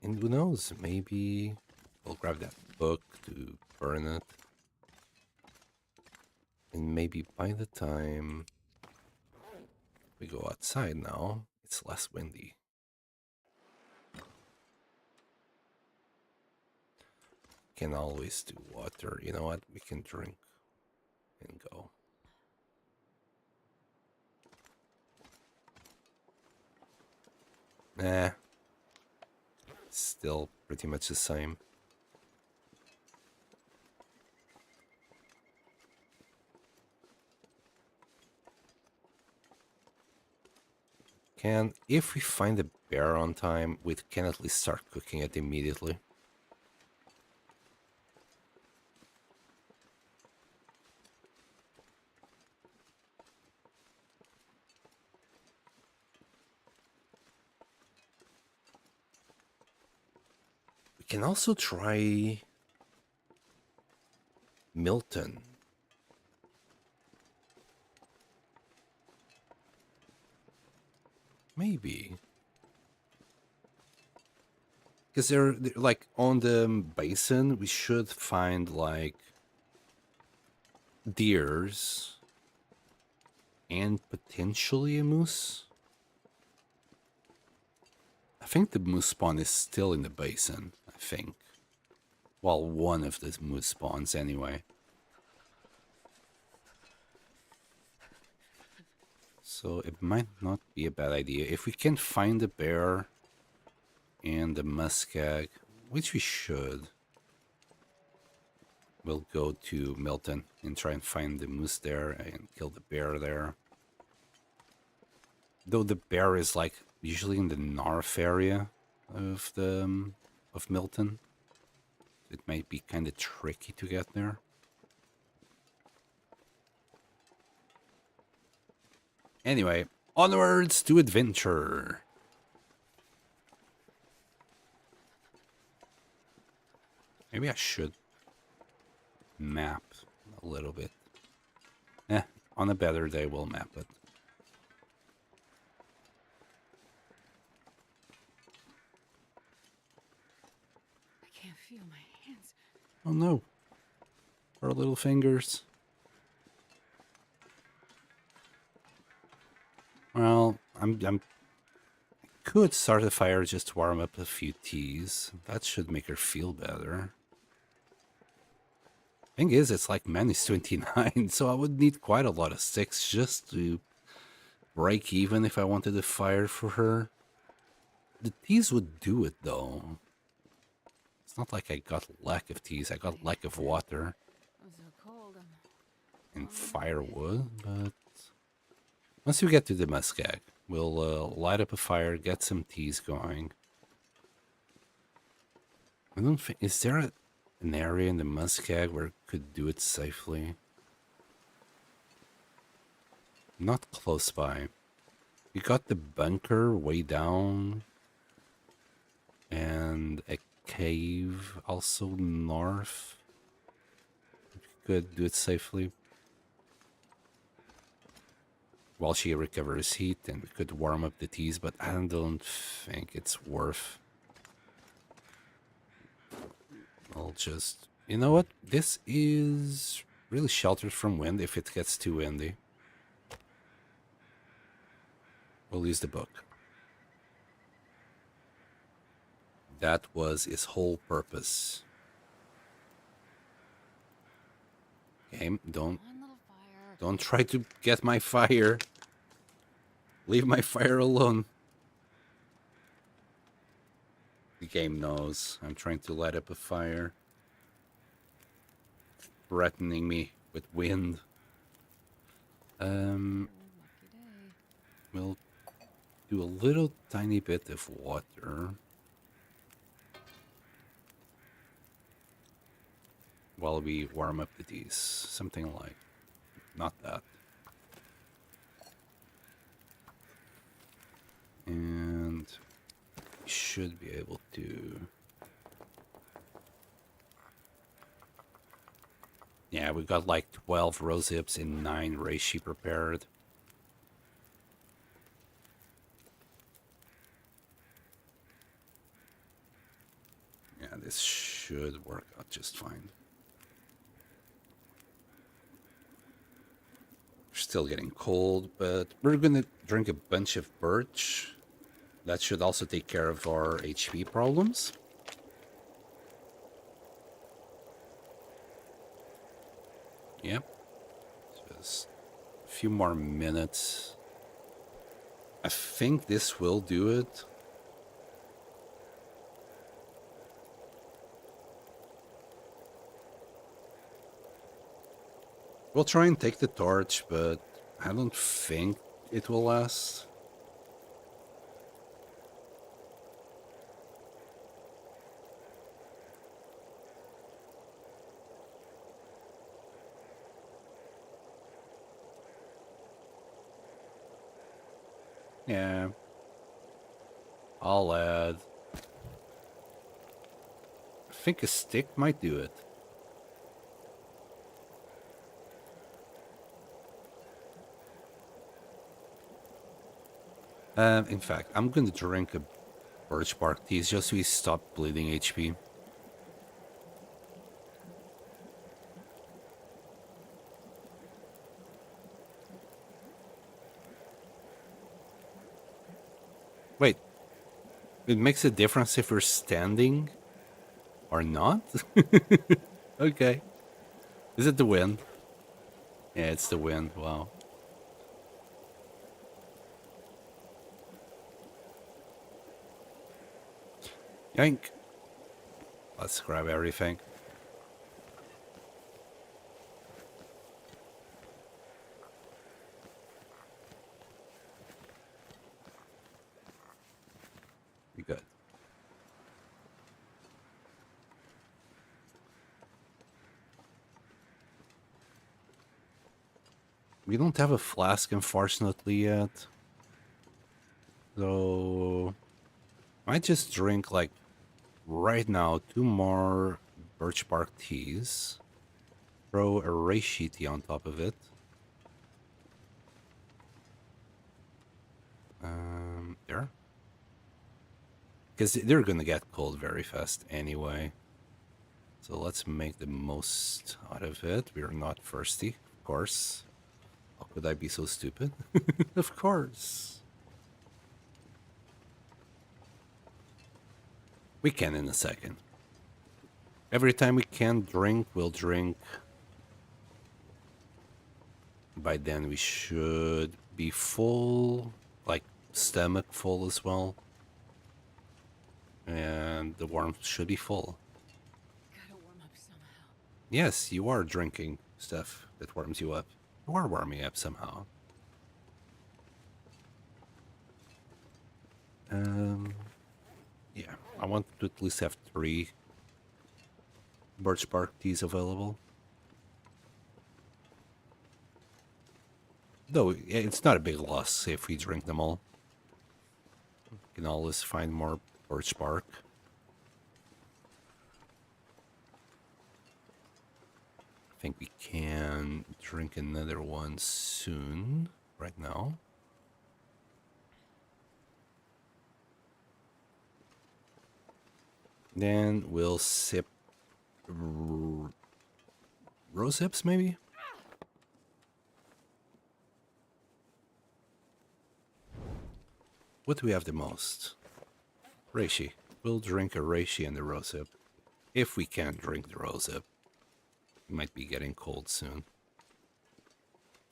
And who knows, maybe we'll grab that book to burn it. And maybe by the time we go outside now, it's less windy. Can always do water. You know what? We can drink and go. Nah. Still pretty much the same. If we find a bear on time, we can at least start cooking it immediately. We can also try Milton. Maybe. Because they're like on the basin, we should find like deers and potentially a moose. I think the moose spawn is still in the basin, I think. Well, one of the moose spawns anyway. So it might not be a bad idea. If we can find a bear and a muskeg, which we should, we'll go to Milton and try and find the moose there and kill the bear there. Though the bear is like usually in the north area of Milton. It might be kind of tricky to get there. Anyway, onwards to adventure. Maybe I should map a little bit. On a better day we'll map it. I can't feel my hands. Oh no. Our little fingers. Well, I could start a fire just to warm up a few teas. That should make her feel better. Thing is, it's like -29, so I would need quite a lot of sticks just to break even if I wanted a fire for her. The teas would do it though. It's not like I got lack of teas, I got lack of water I'm so cold. and firewood, but once we get to the muskeg, we'll light up a fire, get some teas going. I don't think, is there an area in the muskeg where it could do it safely? Not close by. You got the bunker way down and a cave also north. You could do it safely while she recovers heat, and we could warm up the teas, but I don't think it's worth. I'll just, you know what? This is really sheltered from wind if it gets too windy. We'll use the book. That was its whole purpose. Okay, One little fire. don't try to get my fire. Leave my fire alone. The game knows I'm trying to light up a fire. Threatening me with wind. Lucky day. We'll do a little tiny bit of water. While we warm up the teas. Something like, not that. And we should be able to... Yeah, we got like 12 rose hips and 9 reishi prepared. Yeah, this should work out just fine. Still getting cold, but we're gonna drink a bunch of birch. That should also take care of our HP problems. Yep. Just a few more minutes. I think this will do it. We'll try and take the torch, but I don't think it will last. Yeah. I'll add. I think a stick might do it. In fact, I'm gonna drink a birch bark tea just so we stop bleeding HP. Wait, it makes a difference if we're standing or not? Okay. Is it the wind? Yeah, it's the wind. Wow. Yank. Let's grab everything. We good. We don't have a flask, unfortunately, yet. So... might just drink, like, right now, 2 more birch bark teas. Throw a reishi tea on top of it. There. Because they're gonna get cold very fast anyway. So let's make the most out of it. We're not thirsty, of course. How could I be so stupid? Of course. We can in a second. Every time we can drink, we'll drink. By then we should be full, like stomach full as well. And the warmth should be full. Gotta warm up somehow. Yes, you are drinking stuff that warms you up. You are warming up somehow. Yeah, I want to at least have 3 birch bark teas available. Though it's not a big loss if we drink them all. We can always find more birch bark. I think we can drink another one soon, right now. Then we'll sip rose hips, maybe? What do we have the most? Reishi. We'll drink a reishi and the rose hip. If we can drink the rose hip. It might be getting cold soon.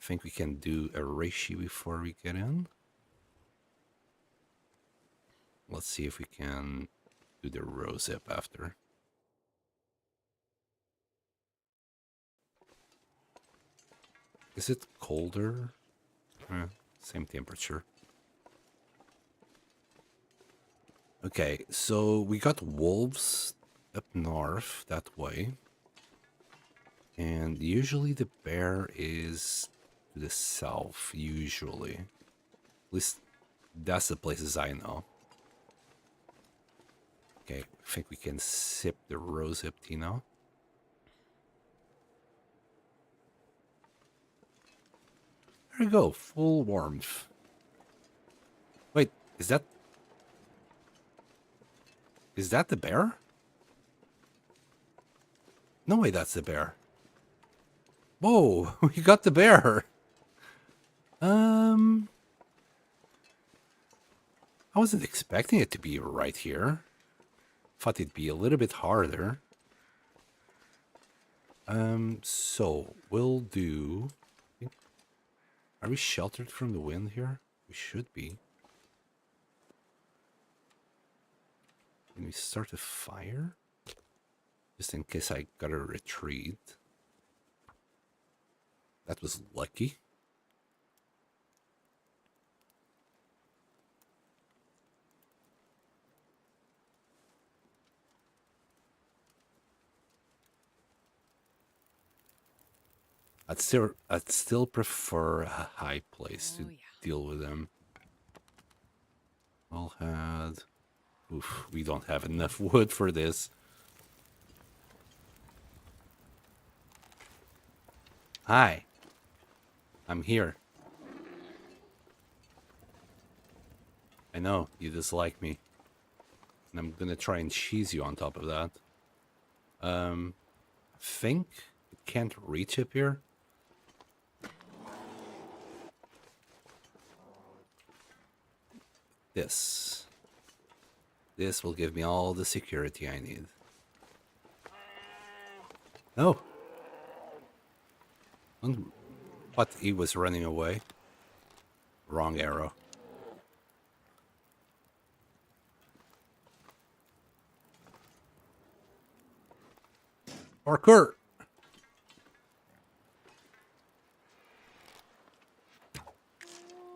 I think we can do a reishi before we get in. Let's see if we can do the rose zip after. Is it colder? Same temperature. Okay, so we got wolves up north that way. And usually the bear is to the south, usually. At least that's the places I know. Okay, I think we can sip the rosehip tea now. There we go, full warmth. Wait, is that the bear? No way, that's the bear. Whoa, we got the bear. I wasn't expecting it to be right here. Thought it'd be a little bit harder. So we'll do. Are we sheltered from the wind here? We should be. Can we start a fire? Just in case I gotta retreat. That was lucky. I'd still prefer a high place to deal with them. All had. Oof, we don't have enough wood for this. Hi. I'm here. I know, you dislike me. And I'm gonna try and cheese you on top of that. I think it can't reach up here. This will give me all the security I need. No. What? He was running away. Wrong arrow. Parkour.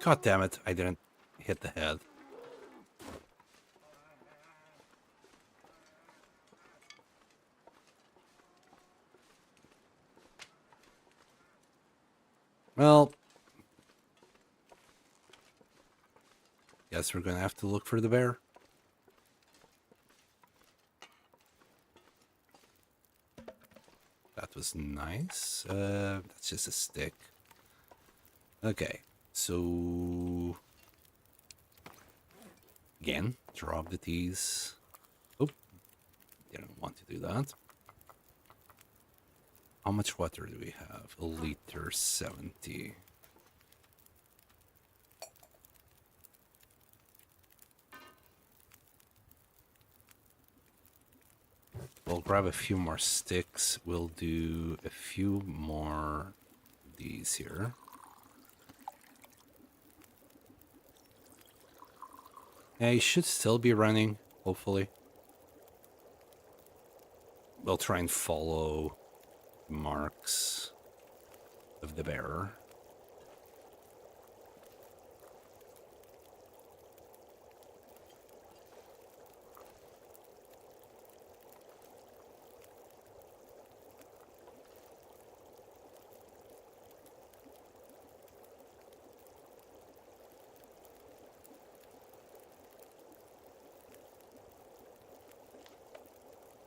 God damn it, I didn't hit the head. Well, guess we're gonna have to look for the bear. That was nice. That's just a stick. Okay, so again, drop the teas. Oh, didn't want to do that. How much water do we have? A liter 70. We'll grab a few more sticks. We'll do a few more of these here. Yeah, he should still be running, hopefully. We'll try and follow marks of the bearer.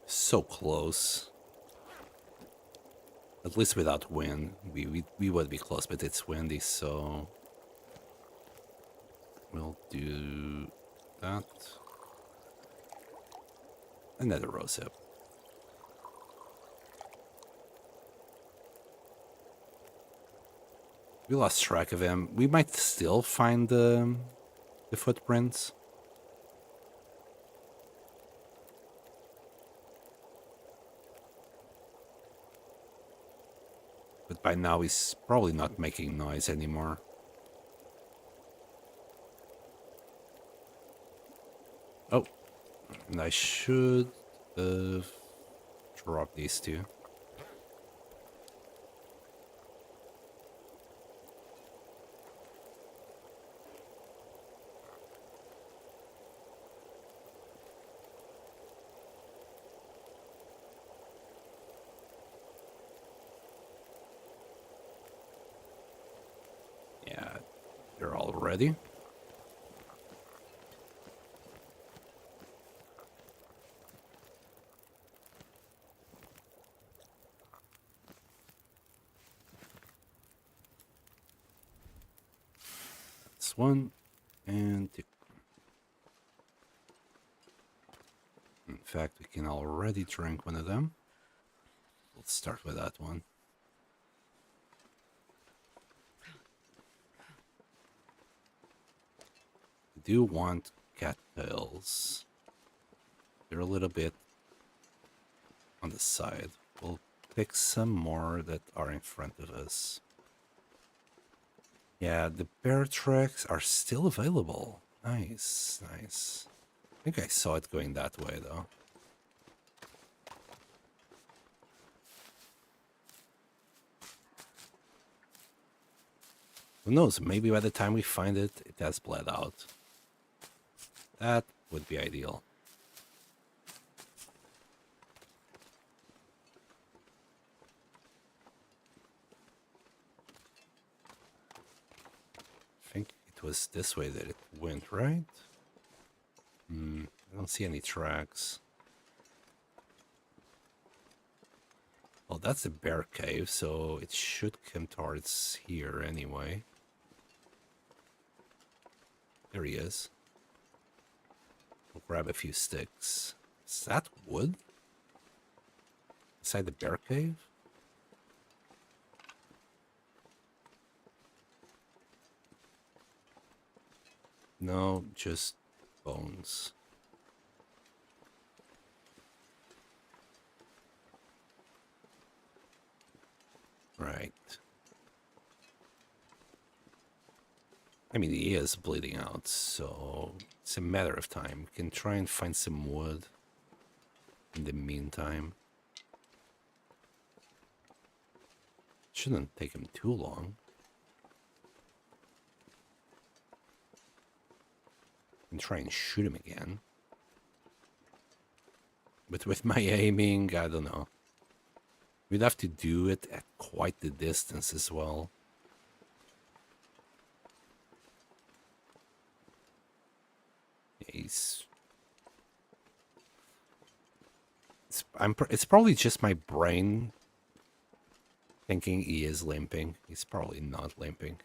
So close. At least without wind. We would be close, but it's windy, so we'll do that. Another rosehip. We lost track of him. We might still find the footprints. But by now he's probably not making noise anymore. Oh, and I should drop these two. Yeah, they're all ready. This one and two. In fact, we can already drink one of them. Let's start with that one. I do want cattails. They're a little bit on the side. We'll pick some more that are in front of us. Yeah, the bear tracks are still available. Nice, nice. I think I saw it going that way, though. Who knows? Maybe by the time we find it, it has bled out. That would be ideal. I think it was this way that it went, right? I don't see any tracks. Well, that's the bear cave, so it should come towards here anyway. There he is. We'll grab a few sticks. Is that wood? Inside the bear cave? No, just bones. Right. I mean, he is bleeding out, so it's a matter of time. We can try and find some wood in the meantime. Shouldn't take him too long. And try and shoot him again. But with my aiming, I don't know. We'd have to do it at quite the distance as well. It's probably just my brain thinking he is limping. He's probably not limping.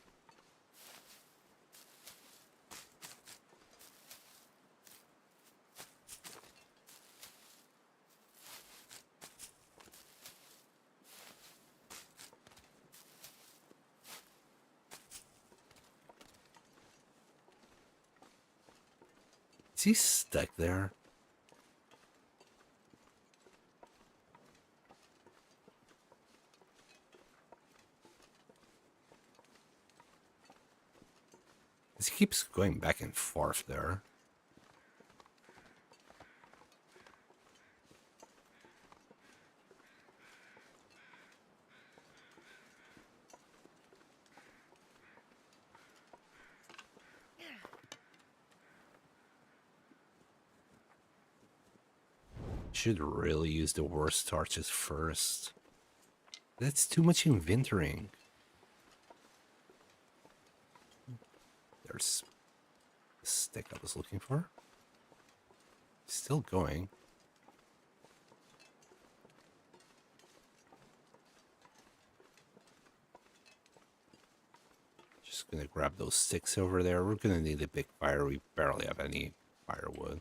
Is he stuck there? He keeps going back and forth there. Should really use the worst torches first. That's too much inventorying. There's the stick I was looking for. Still going. Just gonna grab those sticks over there. We're gonna need a big fire. We barely have any firewood.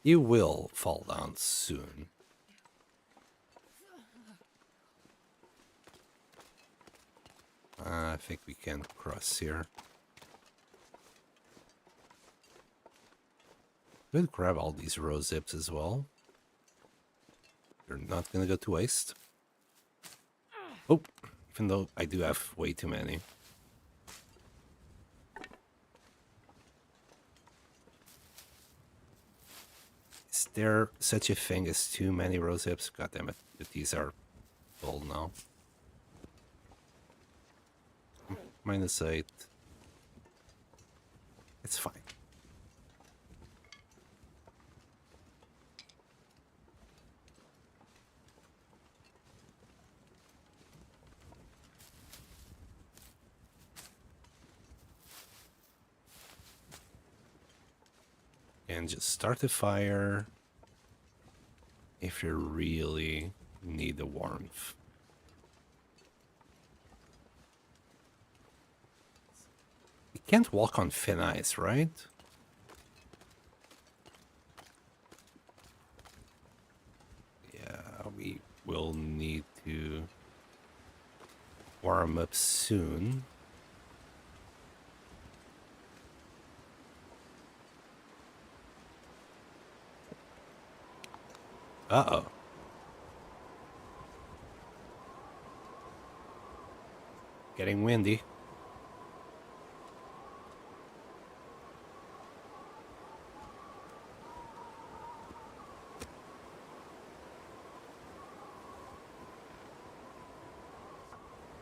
You will fall down soon. I think we can cross here. Could grab all these rose zips as well. They're not gonna go to waste. Oh, even though I do have way too many. Is there such a thing as too many rose hips? God damn it. But these are full now. -8. It's fine. And just start the fire if you really need the warmth. You can't walk on thin ice, right? Yeah, we will need to warm up soon. Uh-oh. Getting windy.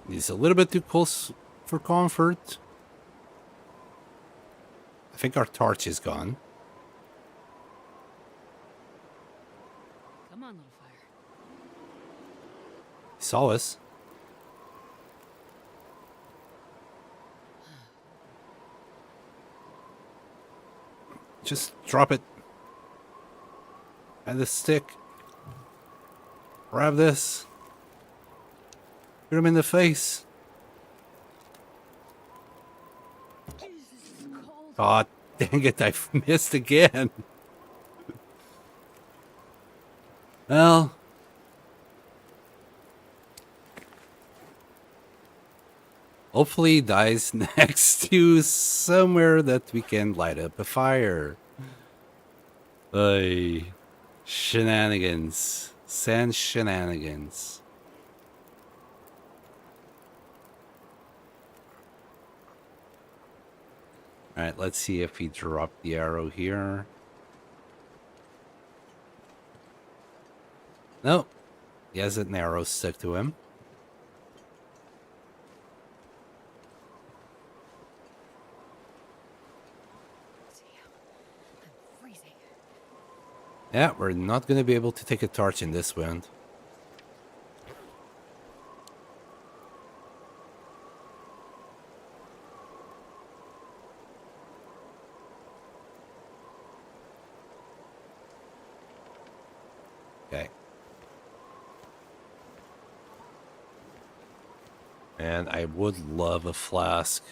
It's a little bit too close for comfort. I think our torch is gone. Come on, little fire. He saw us. Just drop it. Add the stick. Grab this. Shoot him in the face. Jesus, it's cold. God dang it, I missed again. Well. Hopefully he dies next to somewhere that we can light up a fire. Shenanigans. Sand shenanigans. Alright, let's see if he dropped the arrow here. Nope. He has an arrow stuck to him. I'm freezing. Yeah, we're not going to be able to take a torch in this wind. Okay. And I would love a flask.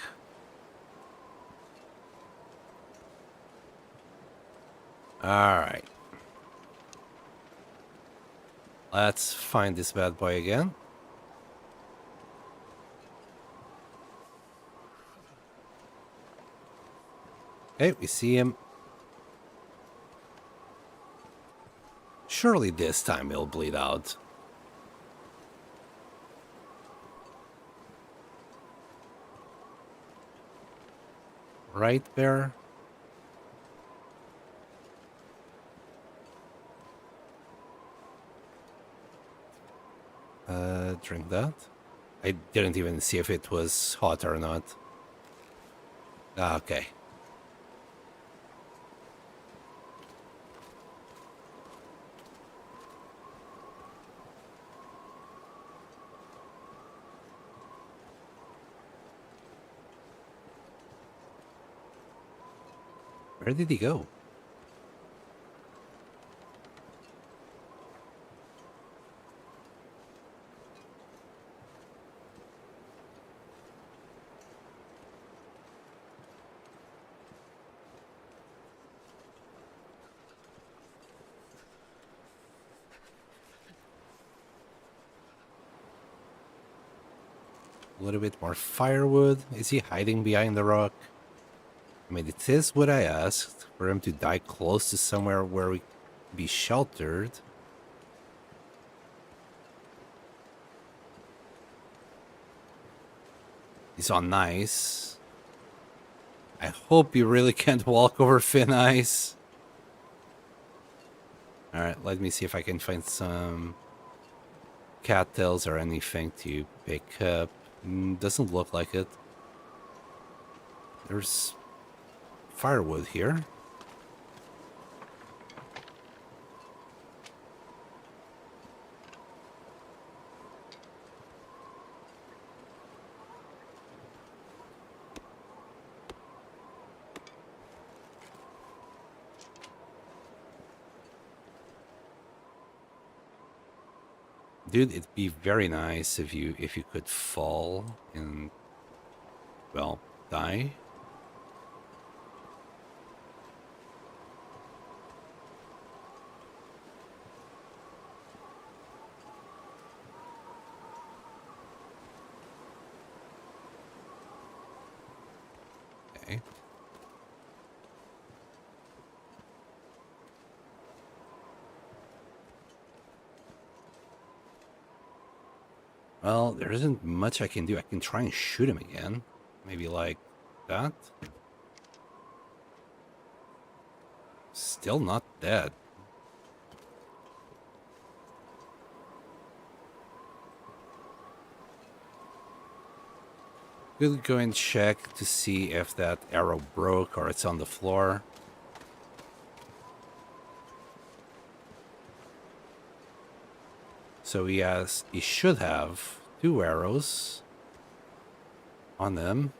Alright. Let's find this bad boy again. Okay, we see him. Surely this time he'll bleed out. Right, Bear? Drink that. I didn't even see if it was hot or not. Ah, okay. Where did he go? A little bit more firewood. Is he hiding behind the rock? I mean, it is what I asked, for him to die close to somewhere where we be sheltered. He's on ice. I hope you really can't walk over thin ice. Alright, let me see if I can find some cattails or anything to pick up. Doesn't look like it. There's firewood here. Dude, it'd be very nice if you could fall and, well, die. Okay. Well, there isn't much I can do. I can try and shoot him again. Maybe like that. Still not dead. Could go and check to see if that arrow broke or it's on the floor. So he should have 2 arrows on them.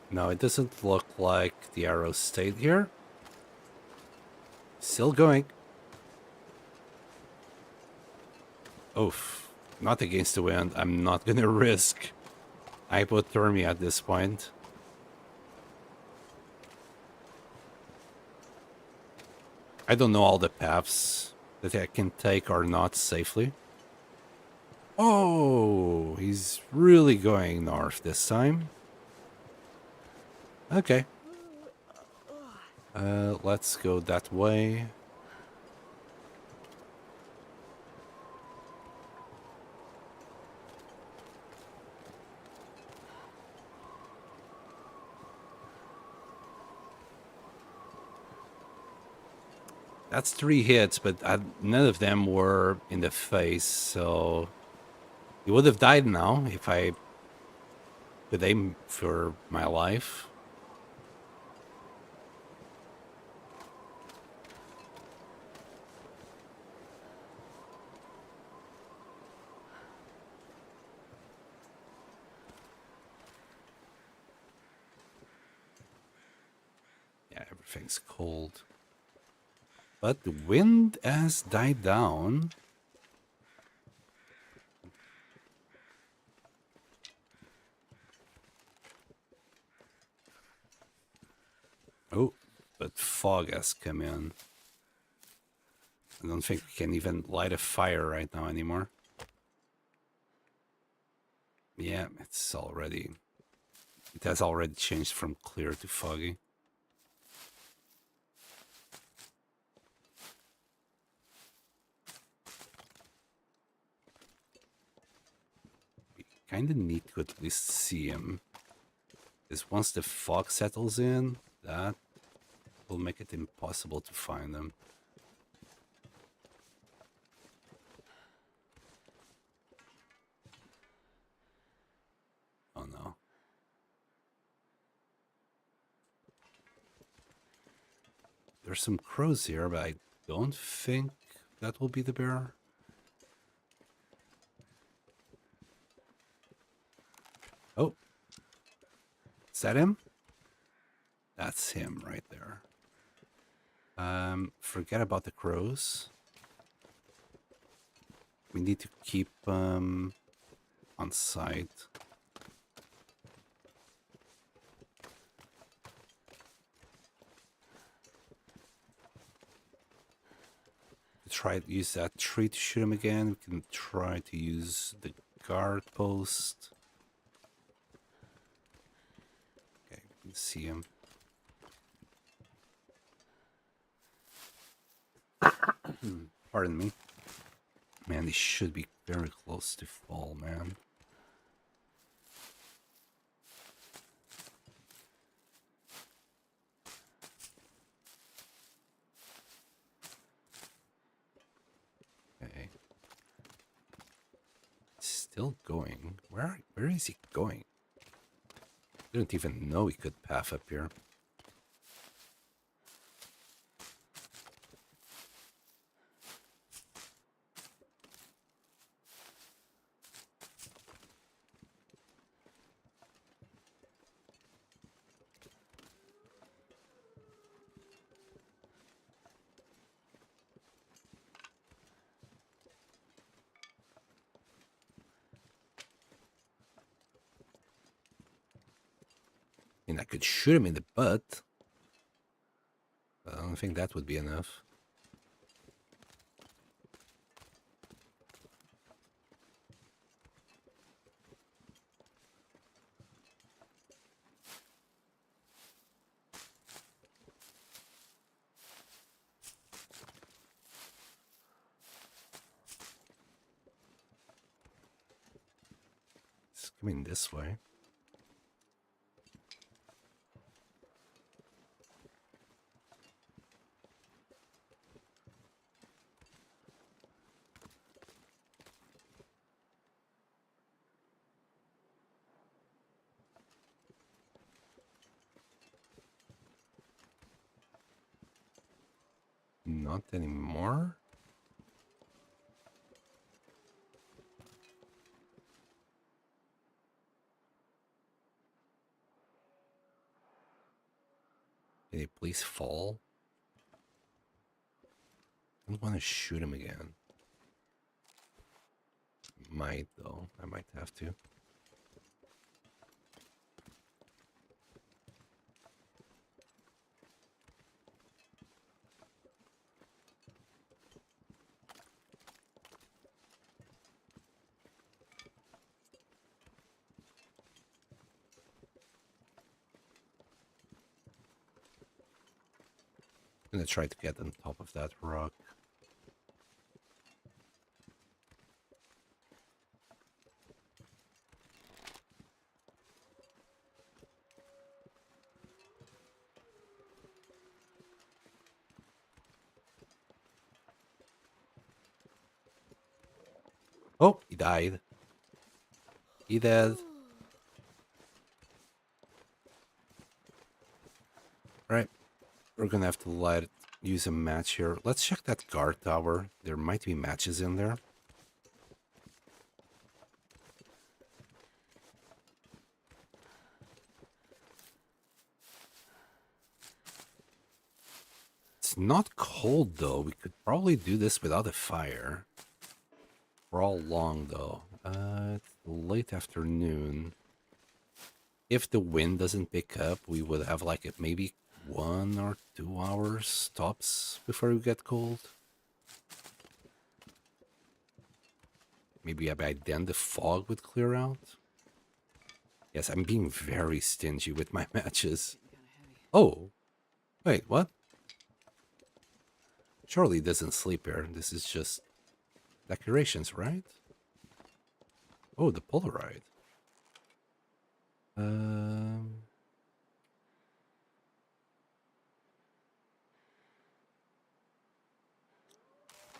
No, it doesn't look like the arrows stayed here. Still going. Oof. Not against the wind. I'm not gonna risk hypothermia at this point. I don't know all the paths that I can take or not safely. Oh, he's really going north this time. Okay. Let's go that way. That's 3 hits, but none of them were in the face, so he would have died now if I could aim for my life. Yeah, everything's cold. But the wind has died down. Oh, but fog has come in. I don't think we can even light a fire right now anymore. Yeah, it has already changed from clear to foggy. We kind of need to at least see him. Because once the fog settles in, that will make it impossible to find them. Oh no. There's some crows here, but I don't think that will be the bear. Oh. Is that him? That's him right there. Forget about the crows. We need to keep on site. Try to use that tree to shoot him again. We can try to use the guard post. Okay, we can see him. Pardon me. Man, he should be very close to fall, man. Still going. Where is he going? Didn't even know he could path up here. And I could shoot him in the butt. But I don't think that would be enough. It's coming this way. Not anymore. Can he please fall? I don't want to shoot him again. Might though. I might have to. I'm gonna try to get on top of that rock. Oh, he died. He dead. Right. We're gonna have to use a match here. Let's check that guard tower. There might be matches in there. It's not cold though. We could probably do this without a fire. For all long though. It's late afternoon. If the wind doesn't pick up, we would have like maybe 1 or 2 hours tops before we get cold. Maybe by then the fog would clear out. Yes, I'm being very stingy with my matches. Oh, wait, what? Surely he doesn't sleep here. This is just decorations, right? Oh, the Polaroid.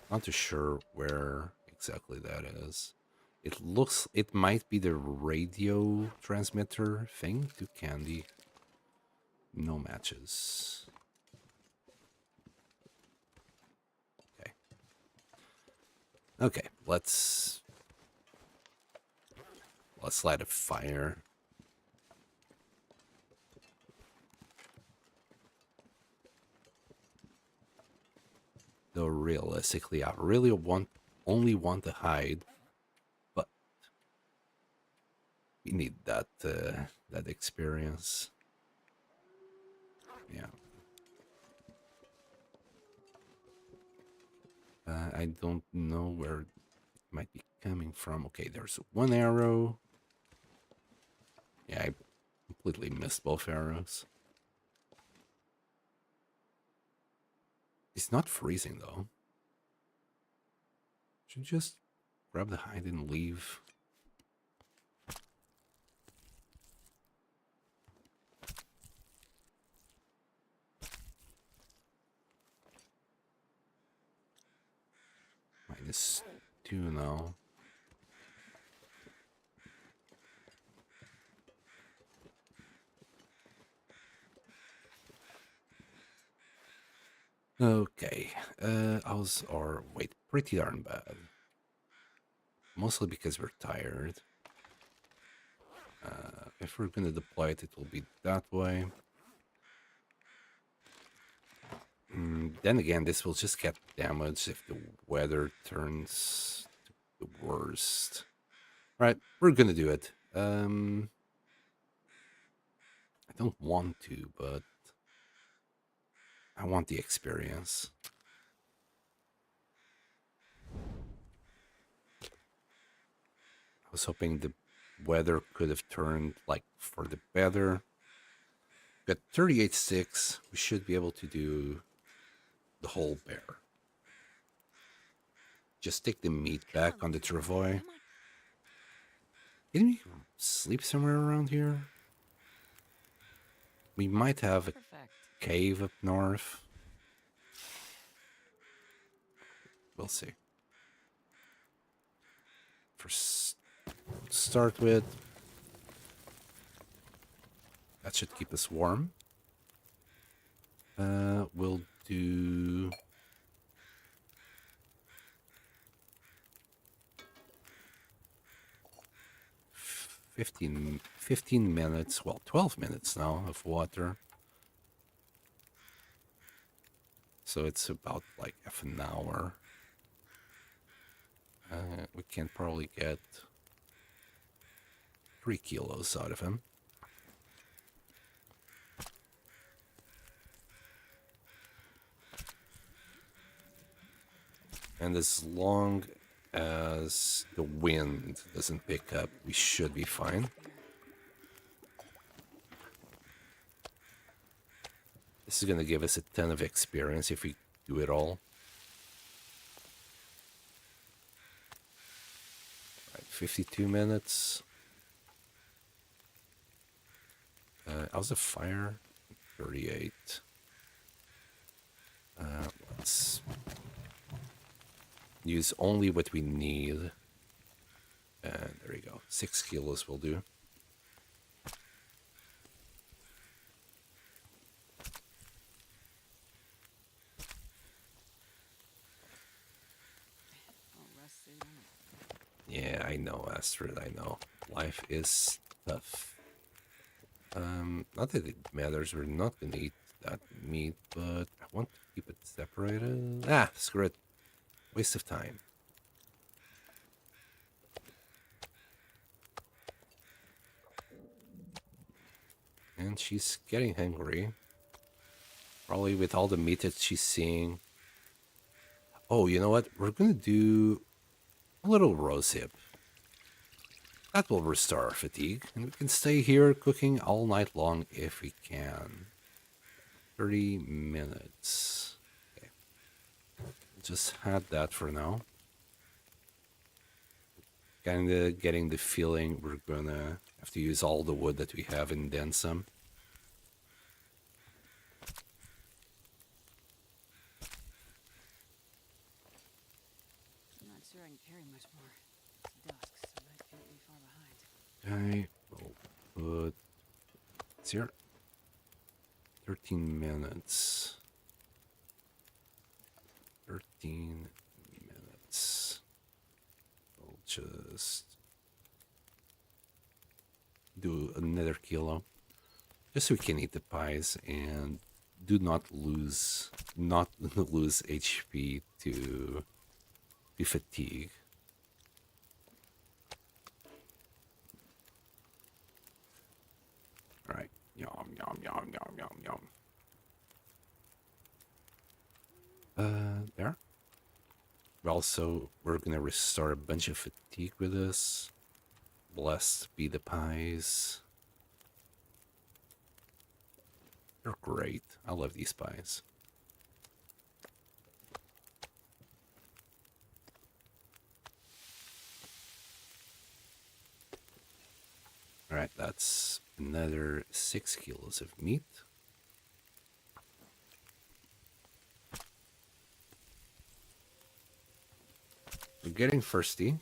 Not too sure where exactly that is. It might be the radio transmitter thing to Candy. No matches. Okay. Okay, let's light a fire. Though realistically, I really only want to hide, but we need that that experience. Yeah. I don't know where it might be coming from. Okay, there's one arrow. Yeah, I completely missed both arrows. It's not freezing though. Should just grab the hide and leave. -2 now. Okay. How's our wait? Pretty darn bad. Mostly because we're tired. If we're gonna deploy it, it will be that way. Then again, this will just get damaged if the weather turns to the worst. Right, we're gonna do it. I don't want to, but I want the experience. I was hoping the weather could have turned like for the better. Got 38 sticks. We should be able to do the whole bear. Just take the meat back on the travois. Come on. Didn't we sleep somewhere around here? We might have a Perfect. cave up north. We'll see. To start with, that should keep us warm. We'll do 15 minutes, well, 12 minutes now of water. So it's about like half an hour. We can probably get 3 kilos out of him. And as long as the wind doesn't pick up, we should be fine. This is going to give us a ton of experience if we do it all. Right, 52 minutes. How's the fire? 38. Let's use only what we need. And there you go. 6 kilos will do. Oh, rusted. Yeah, I know, Astrid, I know. Life is tough. Not that it matters, we're not gonna eat that meat, but I want to keep it separated. Ah, screw it. Waste of time. And she's getting hungry. Probably with all the meat that she's seeing. Oh, you know what? We're gonna do a little rose hip. That will restore our fatigue, and we can stay here cooking all night long if we can. 30 minutes. Okay. We'll just add that for now. Kinda getting the feeling we're gonna have to use all the wood that we have and then some. I'm not sure I can carry much more. It's dusk, so I can't be far behind. Okay, we'll put it's here. 13 minutes. 13 minutes. We'll just do another kilo. Just so we can eat the pies and do not lose HP to fatigue. All right. Yum, yum, yum, yum, yum, yum. There. We're gonna restore a bunch of fatigue with this. Blessed be the pies. They're great. I love these pies. All right, that's another 6 kilos of meat. We're getting thirsty.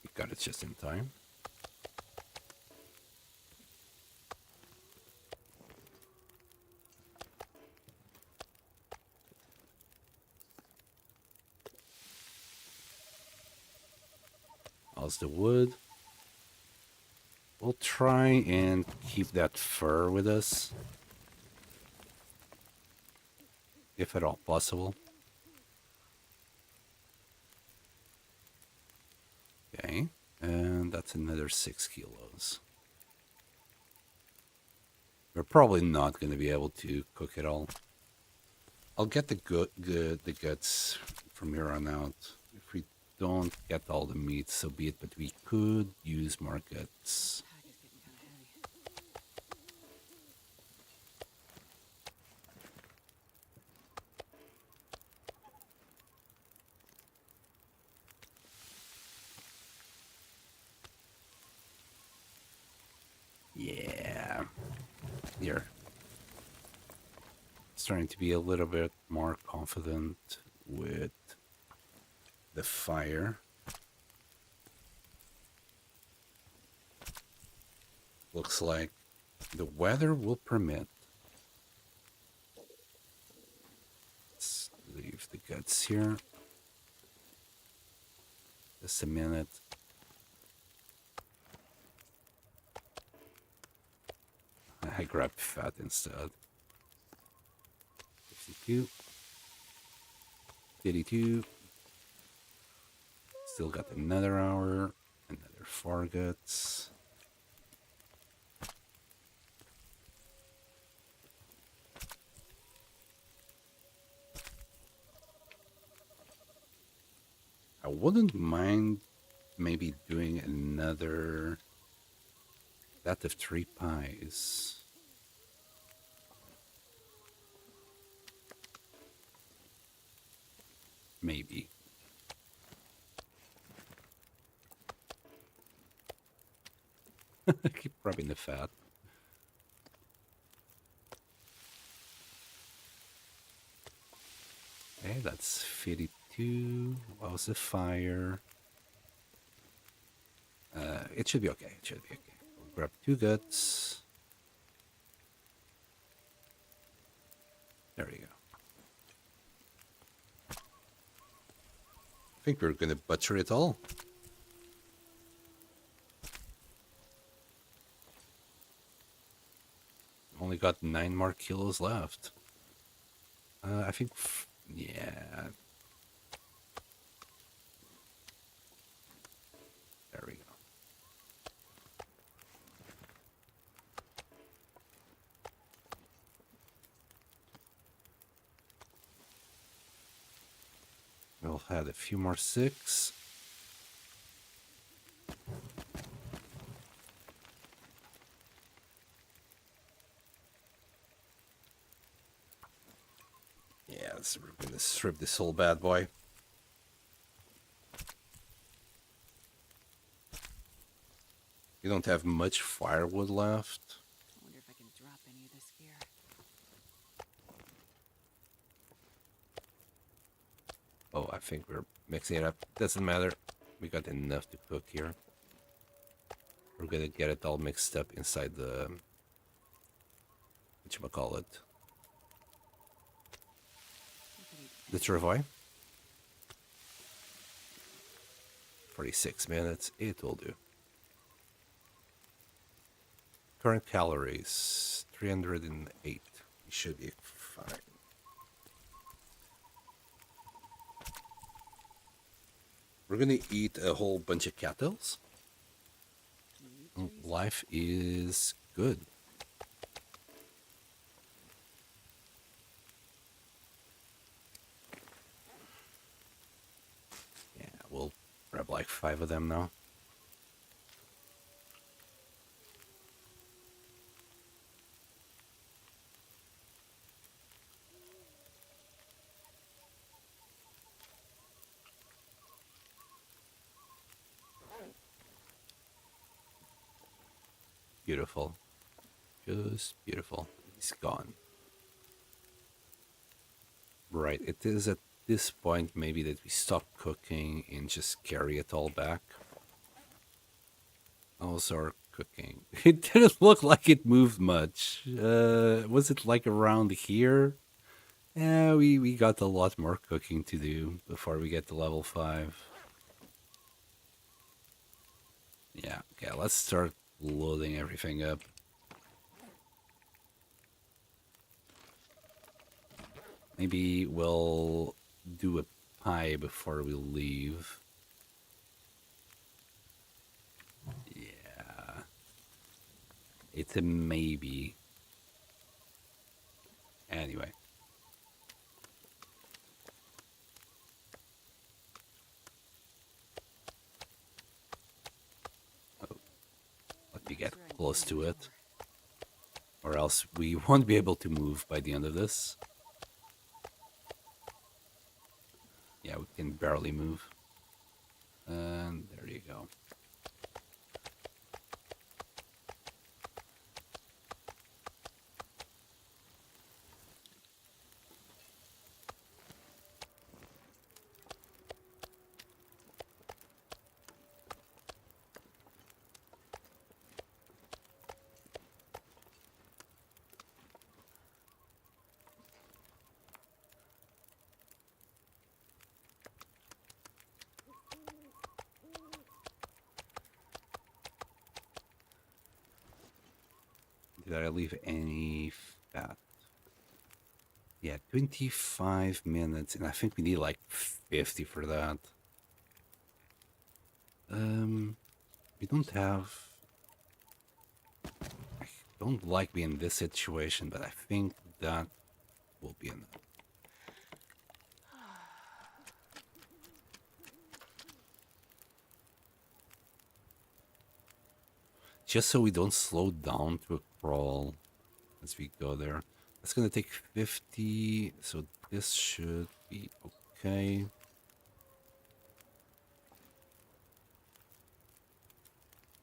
We got it just in time. How's the wood? We'll try and keep that fur with us, if at all possible. Okay, and that's another 6 kilos. We're probably not going to be able to cook it all. I'll get the guts from here on out. If we don't get all the meat, so be it, but we could use more guts. Pack is getting kind of heavy. Yeah. Here. Starting to be a little bit more confident with the fire. Looks like the weather will permit. Let's leave the guts here. Just a minute. I grabbed fat instead. 52. 82. Still got another hour. Another 4 guts. I wouldn't mind maybe doing another batch of 3 pies. Maybe. Keep rubbing the fat. Okay, that's 52. What was the fire? It should be okay. It should be okay. We'll grab 2 guts. There we go. I think we're gonna butcher it all. Only got 9 more kilos left. I think, yeah. There we go. We'll add a few more 6. Yeah, we're gonna strip this whole bad boy. You don't have much firewood left. I wonder if I can drop any of this gear. Oh, I think we're mixing it up. Doesn't matter. We got enough to cook here. We're gonna get it all mixed up inside the whatchamacallit. The travois. 46 minutes. It will do. Current calories 308. We should be fine. We're gonna eat a whole bunch of cattles. Life is good. Yeah, we'll grab like 5 of them now. Beautiful. Just beautiful. He's gone. Right, it is at this point maybe that we stop cooking and just carry it all back. How's our cooking? It didn't look like it moved much. Was it like around here? Yeah, we got a lot more cooking to do before we get to level 5. Yeah, okay, let's start loading everything up. Maybe we'll do a pie before we leave. Yeah, it's a maybe. Anyway. Oh, let me Not get sure I can close carry to much it, more. or else we won't be able to move by the end of this. Yeah, we can barely move. And there you go. Did I leave any fat? Yeah, 25 minutes, and I think we need like 50 for that. We don't have... I don't like being in this situation, but I think that will be enough. Just so we don't slow down to a crawl as we go there. That's gonna take 50, so this should be okay.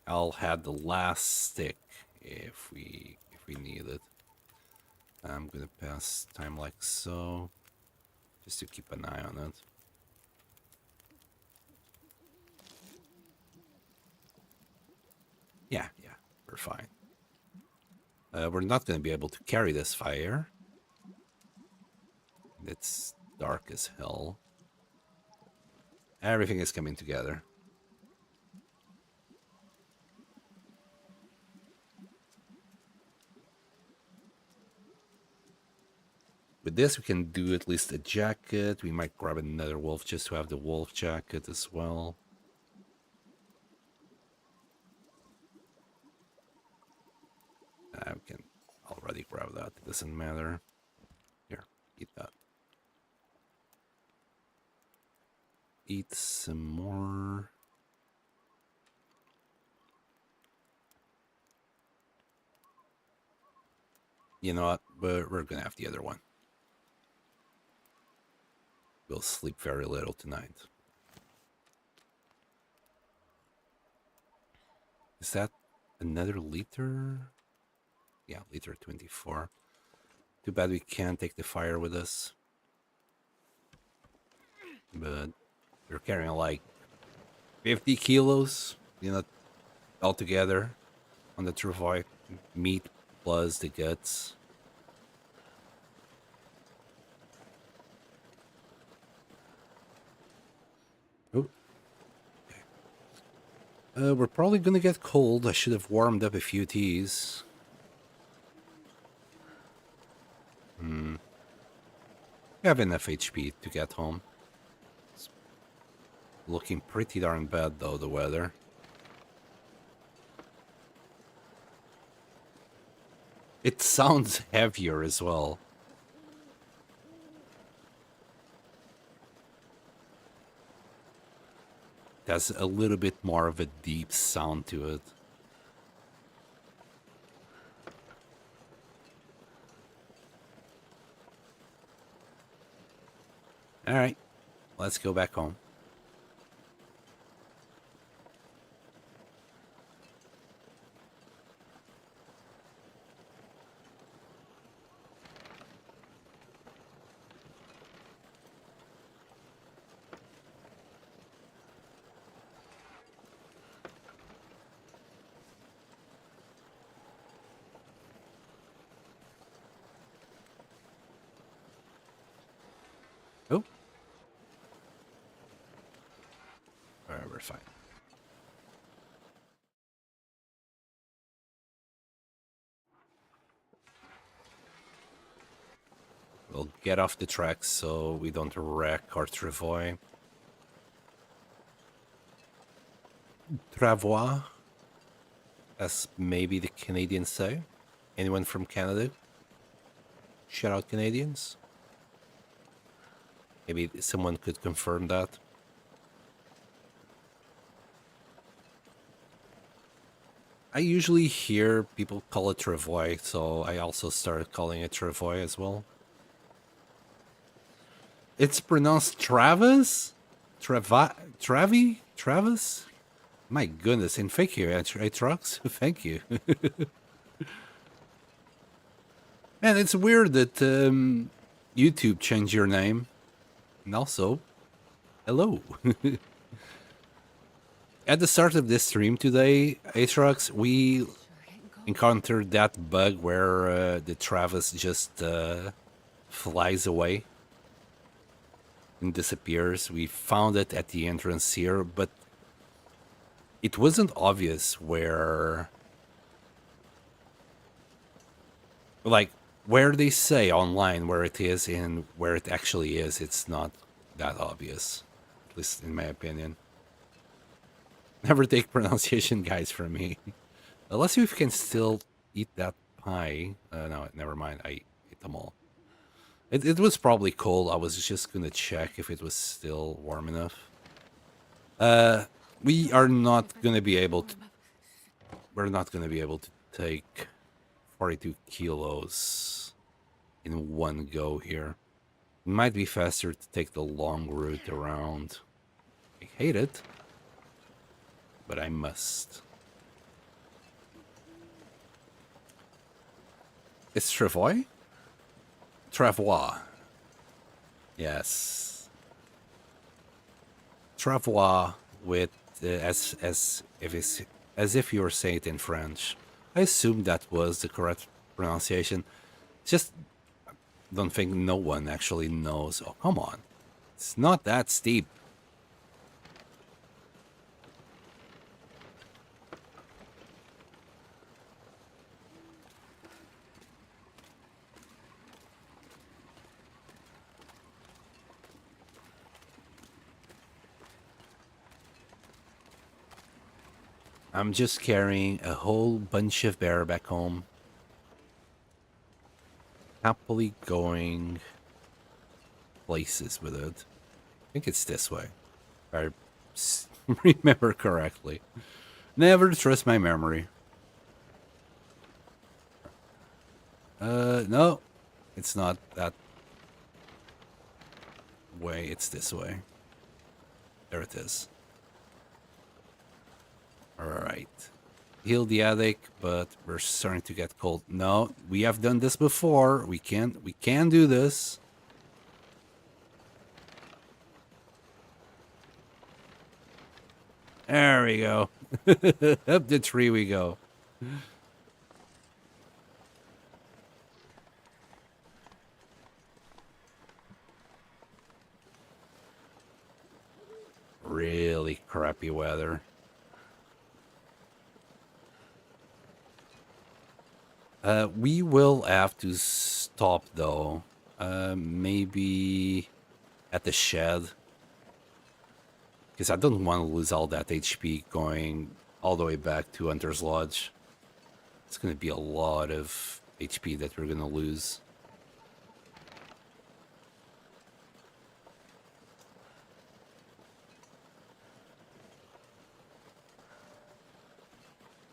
I'll have the last stick if we need it. I'm gonna pass time like so, just to keep an eye on it. Yeah, we're fine. We're not gonna be able to carry this fire. It's dark as hell. Everything is coming together. With this, we can do at least a jacket. We might grab another wolf just to have the wolf jacket as well. We can already grab that. It doesn't matter. Here, eat that. Eat some more. You know what? We're gonna have the other one. We'll sleep very little tonight. Is that another liter? Yeah, liter 24. Too bad we can't take the fire with us. But we're carrying like 50 kilos, you know, altogether on the travois meat plus the guts. Oh, we're probably gonna get cold. I should have warmed up a few teas. We have enough HP to get home. It's looking pretty darn bad though, the weather. It sounds heavier as well. It has a little bit more of a deep sound to it. All right, let's go back home. Oh, all right, we're fine. get off the tracks so we don't wreck our travois. Travois, as maybe the Canadians say. Anyone from Canada? Shout out Canadians. Maybe someone could confirm that. I usually hear people call it travois, so I also started calling it travois as well. It's pronounced Travis? Travi? Travis? My goodness, and thank you, Atrox. Thank you. Man, it's weird that YouTube changed your name. And also, hello. At the start of this stream today, Atrox, we encountered that bug where the Travis just flies away and disappears. We found it at the entrance here, but it wasn't obvious where, like, where they say online where it is and where it actually is. It's not that obvious, at least in my opinion. Never take pronunciation guides from me. Let's see if we can still eat that pie. No, never mind. I ate them all. It was probably cold. I was just gonna check if it was still warm enough. We are not gonna be able to. We're not gonna be able to take 42 kilos in one go here. It might be faster to take the long route around. I hate it, but I must. It's Travois? Travois. Yes. Travois with as if you were saying it in French. I assumed that was the correct pronunciation. Just don't think no one actually knows. Oh, come on. It's not that steep. I'm just carrying a whole bunch of bear back home. Happily going places with it. I think it's this way, if I remember correctly. Never trust my memory. No, it's not that way. It's this way. There it is. Alright. Heal the attic, but we're starting to get cold. No, we have done this before. We can do this. There we go. Up the tree we go. Really crappy weather. We will have to stop though. Maybe at the shed. Because I don't want to lose all that HP going all the way back to Hunter's Lodge. It's going to be a lot of HP that we're going to lose.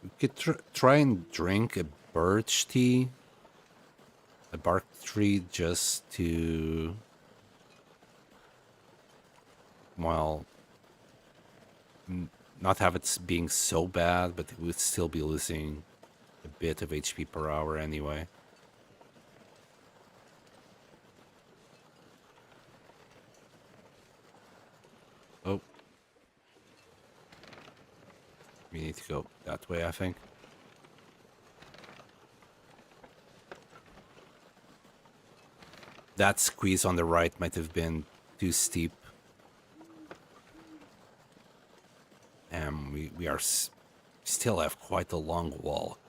We could try and drink a birch tea, a bark tree, just to, well, not have it being so bad, but it would still be losing a bit of HP per hour anyway. Oh. We need to go that way, I think. That squeeze on the right might have been too steep. And we are still have quite a long walk.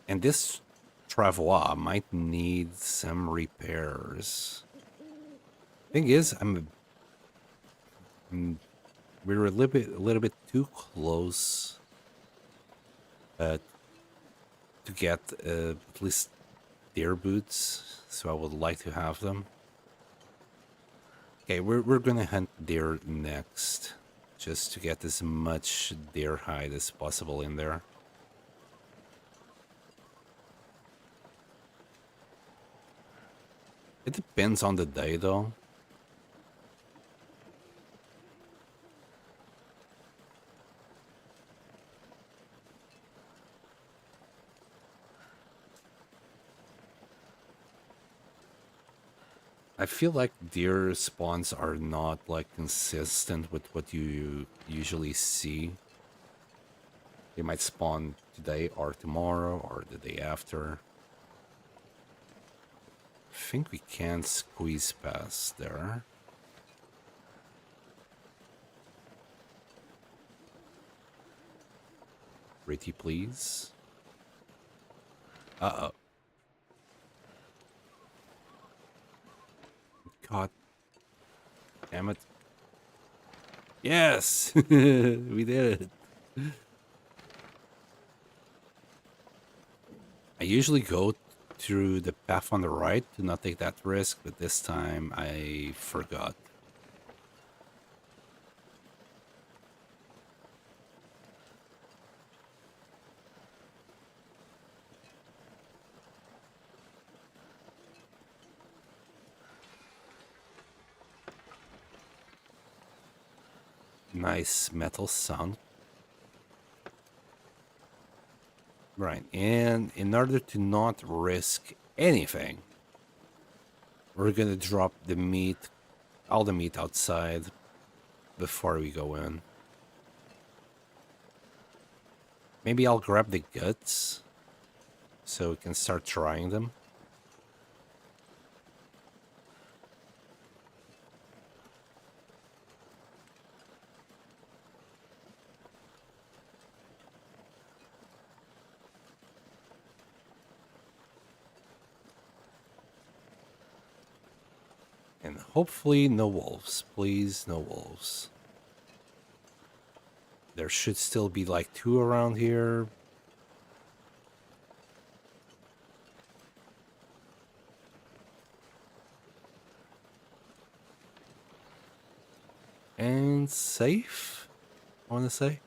And this travois might need some repairs. Thing is, we're a little bit too close to get at least deer boots, so I would like to have them. Okay, we're gonna hunt deer next, just to get as much deer hide as possible in there. It depends on the day, though. I feel like deer spawns are not like consistent with what you usually see. They might spawn today or tomorrow or the day after. I think we can squeeze past there. Pretty please. Uh-oh. God damn it. Yes! We did it. I usually go through the path on the right to not take that risk, but this time I forgot. Nice metal sound. Right, and in order to not risk anything, we're gonna drop the meat, all the meat outside before we go in. Maybe I'll grab the guts so we can start trying them. And hopefully no wolves. Please, no wolves. There should still be like 2 around here. And safe, I want to say.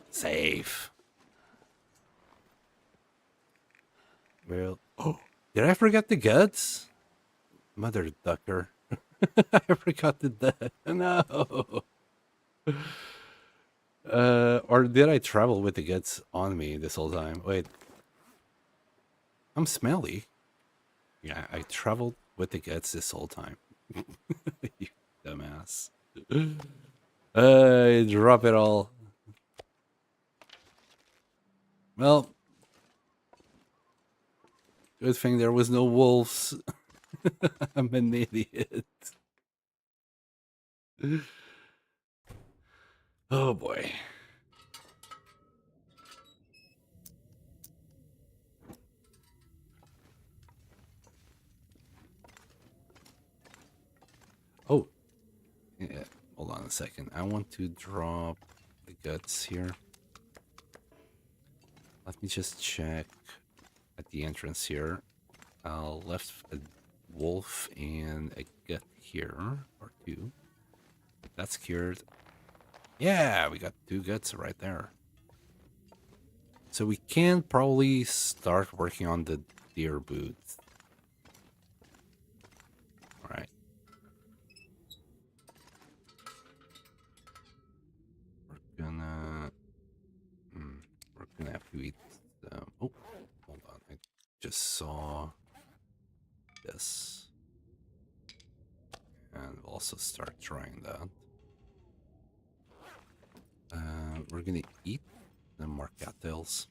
Safe. Well, oh, did I forget the guts? Mother ducker. I forgot the no. Or did I travel with the guts on me this whole time? Wait. I'm smelly. Yeah, I traveled with the guts this whole time. You dumbass. Drop it all. Well, good thing there was no wolves. I'm an idiot. Oh boy. Oh, yeah. Hold on a second. I want to drop the guts here. Let me just check at the entrance here. I'll left a wolf and a gut here, or 2. That's cured. Yeah, we got 2 guts right there. So we can probably start working on the deer boots. Alright. We're gonna have to eat oh, hold on. I just saw this. And we'll also start trying that. We're gonna eat the more cattails.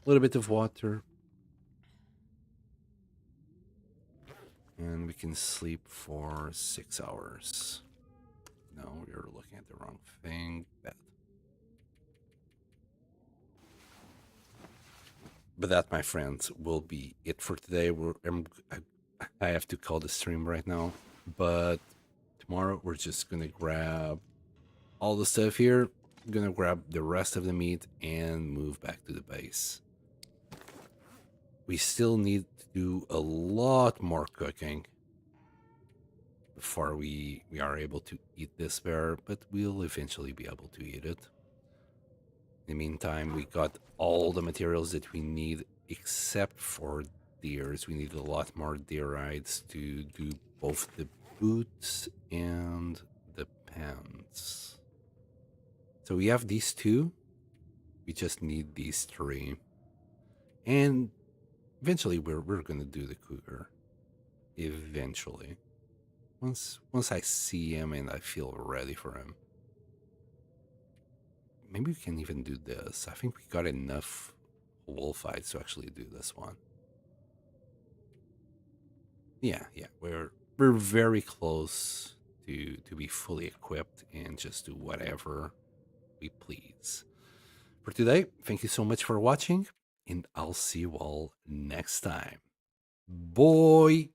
little bit of water. And we can sleep for 6 hours. No, you're looking at the wrong thing. Bad. But that, my friends, will be it for today. I have to call the stream right now. But tomorrow we're just gonna grab all the stuff here. I'm gonna grab the rest of the meat and move back to the base. We still need to do a lot more cooking before we are able to eat this bear, but we'll eventually be able to eat it. In the meantime, we got all the materials that we need except for deers. We need a lot more deer hides to do both the boots and the pants. So we have these two. We just need these three. And eventually we're gonna do the cougar. Eventually. Once I see him and I feel ready for him. Maybe we can even do this. I think we got enough wolf hides to actually do this one. Yeah, we're very close to be fully equipped and just do whatever we please. For today, thank you so much for watching, and I'll see you all next time. Bye!